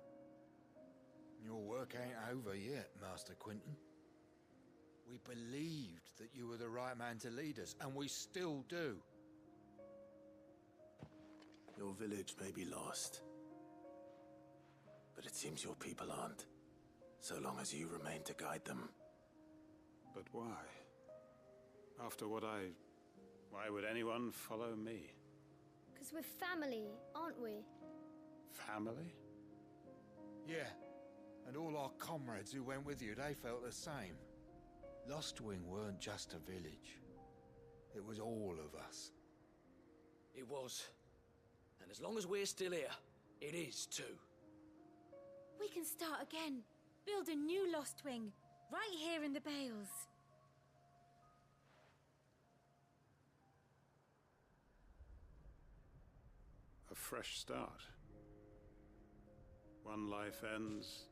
Your work ain't over yet, Master Quinton. We believed that you were the right man to lead us, and we still do. Your village may be lost, but it seems your people aren't, so long as you remain to guide them. But why? After what why would anyone follow me? 'Cause we're family, aren't we? Family? Yeah, and all our comrades who went with you, they felt the same. Lostwing weren't just a village. It was all of us. It was. And as long as we're still here, it is too. We can start again. Build a new Lost Wing, right here in the Bales. A fresh start. One life ends,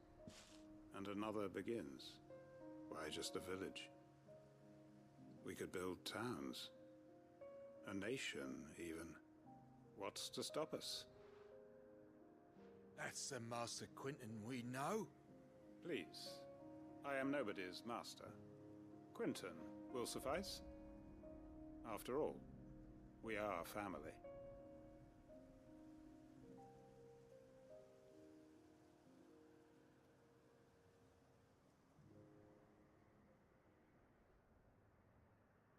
and another begins. Why just a village? We could build towns. A nation, even. What's to stop us? That's the Master Quinton we know. Please. I am nobody's master. Quinton will suffice. After all, we are family.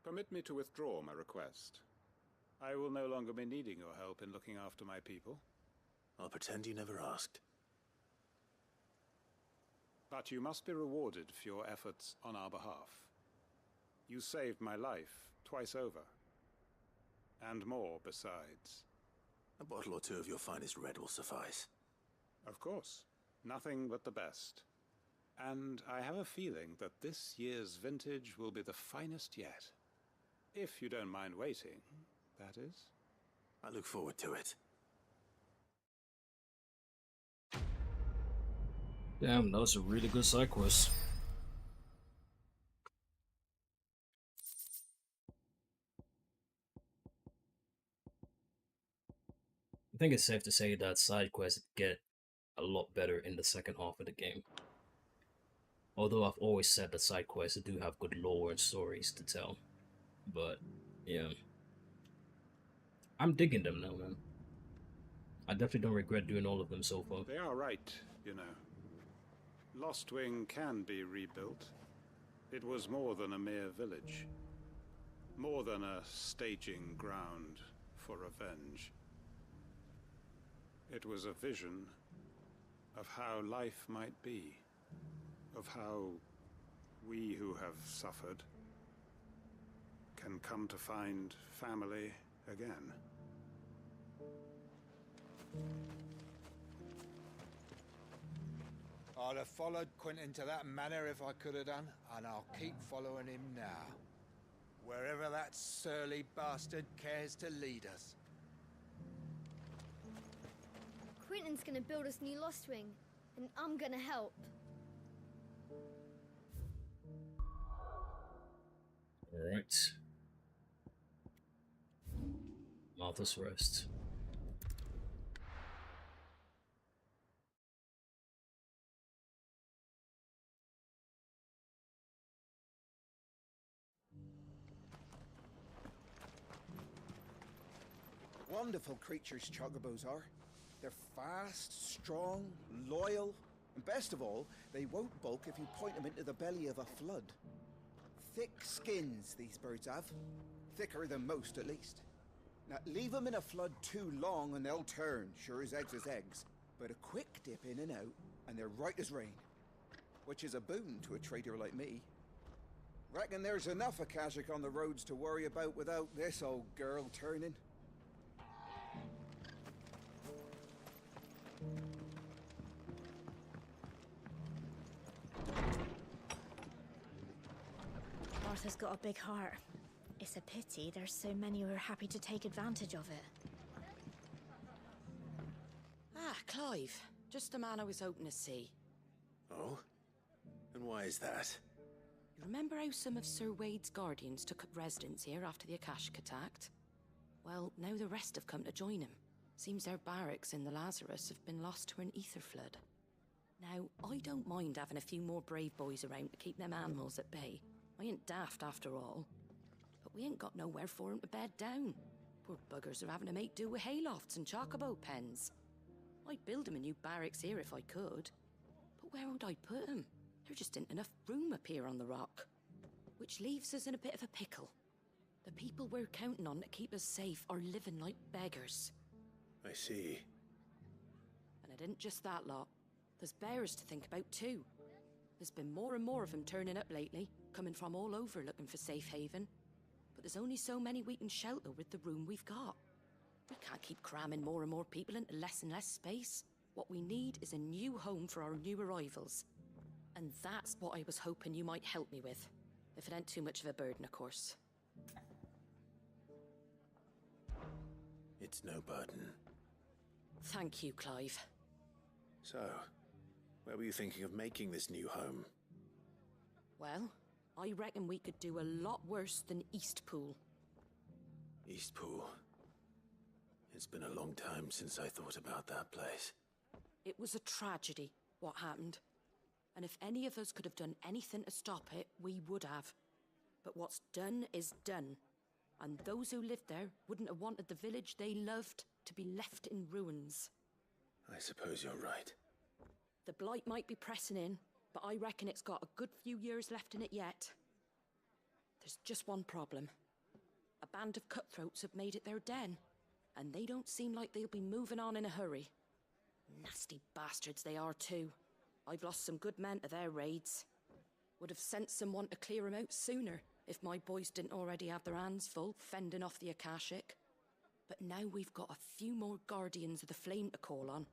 Permit me to withdraw my request. I will no longer be needing your help in looking after my people. I'll pretend you never asked. But you must be rewarded for your efforts on our behalf. You saved my life twice over. And more besides. A bottle or two of your finest red will suffice. Of course. Nothing but the best. And I have a feeling that this year's vintage will be the finest yet. If you don't mind waiting, that is. I look forward to it. Damn, that was a really good side quest. I think it's safe to say that side quests get a lot better in the second half of the game. Although I've always said that side quests do have good lore and stories to tell. But, yeah. I'm digging them now, man. I definitely don't regret doing all of them so far. They are right, you know. Lostwing can be rebuilt. It was more than a mere village. More than a staging ground for revenge. It was a vision of how life might be. Of how we who have suffered can come to find family again. I'd have followed Quinton to that manor if I could have done, and I'll keep following him now. Wherever that surly bastard cares to lead us. Quinton's gonna build us new Lost Wing, and I'm gonna help. Alright. Martha's Rest. Wonderful creatures, chocobos are. They're fast, strong, loyal, and best of all, they won't balk if you point them into the belly of a flood. Thick skins, these birds have. Thicker than most, at least. Now, leave them in a flood too long and they'll turn, sure as eggs. But a quick dip in and out, and they're right as rain. Which is a boon to a trader like me. Reckon there's enough of Kazakh on the roads to worry about without this old girl turning. Martha's got a big heart. It's a pity there's so many who are happy to take advantage of it. Ah, Clive. Just the man I was hoping to see. Oh? And why is that? You remember how some of Sir Wade's guardians took up residence here after the Akashic attacked? Well, now the rest have come to join him. Seems their barracks in the Lazarus have been lost to an ether flood. Now, I don't mind having a few more brave boys around to keep them animals at bay. I ain't daft after all. But we ain't got nowhere for 'em to bed down. Poor buggers are having to make do with haylofts and chocobo pens. I'd build 'em a new barracks here if I could. But where would I put 'em? There just ain't enough room up here on the rock. Which leaves us in a bit of a pickle. The people we're counting on to keep us safe are living like beggars. I see. And it isn't just that lot. There's bears to think about too. There's been more and more of them turning up lately, coming from all over looking for safe haven. But there's only so many we can shelter with the room we've got. We can't keep cramming more and more people into less and less space. What we need is a new home for our new arrivals. And that's what I was hoping you might help me with. If it ain't too much of a burden, of course. It's no burden. Thank you, Clive. So, where were you thinking of making this new home? Well, I reckon we could do a lot worse than Eastpool. Eastpool. It's been a long time since I thought about that place. It was a tragedy, what happened. And if any of us could have done anything to stop it, we would have. But what's done is done. And those who lived there wouldn't have wanted the village they loved to be left in ruins. I suppose you're right. The blight might be pressing in, but I reckon it's got a good few years left in it yet. There's just one problem. A band of cutthroats have made it their den, and they don't seem like they'll be moving on in a hurry. Nasty bastards they are too. I've lost some good men to their raids. Would have sent someone to clear them out sooner if my boys didn't already have their hands full fending off the Akashic. But now we've got a few more guardians of the flame to call on.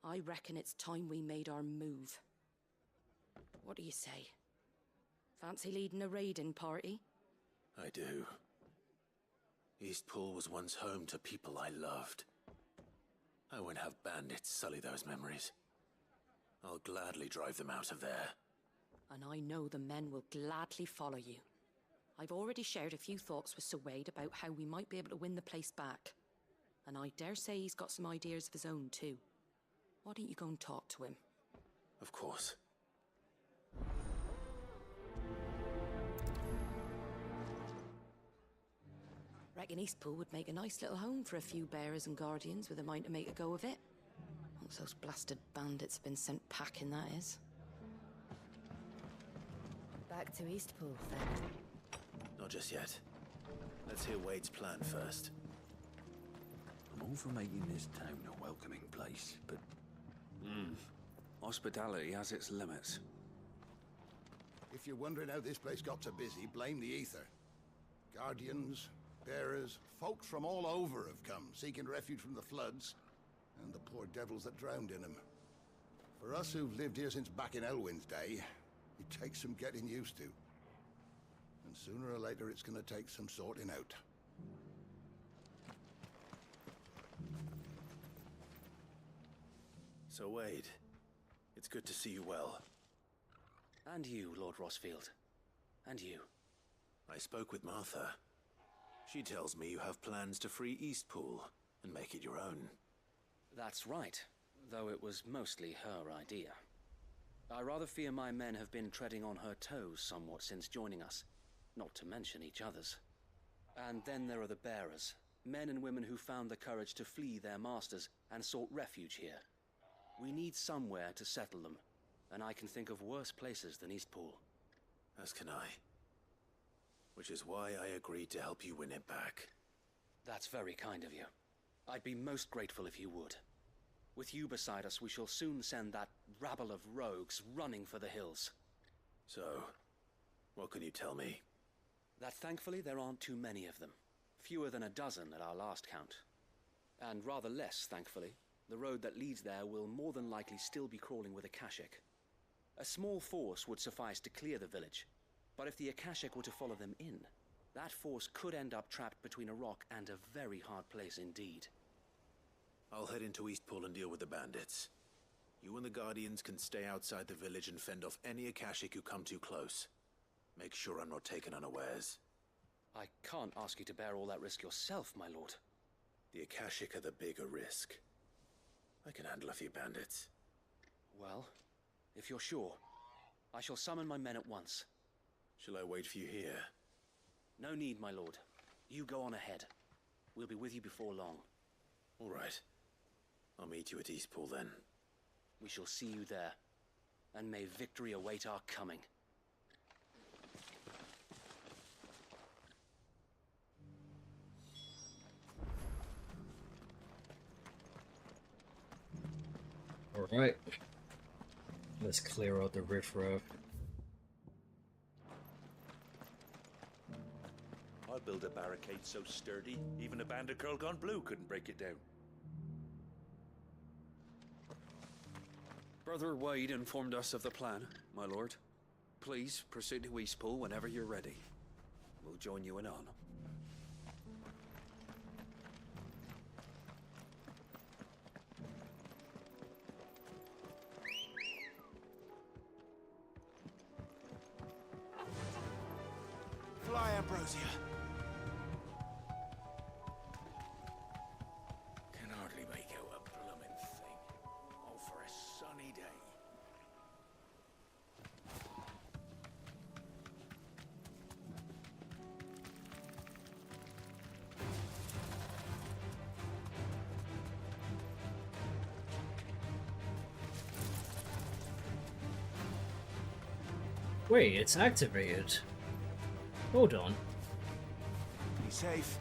I reckon it's time we made our move. What do you say? Fancy leading a raiding party? I do. Eastpool was once home to people I loved. I won't have bandits sully those memories. I'll gladly drive them out of there. And I know the men will gladly follow you. I've already shared a few thoughts with Sir Wade about how we might be able to win the place back. And I dare say he's got some ideas of his own too. Why don't you go and talk to him? Of course. Reckon Eastpool would make a nice little home for a few bearers and guardians with a mind to make a go of it. Once those blasted bandits have been sent packing, that is. Back to Eastpool, then. Not just yet. Let's hear Wade's plan first. I'm all for making this town a welcoming place, but... hospitality has its limits. If you're wondering how this place got so busy, blame the ether. Guardians, bearers, folks from all over have come, seeking refuge from the floods, and the poor devils that drowned in them. For us who've lived here since back in Elwyn's day, it takes some getting used to. And sooner or later it's gonna take some sorting out. So Wade, it's good to see you well. And you, Lord Rosfield. And you. I spoke with Martha. She tells me you have plans to free Eastpool and make it your own. That's right, though it was mostly her idea. I rather fear my men have been treading on her toes somewhat since joining us, not to mention each other's. And then there are the bearers, men and women who found the courage to flee their masters and sought refuge here. We need somewhere to settle them, and I can think of worse places than Eastpool. As can I. Which is why I agreed to help you win it back. That's very kind of you. I'd be most grateful if you would. With you beside us, we shall soon send that rabble of rogues running for the hills. So, what can you tell me? That thankfully there aren't too many of them. Fewer than a dozen at our last count. And rather less, thankfully. The road that leads there will more than likely still be crawling with Akashic. A small force would suffice to clear the village, but if the Akashic were to follow them in, that force could end up trapped between a rock and a very hard place indeed. I'll head into Eastpool and deal with the bandits. You and the Guardians can stay outside the village and fend off any Akashic who come too close. Make sure I'm not taken unawares. I can't ask you to bear all that risk yourself, my lord. The Akashic are the bigger risk. I can handle a few bandits. Well, if you're sure, I shall summon my men at once. Shall I wait for you here? No need, my lord. You go on ahead. We'll be with you before long. All right. I'll meet you at Eastpool then. We shall see you there, and may victory await our coming. Alright. Let's clear out the riffraff. I'll build a barricade so sturdy, even a bandit girl gone blue couldn't break it down. Brother Wade informed us of the plan, my lord. Please proceed to Eastpool whenever you're ready. We'll join you anon. Fly, Ambrosia. Can hardly make out a bloomin' thing. All for a sunny day. Wait, it's activated. Hold on. Be safe.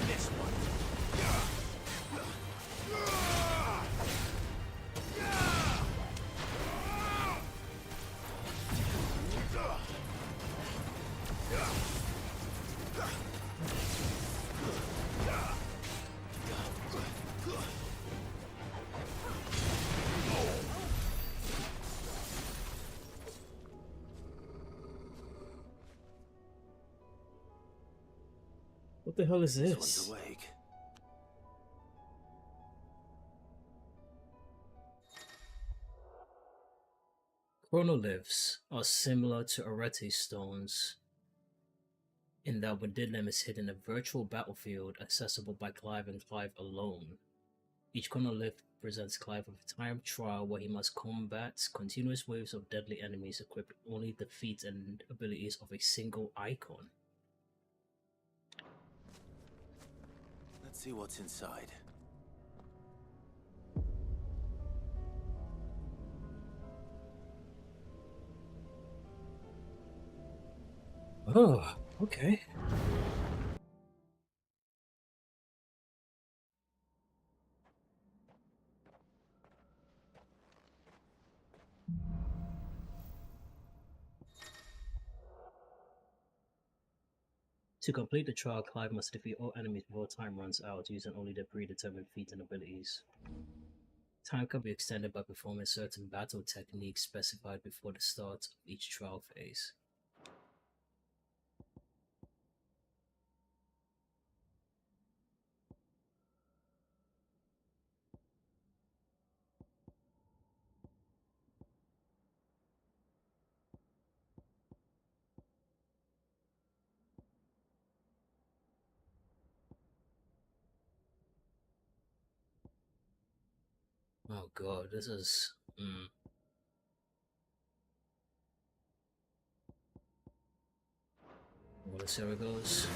This one. What the hell is This this? one's awake. Chronoliths are similar to Arete stones in that within them is hidden a virtual battlefield accessible by Clive and Clive alone. Each chronolith presents Clive with a time trial where he must combat continuous waves of deadly enemies equipped with only the feats and abilities of a single icon. Let's see what's inside. Oh, okay. To complete the trial, Clive must defeat all enemies before time runs out, using only their predetermined feats and abilities. Time can be extended by performing certain battle techniques specified before the start of each trial phase. Oh god, this is... Well, let's see how it goes.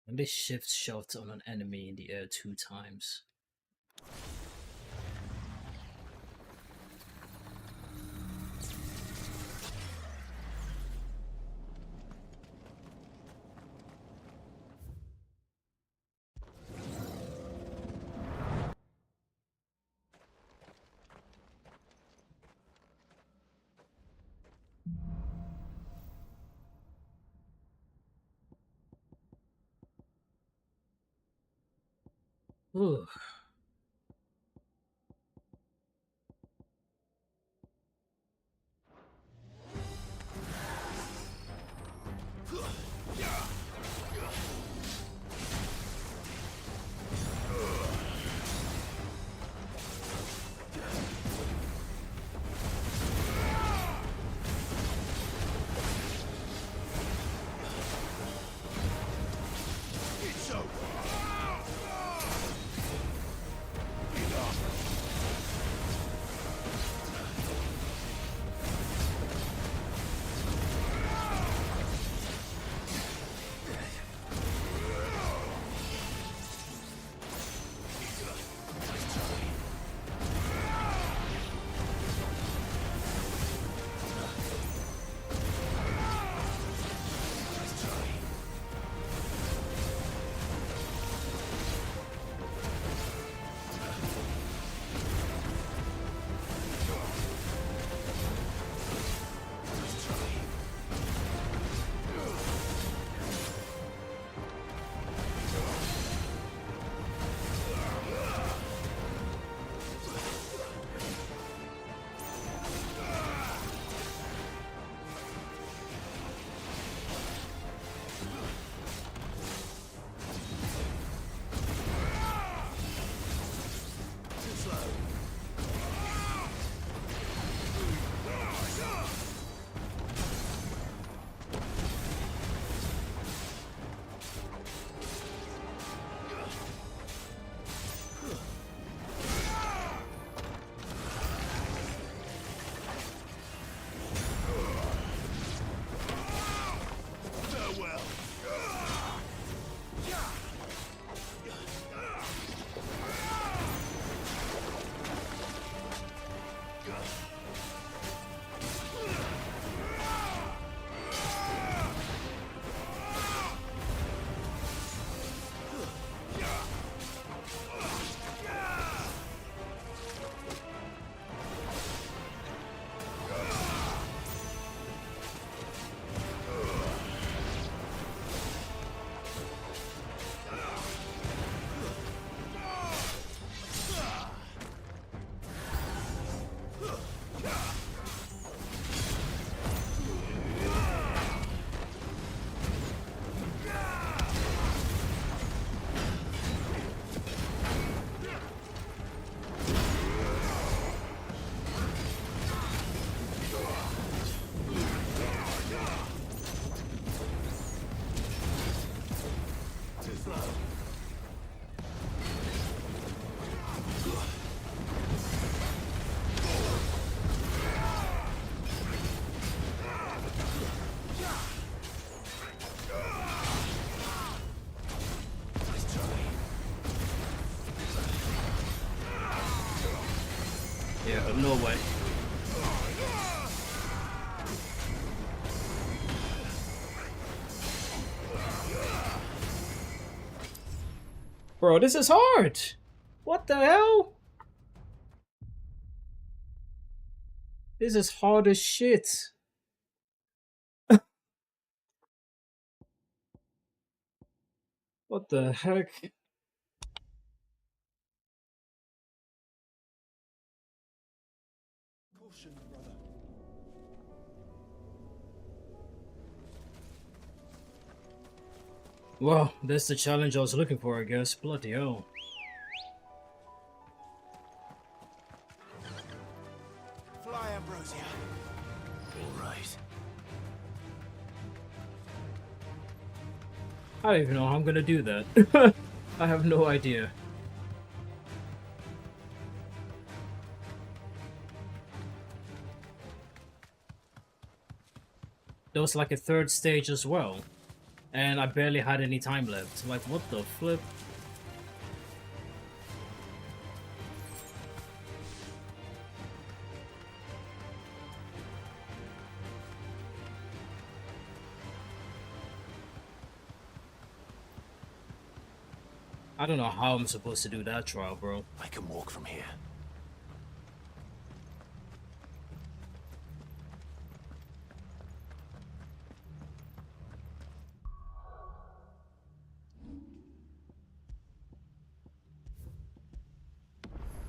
And they shift shot on an enemy in the air 2 times. Ooh. Yeah, no way. Bro, this is hard! What the hell? This is hard as shit. What the heck? Well, that's the challenge I was looking for, I guess. Bloody hell. Fly, Ambrosia. All right. I don't even know how I'm gonna do that. I have no idea. There was like a third stage as well. And I barely had any time left. Like, what the flip? I don't know how I'm supposed to do that trial, bro. I can walk from here.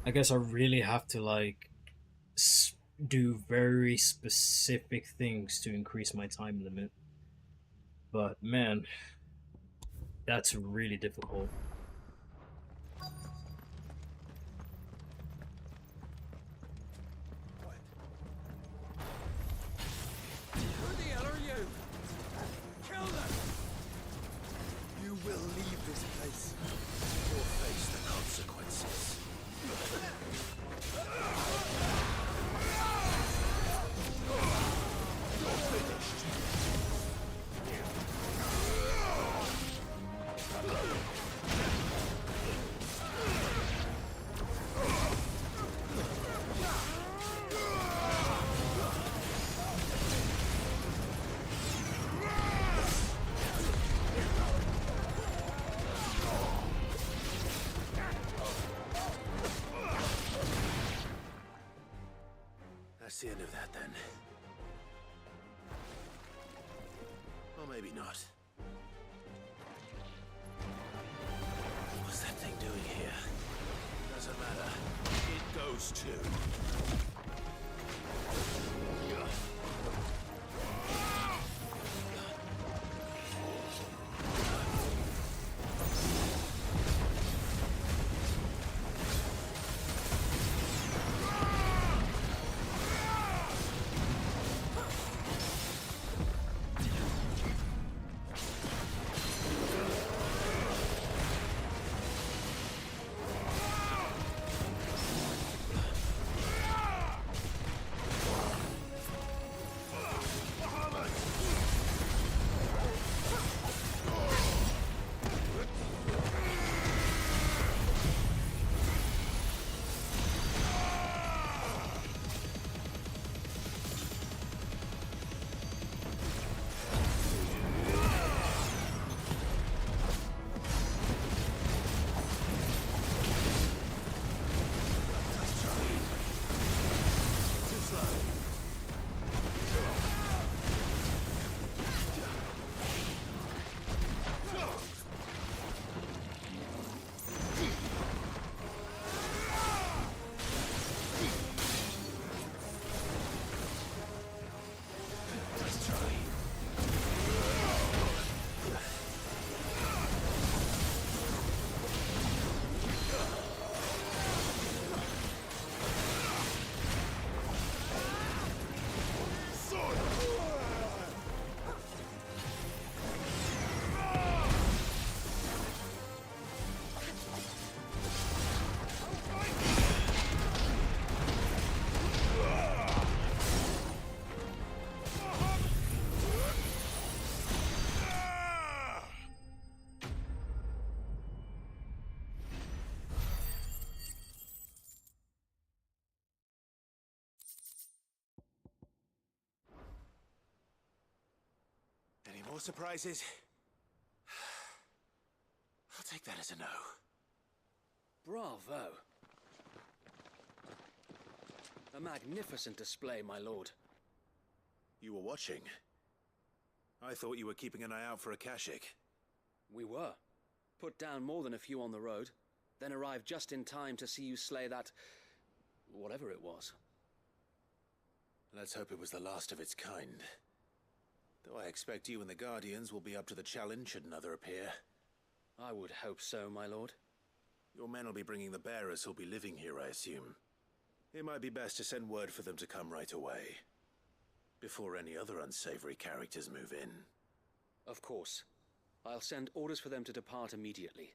I guess I really have to, like, do very specific things to increase my time limit. But, man, that's really difficult. Who the hell are you? Kill them! You will leave this place. Or face the consequences. You're finished. That's the end of that, then. Or maybe not. What's that thing doing here? Doesn't matter. It goes too. Any more surprises? I'll take that as a no. Bravo. A magnificent display, my lord. You were watching? I thought you were keeping an eye out for a Kashik. We were. Put down more than a few on the road, then arrived just in time to see you slay that... whatever it was. Let's hope it was the last of its kind. Though I expect you and the Guardians will be up to the challenge should another appear. I would hope so, my lord. Your men will be bringing the bearers who'll be living here, I assume. It might be best to send word for them to come right away, before any other unsavory characters move in. Of course. I'll send orders for them to depart immediately.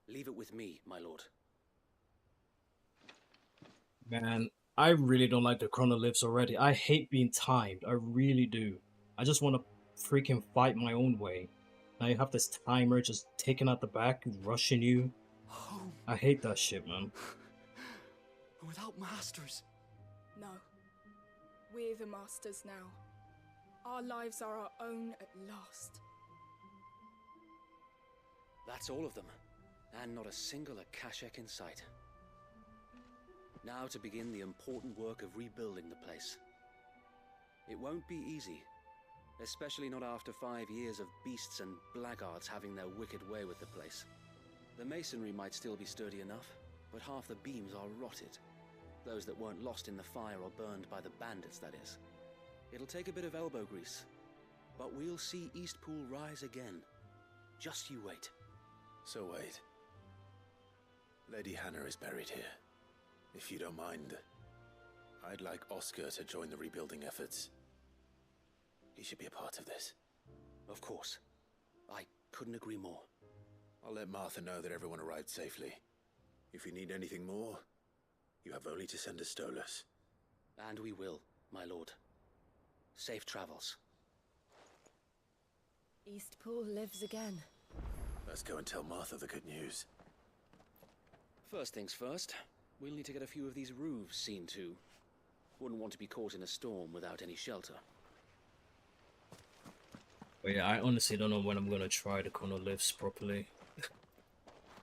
Leave it with me, my lord. Man, I really don't like the chronoliths already. I hate being timed. I really do. I just want to freaking fight my own way. Now you have this timer just taking out the back, rushing you. Home. I hate that shit, man. Without masters. No. We're the masters now. Our lives are our own at last. That's all of them, and not a single Akashek in sight. Now to begin the important work of rebuilding the place. It won't be easy, especially not after 5 years of beasts and blackguards having their wicked way with the place. The masonry might still be sturdy enough, but half the beams are rotted. Those that weren't lost in the fire or burned by the bandits, that is. It'll take a bit of elbow grease, but we'll see Eastpool rise again. Just you wait. So wait. Lady Hannah is buried here. If you don't mind, I'd like Oscar to join the rebuilding efforts. He should be a part of this. Of course. I couldn't agree more. I'll let Martha know that everyone arrived safely. If you need anything more, you have only to send a Stolas. And we will, my lord. Safe travels. Eastpool lives again. Let's go and tell Martha the good news. First things first, we'll need to get a few of these roofs seen to. Wouldn't want to be caught in a storm without any shelter. But yeah, I honestly don't know when I'm gonna try the corner lifts properly.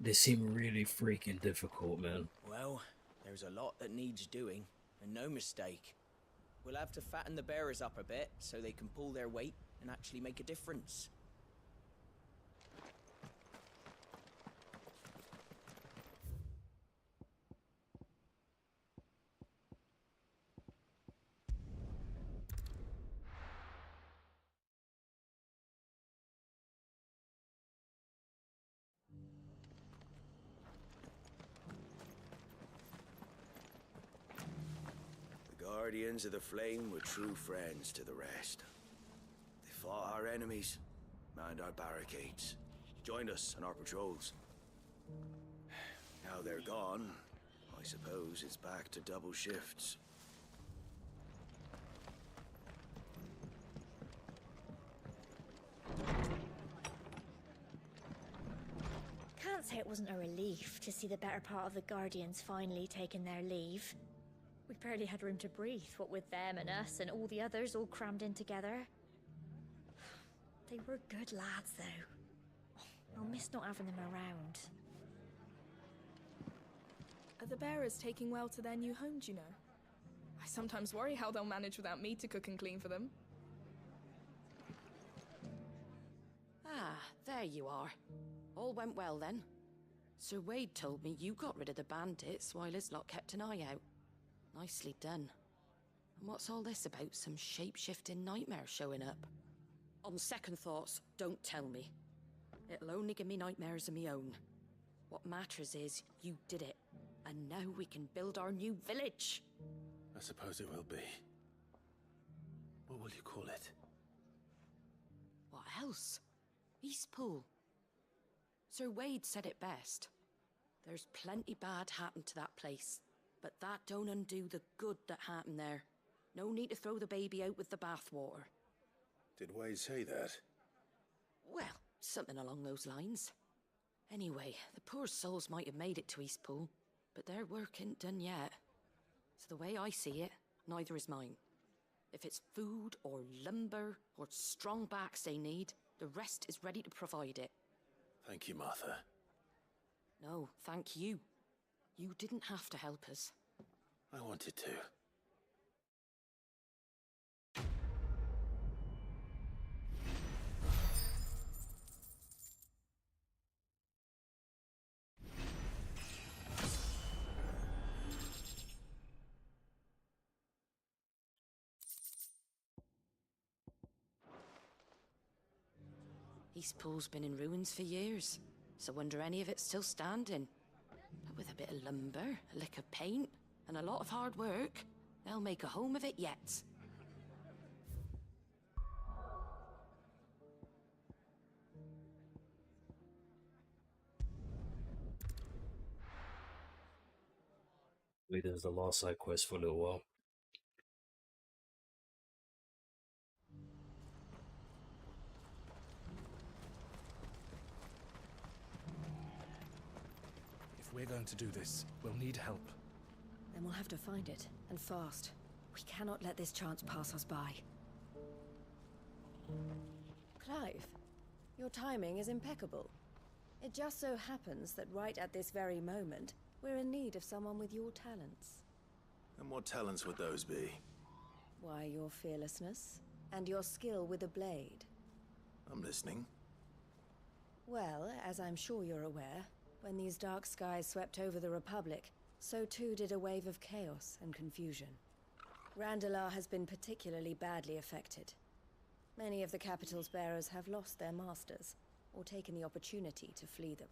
They seem really freaking difficult, man. Well, there's a lot that needs doing, and no mistake. We'll have to fatten the bearers up a bit so they can pull their weight and actually make a difference. Guardians of the Flame were true friends to the rest. They fought our enemies, manned our barricades, joined us on our patrols. Now they're gone, I suppose it's back to double shifts. Can't say it wasn't a relief to see the better part of the Guardians finally taking their leave. We barely had room to breathe, what with them and us and all the others all crammed in together. They were good lads, though. I'll miss not having them around. Are the bearers taking well to their new home, do you know? I sometimes worry how they'll manage without me to cook and clean for them. Ah, there you are. All went well then. Sir Wade told me you got rid of the bandits while his lot kept an eye out. Nicely done. And what's all this about some shape-shifting nightmare showing up? On second thoughts, don't tell me. It'll only give me nightmares of my own. What matters is you did it. And now we can build our new village. I suppose it will be. What will you call it? What else? Eastpool. Sir Wade said it best. There's plenty bad happened to that place. But that don't undo the good that happened there. No need to throw the baby out with the bathwater. Did Wade say that? Well, something along those lines. Anyway, the poor souls might have made it to Eastpool, but their work ain't done yet. So the way I see it, neither is mine. If it's food or lumber or strong backs they need, the rest is ready to provide it. Thank you, Martha. No, thank you. You didn't have to help us. I wanted to. Eastpool's been in ruins for years, so wonder any of it's still standing. But with a bit of lumber, a lick of paint, and a lot of hard work, they'll make a home of it yet. Wait, there's the last side quest for a little while. we're going to do this, we'll need help. Then we'll have to find it, and fast. We cannot let this chance pass us by. Clive, your timing is impeccable. It just so happens that right at this very moment, we're in need of someone with your talents. And what talents would those be? Why, your fearlessness, and your skill with a blade. I'm listening. Well, as I'm sure you're aware, when these dark skies swept over the Republic, so too did a wave of chaos and confusion. Randalar has been particularly badly affected. Many of the capital's bearers have lost their masters, or taken the opportunity to flee them.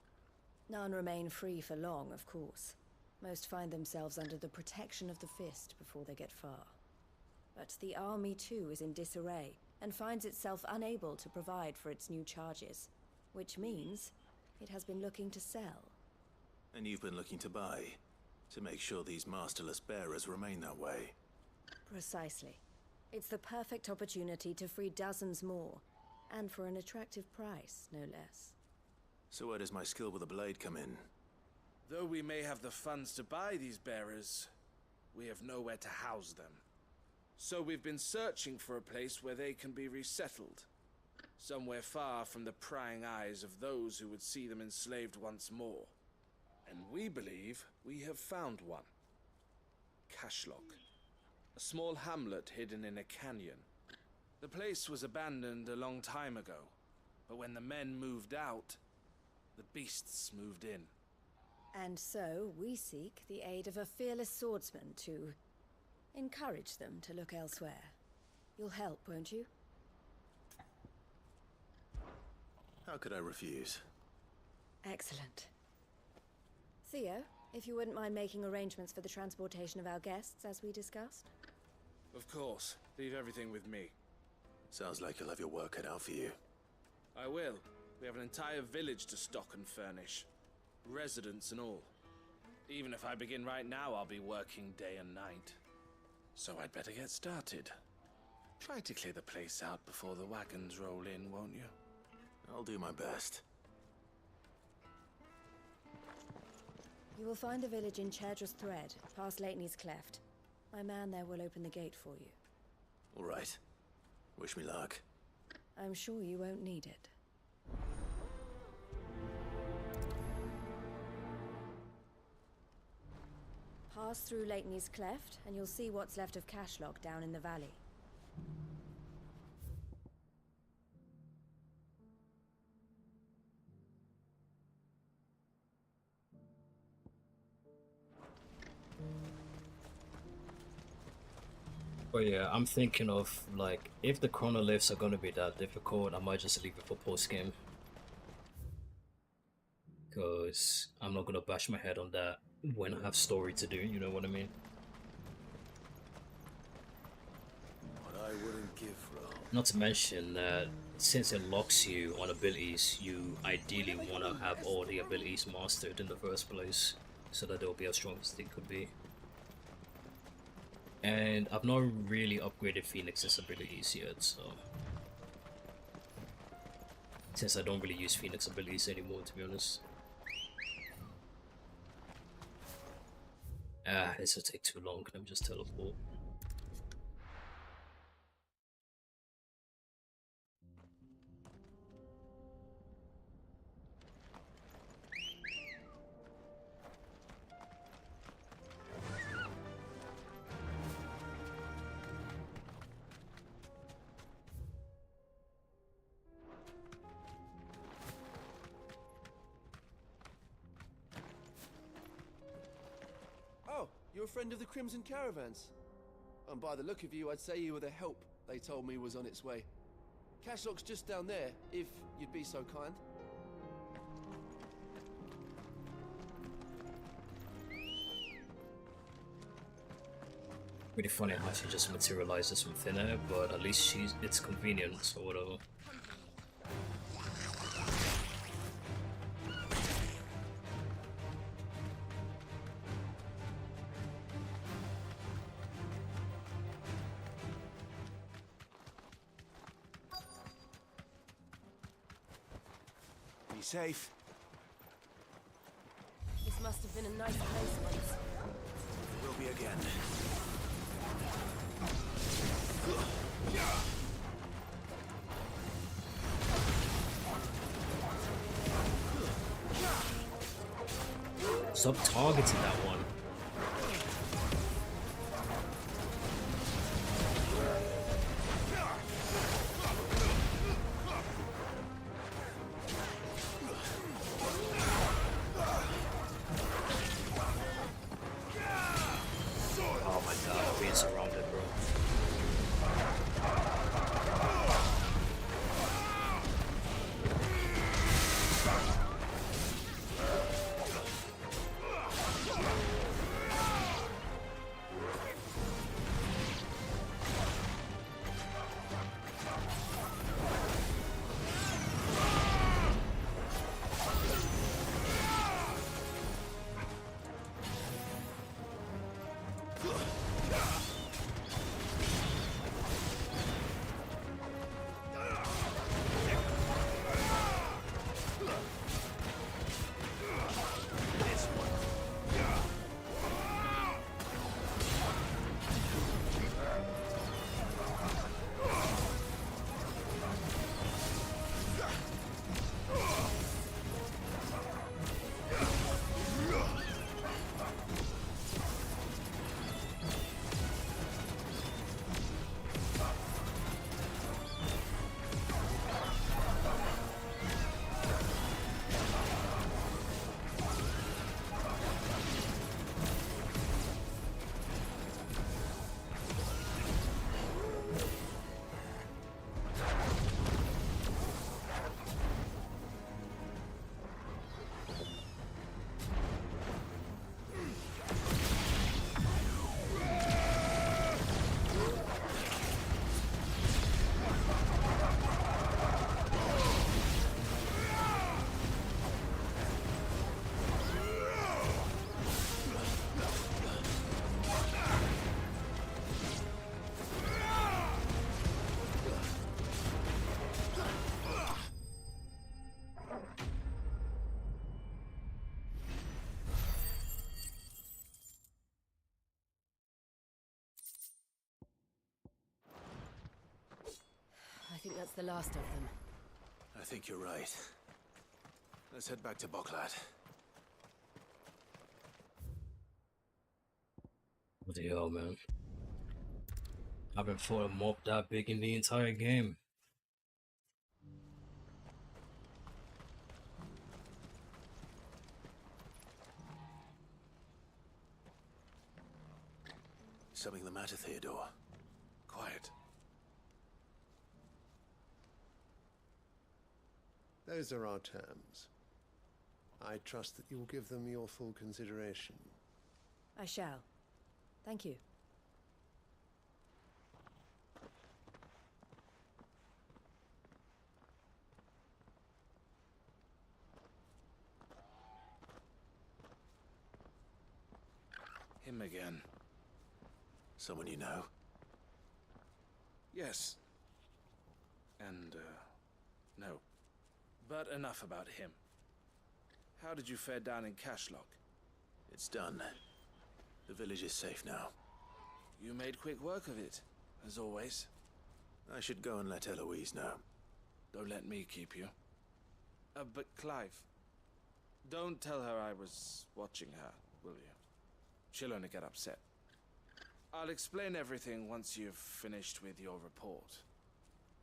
None remain free for long, of course. Most find themselves under the protection of the Fist before they get far. But the army too is in disarray, and finds itself unable to provide for its new charges. Which means it has been looking to sell. And you've been looking to buy, to make sure these masterless bearers remain that way. Precisely. It's the perfect opportunity to free dozens more, and for an attractive price, no less. So where does my skill with a blade come in? Though we may have the funds to buy these bearers, we have nowhere to house them. So we've been searching for a place where they can be resettled. Somewhere far from the prying eyes of those who would see them enslaved once more. And we believe we have found one. Cashlock. A small hamlet hidden in a canyon. The place was abandoned a long time ago, but when the men moved out, the beasts moved in. And so we seek the aid of a fearless swordsman to encourage them to look elsewhere. You'll help, won't you? How could I refuse? Excellent. Theo, if you wouldn't mind making arrangements for the transportation of our guests, as we discussed. Of course. Leave everything with me. Sounds like you'll have your work cut out for you. I will. We have an entire village to stock and furnish. Residents and all. Even if I begin right now, I'll be working day and night. So I'd better get started. Try to clear the place out before the wagons roll in, won't you? I'll do my best. You will find the village in Chairdra's Thread, past Leitney's Cleft. My man there will open the gate for you. All right. Wish me luck. I'm sure you won't need it. Pass through Leitney's Cleft, and you'll see what's left of Cashlock down in the valley. But yeah, I'm thinking of, like, if the chronoliths are gonna be that difficult, I might just leave it for post-game. Because I'm not gonna bash my head on that when I have story to do, you know what I mean? What I wouldn't give for Not to mention that since it locks you on abilities, you ideally want to have all the abilities mastered in the first place, so that they'll be as strong as they could be. And I've not really upgraded Phoenix's abilities yet, so... Since I don't really use Phoenix abilities anymore, to be honest. This will take too long, can I just teleport? You're a friend of the Crimson Caravans. And by the look of you, I'd say you were the help they told me was on its way. Cashlock's just down there, if you'd be so kind. Pretty funny how she just materializes from thin air, but at least it's convenient or whatever. Be safe. This must have been a nice place once. Will be again. Stop targeting that one. Oh my god, I'm being surrounded, bro. I think that's the last of them. I think you're right. Let's head back to Boklat. Bloody hell, man. I haven't fought a mob that big in the entire game. Something the matter, Theodore? Quiet. Those are our terms. I trust that you will give them your full consideration. I shall. Thank you. Him again. Someone you know? Yes. And, no. But enough about him. How did you fare down in Cashlock? It's done. The village is safe now. You made quick work of it, as always. I should go and let Eloise know. Don't let me keep you. But Clive, don't tell her I was watching her, will you? She'll only get upset. I'll explain everything once you've finished with your report.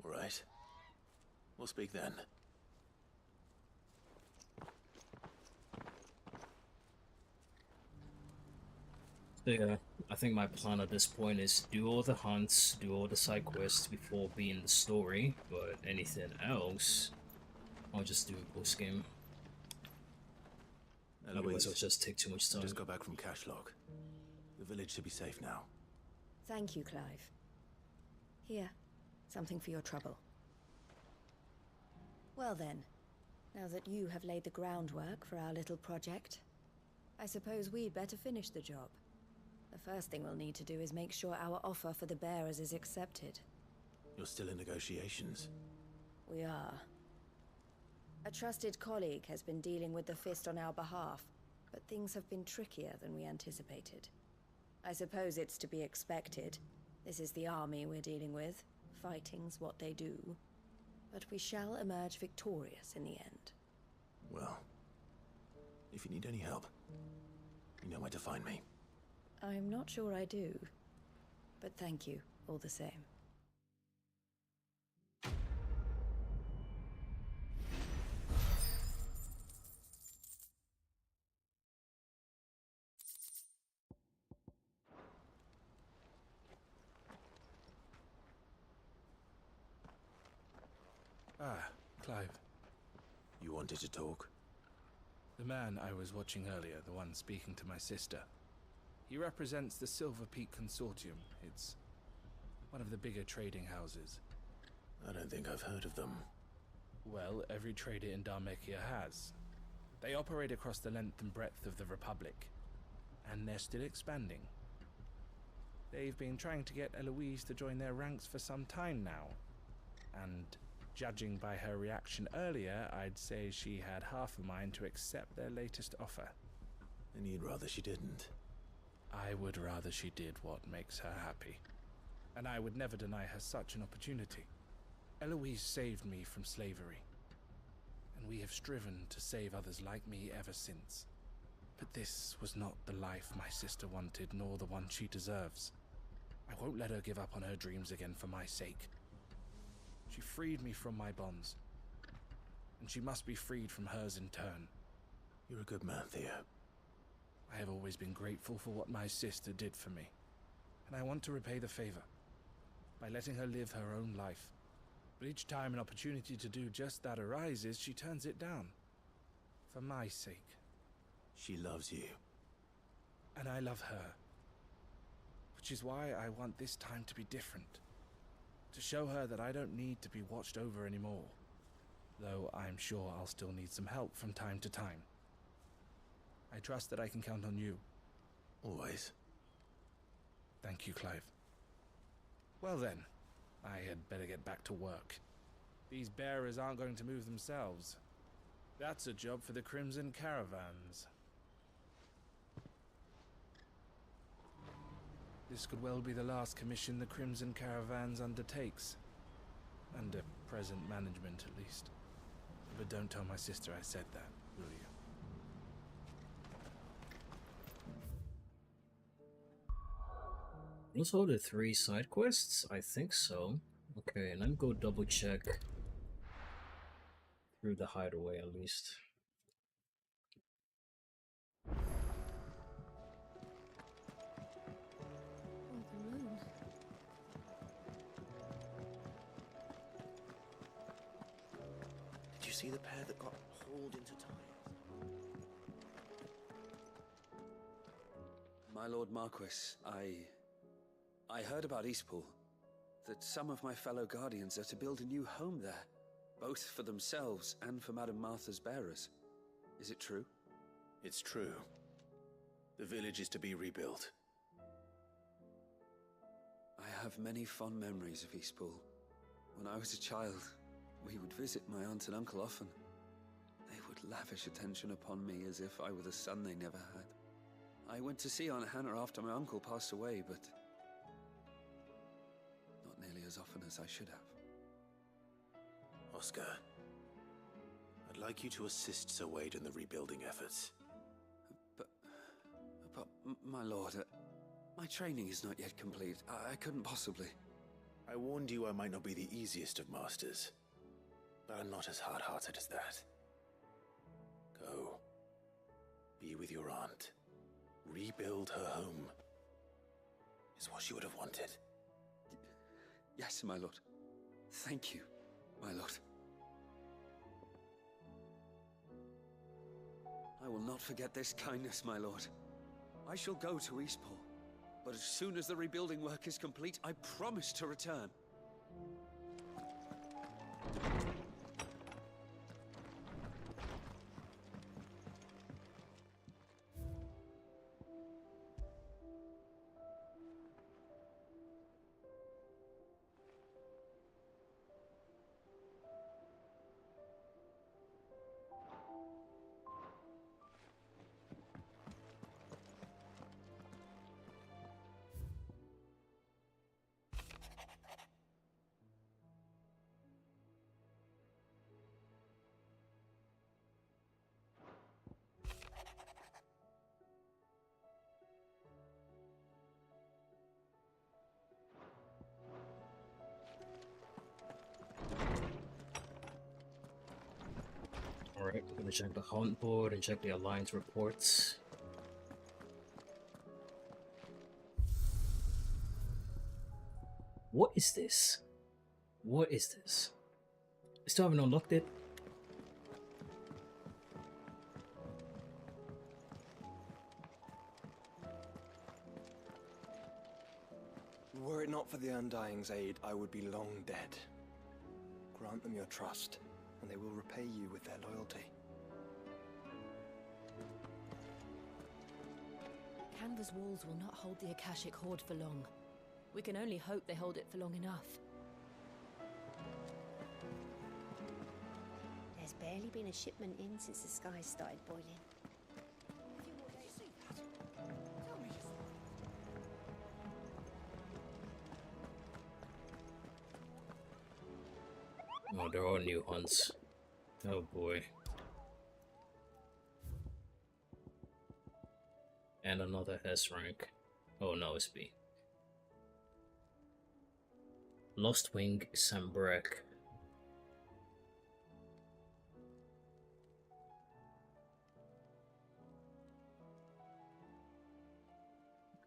All right. We'll speak then. So yeah, I think my plan at this point is do all the hunts, do all the side quests before being the story, but anything else, I'll just do post game. Otherwise, it'll just take too much time. Just got back from Cashlock. The village should be safe now. Thank you, Clive. Here, something for your trouble. Well then, now that you have laid the groundwork for our little project, I suppose we'd better finish the job. The first thing we'll need to do is make sure our offer for the bearers is accepted. You're still in negotiations? We are. A trusted colleague has been dealing with the Fist on our behalf. but things have been trickier than we anticipated. I suppose it's to be expected. This is the army we're dealing with. Fighting's what they do. But we shall emerge victorious in the end. Well, if you need any help, you know where to find me. I'm not sure I do, but thank you all the same. Ah, Clive. You wanted to talk? The man I was watching earlier, the one speaking to my sister. He represents the Silver Peak Consortium. It's one of the bigger trading houses. I don't think I've heard of them. Well, every trader in Dharmekia has. They operate across the length and breadth of the Republic, and they're still expanding. They've been trying to get Eloise to join their ranks for some time now, and judging by her reaction earlier, I'd say she had half a mind to accept their latest offer. And you'd rather she didn't? I would rather she did what makes her happy. And I would never deny her such an opportunity. Eloise saved me from slavery, and we have striven to save others like me ever since. But this was not the life my sister wanted, nor the one she deserves. I won't let her give up on her dreams again for my sake. She freed me from my bonds, and she must be freed from hers in turn. You're a good man, Theo. I have always been grateful for what my sister did for me, and I want to repay the favor by letting her live her own life. But each time an opportunity to do just that arises, she turns it down. For my sake. She loves you. And I love her. Which is why I want this time to be different. To show her that I don't need to be watched over anymore. Though I'm sure I'll still need some help from time to time. I trust that I can count on you. Always. Thank you, Clive. Well then, I had better get back to work. These bearers aren't going to move themselves. That's a job for the Crimson Caravans. This could well be the last commission the Crimson Caravans undertakes. Under present management, at least. But don't tell my sister I said that, will you? Those are the 3 side quests? I think so. Okay, let me go double check through the hideaway at least. Did you see the pair that got hauled into time? My Lord Marquis, I heard about Eastpool. That some of my fellow Guardians are to build a new home there. Both for themselves and for Madame Martha's bearers. Is it true? It's true. The village is to be rebuilt. I have many fond memories of Eastpool. When I was a child, we would visit my aunt and uncle often. They would lavish attention upon me as if I were the son they never had. I went to see Aunt Hannah after my uncle passed away, but not nearly as often as I should have. Oscar, I'd like you to assist Sir Wade in the rebuilding efforts. But my lord, my training is not yet complete. I couldn't possibly. I warned you I might not be the easiest of masters, but I'm not as hard-hearted as that. Go. Be with your aunt. Rebuild her home. Is what she would have wanted. Yes, my lord. Thank you, my lord. I will not forget this kindness, my lord. I shall go to Eastpool, but as soon as the rebuilding work is complete, I promise to return. gonna check the hunt board and check the Alliance reports. What is this? What is this? I still haven't unlocked it. Were it not for the Undying's aid, I would be long dead. Grant them your trust, and they will repay you with their loyalty. Canva's walls will not hold the Akashic Horde for long. We can only hope they hold it for long enough. There's barely been a shipment in since the skies started boiling. Oh, there are new hunts. Oh boy. And another S rank. Oh no, it's B. Lost Wing Sambrek.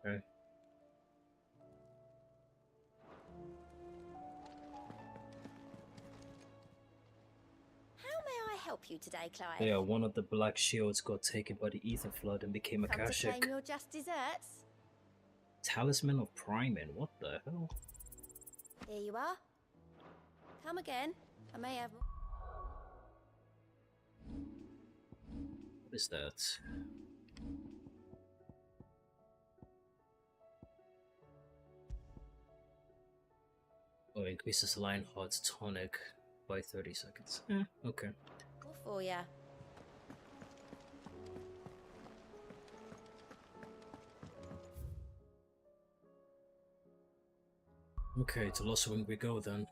Okay. Help you today, Clive? Yeah, one of the Black Shields got taken by the Ether Flood and became Come to Akashic. claim your just desserts? Talisman of Primin, what the hell? Here you are. Come again. I may have more. What is that? Oh, increases Lionheart's tonic by 30 seconds. Okay. More for ya. Okay, to Lost Wing we go then.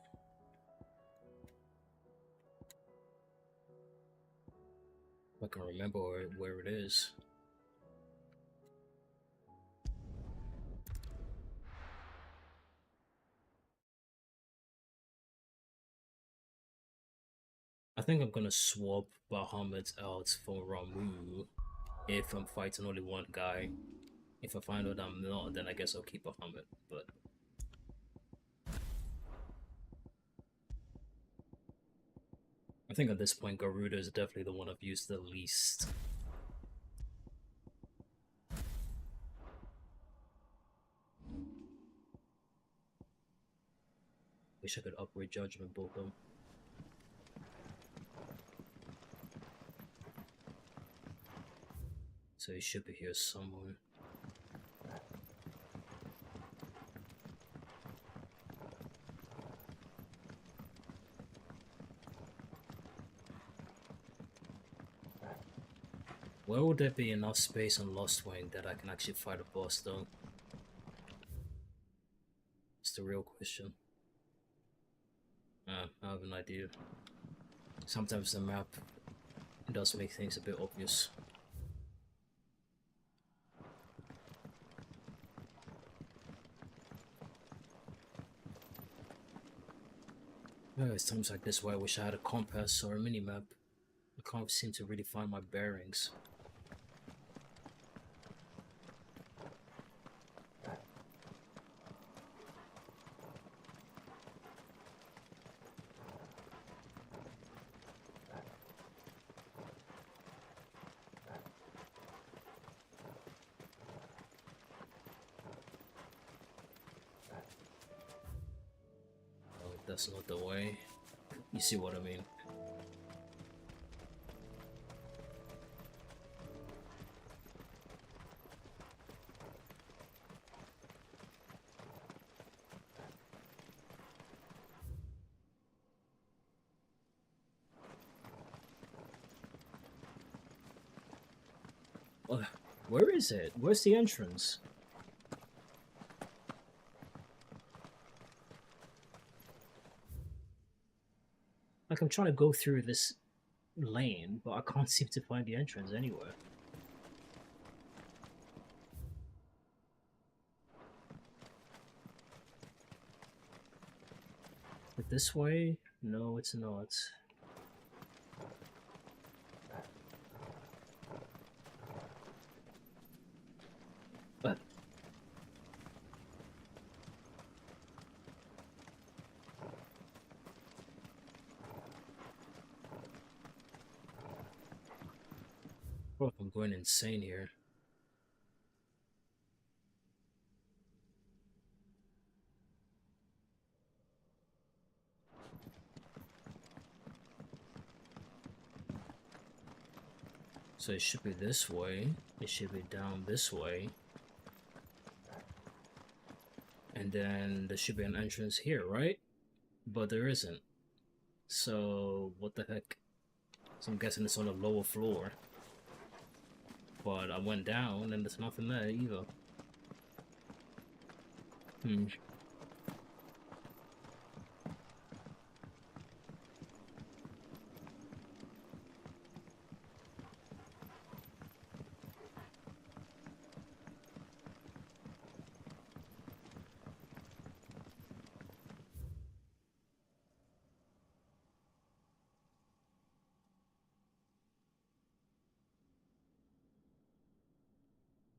I can remember where it is. I think I'm gonna swap Bahamut out for Ramu if I'm fighting only one guy. If I find out I'm not, then I guess I'll keep Bahamut, but... I think at this point Garuda is definitely the one I've used the least. Wish I could upgrade Judgment Bolt though. So he should be here somewhere. Where would there be enough space on Lost Wing that I can actually fight a boss though? It's the real question. I have an idea. Sometimes the map does make things a bit obvious. It's times like this where I wish I had a compass or a mini-map. I can't seem to really find my bearings. That's not the way. You see what I mean? Where is it? Where's the entrance? Like, I'm trying to go through this lane, but I can't seem to find the entrance anywhere. But this way? No, it's not. I'm going insane here. So it should be this way. It should be down this way. And then there should be an entrance here, right? But there isn't. So what the heck? So I'm guessing it's on the lower floor. But I went down and there's nothing there either.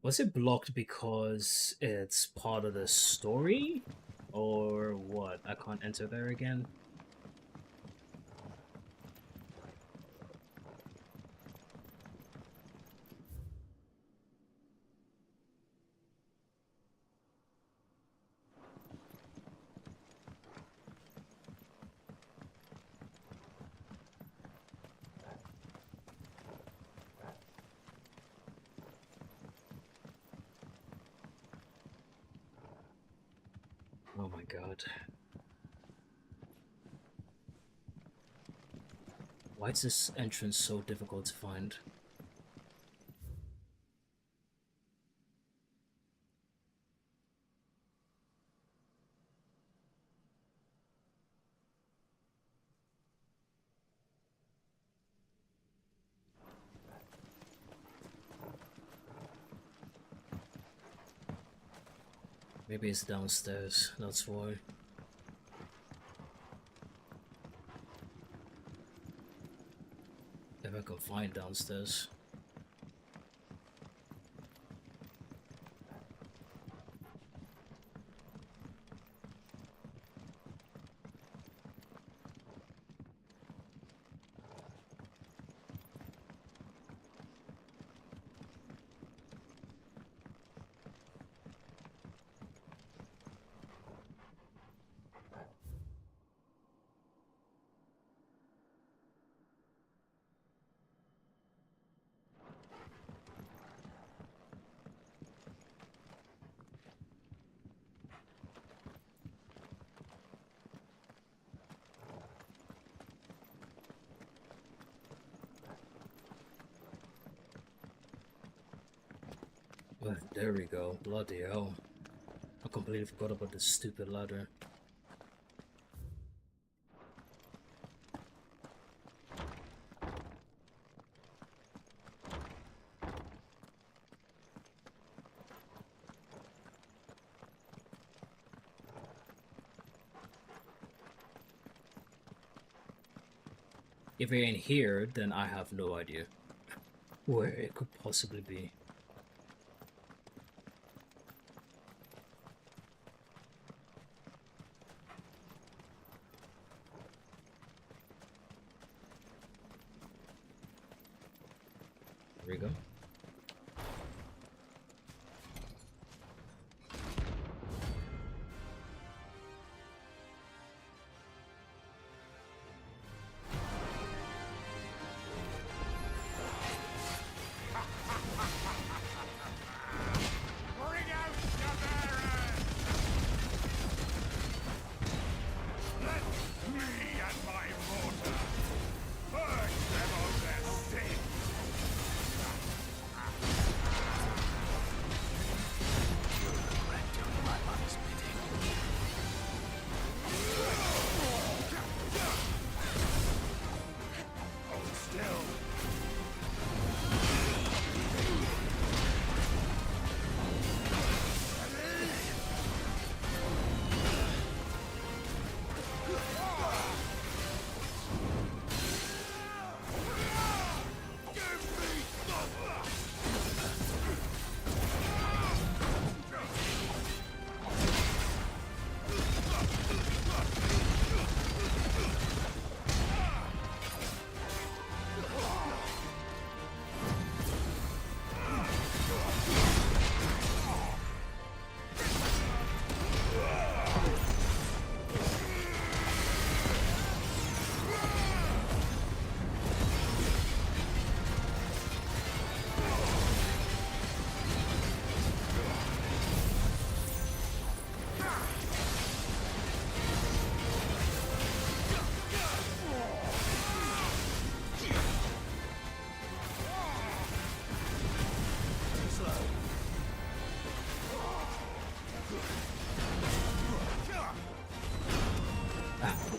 Was it blocked because it's part of the story? Or what? I can't enter there again? Oh my god. Why is this entrance so difficult to find? Maybe it's downstairs, that's why. If I can find downstairs. Well, there we go. Bloody hell. I completely forgot about this stupid ladder. If it ain't here, then I have no idea where it could possibly be. There we go.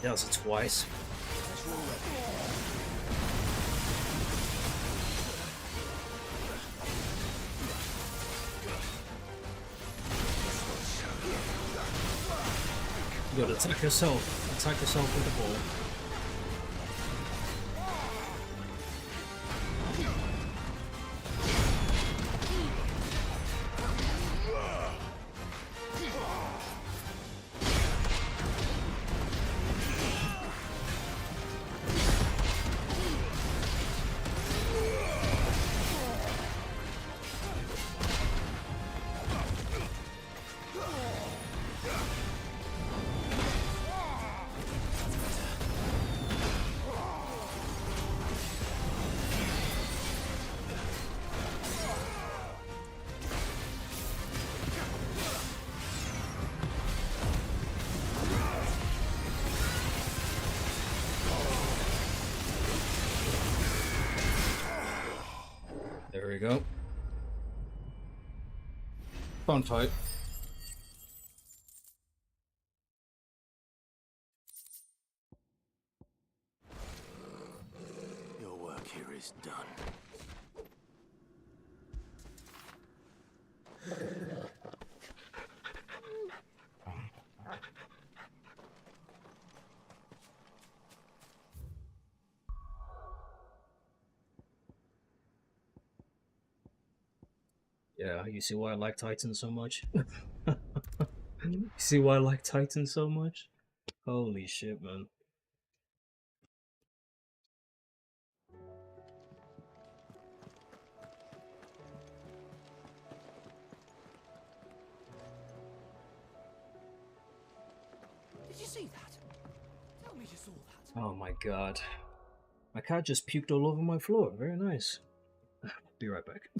That was it twice. You gotta attack yourself. Attack yourself with the ball. There we go. Fun fight. Your work here is done. Yeah, you see why I like Titan so much? You see why I like Titan so much? Holy shit, man. Did you see that? Tell me you saw that. Oh my god. My cat just puked all over my floor. Very nice. Be right back.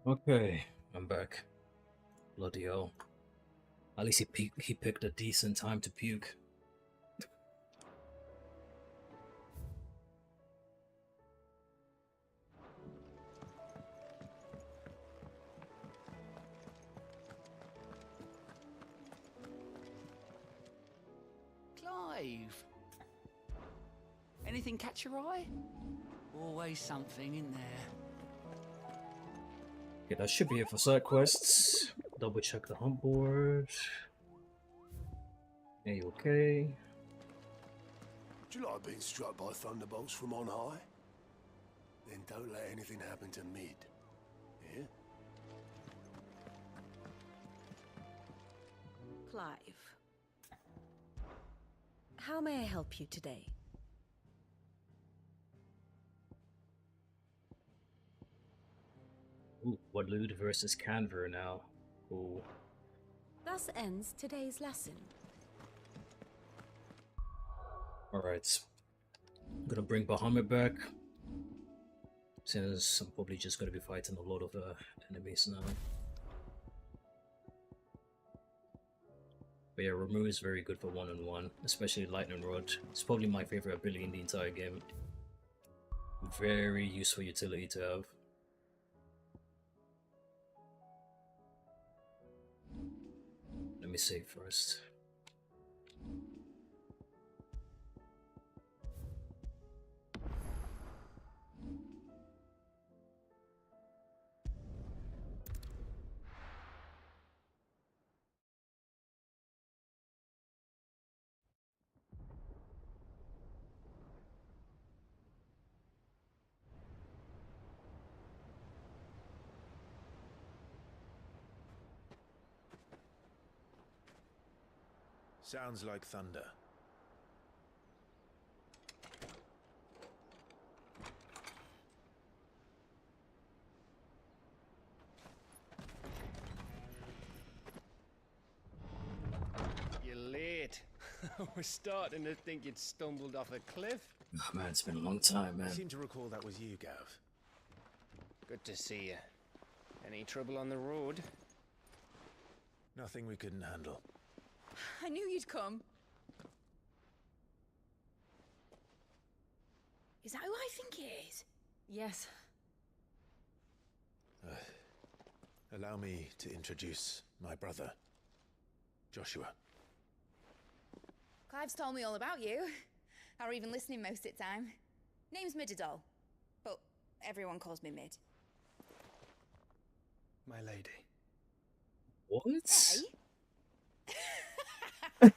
Okay, I'm back. Bloody hell. At least he picked a decent time to puke. Clive! Anything catch your eye? Always something in there. Okay, that should be it for side quests. Double check the hunt board. Are you okay? Do you like being struck by thunderbolts from on high? Then don't let anything happen to Mid. Yeah? Clive. How may I help you today? Ooh, Wadlood versus Canver now. Ooh. Thus ends today's lesson. Alright. I'm gonna bring Bahamut back. Since I'm probably just gonna be fighting a lot of enemies now. But yeah, Remove is very good for one-on-one, especially Lightning Rod. It's probably my favorite ability in the entire game. Very useful utility to have. Let me save first. Sounds like thunder. You're late. We're starting to think you'd stumbled off a cliff. Oh man, it's been a long time, man. I seem to recall that was you, Gav. Good to see you. Any trouble on the road? Nothing we couldn't handle. I knew you'd come. Is that who I think it is? Yes. Allow me to introduce my brother, Joshua. Clive's told me all about you. Or even listening most of the time. Name's Midadol, but everyone calls me Mid. My lady. What? Hey?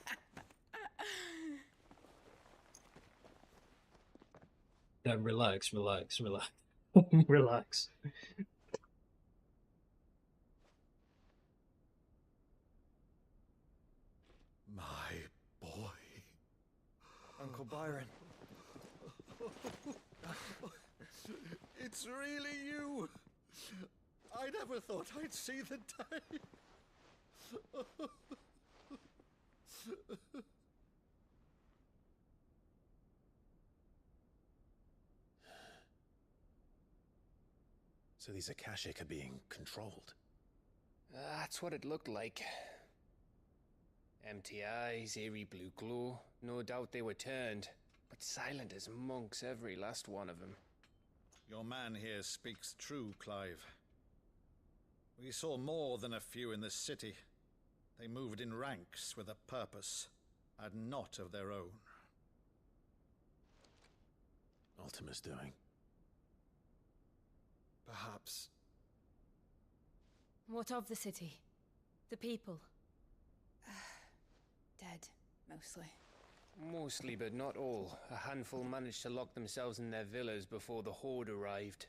Then relax. Relax. My boy. Uncle Byron. It's really you. I never thought I'd see the day. So these Akashic are being controlled. That's what it looked like. Empty eyes, eerie blue glow. No doubt they were turned, but silent as monks, every last one of them. Your man here speaks true, Clive. We saw more than a few in this city. They moved in ranks with a purpose, and not of their own. Ultima's doing. Perhaps. What of the city? The people? Dead, mostly. Mostly, but not all. A handful managed to lock themselves in their villas before the Horde arrived.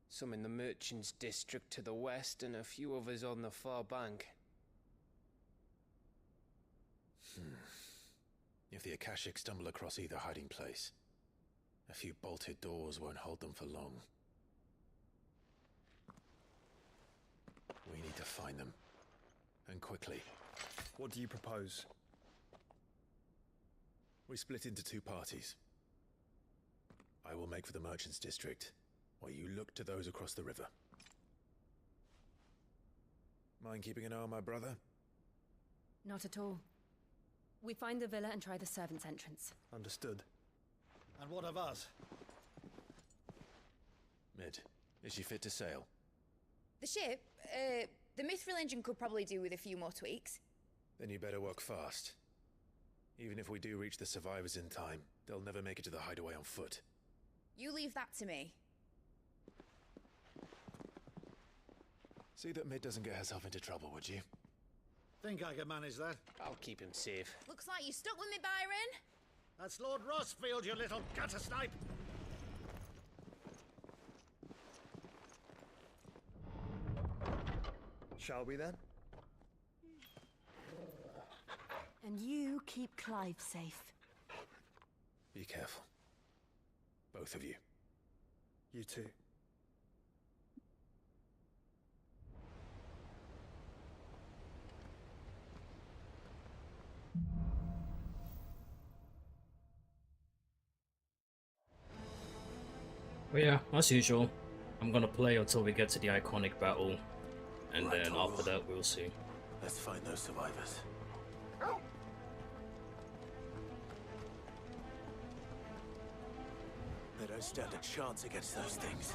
Some in the Merchants' District to the west, and a few others on the far bank. If the Akashic stumble across either hiding place, a few bolted doors won't hold them for long. We need to find them. And quickly. What do you propose? We split into two parties. I will make for the Merchants' District, while you look to those across the river. Mind keeping an eye on my brother? Not at all. We find the villa and try the servants' entrance. Understood. And what of us? Mid, is she fit to sail? The ship, the mithril engine could probably do with a few more tweaks. Then you better work fast. Even if we do reach the survivors in time, they'll never make it to the hideaway on foot. You leave that to me. See that Mid doesn't get herself into trouble, would you? Think I can manage that? I'll keep him safe. Looks like you stuck with me, Byron. That's Lord Rossfield, you little gutter snipe! Shall we then? And you keep Clive safe. Be careful. Both of you. You too. But yeah, as usual, I'm gonna play until we get to the iconic battle, and then after that we'll see. Let's find those survivors. They don't stand a chance against those things.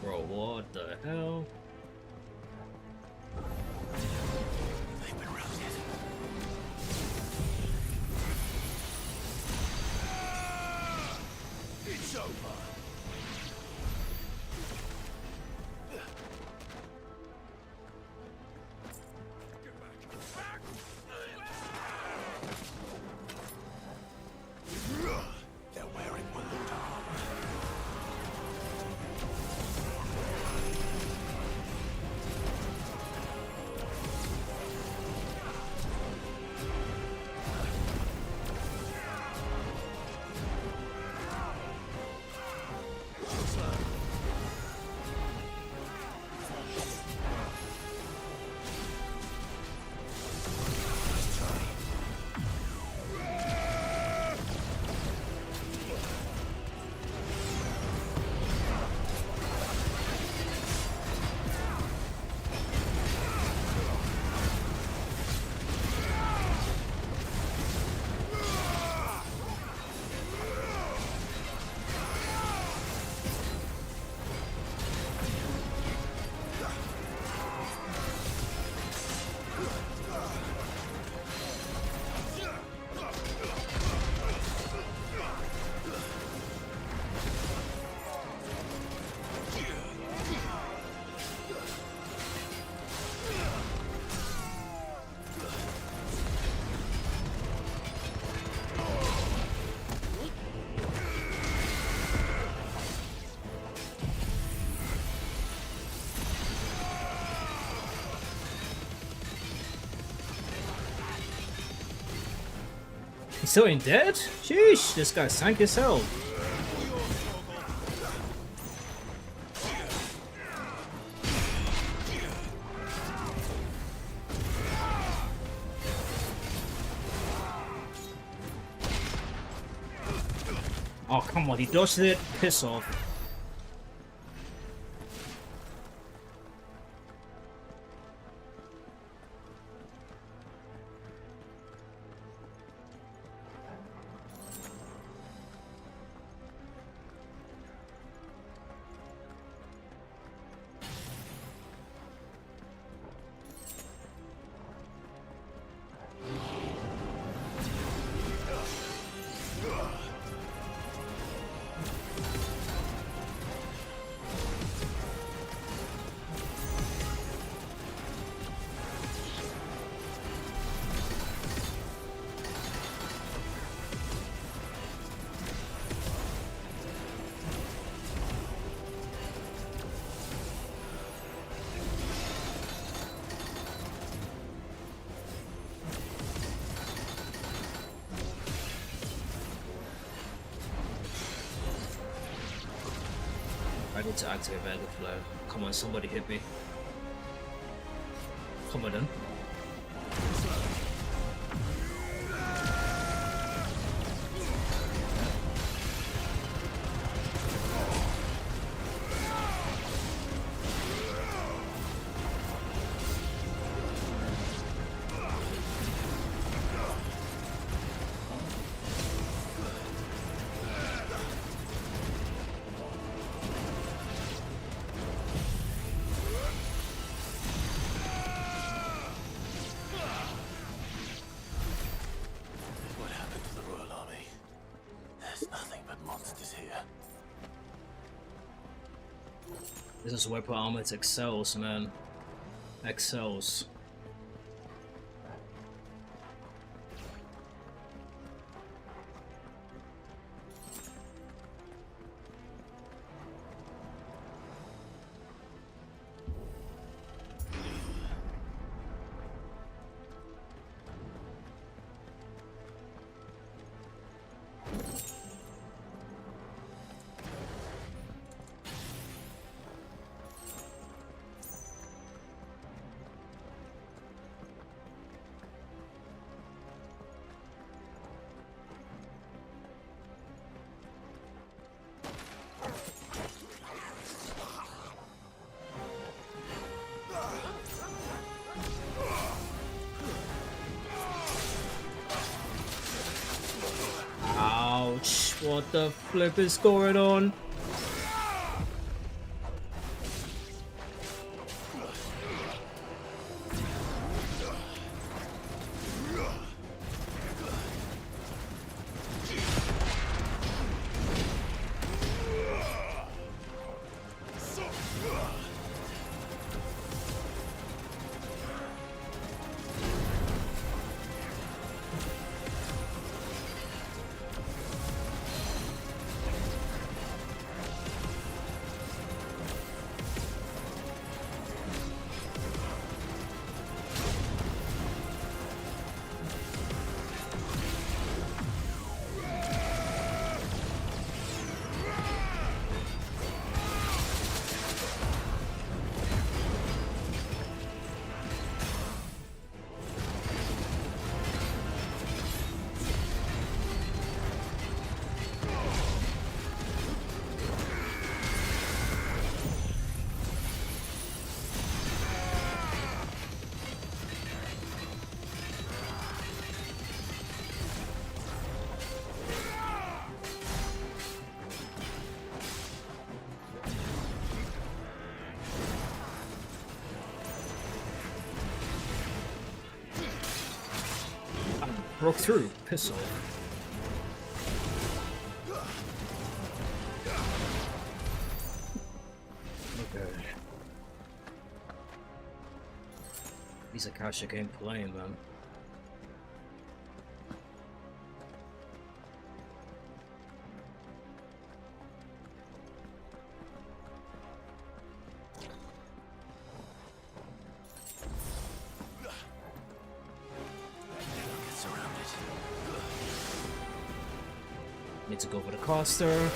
Bro, what the hell? They've been routed. It's over. They're wearing wound armor. He still ain't dead? Sheesh, this guy sank as hell. Oh, come on, he dodged it. Piss off. I need to activate Vanguard Flow. Come on, somebody hit me. Come on then. This is where Armored excels, man. Excels. Ouch, what the flip is going on? Broke through. Piss off. Okay. These Akashic ain't playing, man. Need to go for the caster.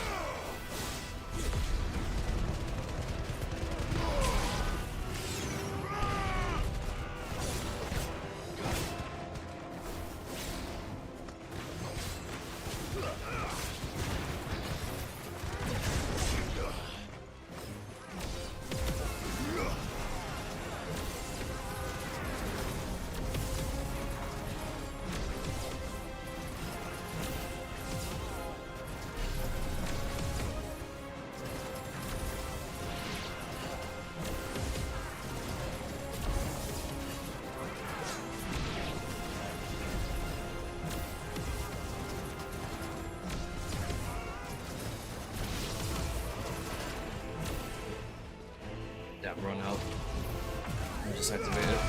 That run out. I just activated it.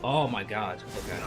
Oh my god. Okay.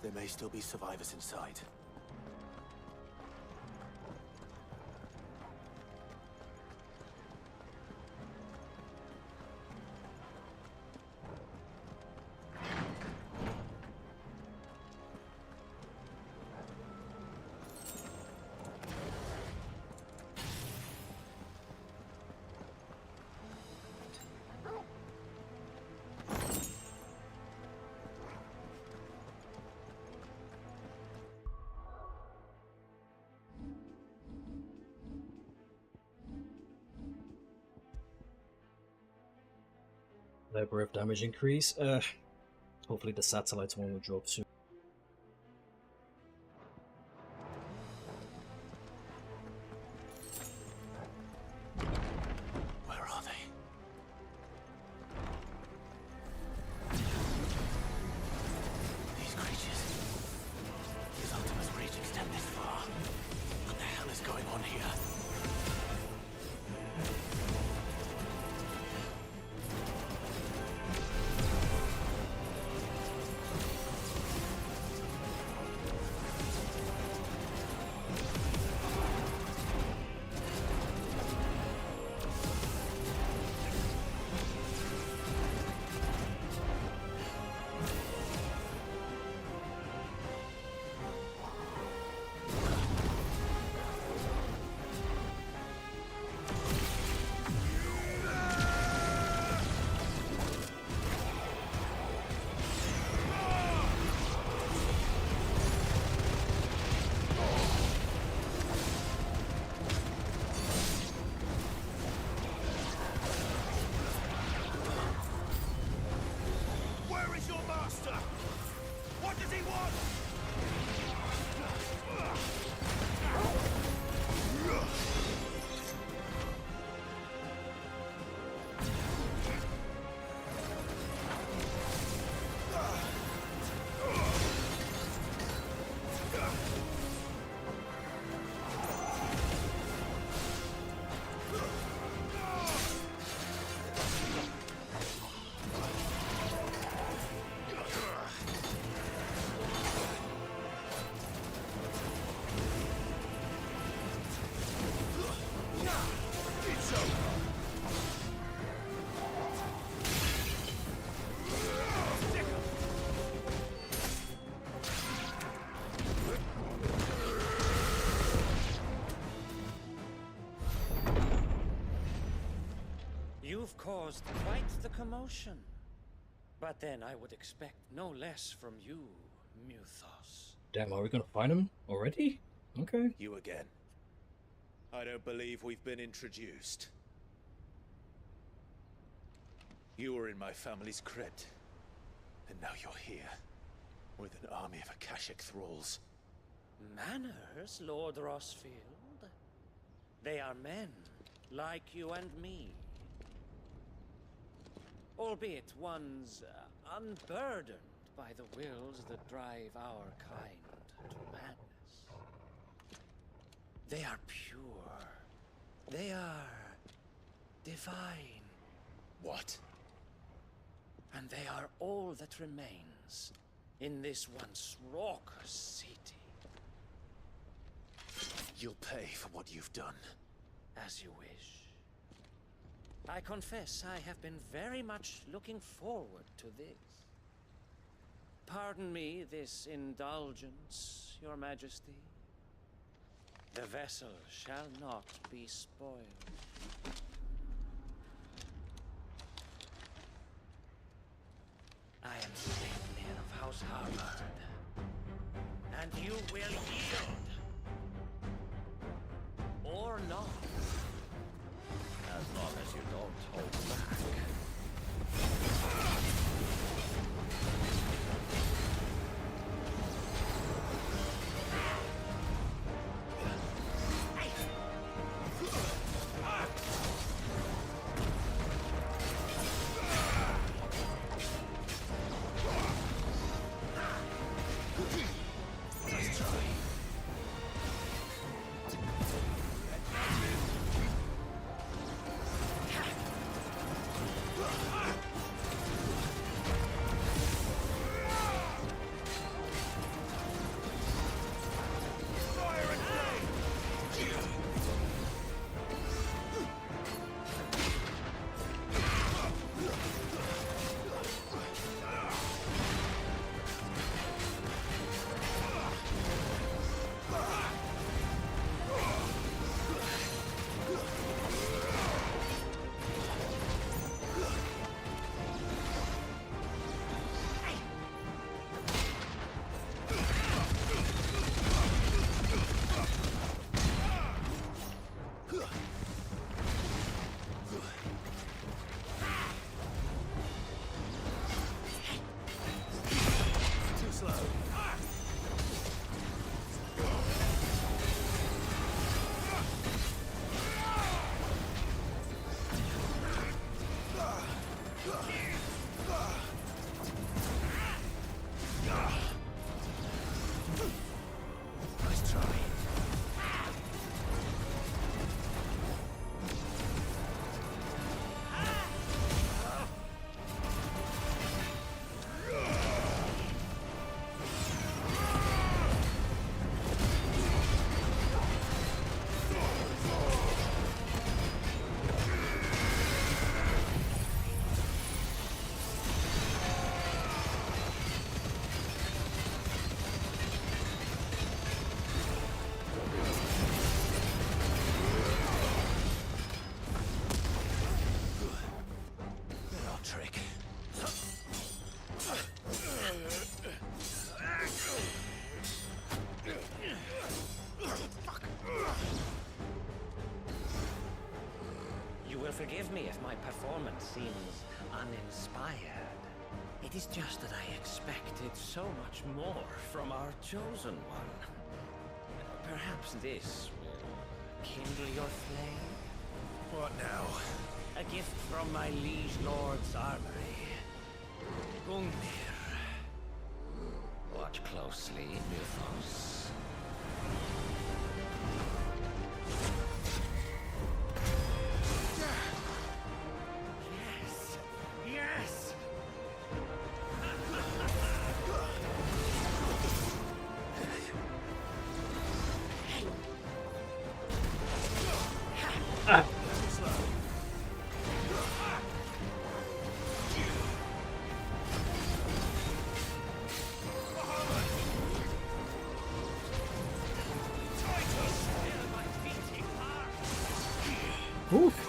There may still be survivors inside. Library of damage increase. Hopefully the satellites one will drop soon. Where are they? These creatures. His Ultima's reach extend this far. What the hell is going on here? You've caused quite the commotion. But then I would expect no less from you, Muthos. Damn, are we gonna find him already? Okay. You again. I don't believe we've been introduced. You were in my family's crypt. And now you're here. With an army of Akashic thralls. Manners, Lord Rossfield? They are men, like you and me. Albeit ones unburdened by the wills that drive our kind to madness. They are pure. They are divine. What? And they are all that remains in this once raucous city. you'll pay for what you've done. As you wish. I confess I have been very much looking forward to this. Pardon me this indulgence, Your Majesty. The vessel shall not be spoiled. I am Saintmere of House Harvard, and you will yield. Or not. As long as you don't hold back. Forgive me if my performance seems uninspired. It is just that I expected so much more from our chosen one. Perhaps this will kindle your flame? What now? A gift from my liege lord's armory. Gungnir. Watch closely, Mythos. Oof.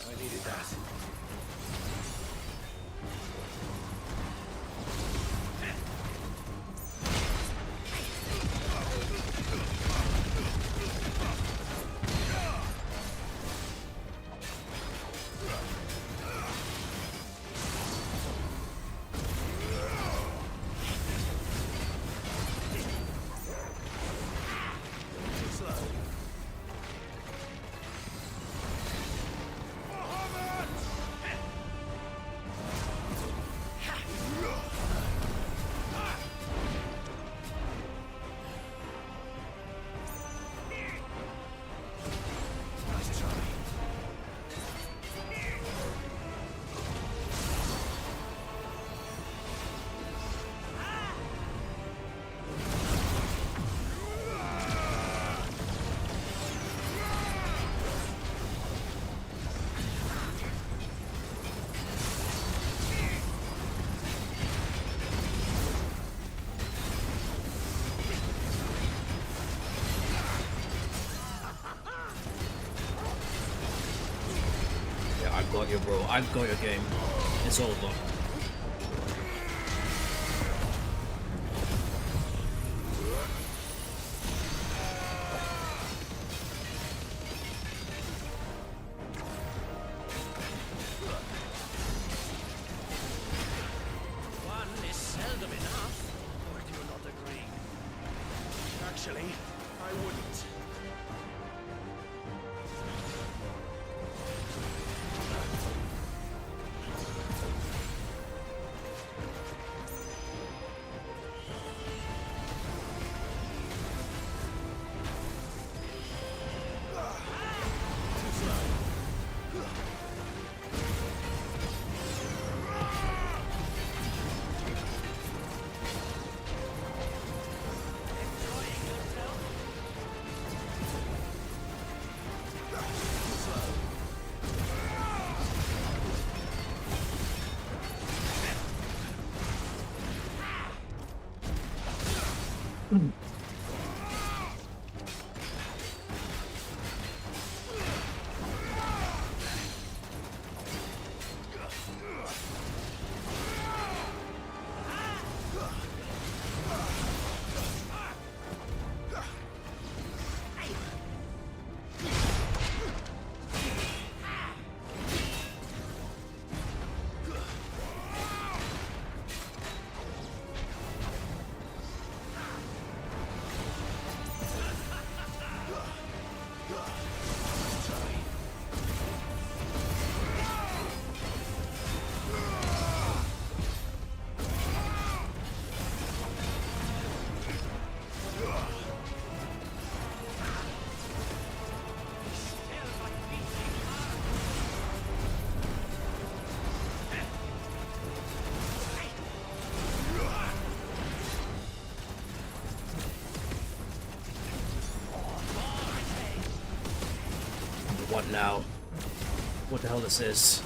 I needed that. you, bro. I've got your game. It's over. One is seldom enough. Or do you not agree? Actually, I wouldn't. What now? What the hell this is?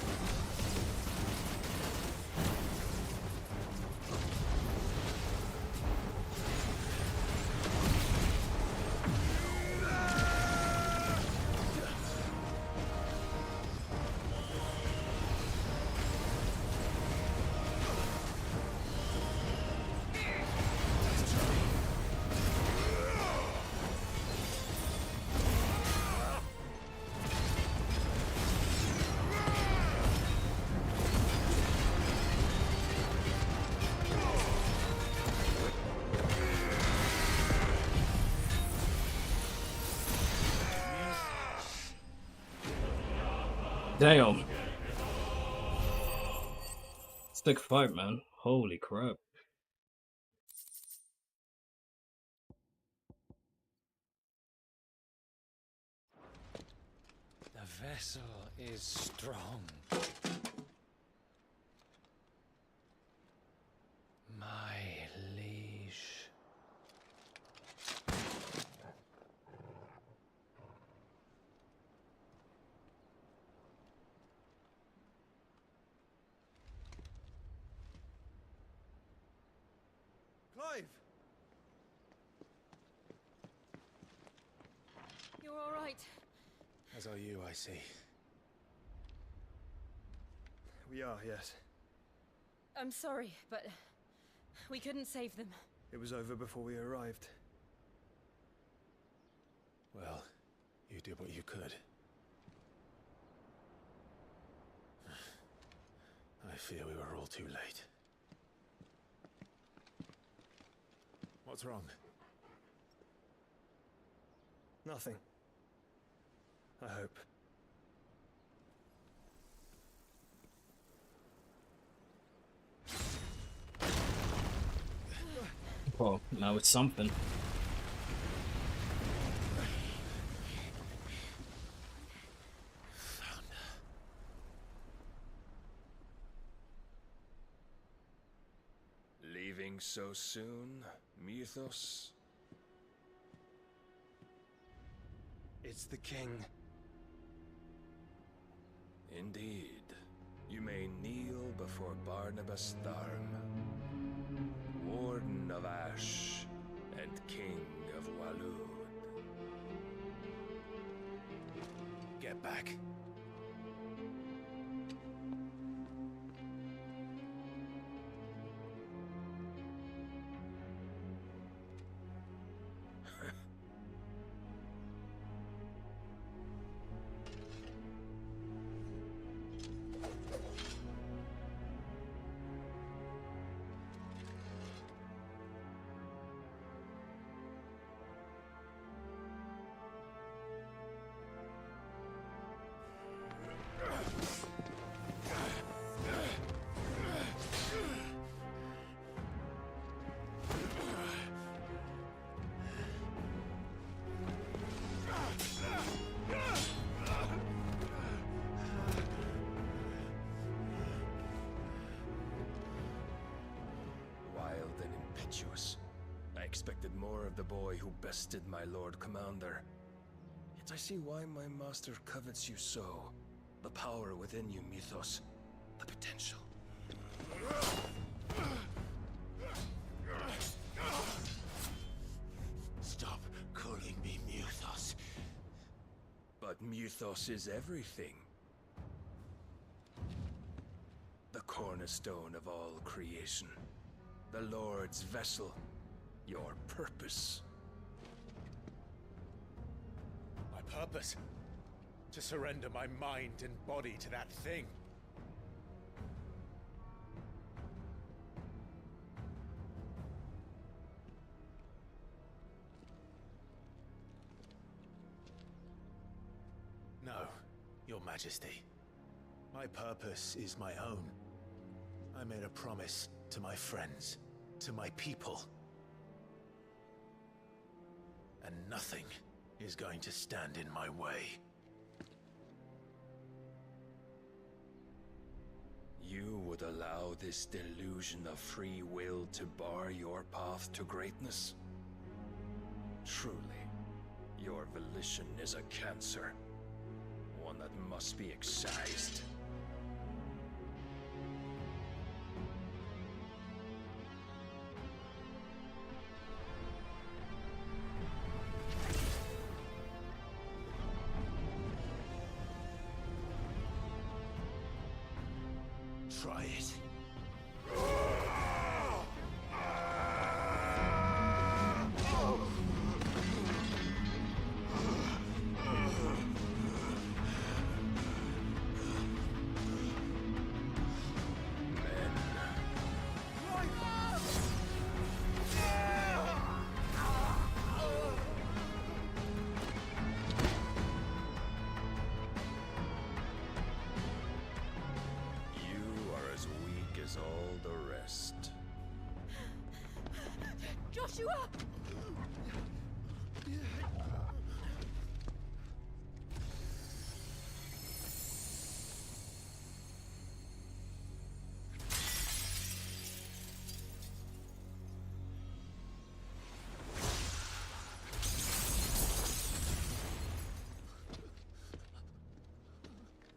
Damn. Sick fight, man. Holy crap. The vessel is strong. My liege. Clive! You're all right. As are you, I see. We are, yes. I'm sorry, but we couldn't save them. It was over before we arrived. Well, you did what you could. I fear we were all too late. What's wrong? Nothing. I hope. Oh, now it's something. Leaving so soon, Mythos? It's the king. Indeed. You may kneel before Barnabas Tharm, Warden of Ash and King of Waloed. Get back. impetuous. I expected more of the boy who bested my Lord Commander. Yet I see why my master covets you so. The power within you, Mythos. The potential. Stop calling me Mythos. But Mythos is everything. The cornerstone of all creation. The Lord's vessel. Your purpose. My purpose? To surrender my mind and body to that thing. No, Your Majesty. My purpose is my own. I made a promise to my friends, to my people. And nothing is going to stand in my way. You would allow this delusion of free will to bar your path to greatness? Truly, your volition is a cancer. One that must be excised. Try it. All the rest. Joshua!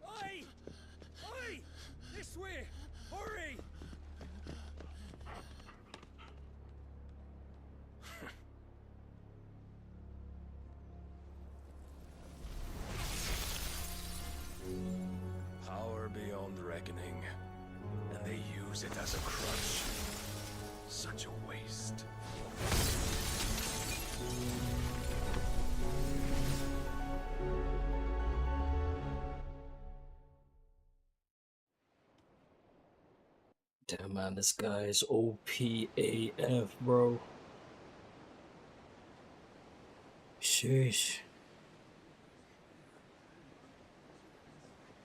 Oi! Oi! This way! Hurry! Power beyond reckoning, and they use it as a crutch. Such a waste. Damn man, this guy is OPAF, bro. Sheesh.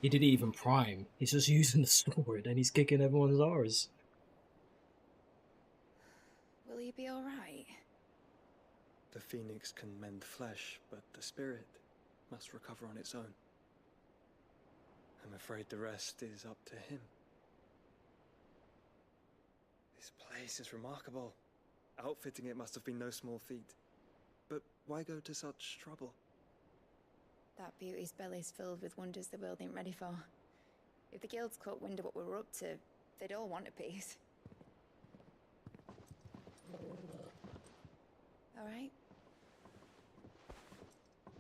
He didn't even prime. He's just using the sword and he's kicking everyone's arse. Will he be alright? The phoenix can mend flesh, but the spirit must recover on its own. I'm afraid the rest is up to him. This place is remarkable. Outfitting it must have been no small feat. But why go to such trouble? That beauty's belly's filled with wonders the world ain't ready for. If the guilds caught wind of what we're up to, they'd all want a piece. Alright?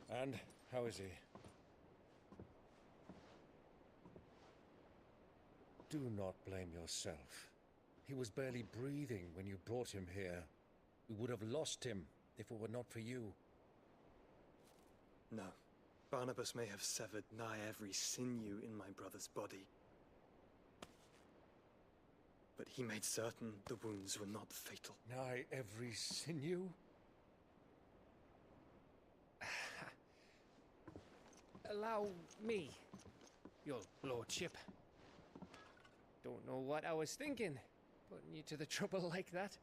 And how is he? Do not blame yourself. He was barely breathing when you brought him here. We would have lost him if it were not for you. No. Barnabas may have severed nigh every sinew in my brother's body. But he made certain the wounds were not fatal. Nigh every sinew? Allow me, your lordship. Don't know what I was thinking, putting you to the trouble like that.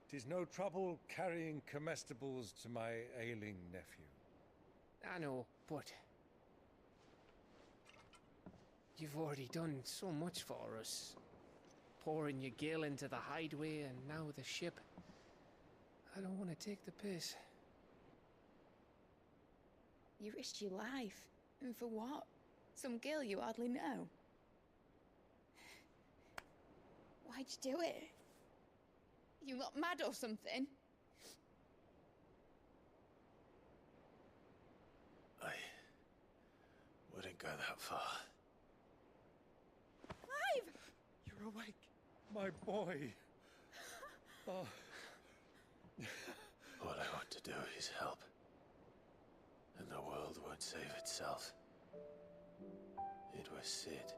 'Tis no trouble carrying comestibles to my ailing nephew. I know, but you've already done so much for us. pouring your gil into the hideaway and now the ship. I don't want to take the piss. You risked your life. And for what? Some girl you hardly know. Why'd you do it? You lot mad or something? I wouldn't go that far. Clive! You're awake, my boy. Oh. All I want to do is help. And the world won't save itself. It was Sid.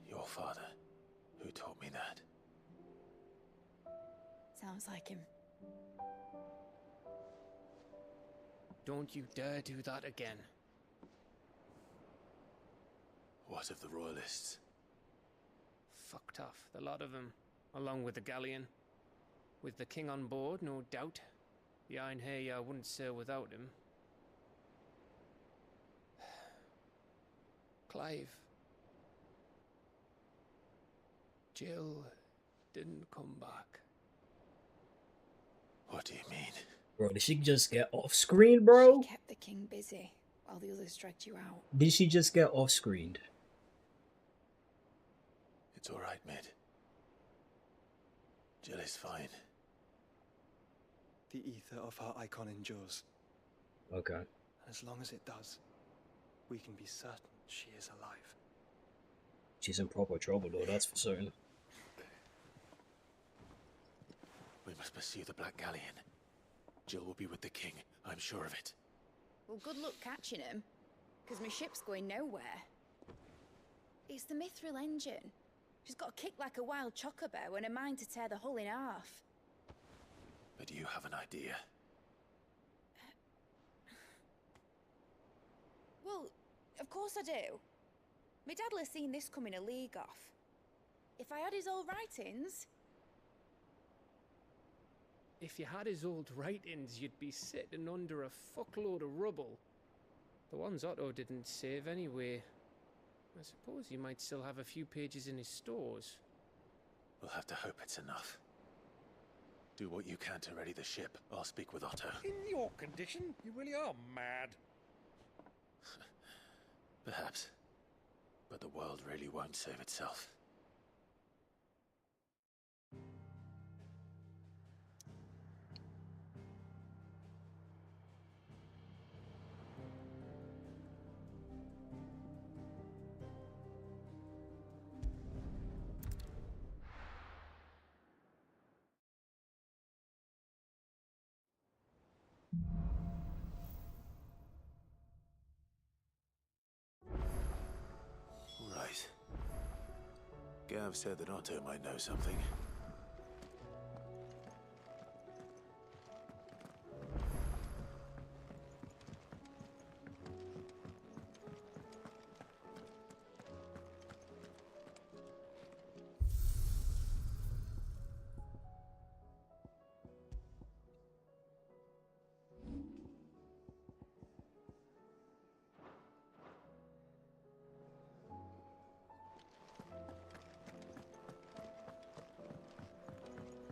Your father, who taught me that. Sounds like him. Don't you dare do that again. What of the Royalists? Fucked off, the lot of them, along with the galleon. With the king on board, no doubt. The Einherjar wouldn't sail without him. Clive. Jill didn't come back. What do you mean? Bro, did she just get off screen, bro? She kept the king busy while the others dragged you out. Did she just get off screened? It's all right, Mid. Jill is fine. The ether of her icon endures. Okay. And as long as it does, we can be certain she is alive. She's in proper trouble, though, that's for certain. We must pursue the Black Galleon. Jill will be with the king, I'm sure of it. Well, good luck catching him, because my ship's going nowhere. It's the Mithril engine. She's got a kick like a wild chocobo and a mind to tear the hull in half. But you have an idea. Well, of course I do. My dad'll have seen this coming a league off. If I had his old writings... If you had his old writings, you'd be sitting under a fuckload of rubble. The ones Otto didn't save anyway. I suppose you might still have a few pages in his stores. We'll have to hope it's enough. Do what you can to ready the ship. I'll speak with Otto. In your condition, you really are mad. Perhaps. But the world really won't save itself. Right. Gav said that Otto might know something.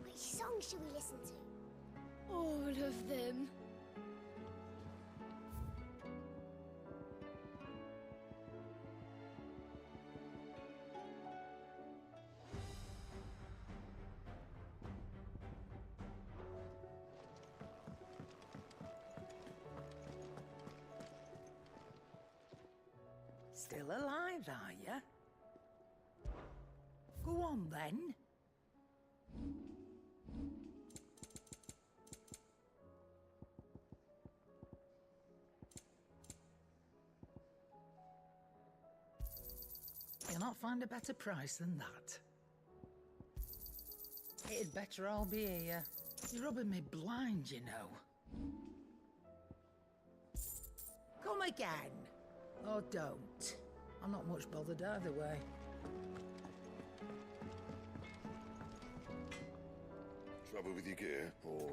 Which song should we listen to? All of them. Still alive, are you? Go on, then. You'll not find a better price than that. It'd better all be here. You're rubbing me blind, you know. Come again. Or don't. I'm not much bothered either way. Trouble with your gear, or...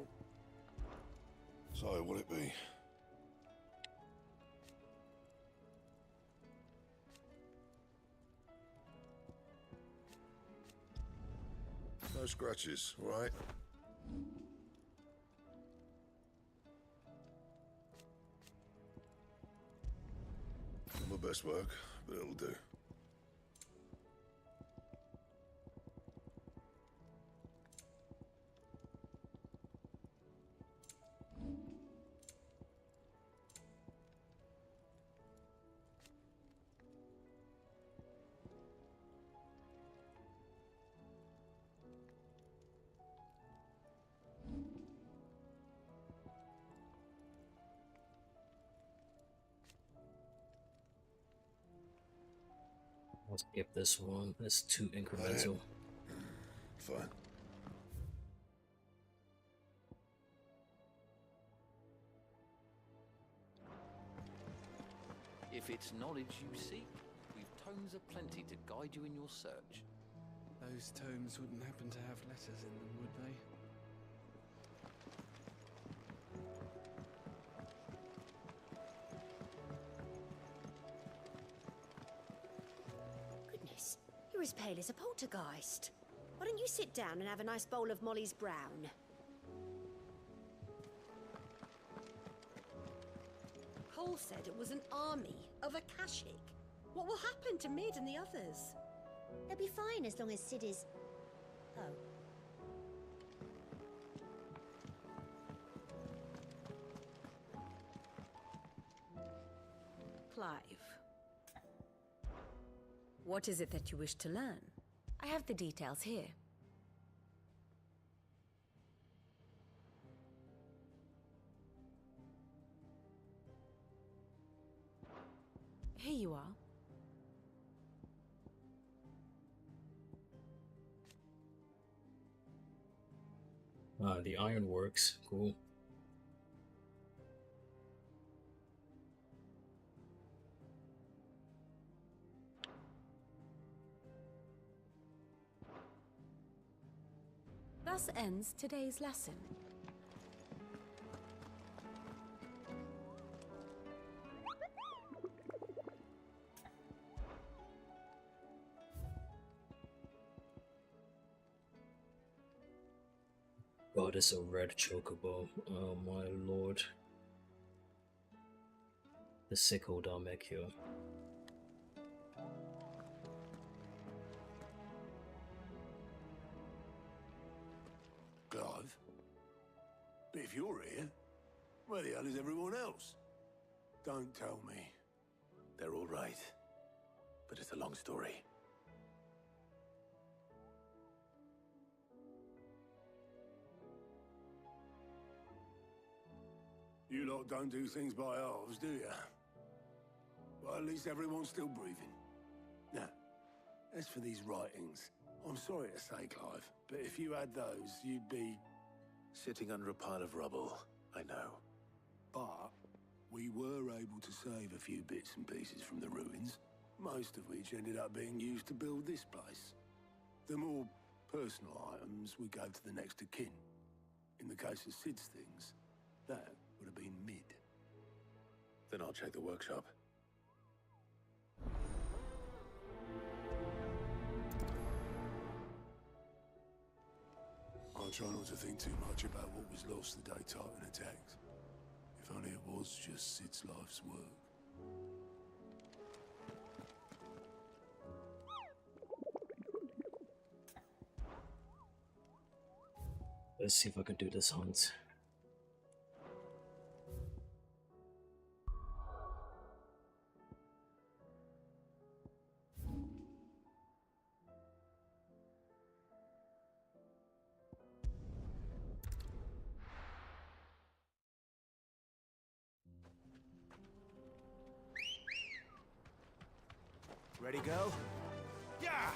So, will it be? No scratches, all right? Not my best work, but it'll do. I'll skip this one. It's too incremental. Fine. If it's knowledge you seek, we've tomes aplenty to guide you in your search. Those tomes wouldn't happen to have letters in them, would they? Goodness, you're as pale as a poltergeist. Why don't you sit down and have a nice bowl of Molly's brown? Cole said it was an army of Akashic. What will happen to Mid and the others? They'll be fine as long as Sid is... Oh. Clive. What is it that you wish to learn? I have the details here. Here you are. The ironworks, cool. Thus ends today's lesson. God, it's a red chocobo. Oh my lord. The sickle Dalmekio. Clive? But if you're here, where the hell is everyone else? Don't tell me. They're all right. But it's a long story. You lot don't do things by halves, do you? Well, at least everyone's still breathing. Now, as for these writings, I'm sorry to say, Clive, but if you had those, you'd be... Sitting under a pile of rubble, I know. But we were able to save a few bits and pieces from the ruins, most of which ended up being used to build this place. The more personal items we gave to the next of kin. In the case of Sid's things, that would have been Mid. Then I'll check the workshop. I'll try not to think too much about what was lost the day Titan attacked. If only it was just Sid's life's work. Let's see if I can do this hunt. Ready, go? Yeah!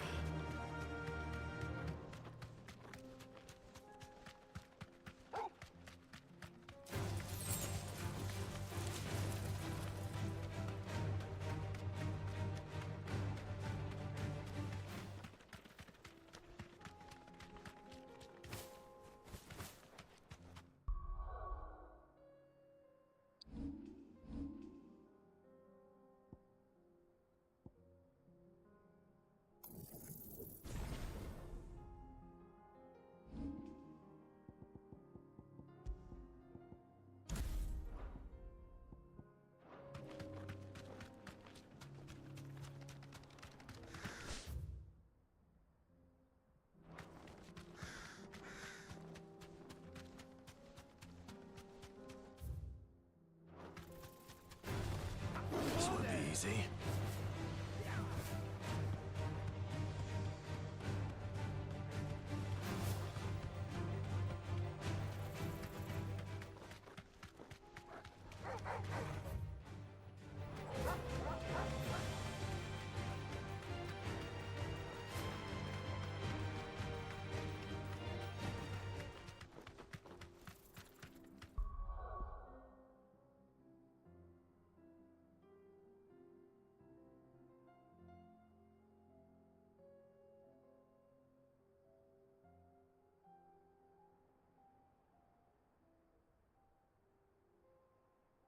see?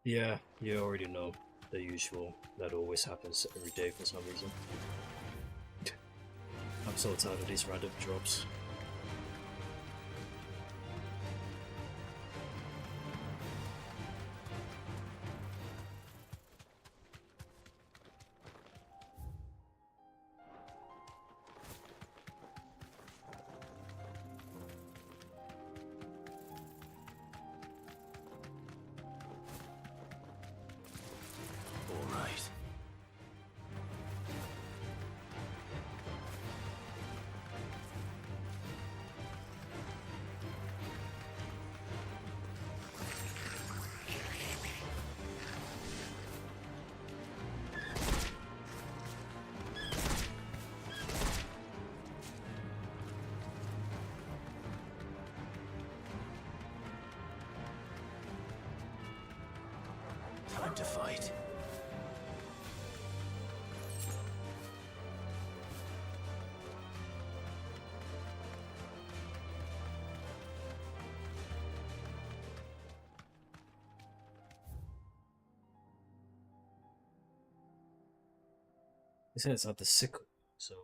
Yeah, you already know the usual. That always happens every day for some reason. I'm so tired of these random drops. Time to fight. They said it's not the sickle, so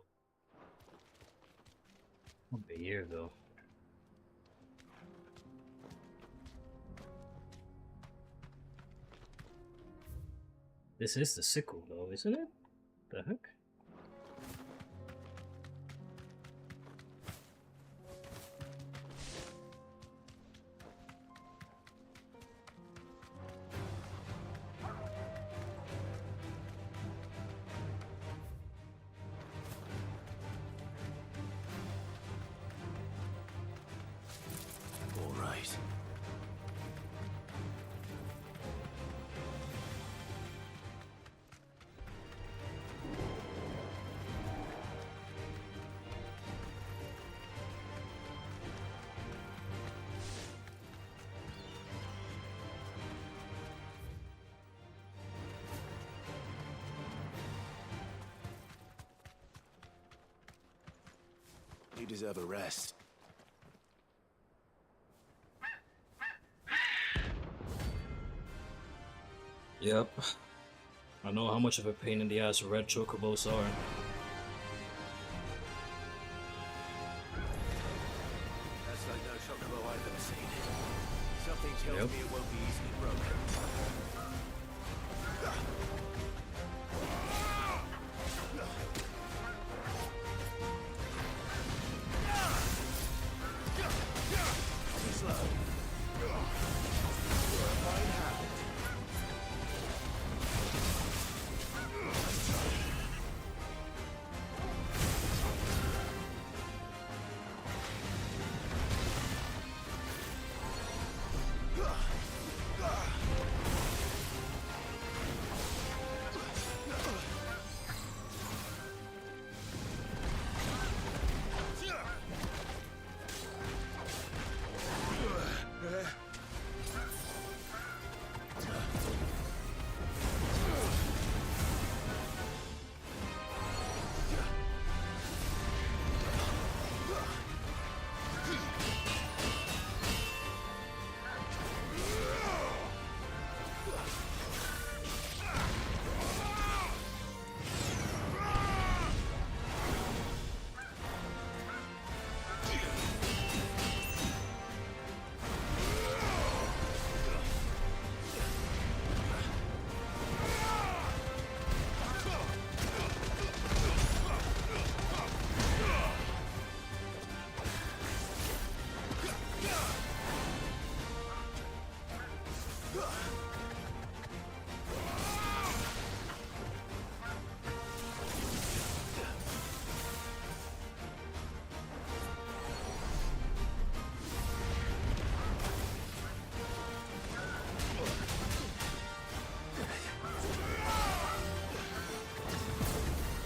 won't be here though. This is the sickle though, isn't it? The heck? All right. You deserve a rest. Yep. I know how much of a pain in the ass red chocobos are. That's like no chocobo I've ever seen. Something tells me it won't be easily broken.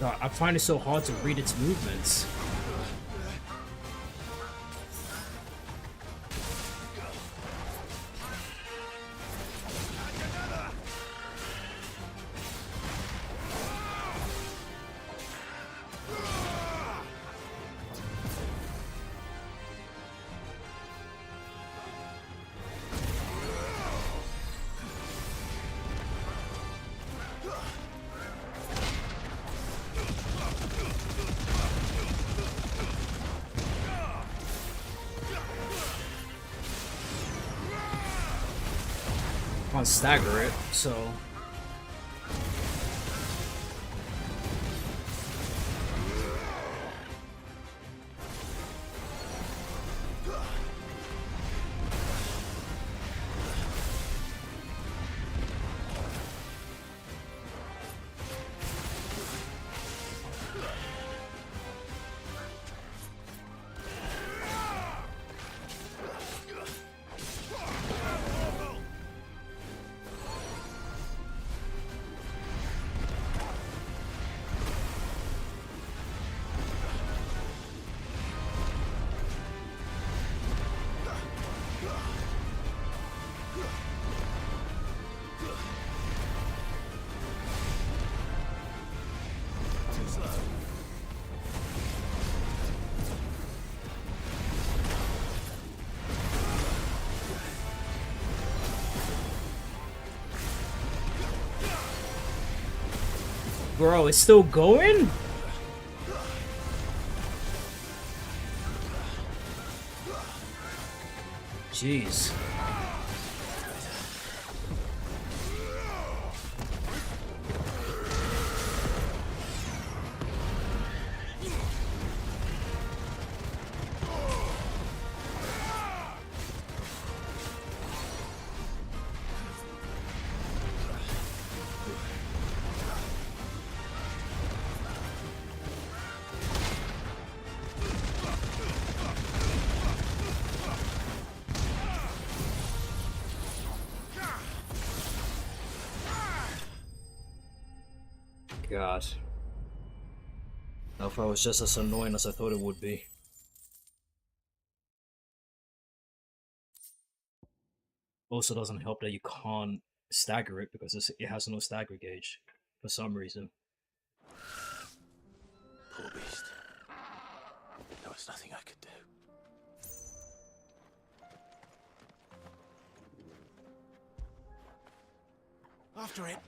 God, I find it so hard to read its movements. Can't stagger it, so bro, it's still going? Jeez. God. Alpha was just as annoying as I thought it would be. Also doesn't help that you can't stagger it because it has no stagger gauge for some reason. Poor beast. There was nothing I could do. After it.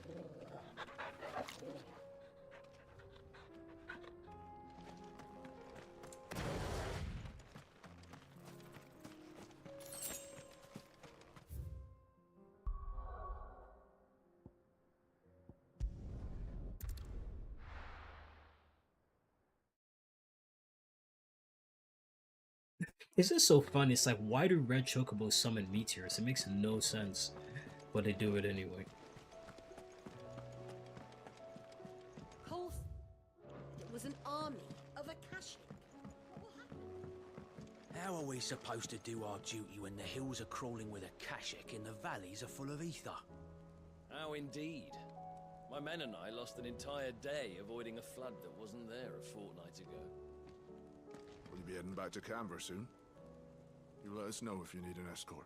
This is so fun. It's like, why do red chocobos summon meteors? It makes no sense, but they do it anyway. It was an army of Akashic. How are we supposed to do our duty when the hills are crawling with Akashic and the valleys are full of ether? How indeed. My men and I lost an entire day avoiding a flood that wasn't there a fortnight ago. Will you be heading back to Canberra soon? You let us know if you need an escort.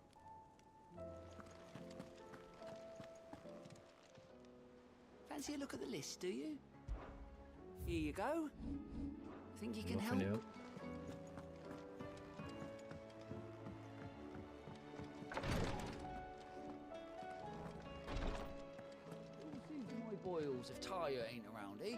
Fancy a look at the list, do you? Here you go. Think you can help? Out. Seems my boils if Tyre ain't around, eh?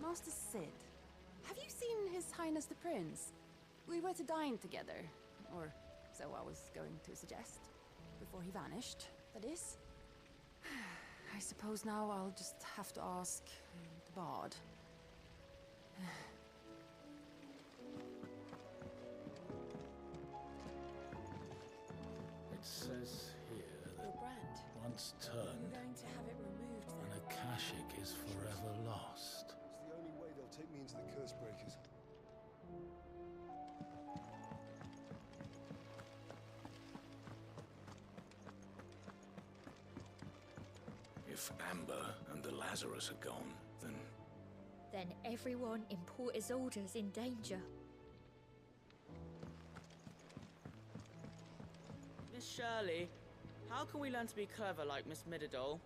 Master Sid, have you seen His Highness the Prince? We were to dine together, or so I was going to suggest. Before he vanished, that is. I suppose now I'll just have to ask the Bard. It says here that once turned, an Akashic is forever lost. It's the only way they'll take me into the Curse Breakers. If Amber and the Lazarus are gone, then... Then everyone in Port Isolde's in danger. Miss Shirley, how can we learn to be clever like Miss Midadol?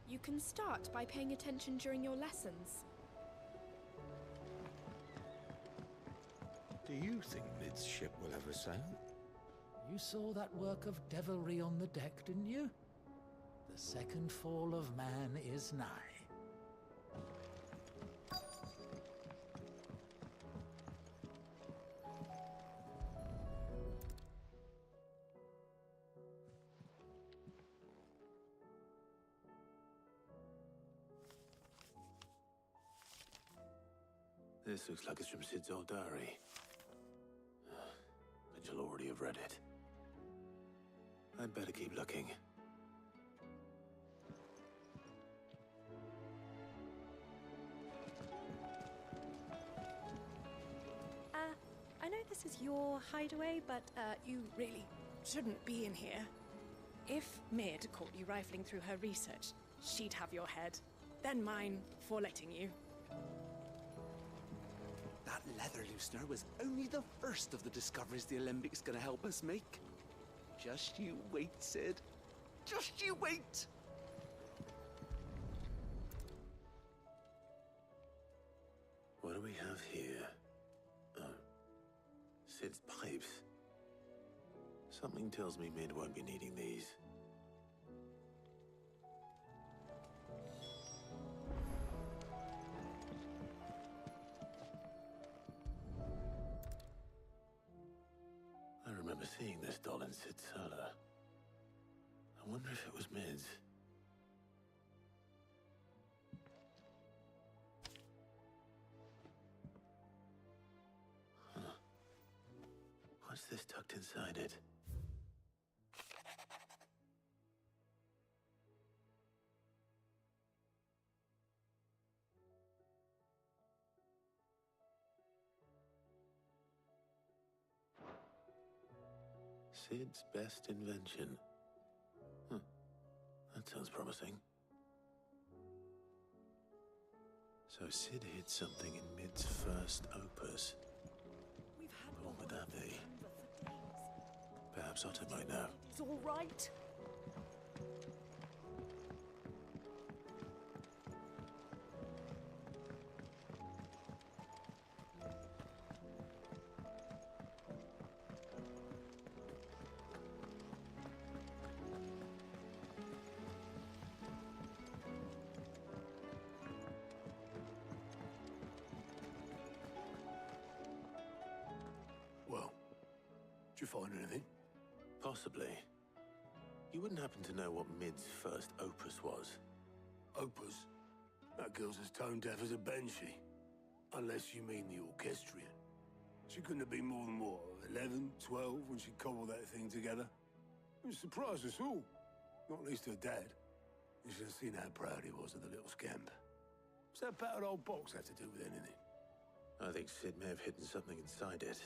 You can start by paying attention during your lessons. Do you think Mid's ship will ever sail? You saw that work of devilry on the deck, didn't you? The second fall of man is nigh. This looks like it's from Sid's old diary. But you'll already have read it. I'd better keep looking. I know this is your hideaway, but you really shouldn't be in here. If Mid caught you rifling through her research, she'd have your head. Then mine for letting you. That leather loosener was only the first of the discoveries the Alembic gonna help us make. Just you wait, Sid. Just you wait! What do we have here? Oh. Sid's pipes. Something tells me Mid won't be needing these. I remember seeing this doll in Sid's cellar. I wonder if it was Mid's. Huh. What's this tucked inside it? Sid's best invention. That sounds promising. So Sid hid something in Mid's first opus. What would that be? Perhaps Otto might know. It's all right. Well, did you find anything? Possibly. You wouldn't happen to know what Mid's first opus was? Opus? That girl's as tone deaf as a banshee. Unless you mean the orchestrion. She couldn't have been more than, what, 11, 12 when she cobbled that thing together? It surprised us all. Not least her dad. You should have seen how proud he was of the little scamp. What's that battered old box have to do with anything? I think Sid may have hidden something inside it.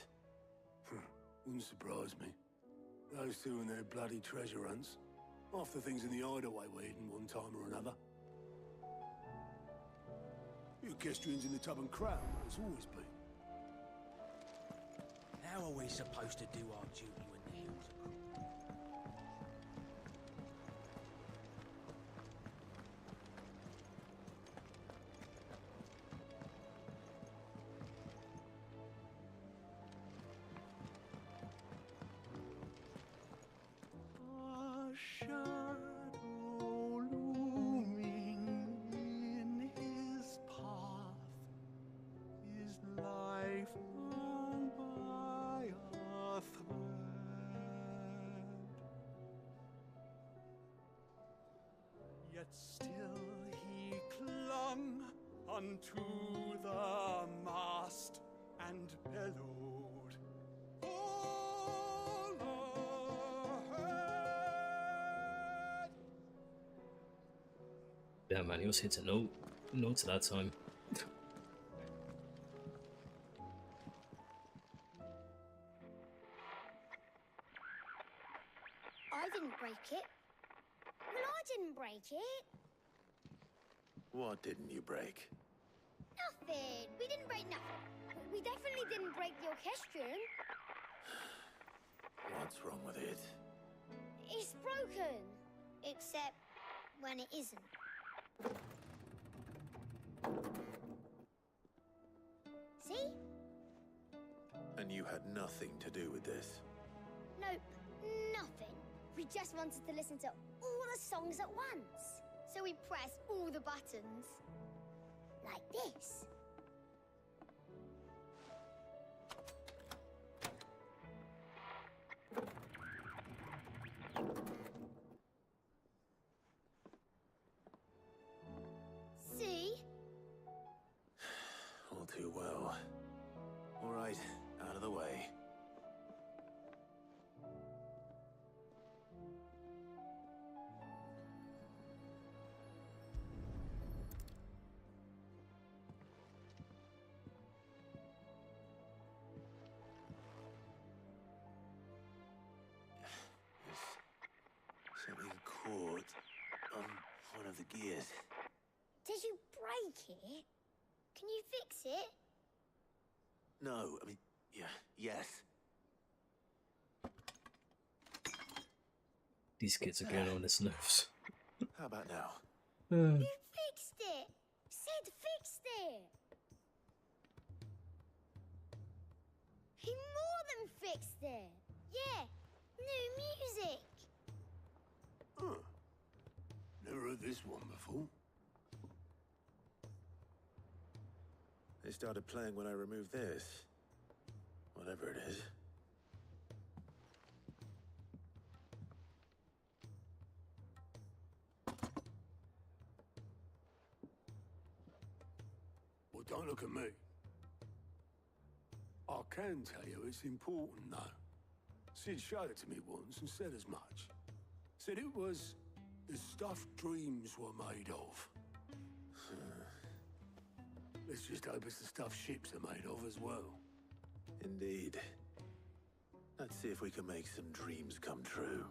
Wouldn't surprise me. Those two and their bloody treasure hunts. Half the things in the hideaway were hidden one time or another. The orchestrion's in the tub and crown, it's always been. How are we supposed to do our duty when the hills are crooked? Shadow looming in his path, his life hung by a thread. Yet still he clung unto the mast and bellowed, "All ahead!" Yeah, man, he was hitting notes at that time. I didn't break it. Well, I didn't break it. What didn't you break? Nothing. We didn't break nothing. We definitely didn't break the orchestrion. What's wrong with it? It's broken. Except when it isn't. See? And you had nothing to do with this? Nope, nothing. We just wanted to listen to all the songs at once. So we pressed all the buttons. Like this. See? All too well. All right, out of the way. There's something caught on one of the gears. Did you break it? Can you fix it? No, I mean, yes. These kids are getting on his nerves. How about now? You fixed it! Sid fixed it! He more than fixed it! Yeah, new music! Huh. Never heard this one before. They started playing when I removed this. Whatever it is. Well, don't look at me. I can tell you it's important, though. Sid showed it to me once and said as much. Said it was the stuff dreams were made of. Let's just hope it's the stuff ships are made of as well. Indeed. Let's see if we can make some dreams come true.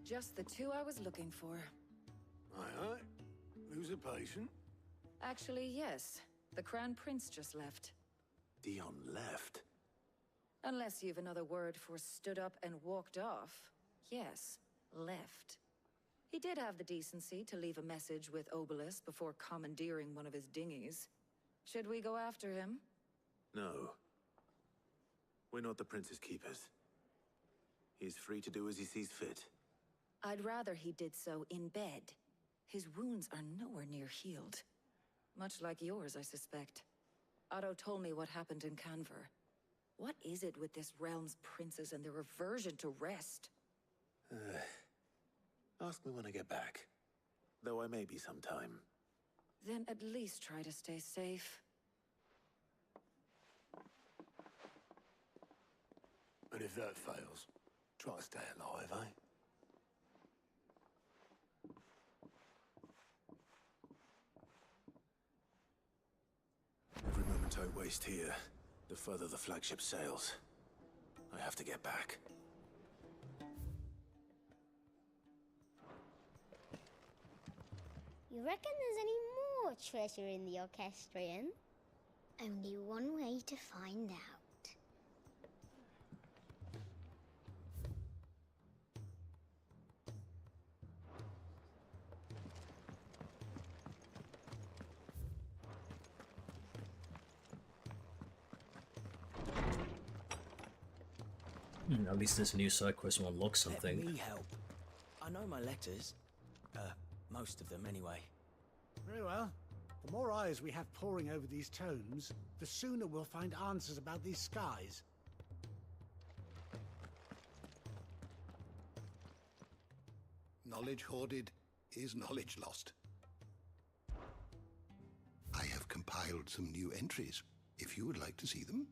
Just the two I was looking for. Aye. Who's a patient? Actually, yes. The Crown Prince just left. Dion left? Unless you've another word for stood up and walked off. Yes, left. He did have the decency to leave a message with Obelisk before commandeering one of his dinghies. Should we go after him? No. We're not the Prince's keepers. He's free to do as he sees fit. I'd rather he did so in bed. His wounds are nowhere near healed. Much like yours, I suspect. Otto told me what happened in Canver. What is it with this realm's princes and their aversion to rest? Ask me when I get back. Though I may be sometime. Then at least try to stay safe. And if that fails, try to stay alive, eh? Every moment I waste here, the further the flagship sails. I have to get back. You reckon there's any more treasure in the orchestrion? Only one way to find out. At least this new side quest will unlock something. Let me help. I know my letters. Most of them anyway. Very well. The more eyes we have poring over these tomes, the sooner we'll find answers about these skies. Knowledge hoarded is knowledge lost. I have compiled compiled some new entries, if you would like to see them.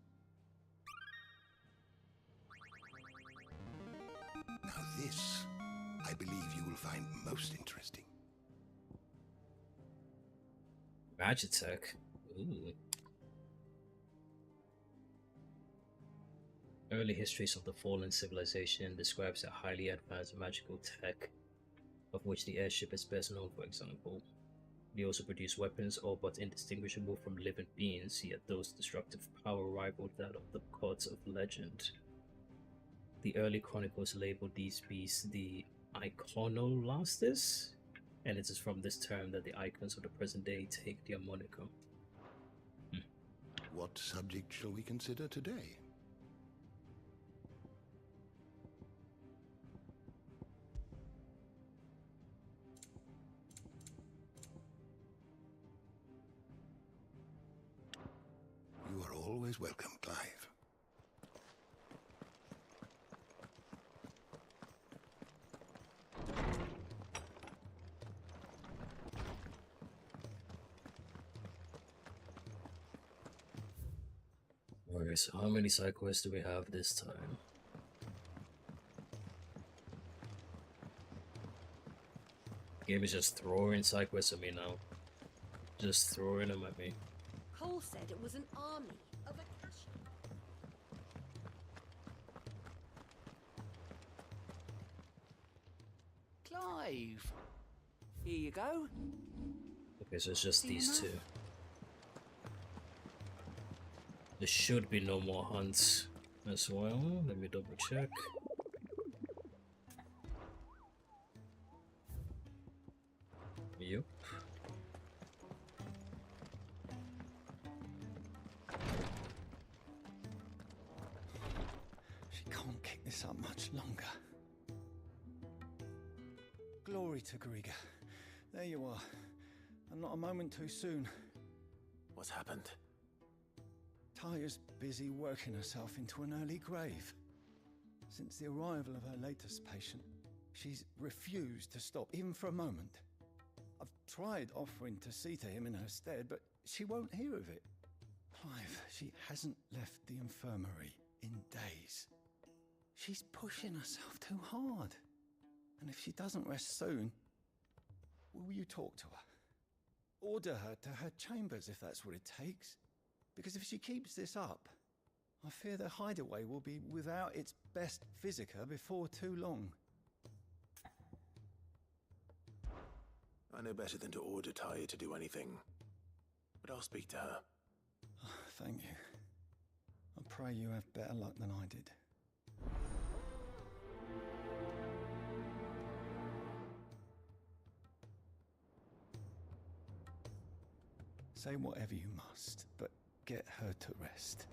Now this, I believe you will find most interesting. Magitech. Ooh. Early histories of the fallen civilization describes a highly advanced magical tech, of which the airship is best known, for example. They also produce weapons all but indistinguishable from living beings, yet those destructive power rivaled that of the gods of legend. The early chronicles labeled these beasts the Iconolasters, and it is from this term that the icons of the present day take their moniker. What subject shall we consider today? You are always welcome, Clive. Okay, so how many side quests do we have this time? Game is just throwing side quests at me now. Just throwing them at me. Cole said it was an army of Akasha. Clive! Here you go. Okay, so it's just these two. There should be no more hunts as well. Let me double check. Yep. She can't kick this up much longer. Glory to Griga. There you are. And not a moment too soon. What's happened? Taya's busy working herself into an early grave. Since the arrival of her latest patient, she's refused to stop, even for a moment. I've tried offering to see to him in her stead, but she won't hear of it. Clive, she hasn't left the infirmary in days. She's pushing herself too hard. And if she doesn't rest soon, will you talk to her? Order her to her chambers if that's what it takes. Because if she keeps this up, I fear the hideaway will be without its best physica before too long. I know better than to order Taya to do anything, but I'll speak to her. Oh, thank you. I pray you have better luck than I did. Say whatever you must, but get her to rest.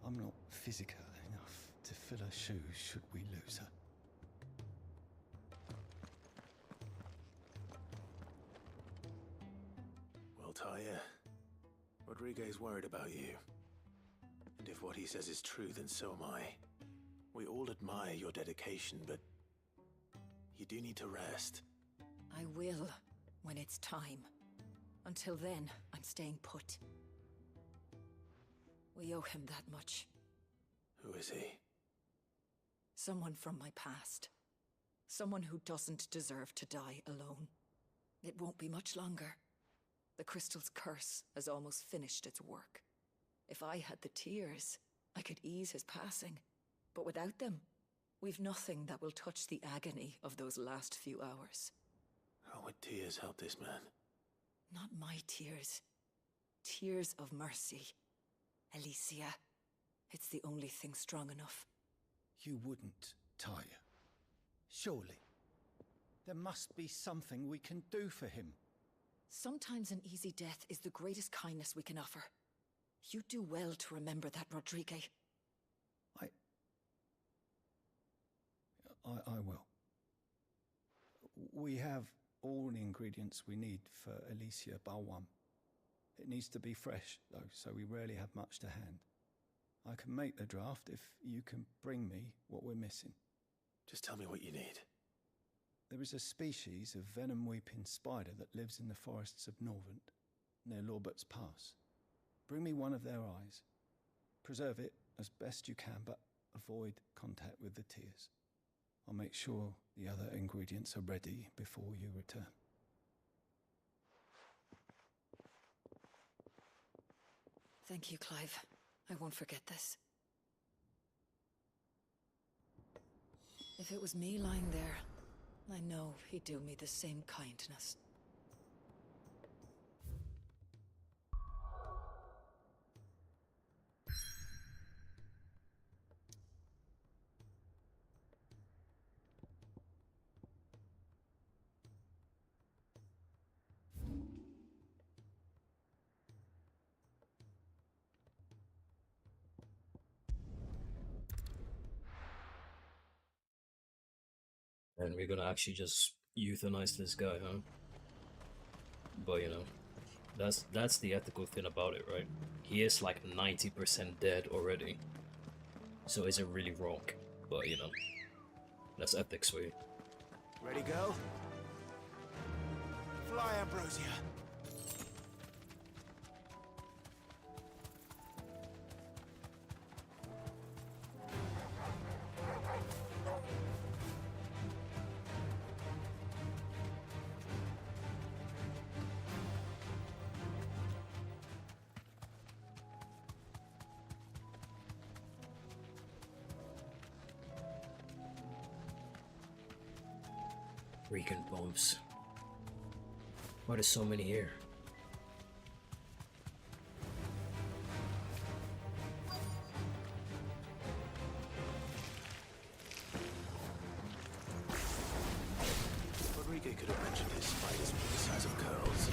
I'm not physica enough to fill her shoes should we lose her. Well, Taya, Rodriguez worried about you. And if what he says is true, then so am I. We all admire your dedication, but you do need to rest. I will, when it's time. Until then, I'm staying put. We owe him that much. Who is he? Someone from my past. Someone who doesn't deserve to die alone. It won't be much longer. The crystal's curse has almost finished its work. If I had the tears, I could ease his passing. But without them, we've nothing that will touch the agony of those last few hours. How would tears help this man? Not my tears. Tears of mercy. Alicia, it's the only thing strong enough. You wouldn't, Taya. Surely. There must be something we can do for him. Sometimes an easy death is the greatest kindness we can offer. You do well to remember that, Rodriguez. I will. We have all the ingredients we need for Alicia Balwam. It needs to be fresh, though, so we rarely have much to hand. I can make the draft if you can bring me what we're missing. Just tell me what you need. There is a species of venom-weeping spider that lives in the forests of Norvent. near Lorbert's Pass. Bring me one of their eyes. Preserve it as best you can, but avoid contact with the tears. I'll make sure the other ingredients are ready before you return. Thank you, Clive. I won't forget this. If it was me lying there, I know he'd do me the same kindness. And we're gonna actually just euthanize this guy, huh? But you know, that's the ethical thing about it, right? He is like 90% dead already. So is it really wrong? But you know, that's ethics for you. Ready, go? Fly, Ambrosia. Freaking bombs. Why are there so many here? Rodriguez could have mentioned his spiders were the size of curls.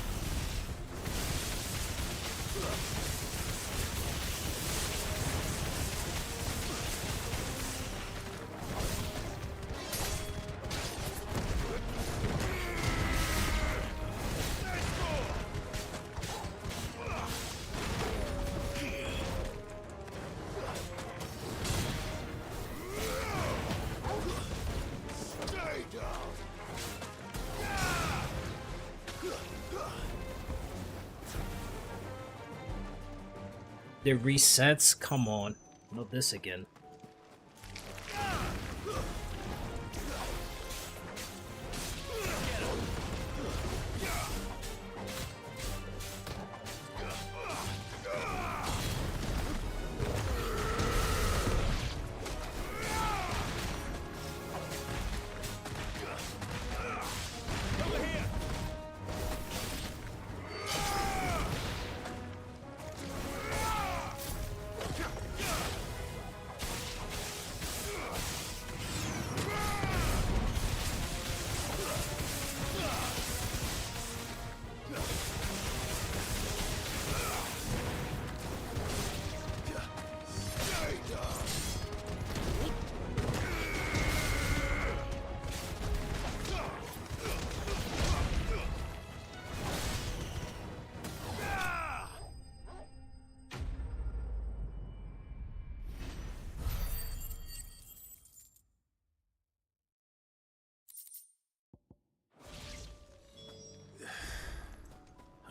The resets? Come on. Not this again.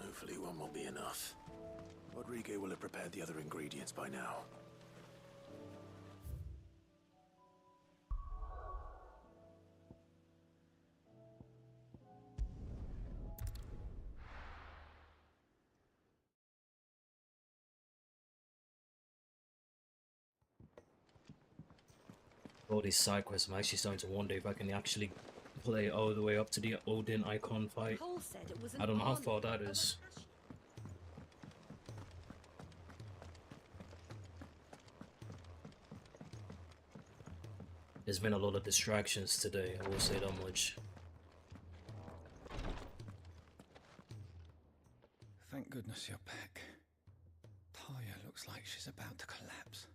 Hopefully one will be enough. Rodriguez will have prepared the other ingredients by now. All these side quests, I'm actually starting to wonder if I can actually play all the way up to the Odin icon fight. I don't know how far that is. There's been a lot of distractions today, I will say that much. Thank goodness you're back. Taya looks like she's about to collapse.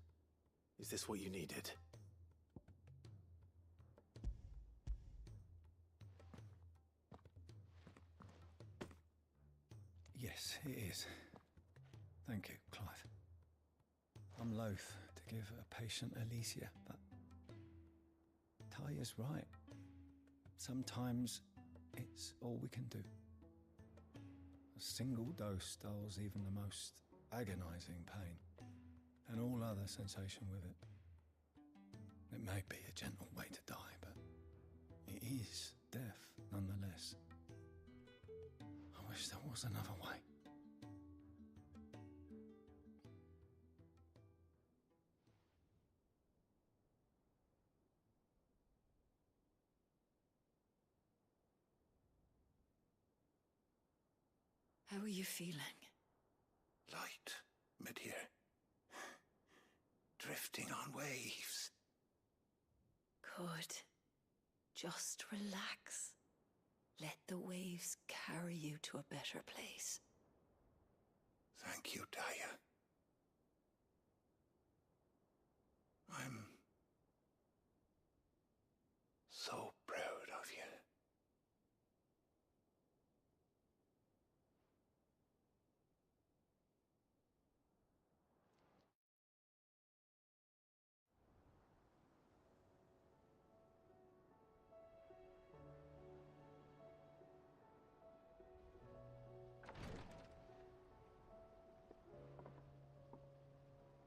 Is this what you needed? Yes, it is. Thank you, Clive. I'm loath to give a patient Alicia, but Taya's right. Sometimes it's all we can do. A single dose dulls even the most agonizing pain, and all other sensation with it. It may be a gentle way to die, but it is death nonetheless. I wish there was another way. How are you feeling? Light, mid-here. Drifting on waves. Good. Just relax. Let the waves carry you to a better place. Thank you, Daya. I'm so proud of you.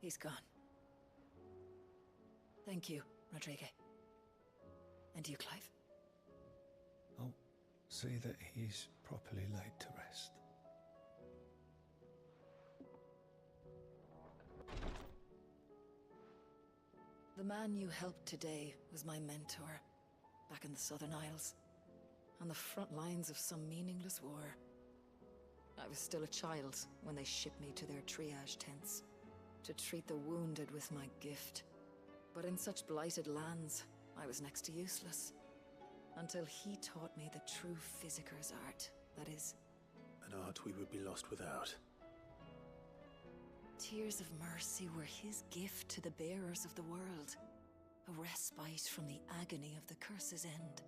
He's gone. Thank you, Rodrigo. And you, Clive? I'll see that he's properly laid to rest. The man you helped today was my mentor, back in the Southern Isles, on the front lines of some meaningless war. I was still a child when they shipped me to their triage tents, to treat the wounded with my gift. But in such blighted lands, I was next to useless. Until he taught me the true physicker's art, that is. An art we would be lost without. Tears of mercy were his gift to the bearers of the world. A respite from the agony of the curse's end.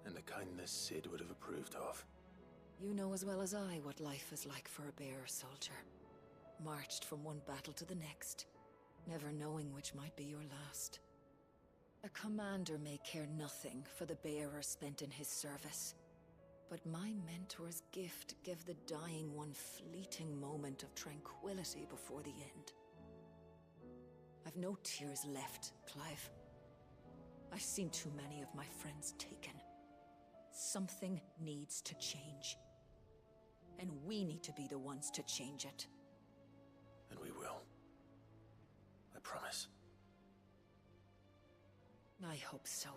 And a kindness Sid would have approved of. You know as well as I what life is like for a bearer soldier. Marched from one battle to the next, never knowing which might be your last. A commander may care nothing for the bearer spent in his service, but my mentor's gift gave the dying one fleeting moment of tranquility before the end. I've no tears left, Clive. I've seen too many of my friends taken. Something needs to change. And we need to be the ones to change it. And we will. I promise. I hope so.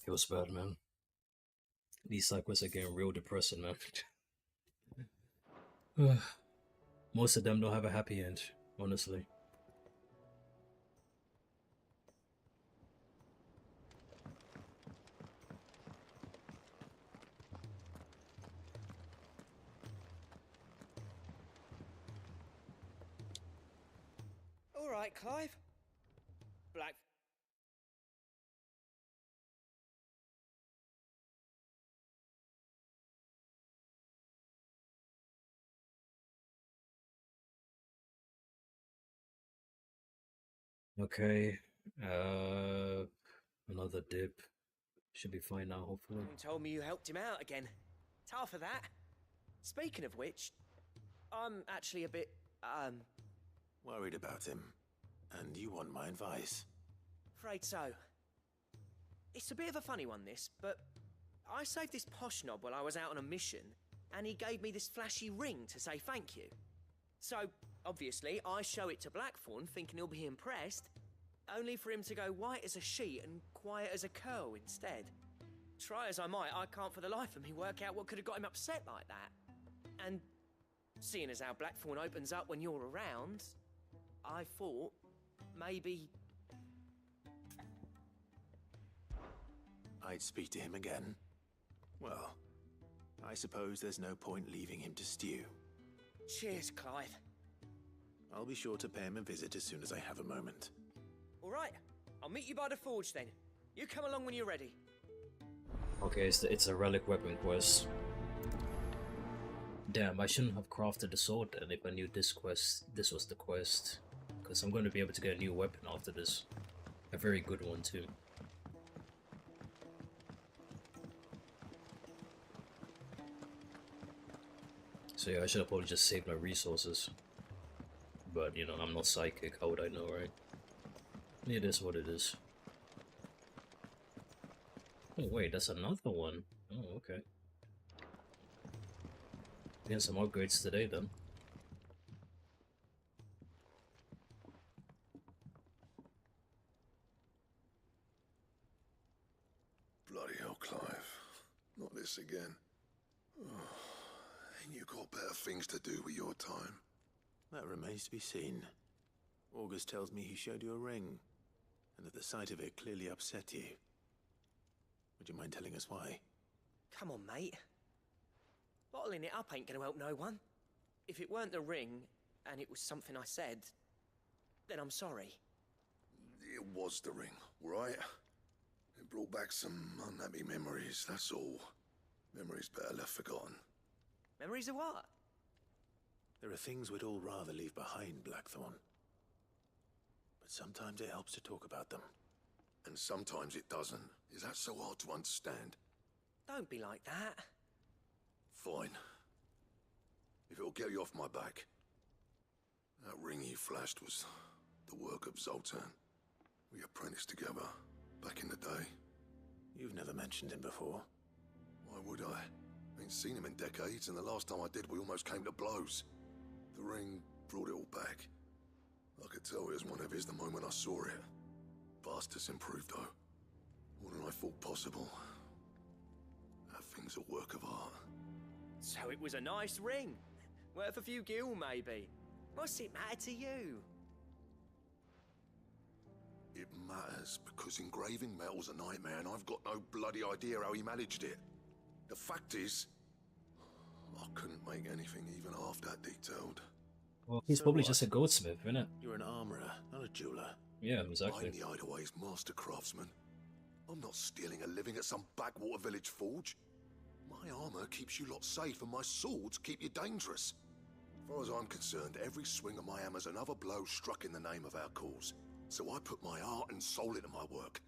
It was bad, man. These cycles are getting real depressing, man. Most of them don't have a happy end, honestly. All right, Clive. Black. Okay, another dip. Should be fine now, hopefully. Told me you helped him out again. Tough for that. Speaking of which, I'm actually a bit, worried about him. And you want my advice? Afraid so. It's a bit of a funny one, this, but I saved this posh knob while I was out on a mission, and he gave me this flashy ring to say thank you. So, obviously, I show it to Blackthorn, thinking he'll be impressed, only for him to go white as a sheet and quiet as a curl instead. Try as I might, I can't for the life of me work out what could have got him upset like that. And seeing as how Blackthorn opens up when you're around, I thought maybe I'd speak to him again. Well, I suppose there's no point leaving him to stew. Cheers, Clive. I'll be sure to pay him a visit as soon as I have a moment. All right, I'll meet you by the forge then. You come along when you're ready. Okay, it's a relic weapon quest. Damn, I shouldn't have crafted the sword then if I knew this was the quest. because I'm going to be able to get a new weapon after this. A very good one too. So yeah, I should have probably just saved my resources. But, you know, I'm not psychic, how would I know, right? It is what it is. Oh wait, that's another one. Oh, okay. Getting some upgrades today then. Bloody hell, Clive. Not this again. Oh, ain't you got better things to do with your time? That remains to be seen. August tells me he showed you a ring, and that the sight of it clearly upset you. Would you mind telling us why? Come on, mate. Bottling it up ain't gonna help no one. If it weren't the ring, and it was something I said, then I'm sorry. It was the ring, right? It brought back some unhappy memories, that's all. Memories better left forgotten. Memories of what? There are things we'd all rather leave behind, Blackthorn. But sometimes it helps to talk about them. And sometimes it doesn't. Is that so hard to understand? Don't be like that. Fine. If it'll get you off my back. That ring you flashed was the work of Zoltan. We apprenticed together, back in the day. You've never mentioned him before. Why would I? Ain't seen him in decades, and the last time I did, we almost came to blows. The ring brought it all back. I could tell it was one of his the moment I saw it. Bastard's improved, though. More than I thought possible. That thing's a work of art. So it was a nice ring. Worth a few gil, maybe. What's it matter to you? It matters because engraving metal's a nightmare, and I've got no bloody idea how he managed it. The fact is, I couldn't make anything even half that detailed. Well, he's probably just a goldsmith, isn't it? You're an armorer, not a jeweler. Yeah, exactly. I'm the Hideaway's master craftsman. I'm not stealing a living at some backwater village forge. My armor keeps you lot safe, and my swords keep you dangerous. As far as I'm concerned, every swing of my hammer's another blow struck in the name of our cause. So I put my heart and soul into my work.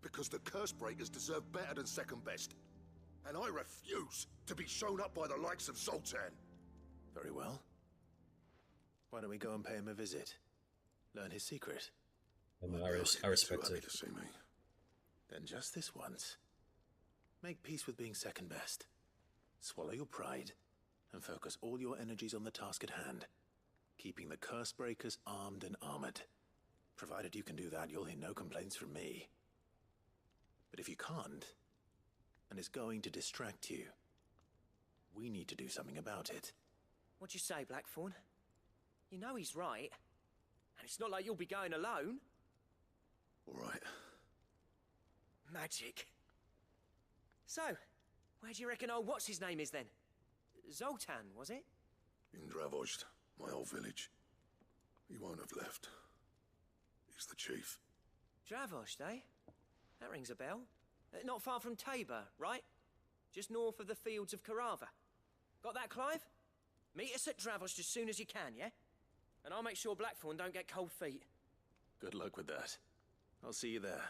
Because the curse breakers deserve better than second best. And I refuse to be shown up by the likes of Zoltan. Very well. Why don't we go and pay him a visit? Learn his secret. I respect it. To see me. Then just this once. Make peace with being second best. Swallow your pride and focus all your energies on the task at hand. Keeping the curse breakers armed and armored. Provided you can do that, you'll hear no complaints from me. But if you can't, and it's going to distract you, we need to do something about it. What'd you say, Blackthorn? You know he's right. And it's not like you'll be going alone. All right. Magic. So, where do you reckon old what's-his-name is then? Zoltan, was it? In Dravozd, my old village. He won't have left. He's the chief. Dravozd, eh? That rings a bell. Not far from Tabor, right? Just north of the fields of Karava. Got that, Clive? Meet us at Dravozd as soon as you can, yeah? And I'll make sure Blackthorn don't get cold feet. Good luck with that. I'll see you there.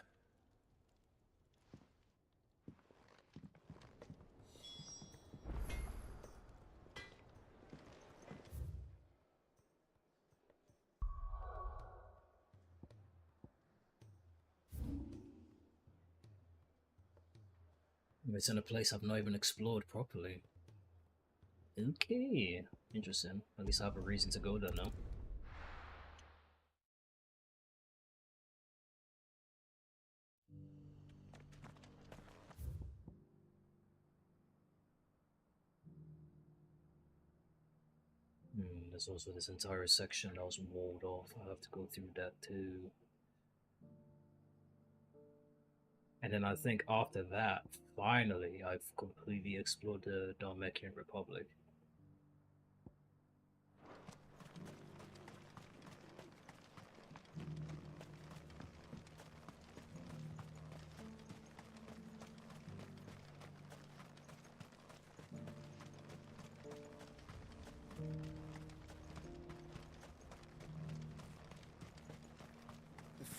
It's in a place I've not even explored properly. Okay, interesting. At least I have a reason to go there now. There's also this entire section that was walled off. I have to go through that too. And then I think after that, finally, I've completely explored the Dalmekian Republic.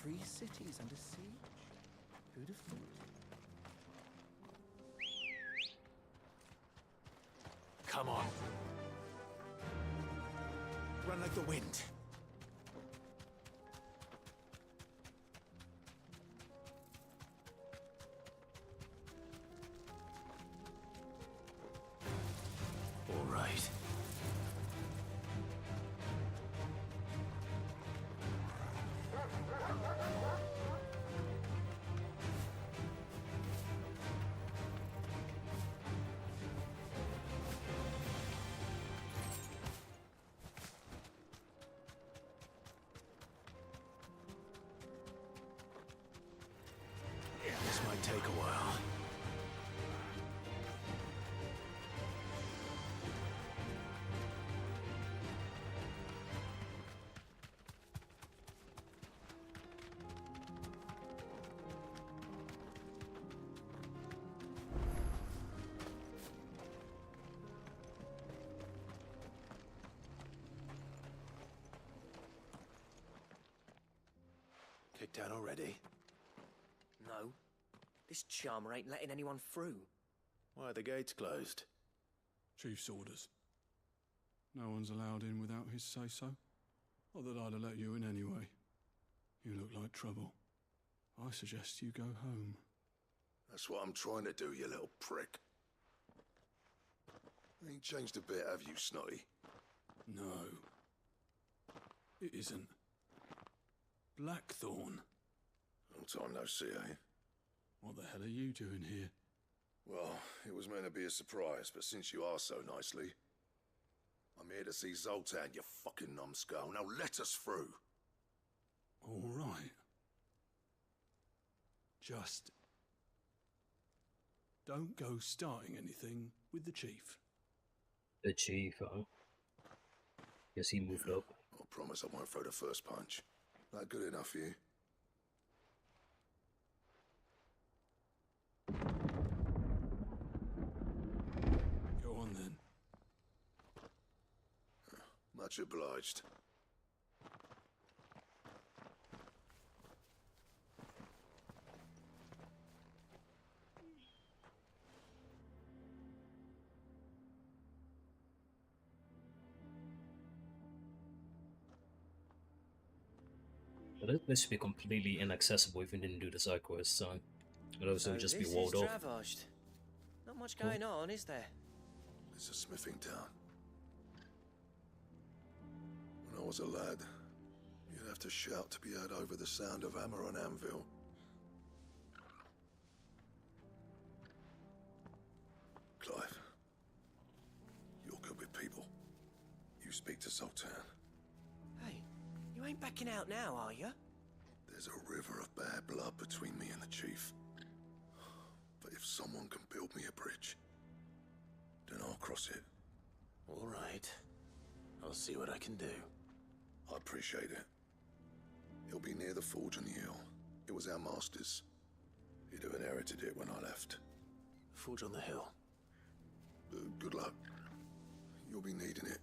3 cities under siege. Who'd have thought? Come on. Run like the wind. All right. This might take a while. Kicked out already? No. This charmer ain't letting anyone through. Why are the gates closed? Chief's orders. No one's allowed in without his say-so. Not that I'd have let you in anyway. You look like trouble. I suggest you go home. That's what I'm trying to do, you little prick. Ain't changed a bit, have you, Snotty? No. It isn't. Blackthorn. Long time no see, eh? What the hell are you doing here? Well, it was meant to be a surprise, but since you are so nicely, I'm here to see Zoltan, you fucking numbskull. Now let us through. All right. Just don't go starting anything with the chief. The chief, huh? Guess he moved up. I promise I won't throw the first punch. That good enough for you? Go on then. Much obliged. But this should be completely inaccessible if we didn't do the side quest, so it'll also just be walled off. Ravaged. Not much going on, is there? It's a smithing town. When I was a lad, you'd have to shout to be heard over the sound of hammer on anvil. Clive, you're good with people. You speak to Zoltan. Hey, you ain't backing out now, are you? There's a river of bad blood between me and the chief. But if someone can build me a bridge, then I'll cross it. All right. I'll see what I can do. I appreciate it. It'll be near the forge on the hill. It was our master's. He'd have inherited it when I left. Forge on the hill. Good luck. You'll be needing it.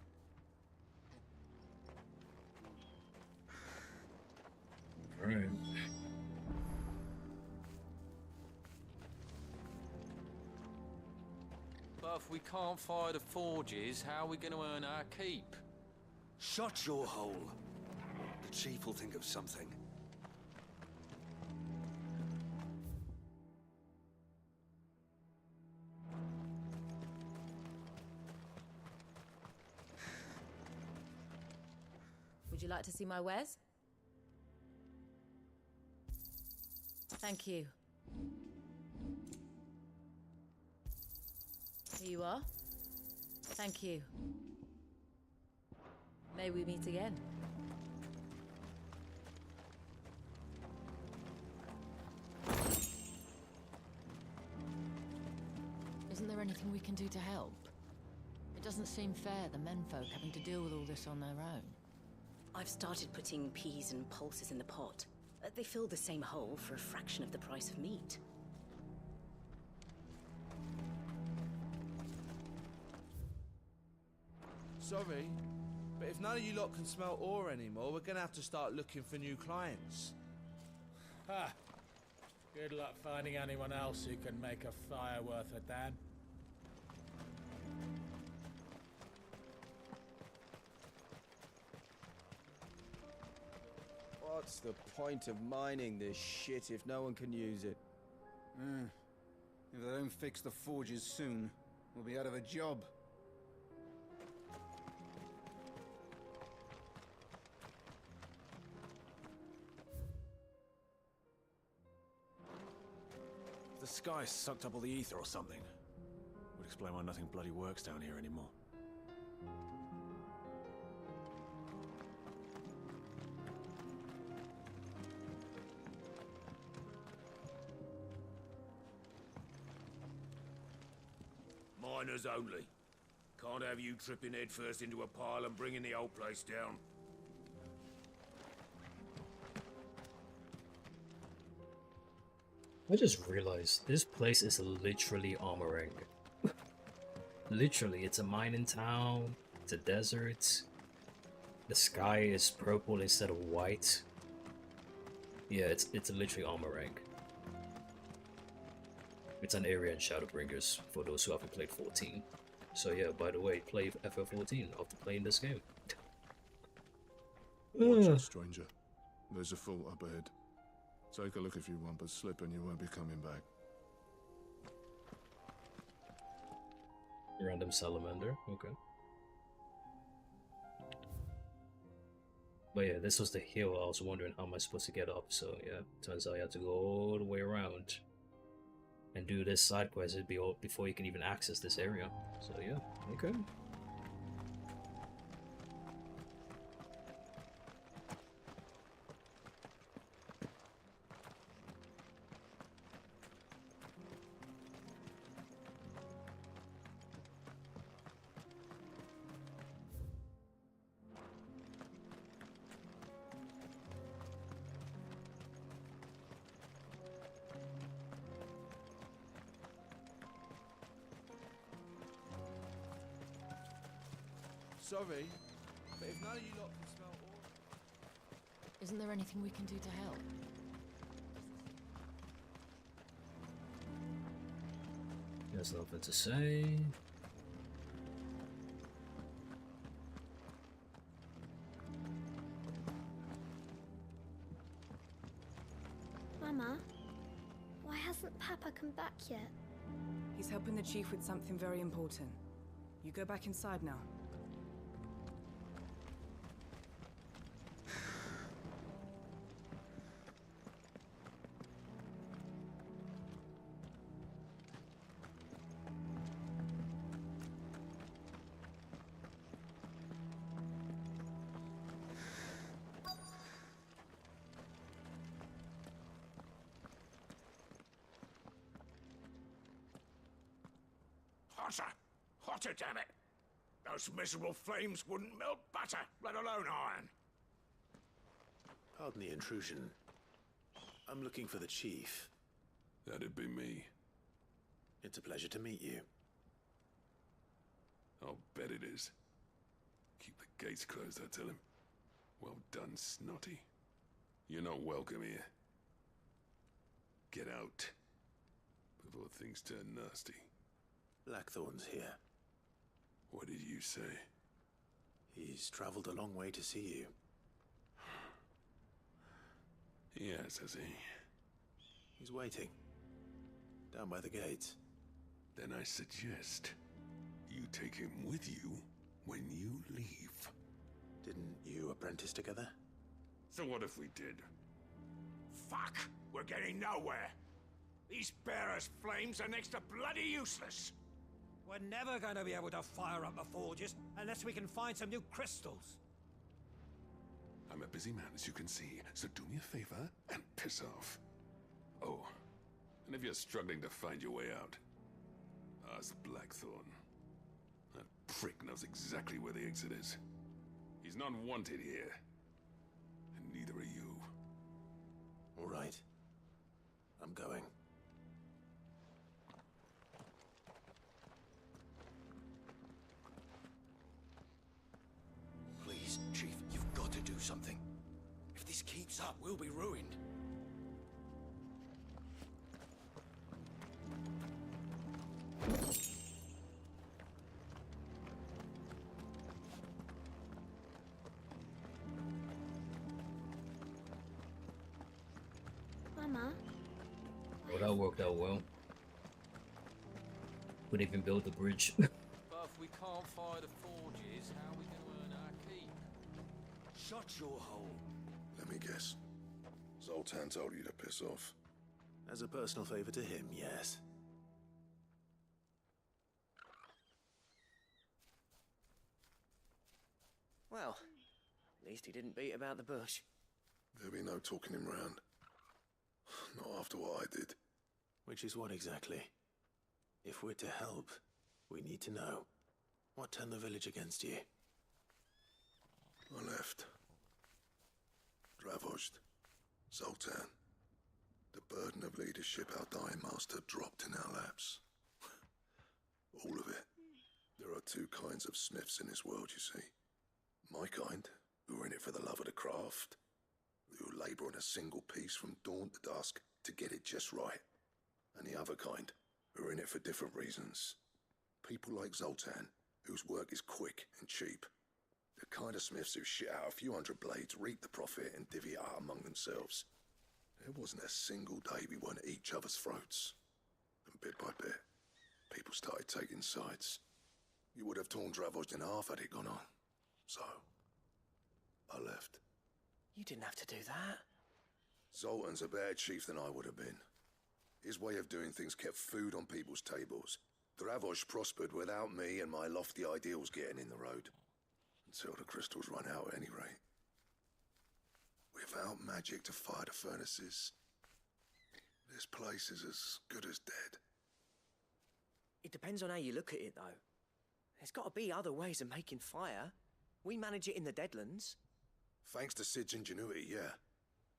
Alright. But if we can't fire the forges, how are we going to earn our keep? Shut your hole. The chief will think of something. Would you like to see my wares? Thank you. Here you are. Thank you. May we meet again. Isn't there anything we can do to help? It doesn't seem fair, the menfolk having to deal with all this on their own. I've started putting peas and pulses in the pot. They fill the same hole for a fraction of the price of meat. Sorry, but if none of you lot can smell ore anymore, we're gonna have to start looking for new clients. Ha! Good luck finding anyone else who can make a fire worth a damn. What's the point of mining this shit if no one can use it? If they don't fix the forges soon, we'll be out of a job. The sky sucked up all the ether or something. Would explain why nothing bloody works down here anymore. Miners only. Can't have you tripping headfirst into a pile and bringing the whole place down. I just realized this place is literally armoring. Literally, it's a mining town, it's a desert. The sky is purple instead of white. Yeah, it's literally armoring. It's an area in Shadowbringers for those who haven't played 14. So yeah, by the way, play FF14 after playing this game. Watch out, stranger. There's a fort up ahead. Take a look if you want, but slip and you won't be coming back. Random salamander, okay. But yeah, this was the hill. I was wondering how am I supposed to get up, so yeah, turns out I had to go all the way around and do this side quest before you can even access this area. So yeah, okay. Sorry, but if none of you lot can smell oil... Isn't there anything we can do to help? There's nothing to say. Mama, why hasn't Papa come back yet? He's helping the chief with something very important. You go back inside now. Hotter! Hotter, damn it! Those miserable flames wouldn't melt butter, let alone iron. Pardon the intrusion. I'm looking for the chief. That'd be me. It's a pleasure to meet you. I'll bet it is. Keep the gates closed, I tell him. Well done, Snotty. You're not welcome here. Get out. Before things turn nasty. Blackthorn's here. What did you say? He's traveled a long way to see you. Yes, has he? He's waiting. Down by the gates. Then I suggest you take him with you when you leave. Didn't you apprentice together? So what if we did? Fuck! We're getting nowhere! These bearers' flames are next to bloody useless! We're never going to be able to fire up the forges unless we can find some new crystals. I'm a busy man, as you can see, so do me a favor and piss off. Oh, and if you're struggling to find your way out, ask Blackthorn. That prick knows exactly where the exit is. He's not wanted here, and neither are you. All right. I'm going. Please, Chief, you've got to do something. If this keeps up, we'll be ruined. armor. Well, that worked out well. Could even build the bridge. But if we can't fire the forges, how are we going to earn our keep? Shut your hole. Let me guess. Zoltan told you to piss off. As a personal favor to him, yes. Well, at least he didn't beat about the bush. There'll be no talking him round. Not after what I did. Which is what exactly? If we're to help, we need to know. What turned the village against you? I left. Dravozd. Zoltan. The burden of leadership our dying master dropped in our laps. All of it. There are two kinds of smiths in this world, you see. My kind, who are in it for the love of the craft, who labour on a single piece from dawn to dusk to get it just right. And the other kind, who are in it for different reasons. People like Zoltan, whose work is quick and cheap. The kind of smiths who shit out a few hundred blades, reap the profit, and divvy it out among themselves. There wasn't a single day we weren't at each other's throats. And bit by bit, people started taking sides. You would have torn Dravozd in half had it gone on. So, I left. You didn't have to do that. Zoltan's a better chief than I would have been. His way of doing things kept food on people's tables. Dravozd prospered without me and my lofty ideals getting in the road. Until the crystals run out at any rate. Without magic to fire the furnaces, this place is as good as dead. It depends on how you look at it, though. There's got to be other ways of making fire. We manage it in the Deadlands. Thanks to Sid's ingenuity, yeah.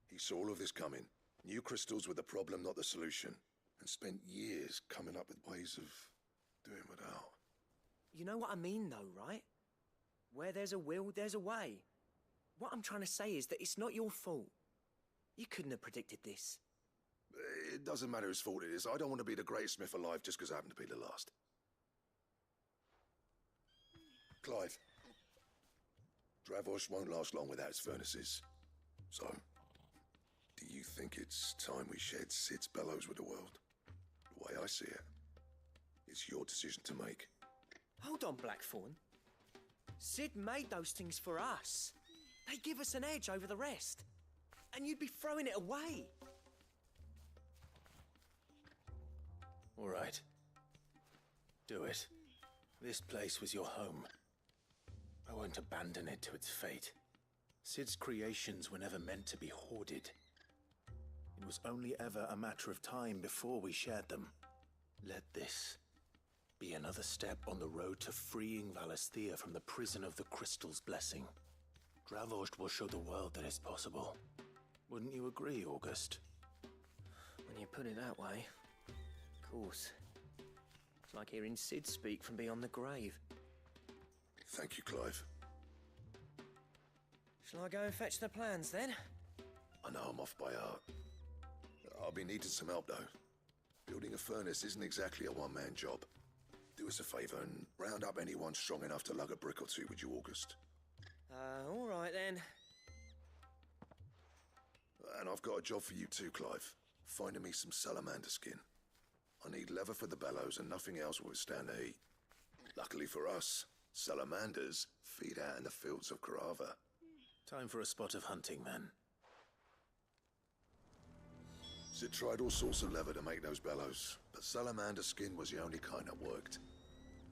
He saw all of this coming. Knew crystals were the problem, not the solution. And spent years coming up with ways of doing without. You know what I mean, though, right? Where there's a will, there's a way. What I'm trying to say is that it's not your fault. You couldn't have predicted this. It doesn't matter whose fault it is. I don't want to be the greatest smith alive just because I happen to be the last. Clive. Dravozd won't last long without its furnaces. So, do you think it's time we shared Sid's bellows with the world? The way I see it, it's your decision to make. Hold on, Blackthorn. Sid made those things for us. They give us an edge over the rest. And you'd be throwing it away. All right. Do it. This place was your home. I won't abandon it to its fate. Sid's creations were never meant to be hoarded. It was only ever a matter of time before we shared them. Let this be another step on the road to freeing Valisthea from the prison of the Crystal's blessing. Dravozd will show the world that it's possible. Wouldn't you agree, August? When you put it that way, of course. It's like hearing Sid speak from beyond the grave. Thank you, Clive. Shall I go and fetch the plans, then? I know I'm off by heart. I'll be needing some help, though. Building a furnace isn't exactly a one-man job. Do us a favour and round up anyone strong enough to lug a brick or two with you, August. All right, then. And I've got a job for you too, Clive. Finding me some salamander skin. I need leather for the bellows and nothing else will withstand the heat. Luckily for us, salamanders feed out in the fields of Karava. Time for a spot of hunting, then. Sid tried all sorts of leather to make those bellows, but salamander skin was the only kind that worked.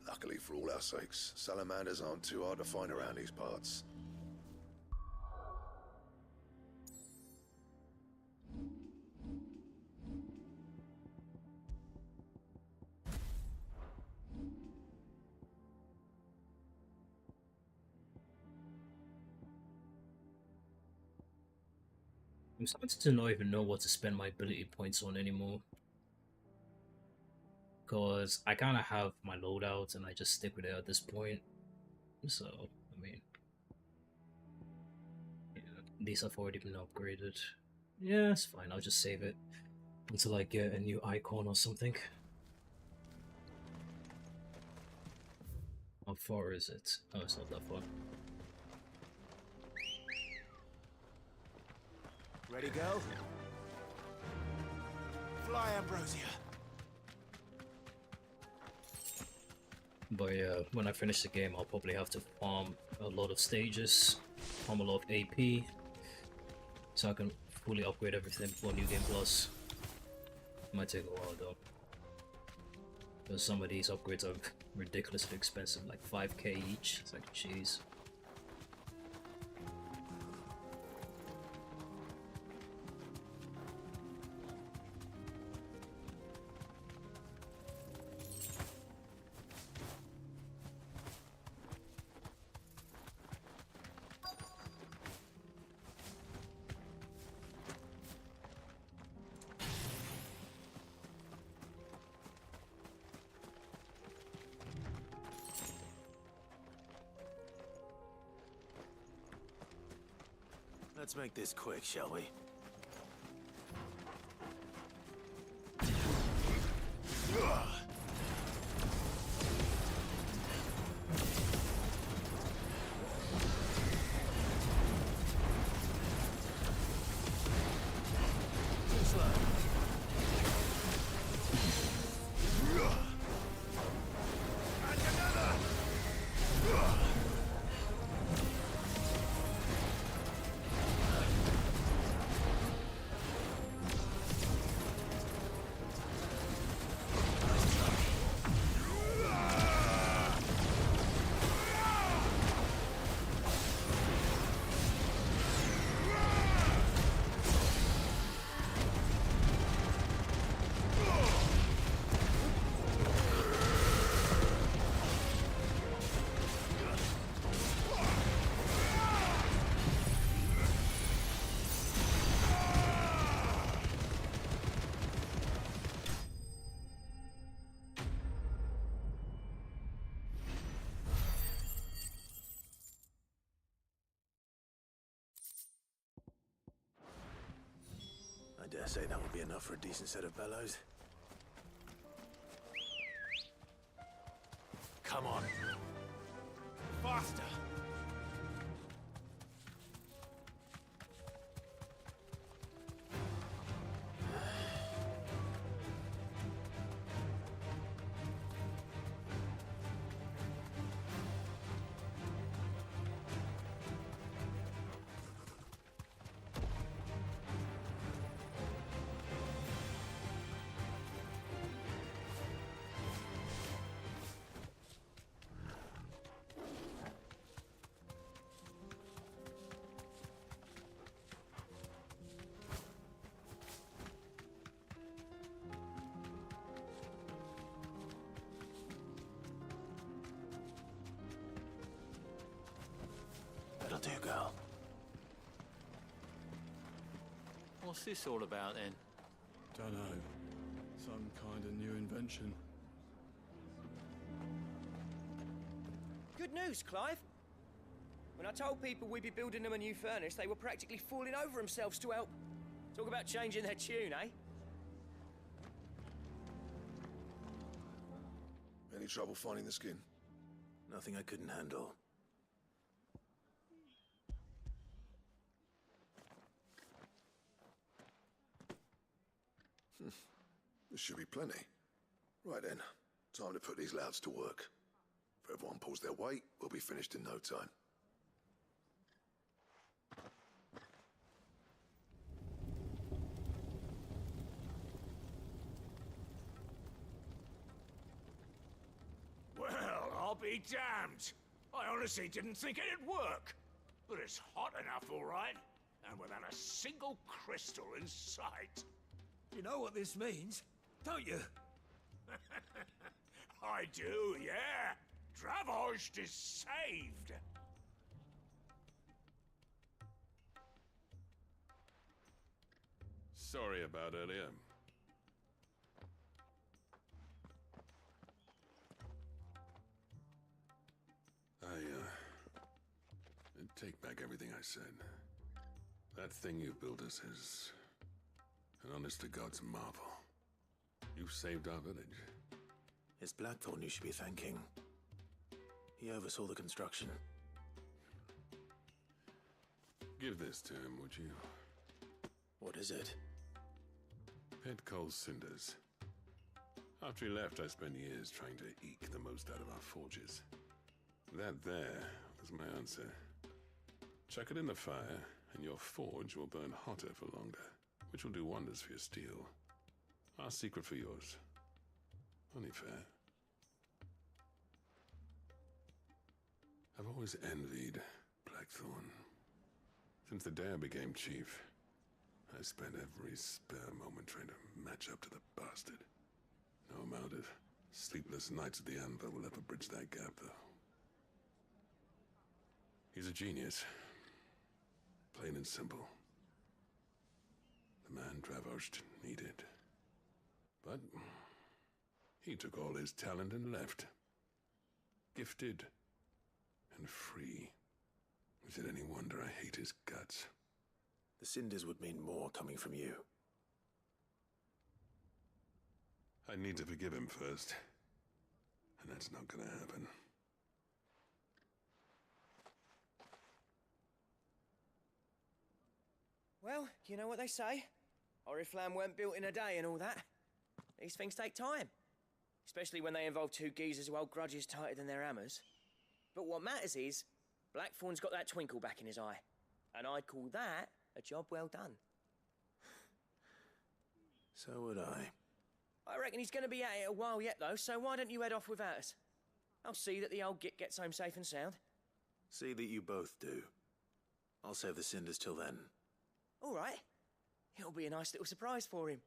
Luckily for all our sakes, salamanders aren't too hard to find around these parts. I'm starting to not even know what to spend my ability points on anymore. Because I kind of have my loadout and I just stick with it at this point. So, I mean, yeah, these have already been upgraded. Yeah, it's fine. I'll just save it until I get a new icon or something. How far is it? Oh, it's not that far. Ready, go? Fly, Ambrosia. But yeah, when I finish the game, I'll probably have to farm a lot of stages, farm a lot of AP, so I can fully upgrade everything for New Game Plus. Might take a while though, because some of these upgrades are ridiculously expensive, like 5k each. It's like, jeez. Let's make this quick, shall we? I dare say that would be enough for a decent set of bellows. Come on. Faster! That'll do, girl. What's this all about then? Dunno. Some kind of new invention. Good news, Clive. When I told people we'd be building them a new furnace, they were practically falling over themselves to help. Talk about changing their tune, eh? Any trouble finding the skin? Nothing I couldn't handle. This should be plenty. Right then, time to put these louds to work. If everyone pulls their weight, we'll be finished in no time. Well, I'll be damned. I honestly didn't think it'd work. But it's hot enough, all right. And without a single crystal in sight. You know what this means, don't you? I do, yeah. Dravost is saved. Sorry about earlier. I take back everything I said. That thing you built us is an honest-to-God's marvel. You saved our village. It's Blackthorn you should be thanking. He oversaw the construction. Give this to him, would you? What is it? Head Cole's cinders. After he left, I spent years trying to eke the most out of our forges. That there was my answer. Chuck it in the fire, and your forge will burn hotter for longer, which will do wonders for your steel. Our secret for yours. Only fair. I've always envied Blackthorn. Since the day I became chief, I spent every spare moment trying to match up to the bastard. No amount of sleepless nights at the Anvil will ever bridge that gap, though. He's a genius. Plain and simple. The man Dravosht needed. But he took all his talent and left. Gifted and free. Is it any wonder I hate his guts? The cinders would mean more coming from you. I need to forgive him first. And that's not gonna happen. Well, you know what they say. Oriflamme weren't built in a day and all that. These things take time. Especially when they involve two geezers who hold grudges tighter than their hammers. But what matters is, Blackthorn's got that twinkle back in his eye. And I'd call that a job well done. So would I. I reckon he's going to be at it a while yet, though, so why don't you head off without us? I'll see that the old git gets home safe and sound. See that you both do. I'll save the cinders till then. All right. It'll be a nice little surprise for him.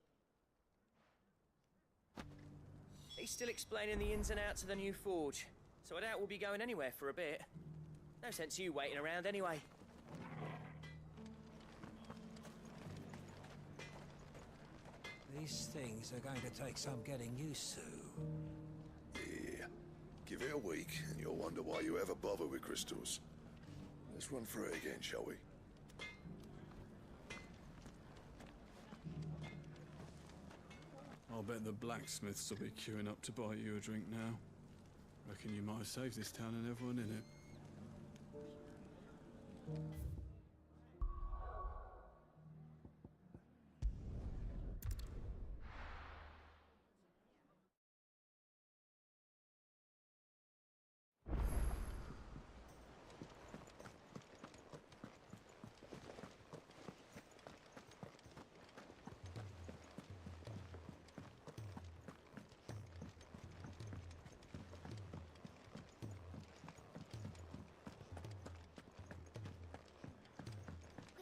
He's still explaining the ins and outs of the new forge, so I doubt we'll be going anywhere for a bit. No sense you waiting around anyway. These things are going to take some getting used to. Yeah. Give it a week, and you'll wonder why you ever bother with crystals. Let's run through it again, shall we? I'll bet the blacksmiths will be queuing up to buy you a drink now. Reckon you might have saved this town and everyone in it.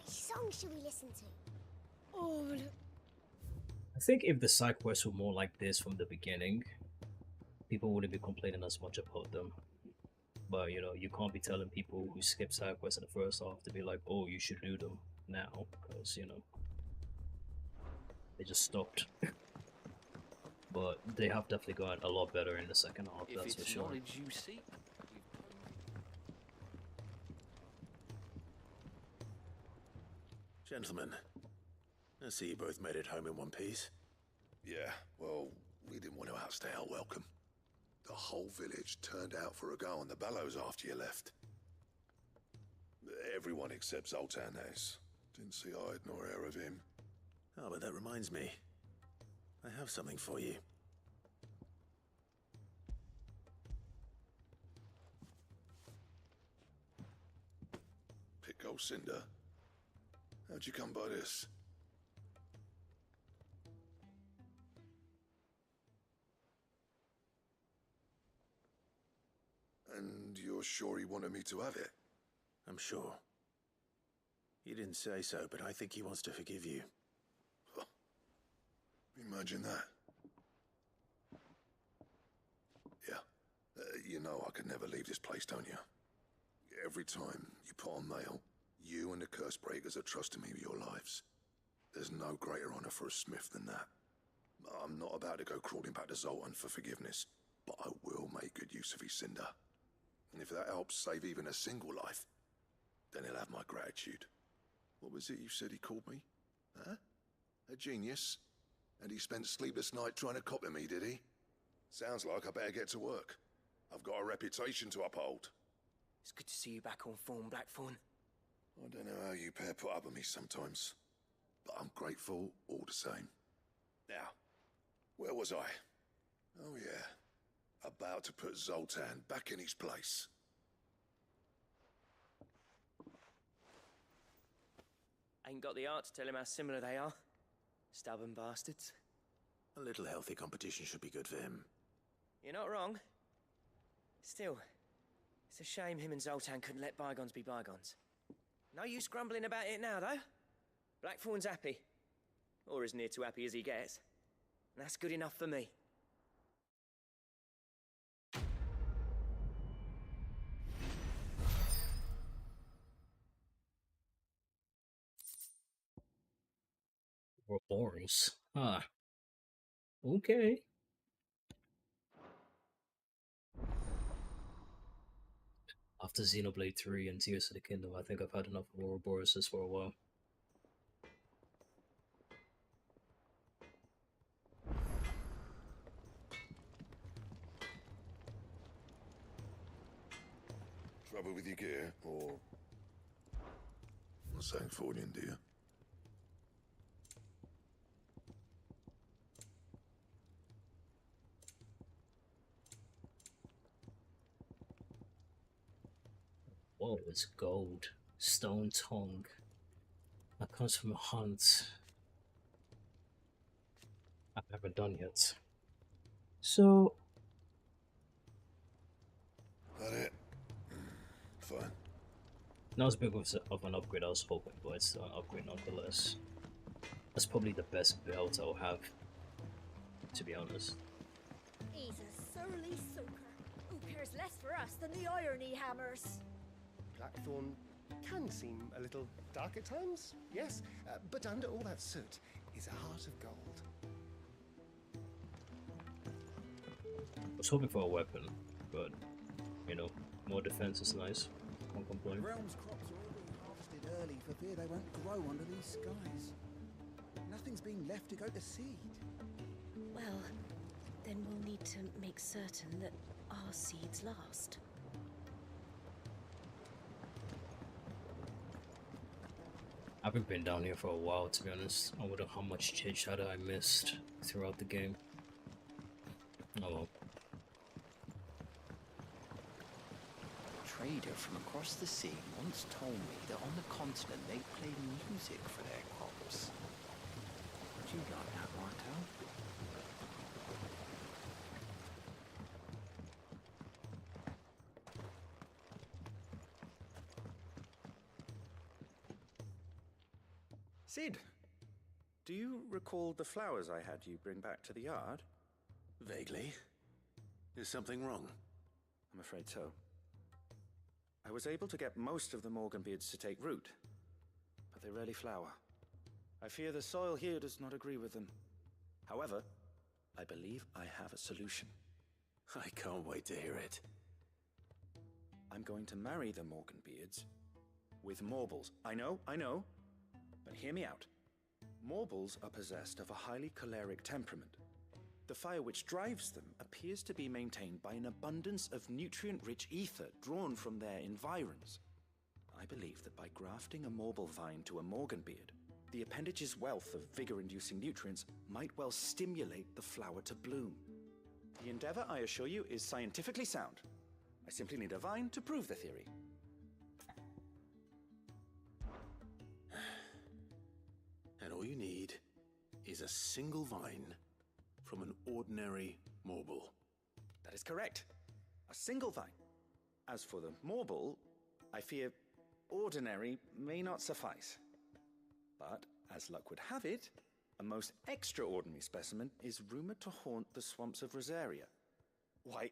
Song should we listen to? Oh, I think if the side quests were more like this from the beginning, people wouldn't be complaining as much about them. But, you know, you can't be telling people who skip side quests in the first half to be like, oh, you should do them now, because, you know, they just stopped. But they have definitely gotten a lot better in the second half, If that's for it's sure. knowledge you seek, Gentlemen, I see you both made it home in one piece. Yeah, well, we didn't want to outstay our welcome. The whole village turned out for a go on the bellows after you left. Everyone except Zoltanes. Didn't see hide nor hair of him. Oh, but that reminds me. I have something for you. Pick old Cinder. How'd you come by this? And you're sure he wanted me to have it? I'm sure. You didn't say so, but I think he wants to forgive you. Huh. Imagine that. Yeah. You know I could never leave this place, don't you? Every time you put on mail, you and the curse breakers are trusting me with your lives. There's no greater honor for a smith than that. I'm not about to go crawling back to Zoltan for forgiveness, but I will make good use of his cinder. And if that helps save even a single life, then he'll have my gratitude. What was it you said he called me? Huh? A genius? And he spent sleepless nights trying to copy me, did he? Sounds like I better get to work. I've got a reputation to uphold. It's good to see you back on form, Blackthorn. I don't know how you pair put up with me sometimes, but I'm grateful all the same. Now, where was I? Oh yeah, about to put Zoltan back in his place. Ain't got the art to tell him how similar they are. Stubborn bastards. A little healthy competition should be good for him. You're not wrong. Still, it's a shame him and Zoltan couldn't let bygones be bygones. No use grumbling about it now, though. Blackthorn's happy. Or as near to happy as he gets. And that's good enough for me. Reforms. Ah. Okay. After Xenoblade 3 and Tears of the Kingdom, I think I've had enough of Ouroboros for a while. Trouble with your gear, or... Not saying forwarding, do you? Whoa, it's gold. Stone tongue. That comes from a hunt I haven't done yet. So... That it? Fine. Not as big of an upgrade I was hoping, but it's an upgrade nonetheless. That's probably the best belt I'll have, to be honest. He's a surly soaker who cares less for us than the irony hammers. Blackthorn can seem a little dark at times, yes, but under all that soot is a heart of gold. I was hoping for a weapon, but, you know, more defense is nice. Won't complain. Realm's crops are all being harvested early for fear they won't grow under these skies. Nothing's being left to go to seed. Well, then we'll need to make certain that our seeds last. I haven't been down here for a while, to be honest. I wonder how much chit chatter I missed throughout the game. Oh well. A trader from across the sea once told me that on the continent they play music for their crops. Would you like that, Martel? Sid, do you recall the flowers I had you bring back to the yard? Vaguely. Is something wrong? I'm afraid so. I was able to get most of the Morganbeards to take root, but they rarely flower. I fear the soil here does not agree with them. However, I believe I have a solution. I can't wait to hear it. I'm going to marry the Morganbeards with Morbles. I know, but hear me out. Morbles are possessed of a highly choleric temperament. The fire which drives them appears to be maintained by an abundance of nutrient-rich ether drawn from their environs. I believe that by grafting a Morble vine to a Morganbeard, the appendage's wealth of vigor-inducing nutrients might well stimulate the flower to bloom. The endeavor, I assure you, is scientifically sound. I simply need a vine to prove the theory. And all you need is a single vine from an ordinary Morble. That is correct. A single vine. As for the Morble, I fear ordinary may not suffice. But, as luck would have it, a most extraordinary specimen is rumored to haunt the swamps of Rosaria. Why,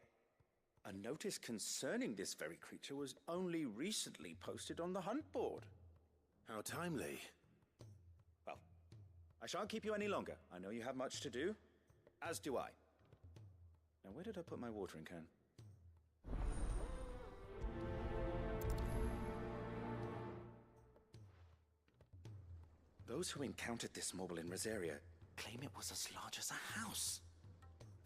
a notice concerning this very creature was only recently posted on the hunt board. How timely. Well, I shan't keep you any longer. I know you have much to do, as do I. Now, where did I put my watering can? Those who encountered this Morble in Rosaria claim it was as large as a house.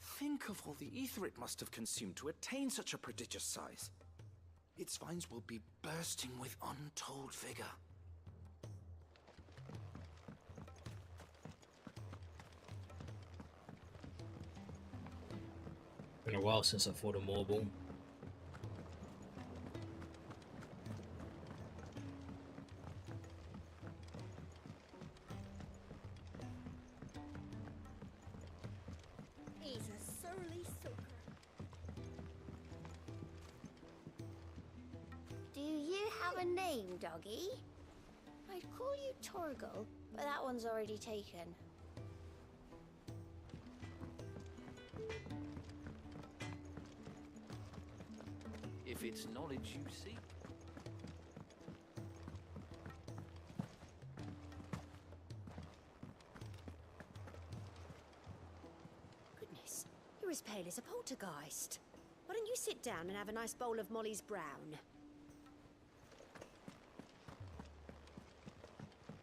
Think of all the ether it must have consumed to attain such a prodigious size. Its vines will be bursting with untold vigor. a while since I fought a mobile. He's a surly soaker. Do you have a name, doggy? I'd call you Torgal, but that one's already taken. If it's knowledge you seek. Goodness, you're as pale as a poltergeist. Why don't you sit down and have a nice bowl of Molly's brown?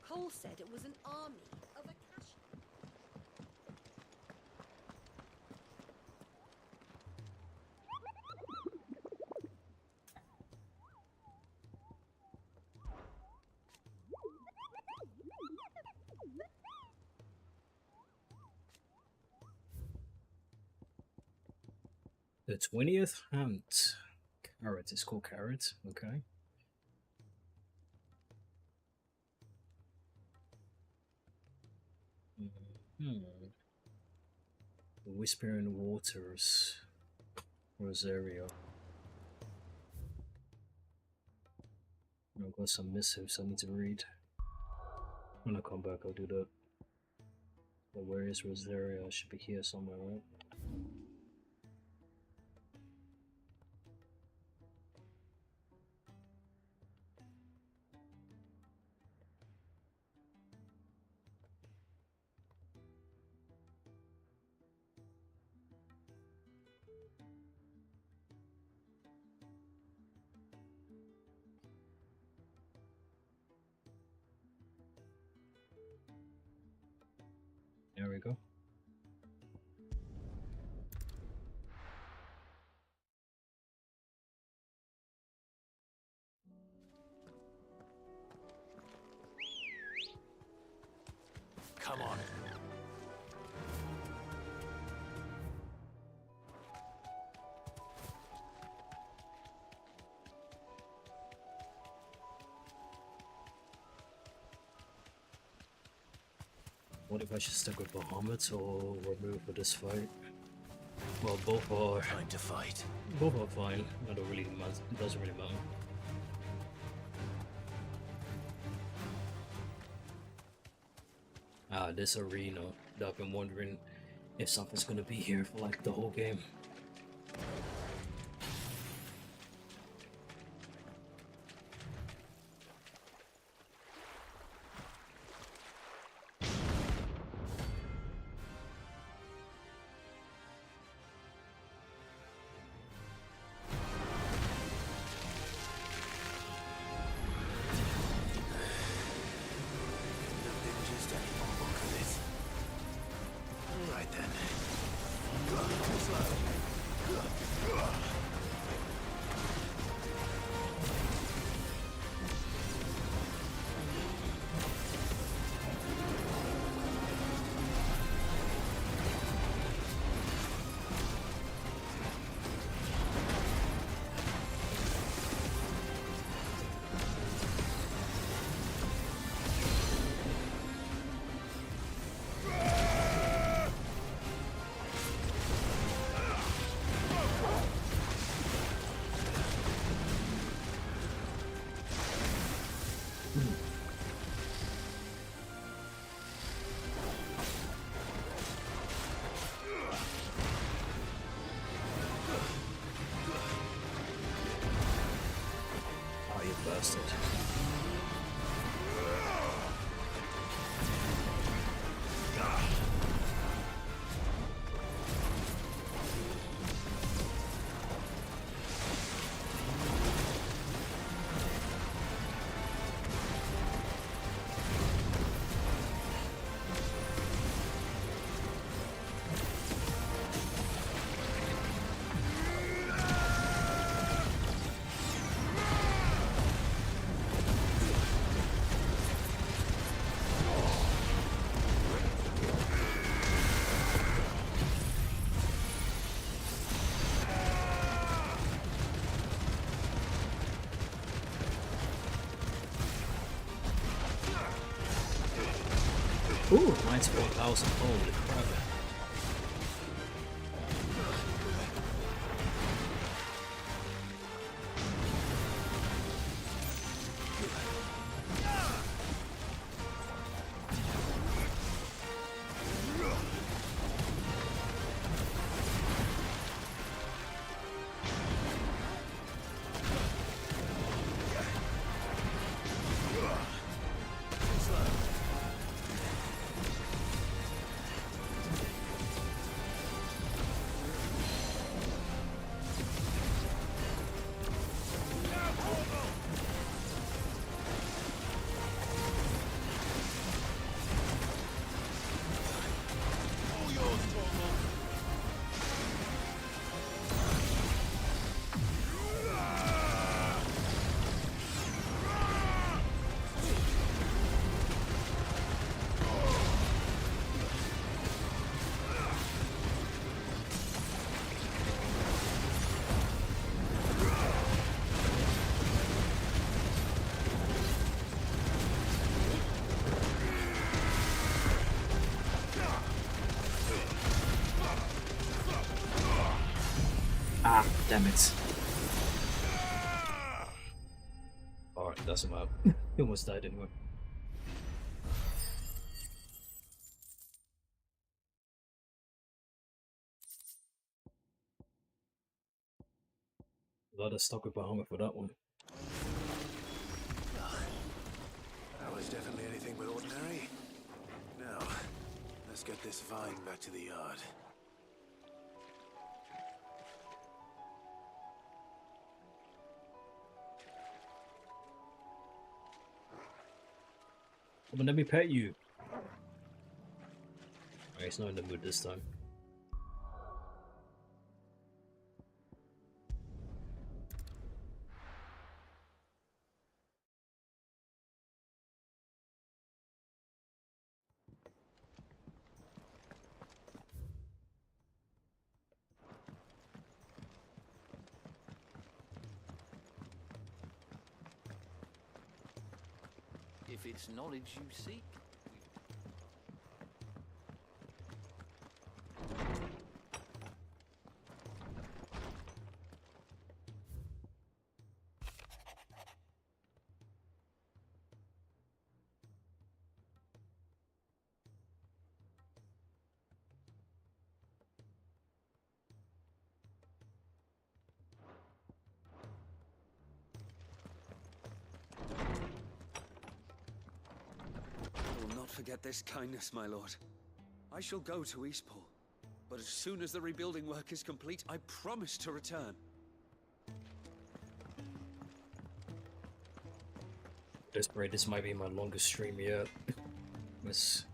Cole said it was an army of Akash. The 20th hunt. Carrot, it's called Carrot, okay. Whispering Waters, Rosario. I've got some missives I need to read. When I come back, I'll do that. But where is Rosario? I should be here somewhere, right? There we go. Come on. What if I should stick with Bahamut or remove for this fight? Well, both are. Time to fight. Both are fine. I don't really matter. It doesn't really matter. This arena that I've been wondering if something's gonna be here for like the whole game. Bastard. Ooh, 94,000. Holy crap. Ah, damn it. Alright, doesn't matter. He almost died anyway. A lot of stock with Bahama for that one. That was definitely anything but ordinary. Now, let's get this vine back to the yard. Come on, let me pet you. Alright, he's not in the mood this time. If it's knowledge you seek. Forget this kindness, my lord. I shall go to Eastport, but as soon as the rebuilding work is complete, I promise to return. This might be my longest stream yet. There's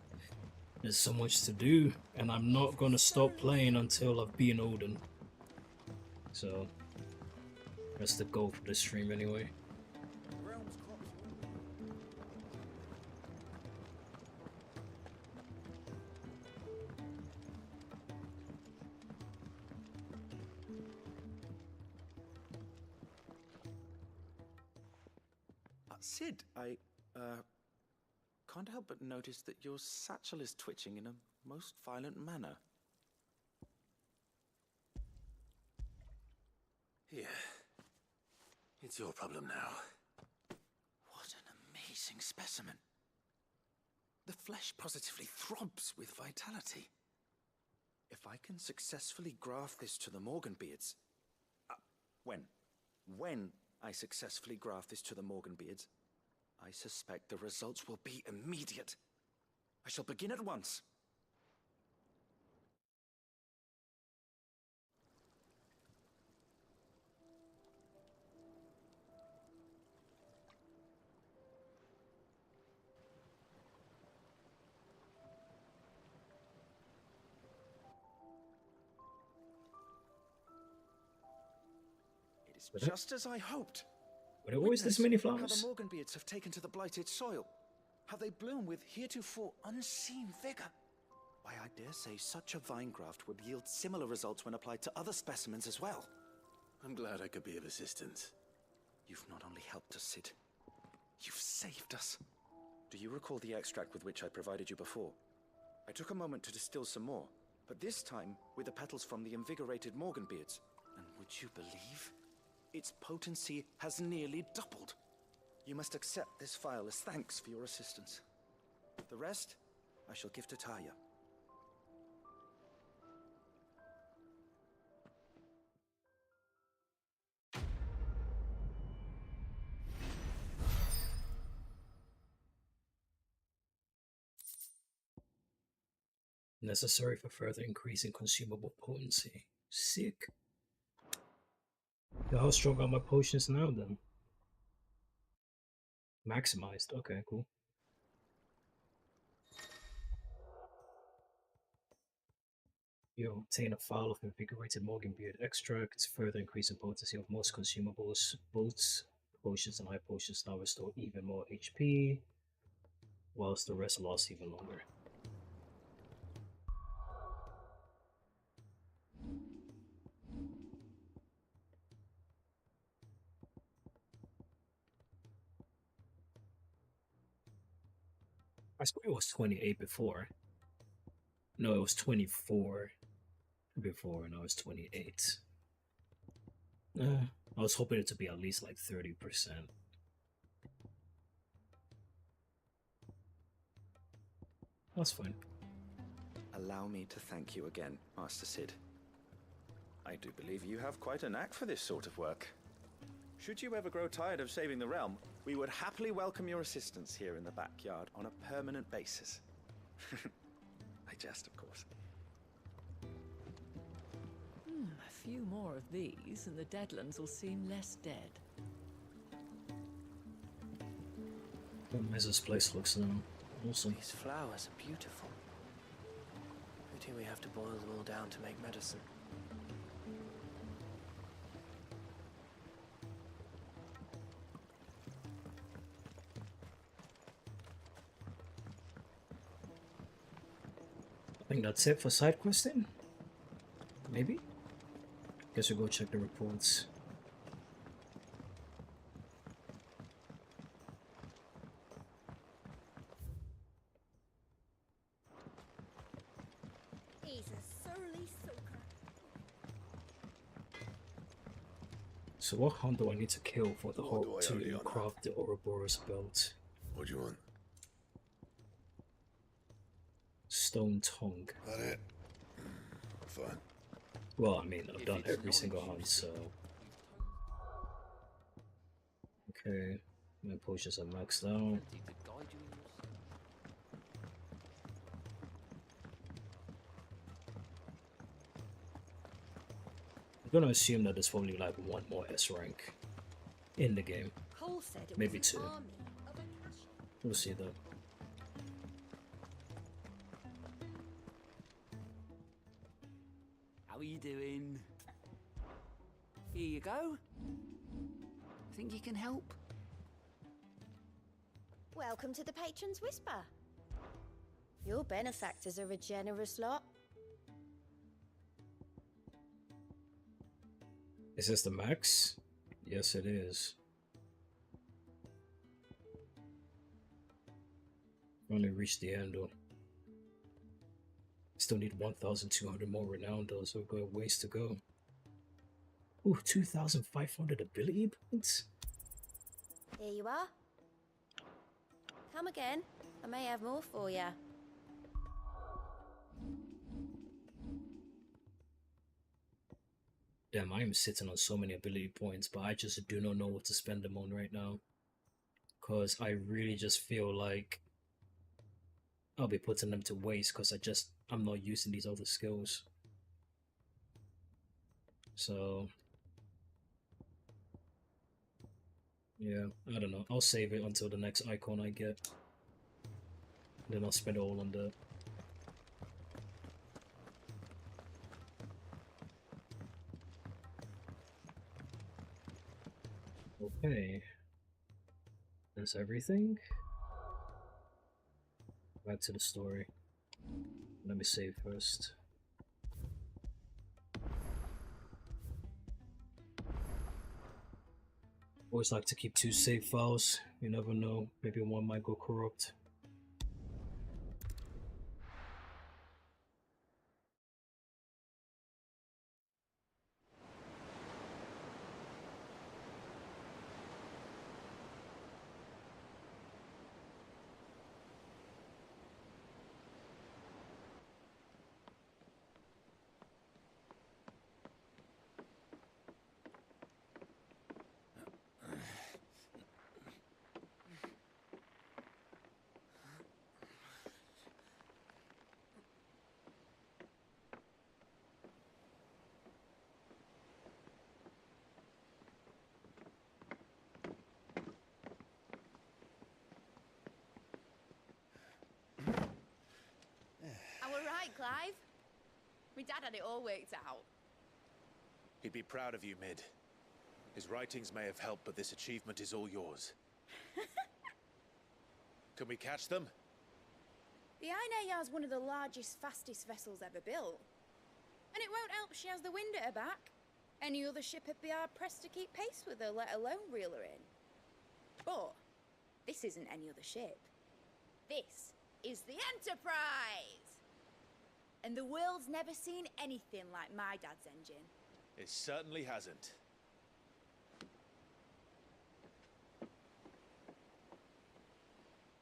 so much to do, and I'm not gonna stop playing until I've beaten Odin. So that's the goal for this stream anyway. Sid, I can't help but notice that your satchel is twitching in a most violent manner. Here. It's your problem now. What an amazing specimen. The flesh positively throbs with vitality. If I can successfully graft this to the Morganbeards... When I successfully graft this to the Morganbeards, I suspect the results will be immediate. I shall begin at once. It is just as I hoped. But always this many flowers. How the Morganbeards have taken to the blighted soil. How they bloom with heretofore unseen vigor. Why, I dare say such a vine graft would yield similar results when applied to other specimens as well. I'm glad I could be of assistance. You've not only helped us, Sid, you've saved us. Do you recall the extract with which I provided you before? I took a moment to distill some more, but this time with the petals from the invigorated Morganbeards. And would you believe? Its potency has nearly doubled. You must accept this vial as thanks for your assistance. The rest, I shall give to Taya. Necessary for further increasing consumable potency. Sick. Yo, how strong are my potions now then? Maximized. Okay, cool. You obtain a vial of invigorated Morganbeard extract, further increasing potency of most consumables. Both potions and high potions now restore even more HP, whilst the rest last even longer. I swear it was 28 before. No, it was 24 before, and now it's 28. I was hoping it to be at least like 30%. That's fine. Allow me to thank you again, Master Sid. I do believe you have quite a knack for this sort of work. Should you ever grow tired of saving the realm, we would happily welcome your assistance here in the backyard on a permanent basis. I jest, of course. A few more of these, and the Deadlands will seem less dead. How nice this place looks now. Awesome. These flowers are beautiful. I think we have to boil them all down to make medicine. I think that's it for side questing. Maybe? Guess we'll go check the reports. He's a surly soaker. So what hunt do I need to kill for the hope to craft the Ouroboros belt? What do you want? Stone tongue. That it? Fine. Well, I mean, I've done every single hunt, so... Okay, my potions are maxed out. I'm gonna assume that there's probably like one more S rank in the game. Cole said it Maybe was an two. army of a cash. We'll see though. How are you doing? Here you go. Think you can help? Welcome to the Patron's Whisper. Your benefactors are a generous lot. Is this the max? Yes, it is. Only reached the end though. Still need 1,200 more renown though, so we've got a ways to go. Ooh, 2,500 ability points? Here you are. Come again. I may have more for you. Damn, I am sitting on so many ability points, but I just do not know what to spend them on right now. Because I really just feel like I'll be putting them to waste because I'm not using these other skills. So, yeah, I don't know. I'll save it until the next icon I get. Then I'll spend it all on that. Okay. That's everything. Back to the story. Let me save first. Always like to keep 2 save files. You never know. Maybe one might go corrupt. Clive? My dad had it all worked out. He'd be proud of you, Mid. His writings may have helped, but this achievement is all yours. Can we catch them? The Einherjar is one of the largest, fastest vessels ever built. And it won't help she has the wind at her back. Any other ship would be hard-pressed to keep pace with her, let alone reel her in. But this isn't any other ship. This is the Enterprise! And the world's never seen anything like my dad's engine. It certainly hasn't.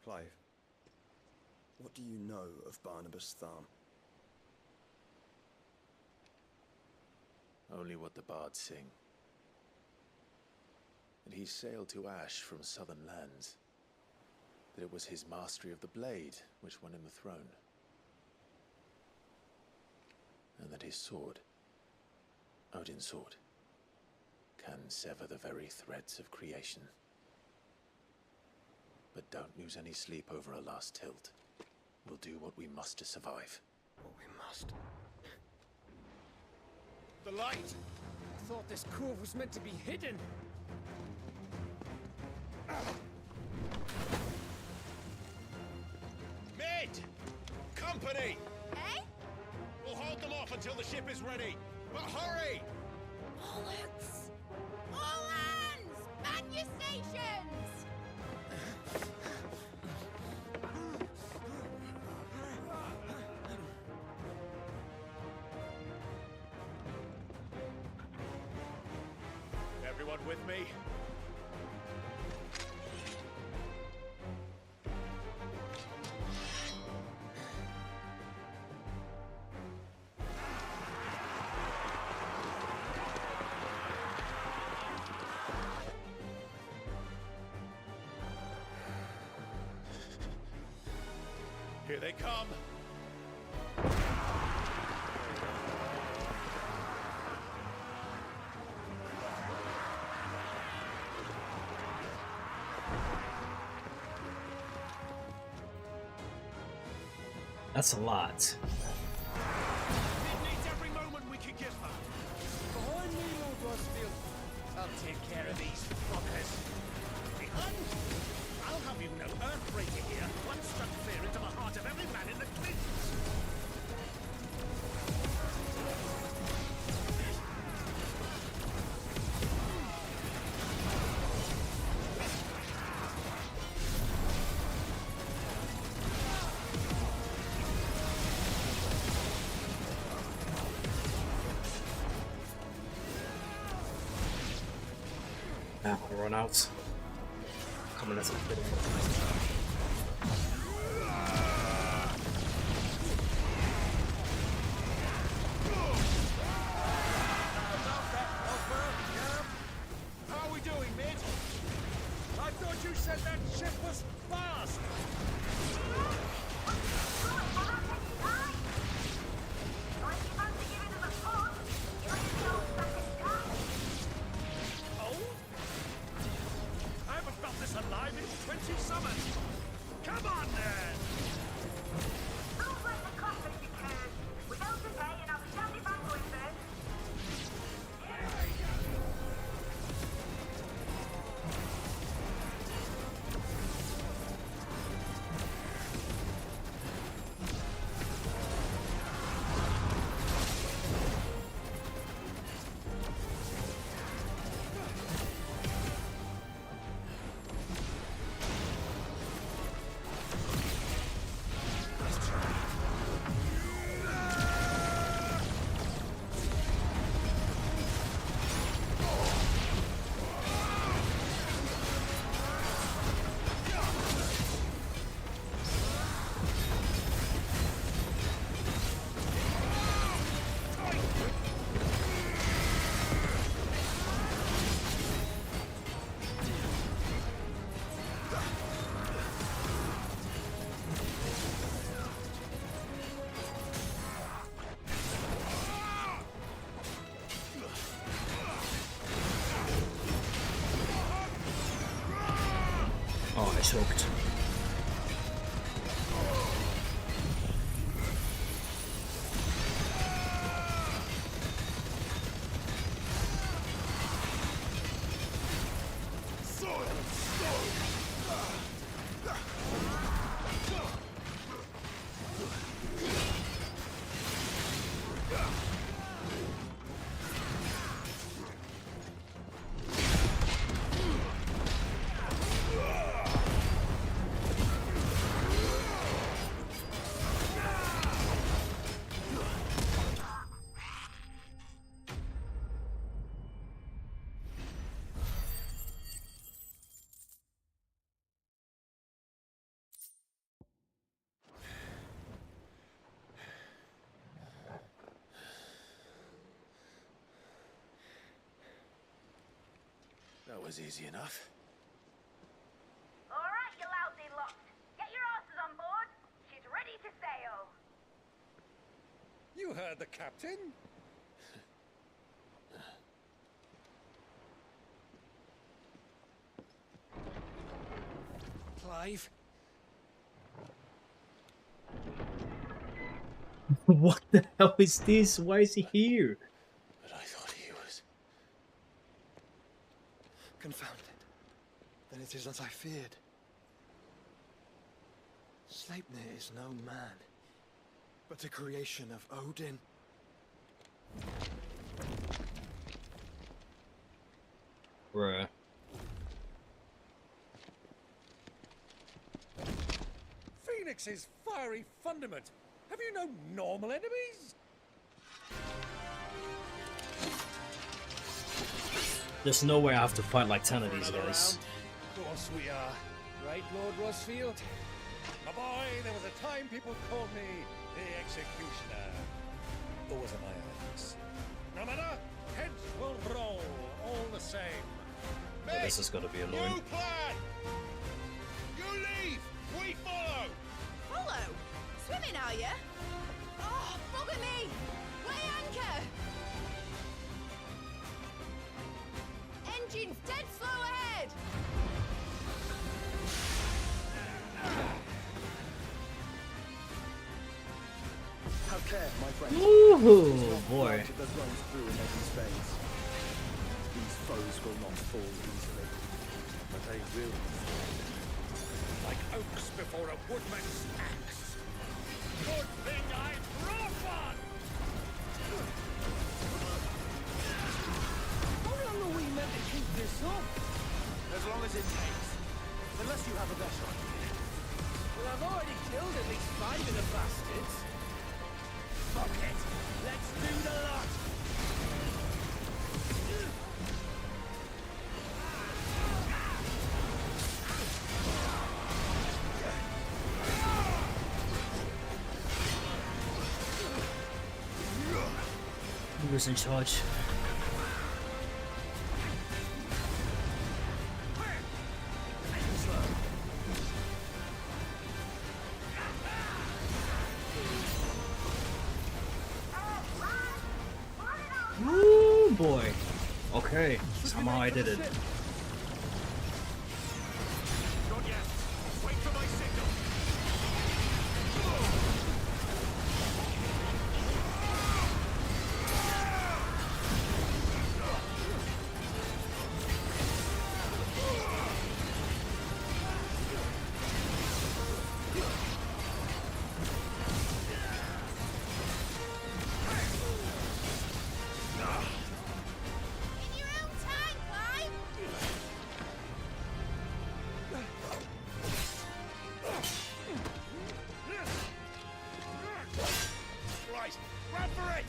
Clive, what do you know of Barnabas Tharm? Only what the bards sing. That he sailed to Ash from southern lands. That it was his mastery of the blade which won him the throne. And that his sword, Odin's sword, can sever the very threads of creation. But don't lose any sleep over a last tilt. We'll do what we must to survive. What we must? The light! I thought this cove was meant to be hidden. Mid! Company! Eh? We'll hold them off until the ship is ready. But hurry! Bollocks! All hands! Man your stations! Everyone with me? Here they come. That's a lot. It needs every moment we can give her. Behind me, Lord Rosfield. I'll take care of these fuckers. Behind? I'll have you know, Earthbreaker here once struck fear into the heart of every man in the Clintons. Run out. Coming as a bit. How are we doing, Mid? I thought you said that ship was fast. I haven't felt this alive in 20 summers. Come on, then! Sounds like the coffee you can. Without the pay and I'll be standing back with it. Oh, it's hooked. was easy enough. All right, you lousy lot. Get your asses on board. She's ready to sail. You heard the captain. Clive. What the hell is this? Why is he here? But I thought he was... Confounded. Then it is as I feared. Sleipnir is no man, but a creation of Odin. Bruh. Phoenix's fiery fundament. Have you no normal enemies? There's no way I have to fight like 10 of these guys. Of course we are. Right, Lord Rosfield? My boy, there was a time people called me the Executioner. Always at my eyes. No matter, heads will roll all the same. Yeah, this is gonna be annoying. New plan! You leave! We follow! Follow? Swimming, are you? Oh, bugger me! Weigh anchor! Engines dead slow ahead! Have care, my friend. Ooh, boy. That runs through in every space. These foes will not fall easily, but they will fall. Like oaks before a woodman's axe. Good thing I brought one! How long are we meant to keep this up? As long as it takes. Unless you have a better idea. Well, I've already killed at least 5 of the bastards. Fuck it! Let's do the lot! Who was in charge? Ooh, boy. Okay, somehow I did it. Not yet. Wait for my signal. In your own time, Clive! Right, run for it!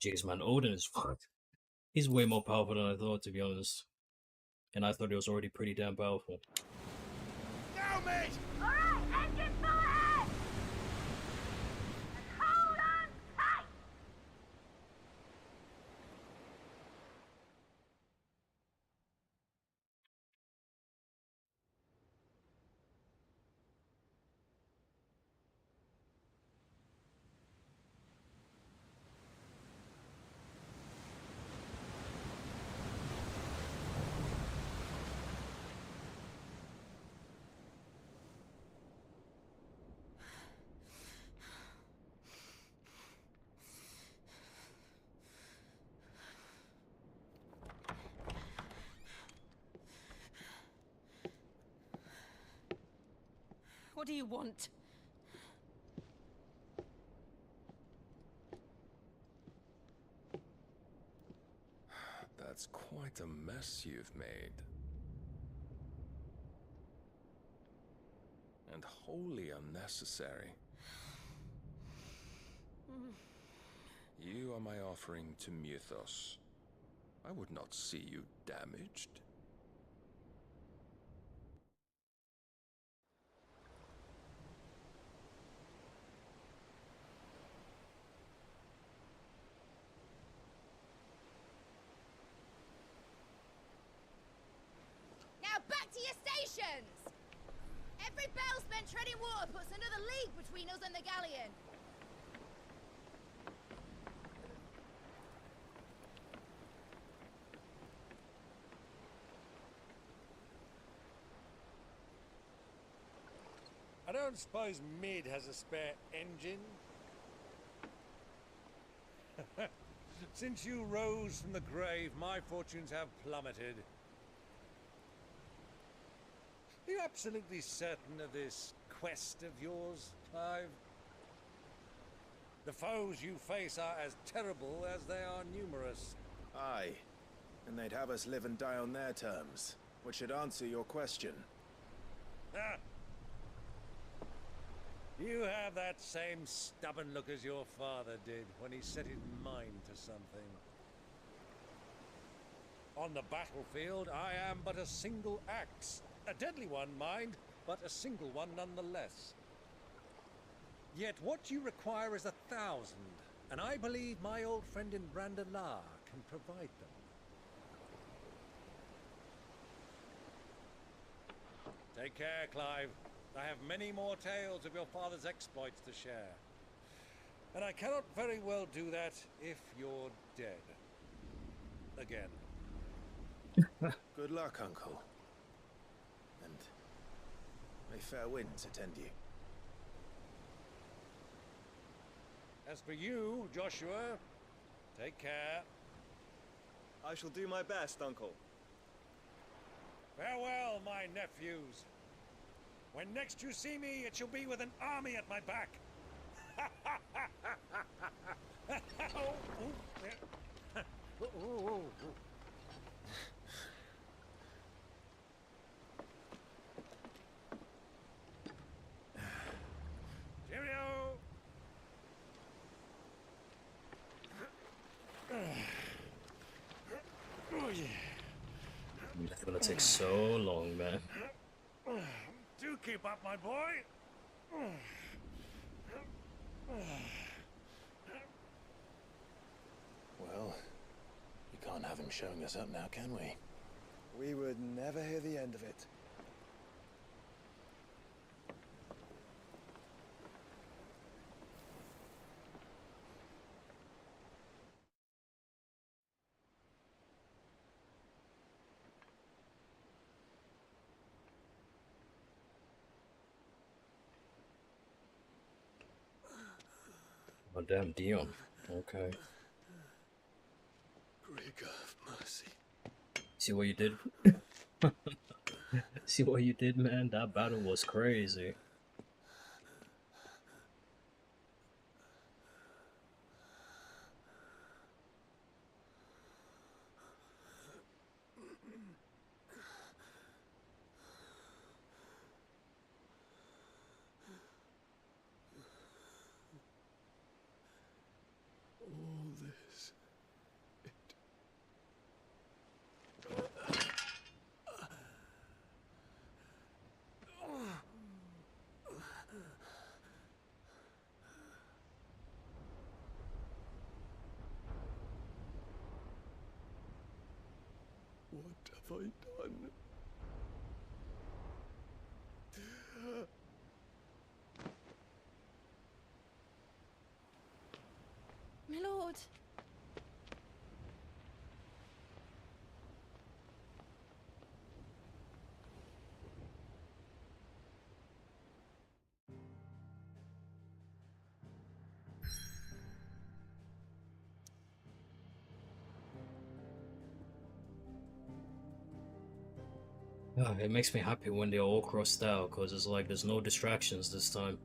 Jeez, man, Odin is fucked. He's way more powerful than I thought, to be honest. And I thought he was already pretty damn powerful. Now, mate! All right, engines full ahead! And hold on tight! What do you want? That's quite a mess you've made. And wholly unnecessary. You are my offering to Mythos. I would not see you damaged. Now back to your stations! Every bell spent treading water puts another league between us and the galleon. I don't suppose Mid has a spare engine? Since you rose from the grave, my fortunes have plummeted. Are you absolutely certain of this quest of yours, Clive? The foes you face are as terrible as they are numerous. Aye, and they'd have us live and die on their terms, which should answer your question. Ah! You have that same stubborn look as your father did when he set his mind to something. On the battlefield, I am but a single axe. A deadly one, mind, but a single one nonetheless. Yet what you require is 1,000, and I believe my old friend in Brandalar can provide them. Take care, Clive. I have many more tales of your father's exploits to share. And I cannot very well do that if you're dead. Again. Good luck, Uncle. And may fair winds attend you. As for you, Joshua, take care. I shall do my best, Uncle. Farewell, my nephews. When next you see me, it shall be with an army at my back. Cheerio! It's gonna take so long, man. Do keep up, my boy. Well, you can't have him showing us up now, can we? We would never hear the end of it. Oh damn, Dion. Okay. Grigor of mercy. See what you did? See what you did, man? That battle was crazy. All this. What have I done? My lord. It makes me happy when they're all crossed out, because it's like there's no distractions this time.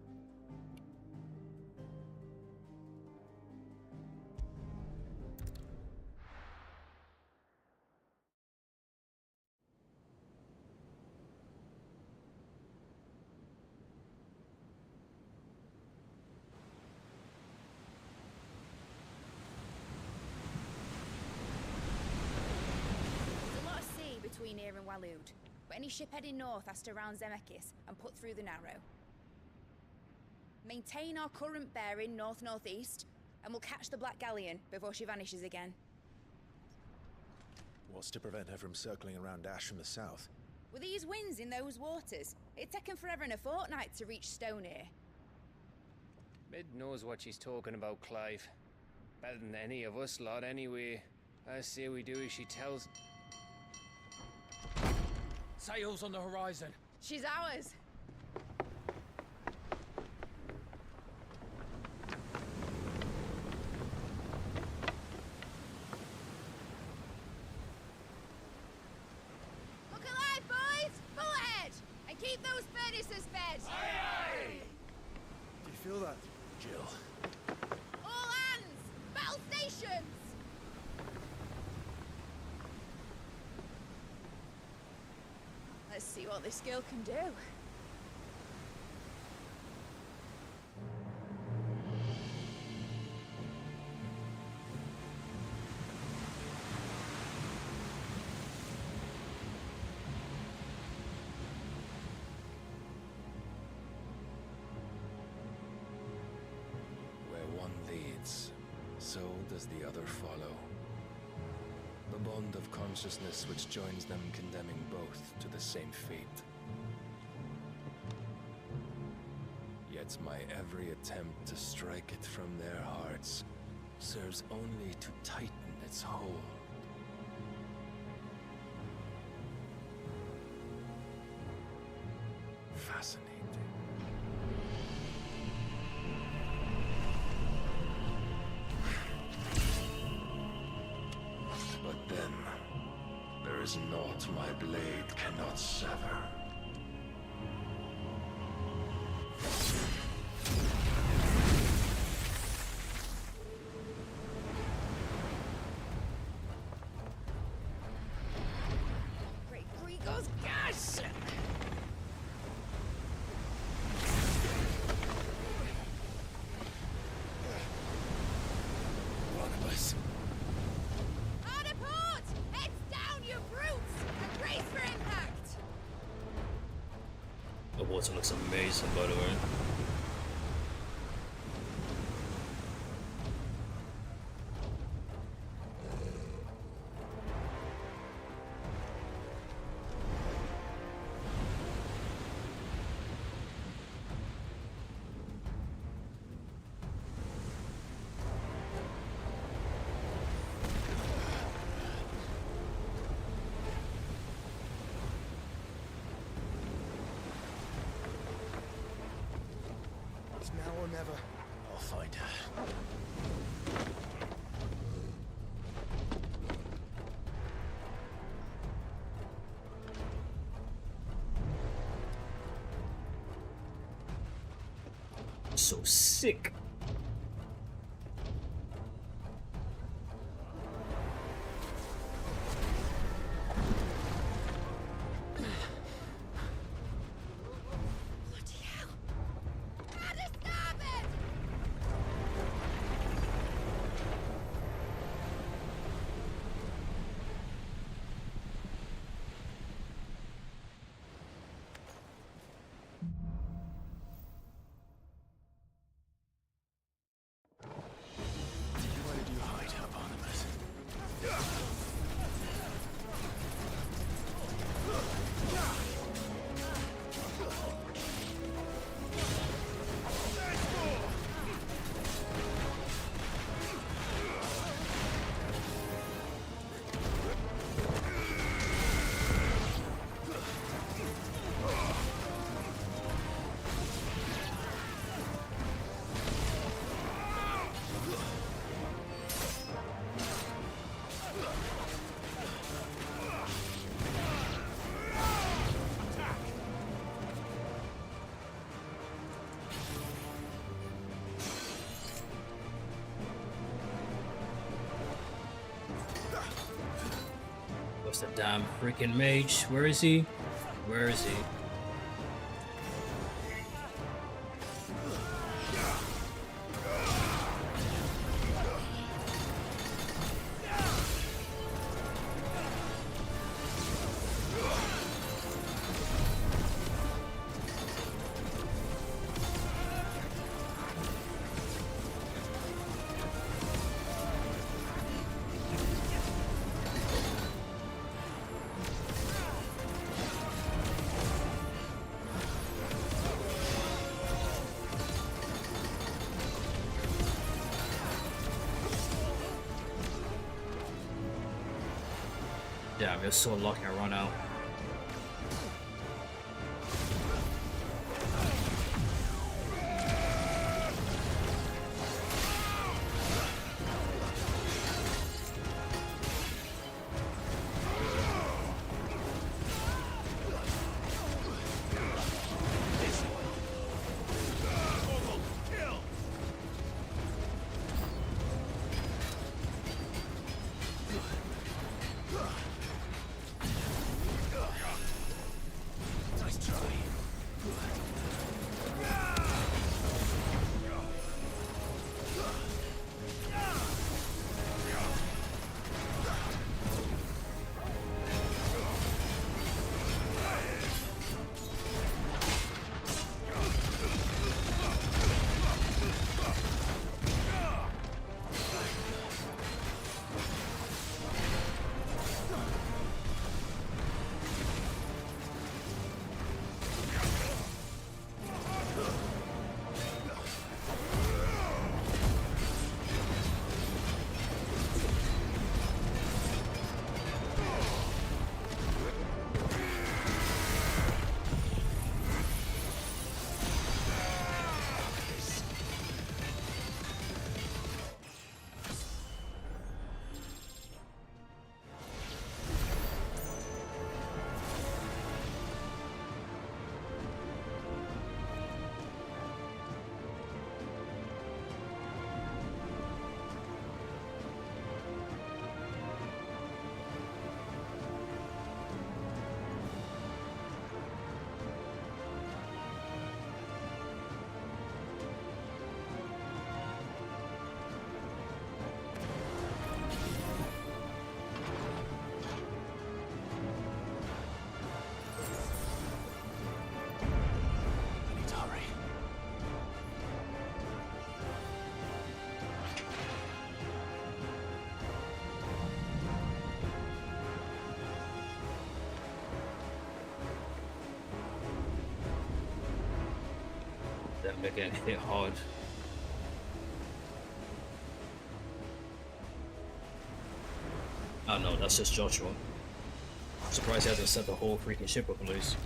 There's a lot of sea between here and Waloed, but any ship heading north has to round Zemeckis and put through the Narrow. Maintain our current bearing north-northeast, and we'll catch the Black Galleon before she vanishes again. What's to prevent her from circling around Ash from the south? With these winds in those waters, it'd taken forever and a fortnight to reach Stonehere. Mid knows what she's talking about, Clive. Better than any of us lot, anyway. I say we do as she tells. Sails on the horizon. She's ours. Look alive, boys! Full ahead! And keep those furnaces fed! Aye, aye! Do you feel that, Jill? All hands! Battle stations! Let's see what this girl can do. Where one leads, so does the other follow. The bond of consciousness which joins them condemning both to the same fate. Yet my every attempt to strike it from their hearts serves only to tighten its hold. Fascinating. But then, there is naught my blade cannot sever. Great Grigos, gosh! One of us. Hard a port! Heads down, you brutes! And brace for impact! The water looks amazing, by the way. It's now or never. I'll find her. So sick. Bloody hell! At a starboard! Where did you hide her, Barnabas? What's the damn freaking mage? Where is he? Where is he? Damn, you're so lucky I run out. They're getting hit hard. Oh no, that's just Joshua. I'm surprised he hasn't set the whole freaking ship up loose.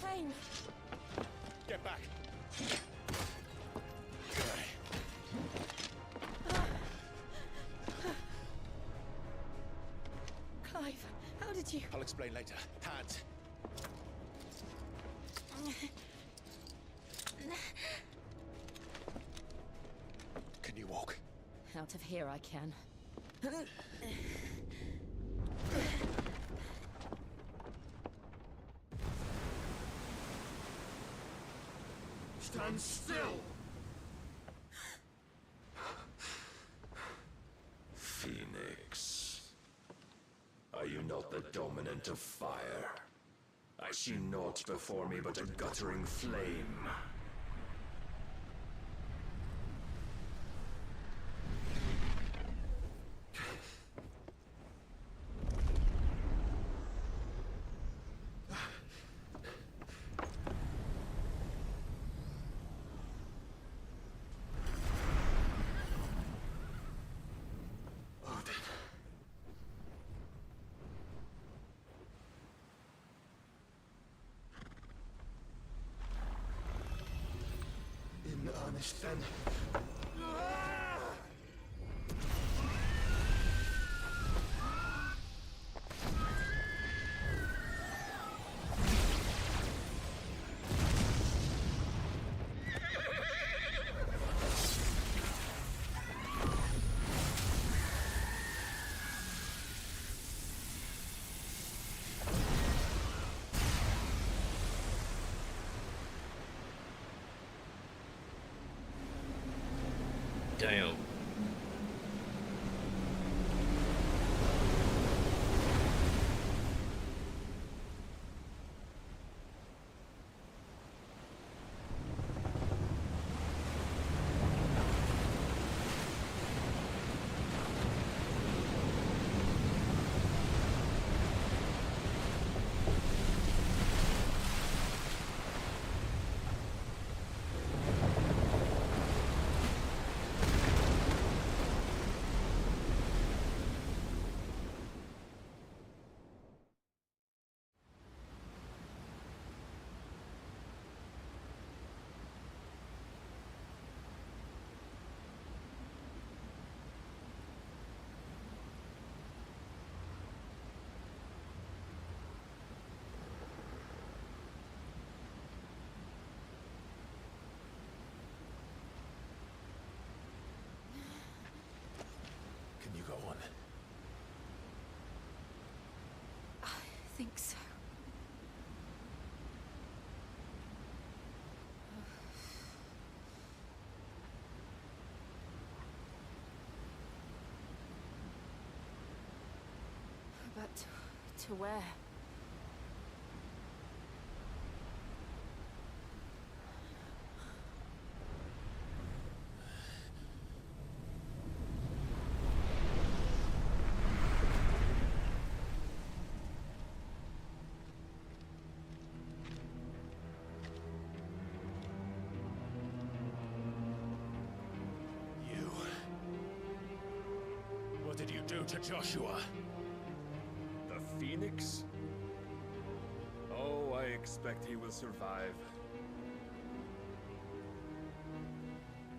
flame. Get back. Clive, how did you... I'll explain later. Hands. Can you walk? Out of here I can. Stand still! Phoenix. Are you not the dominant of fire? I see naught before me but a guttering flame. In earnest, then. Damn. Can you go on? I think so. But to where? What did you do to Joshua? The Phoenix? Oh, I expect he will survive.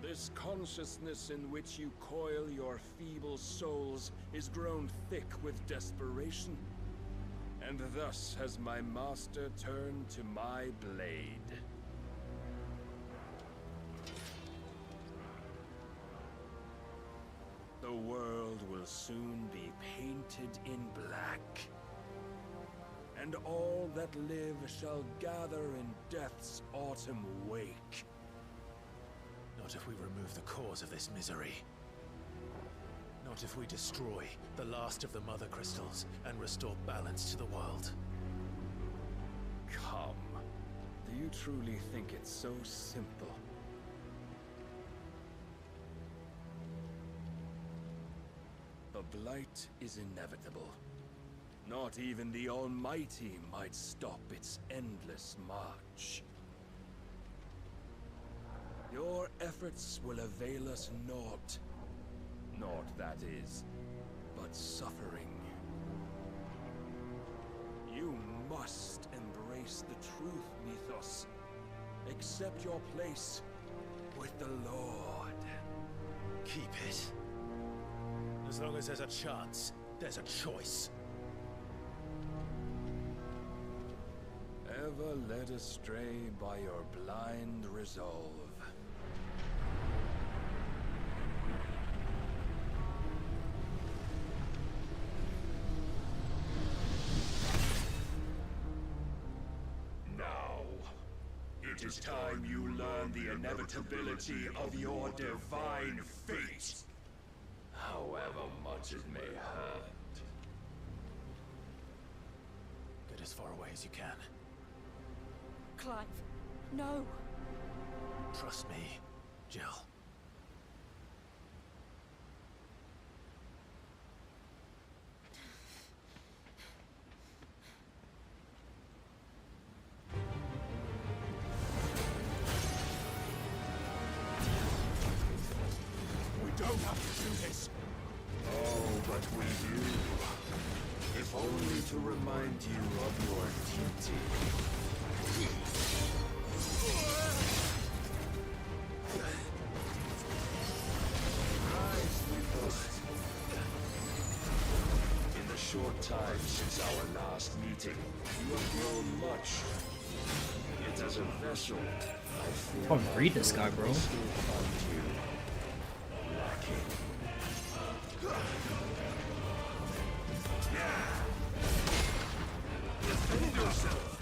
This consciousness in which you coil your feeble souls is grown thick with desperation. And thus has my master turned to my blade. The world will soon be painted in black. And all that live shall gather in death's autumn wake. Not if we remove the cause of this misery. Not if we destroy the last of the Mother Crystals and restore balance to the world. Come. Do you truly think it's so simple? The Blight is inevitable. Not even the Almighty might stop its endless march. Your efforts will avail us naught. Naught, that is, but suffering. You must embrace face the truth, Mythos. Accept your place with the Lord. Keep it. As long as there's a chance, there's a choice. Ever led astray by your blind resolve. Now, it is time you learn the inevitability of your divine fate, however much it may hurt. Get as far away as you can. Clive, no. Trust me, Jill. We don't have to do this. Oh, but we do. If only to remind you of your duty. In the short time since our last meeting, you have grown much. Yet as a vessel, I fear Come read this guy, bro. still find you lacking. Defend yourself!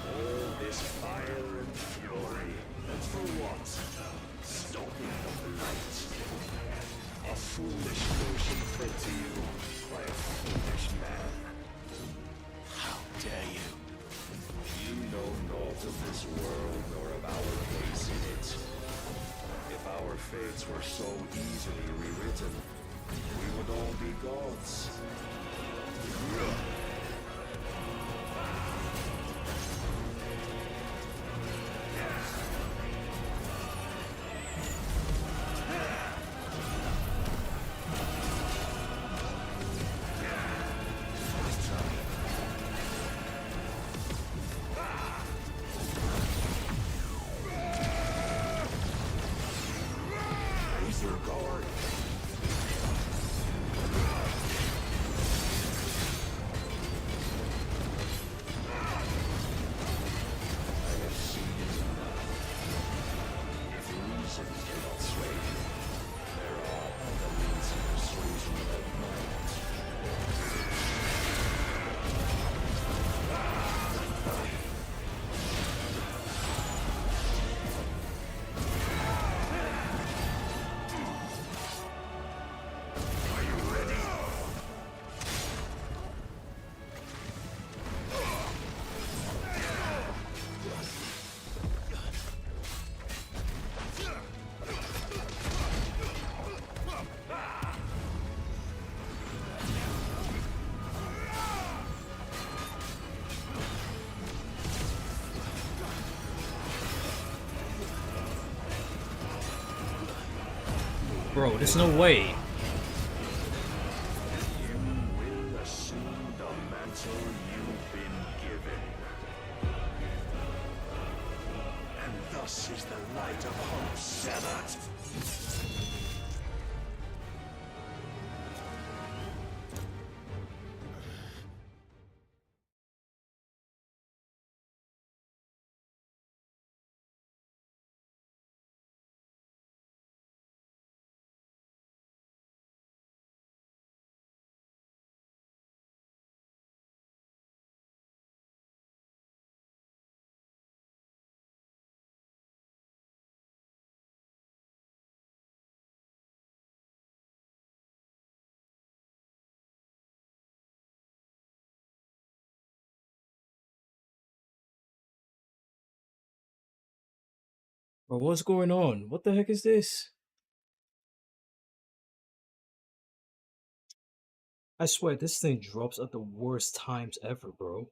All this fire and fury, and for what? Stopping the light. A foolish notion fed to you by a foolish man. How dare you? You know naught of this world nor of our place in it. If our fates were so easily rewritten, we would all be gods. Raise your guard. I have seen enough. If reason cannot sway you, there are other means of persuasion that might. Are you ready? Bro, there's no way. You will assume the mantle you've been given. And thus is the light of hope severed. Bro, what's going on? What the heck is this? I swear, this thing drops at the worst times ever, bro.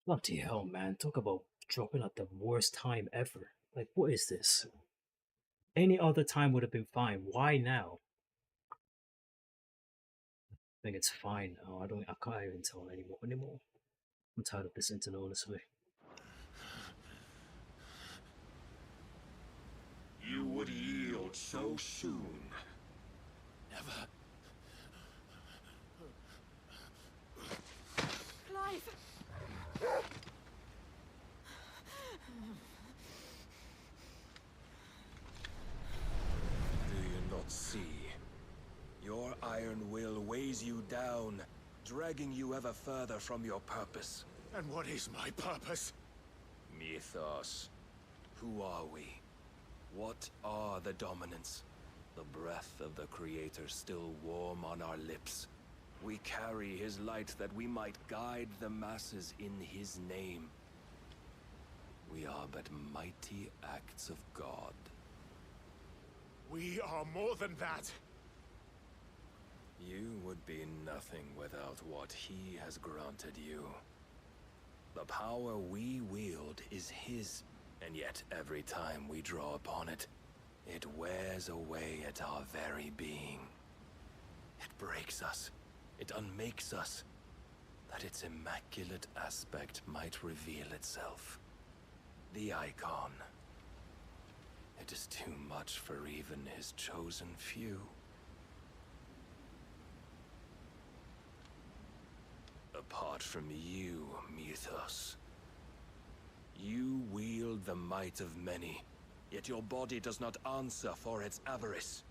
Bloody hell, man. Talk about dropping at the worst time ever. Like, what is this? Any other time would have been fine. Why now? I think it's fine now. I can't even tell anymore. I'm tired of this internet, honestly. You would yield so soon. Never. Clive! Do you not see? Your iron will weighs you down, dragging you ever further from your purpose. And what is my purpose? Mythos. Who are we? What are the dominants? The breath of the Creator still warm on our lips. We carry his light that we might guide the masses in his name. We are but mighty acts of God. We are more than that. You would be nothing without what he has granted you. The power we wield is his, and yet every time we draw upon it, it wears away at our very being. It breaks us, it unmakes us, that its immaculate aspect might reveal itself. The icon. It is too much for even his chosen few. Apart from you, Mythos, you wield the might of many, yet your body does not answer for its avarice.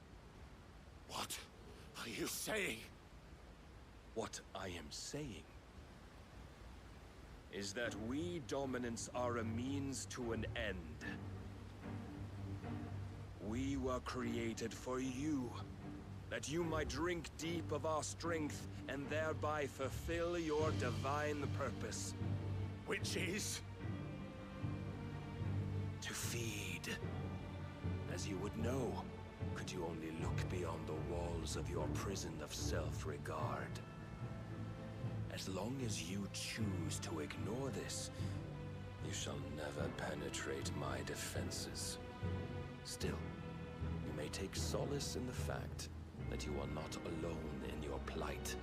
What are you saying? What I am saying is that we dominants are a means to an end. We were created for you, that you might drink deep of our strength and thereby fulfill your divine purpose. Which is? To feed. As you would know, could you only look beyond the walls of your prison of self-regard. As long as you choose to ignore this, you shall never penetrate my defenses. Still, you may take solace in the fact that you are not alone in your plight.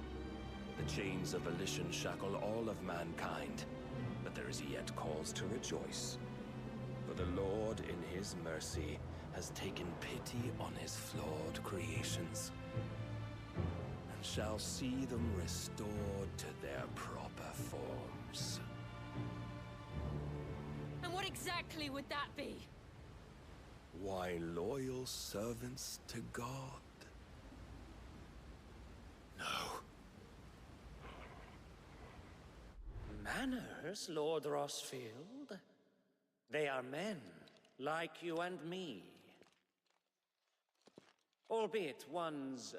The chains of volition shackle all of mankind, but there is yet cause to rejoice. For the Lord, in his mercy, has taken pity on his flawed creations, and shall see them restored to their proper forms. And what exactly would that be? Why, loyal servants to God. No. Manners, Lord Rossfield? They are men, like you and me. Albeit ones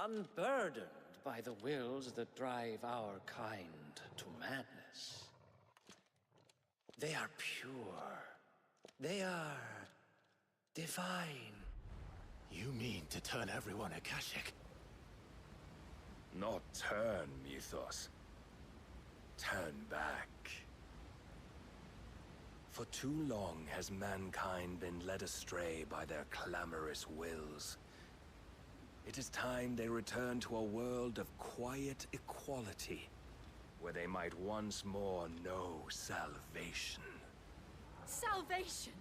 unburdened by the wills that drive our kind to madness. They are pure. They are divine. You mean to turn everyone Akashic? Not turn, Mythos. Turn back. For too long has mankind been led astray by their clamorous wills. It is time they return to a world of quiet equality, where they might once more know salvation. Salvation?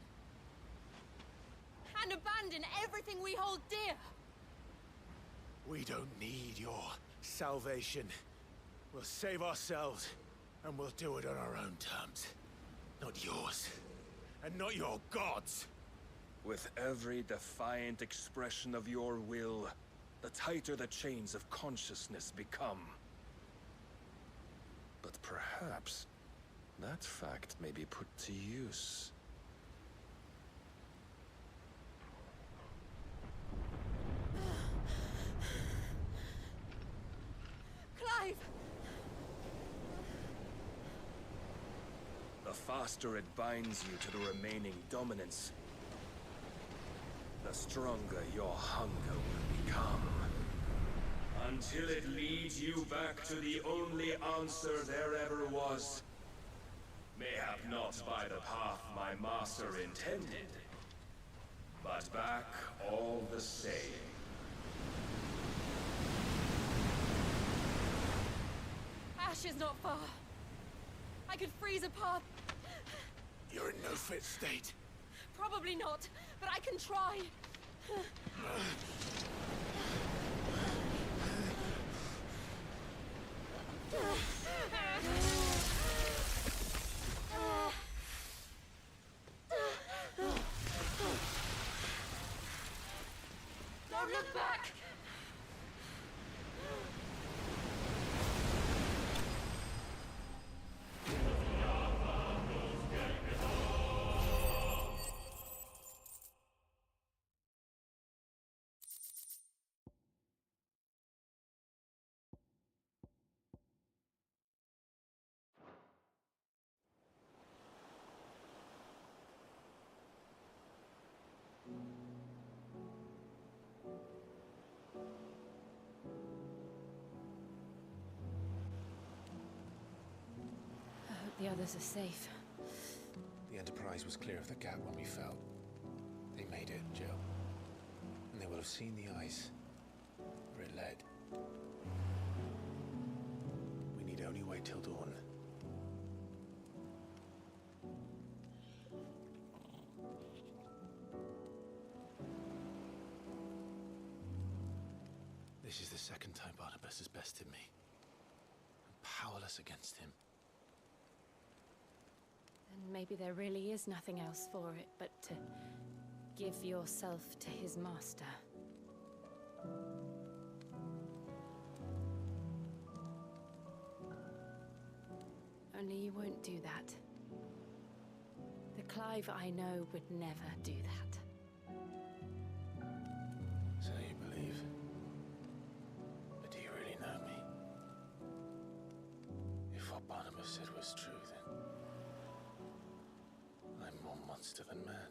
And abandon everything we hold dear? We don't need your salvation. We'll save ourselves, and we'll do it on our own terms. Not yours, and not your gods. With every defiant expression of your will, the tighter the chains of consciousness become. But perhaps that fact may be put to use. Clive! The faster it binds you to the remaining dominance, the stronger your hunger will become. Until it leads you back to the only answer there ever was. Mayhap not by the path my master intended, but back all the same. Ash is not far. I could freeze a path. You're in no fit state. Probably not, but I can try. Don't look back! I hope the others are safe. The Enterprise was clear of the gap when we fell. They made it, Jill. And they will have seen the ice where it led. We need only wait till dawn. This is the second time Barnabas has bested me. I'm powerless against him. Then maybe there really is nothing else for it but to give yourself to his master. Only you won't do that. The Clive I know would never do that. So you believe? But do you really know me? If what Barnabas said was true, then I'm more monster than man.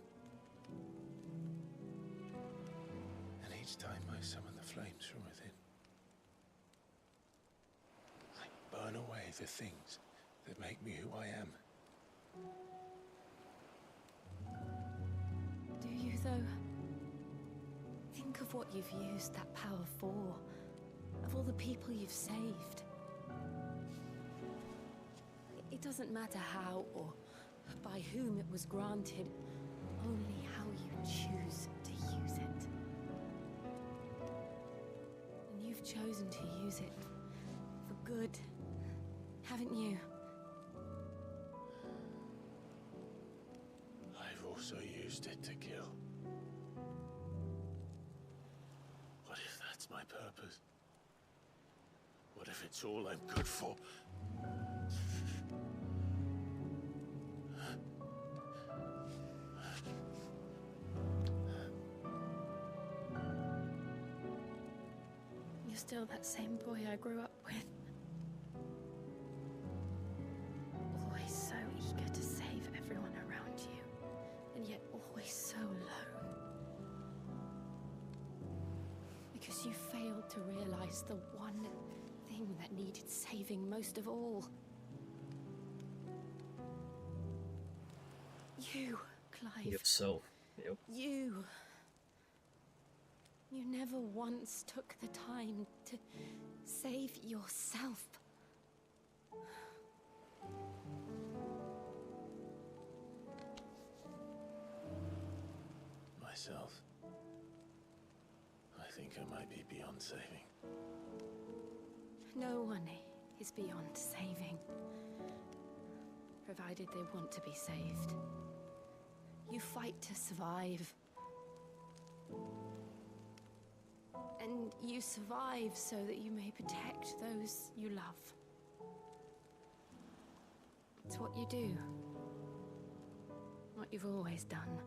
And each time I summon the flames from within, I burn away the things that make me who I am. Do you, though? Think of what you've used that power for. Of all the people you've saved. It doesn't matter how or by whom it was granted, only how you choose to use it. And you've chosen to use it for good, haven't you? I've also used it to kill. What if that's my purpose? What if it's all I'm good for? You're still that same boy I grew up with. Always so eager to save everyone around you, and yet always so alone. Because you failed to realize the one thing that needed saving most of all. You, Clive. Yourself. Yep. You. You never once took the time to save yourself. Myself. I think I might be beyond saving. No one is beyond saving, provided they want to be saved. You fight to survive. And you survive so that you may protect those you love. It's what you do. What you've always done.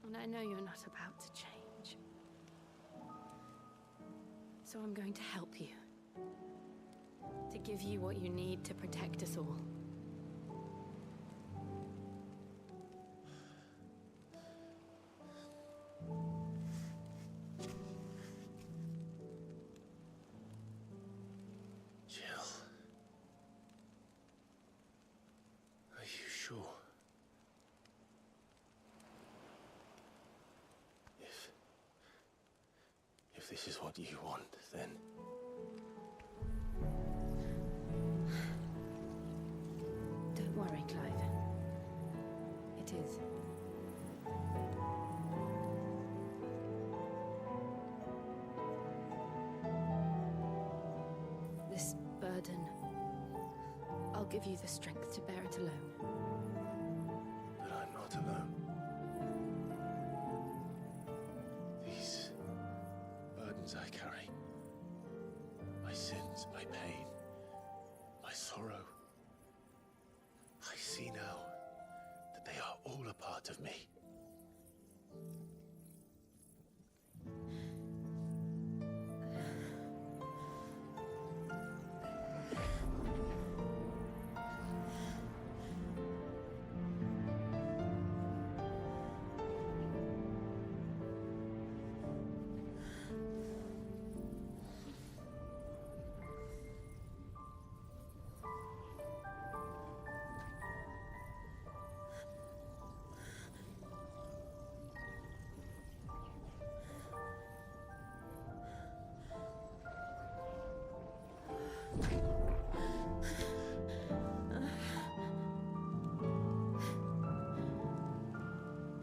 And I know you're not about to change. So I'm going to help you. To give you what you need to protect us all. sure. If this is what you want, then... Don't worry, Clive. It is. This burden, I'll give you the strength to bear it alone. But I'm not alone. These burdens I carry, my sins, my pain, my sorrow, I see now that they are all a part of me.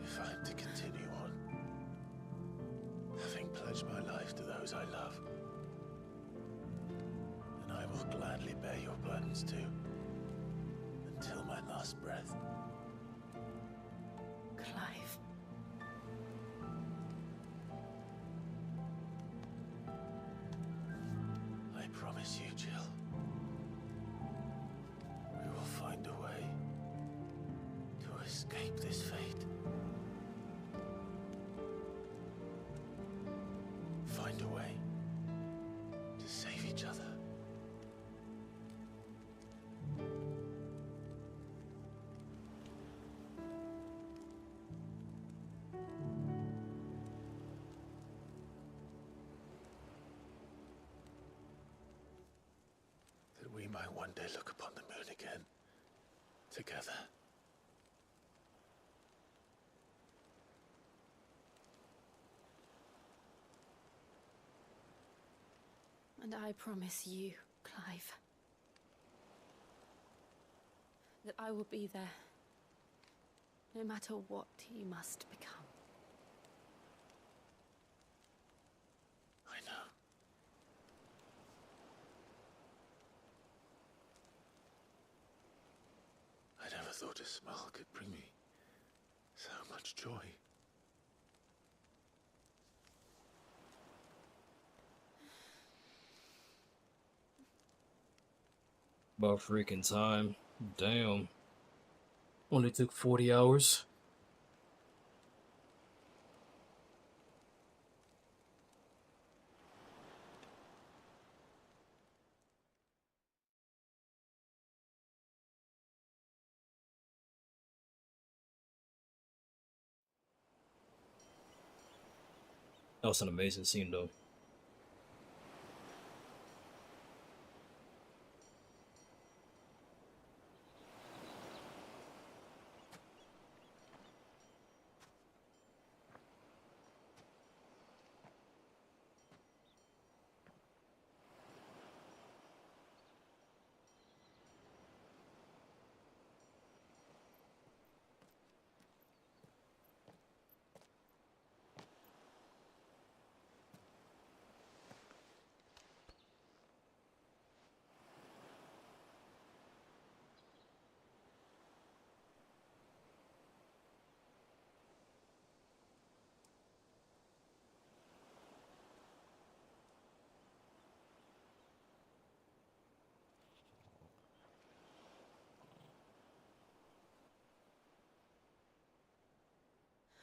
If I'm to continue on, having pledged my life to those I love, then I will gladly bear your burdens too, until my last breath. Clive. I promise you, Jill, we will find a way to escape this fate. Find a way to save each other. That we might one day look upon the moon again, together. And I promise you, Clive, that I will be there, no matter what you must become. I know. I never thought a smile could bring me so much joy. About freaking time. Damn. Only took 40 hours. That was an amazing scene though.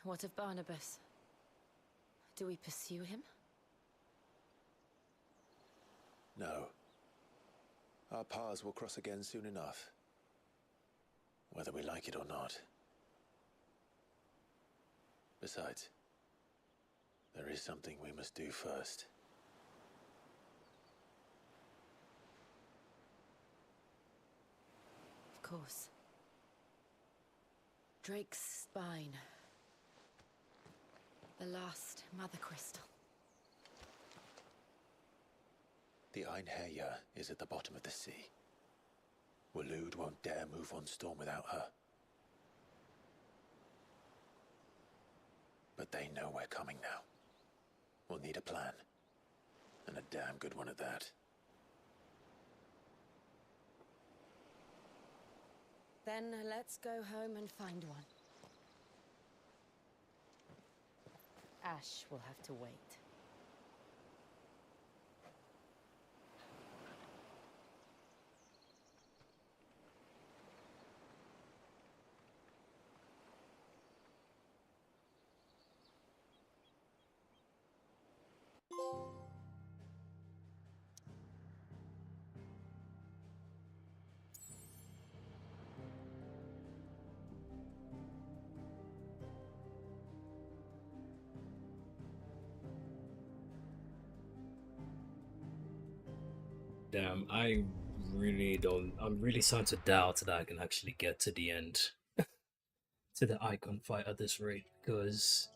What of Barnabas? Do we pursue him? No. Our paths will cross again soon enough. Whether we like it or not. Besides, there is something we must do first. Of course. Drake's spine. The last Mother Crystal. The Einherjar is at the bottom of the sea. Waloed won't dare move on Storm without her. But they know we're coming now. We'll need a plan. And a damn good one at that. Then let's go home and find one. Ash will have to wait. Damn, I'm really starting to doubt that I can actually get to the end. To the icon fight at this rate, because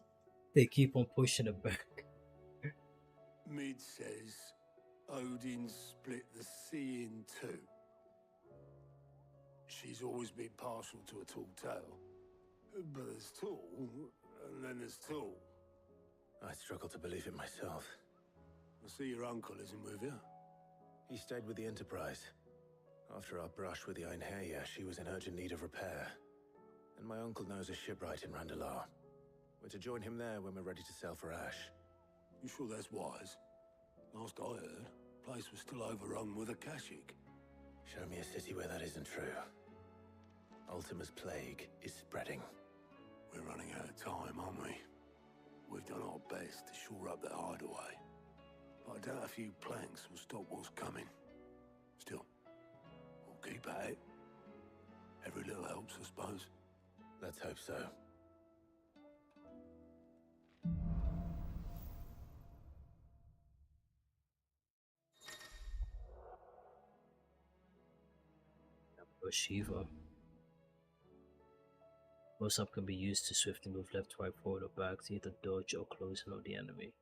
they keep on pushing it back. Mid says Odin split the sea in two. She's always been partial to a tall tale. But there's tall, and then there's tall. I struggle to believe it myself. I see your uncle isn't with you. He stayed with the Enterprise. After our brush with the Einherjar, she was in urgent need of repair. And my uncle knows a shipwright in Randalar. We're to join him there when we're ready to sail for Ash. You sure that's wise? Last I heard, the place was still overrun with Akashic. Show me a city where that isn't true. Ultima's plague is spreading. We're running out of time, aren't we? We've done our best to shore up that hideaway. But I doubt a few planks will stop what's coming. Still, we'll keep at it. Every little helps, I suppose. Let's hope so. Shiva. Close up can be used to swiftly move left, right, forward, or back to either dodge or close in on the enemy.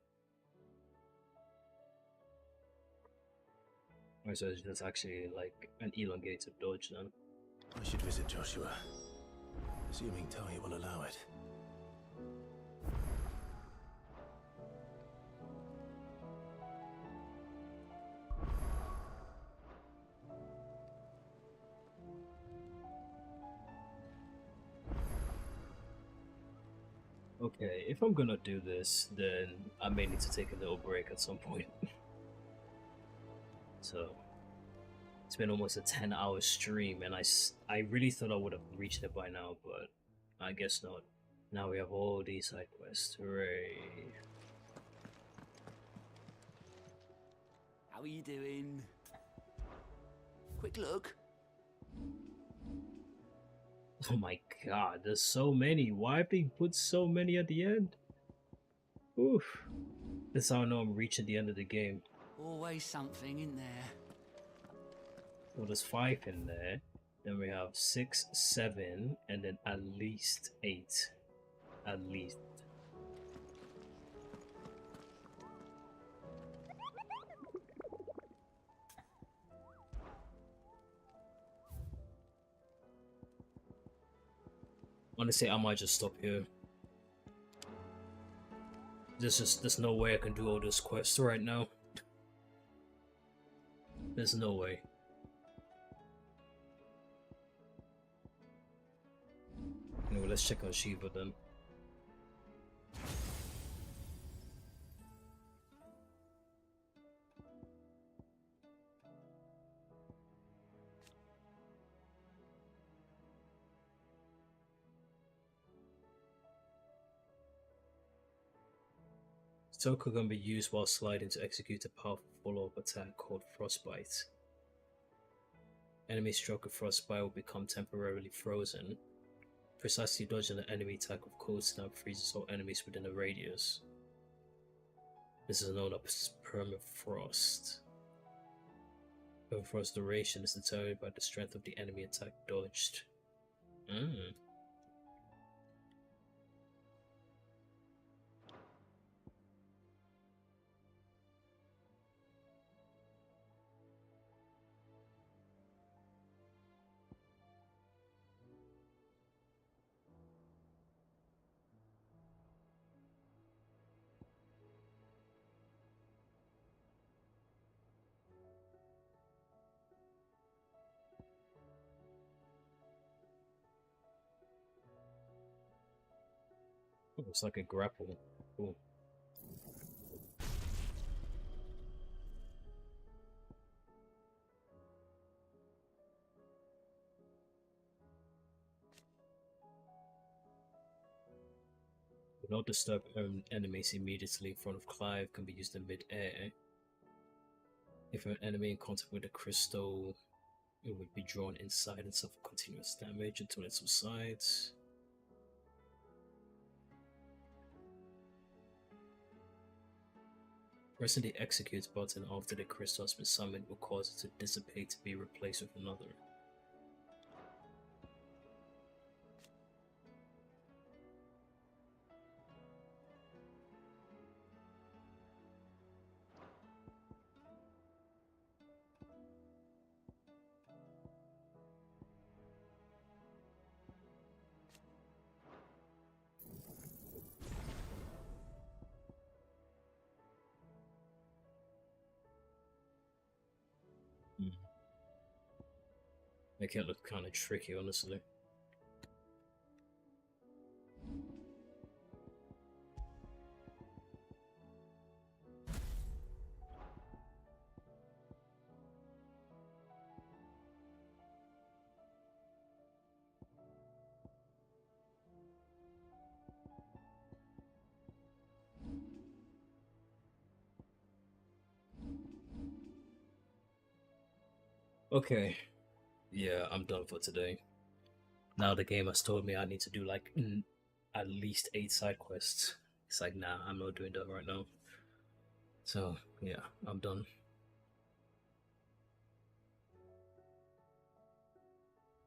So that's actually like an elongated dodge then. I should visit Joshua. Assuming Tai will allow it. Okay, if I'm gonna do this, then I may need to take a little break at some point. So, it's been almost a 10-hour stream, and I really thought I would have reached it by now, but I guess not. Now we have all these side quests. Hooray. How are you doing? Quick look. Oh my god, there's so many. Why have they put so many at the end? Oof. That's how I know I'm reaching the end of the game. Always something in there. Well, there's 5 in there. Then we have 6, 7, and then at least 8. At least. Honestly, I might just stop here. There's no way I can do all those quests right now. There's no way. Anyway, let's check on Shiva then. Toku can be used while sliding to execute a powerful follow-up attack called Frostbite. Enemy struck with Frostbite will become temporarily frozen. Precisely dodging an enemy attack with Cold Snap freezes all enemies within a radius. This is known as Permafrost. Permafrost duration is determined by the strength of the enemy attack dodged. Oh, it's like a grapple. Cool. Do not disturb enemies immediately in front of Clive can be used in mid-air. If an enemy in contact with a crystal, it would be drawn inside and suffer continuous damage until it subsides. Pressing the execute button after the crystal has been summoned will cause it to dissipate to be replaced with another. Make it look kind of tricky, honestly. Okay, yeah, I'm done for today. Now the game has told me I need to do like at least 8 side quests. It's like, nah, I'm not doing that right now. So, yeah, I'm done.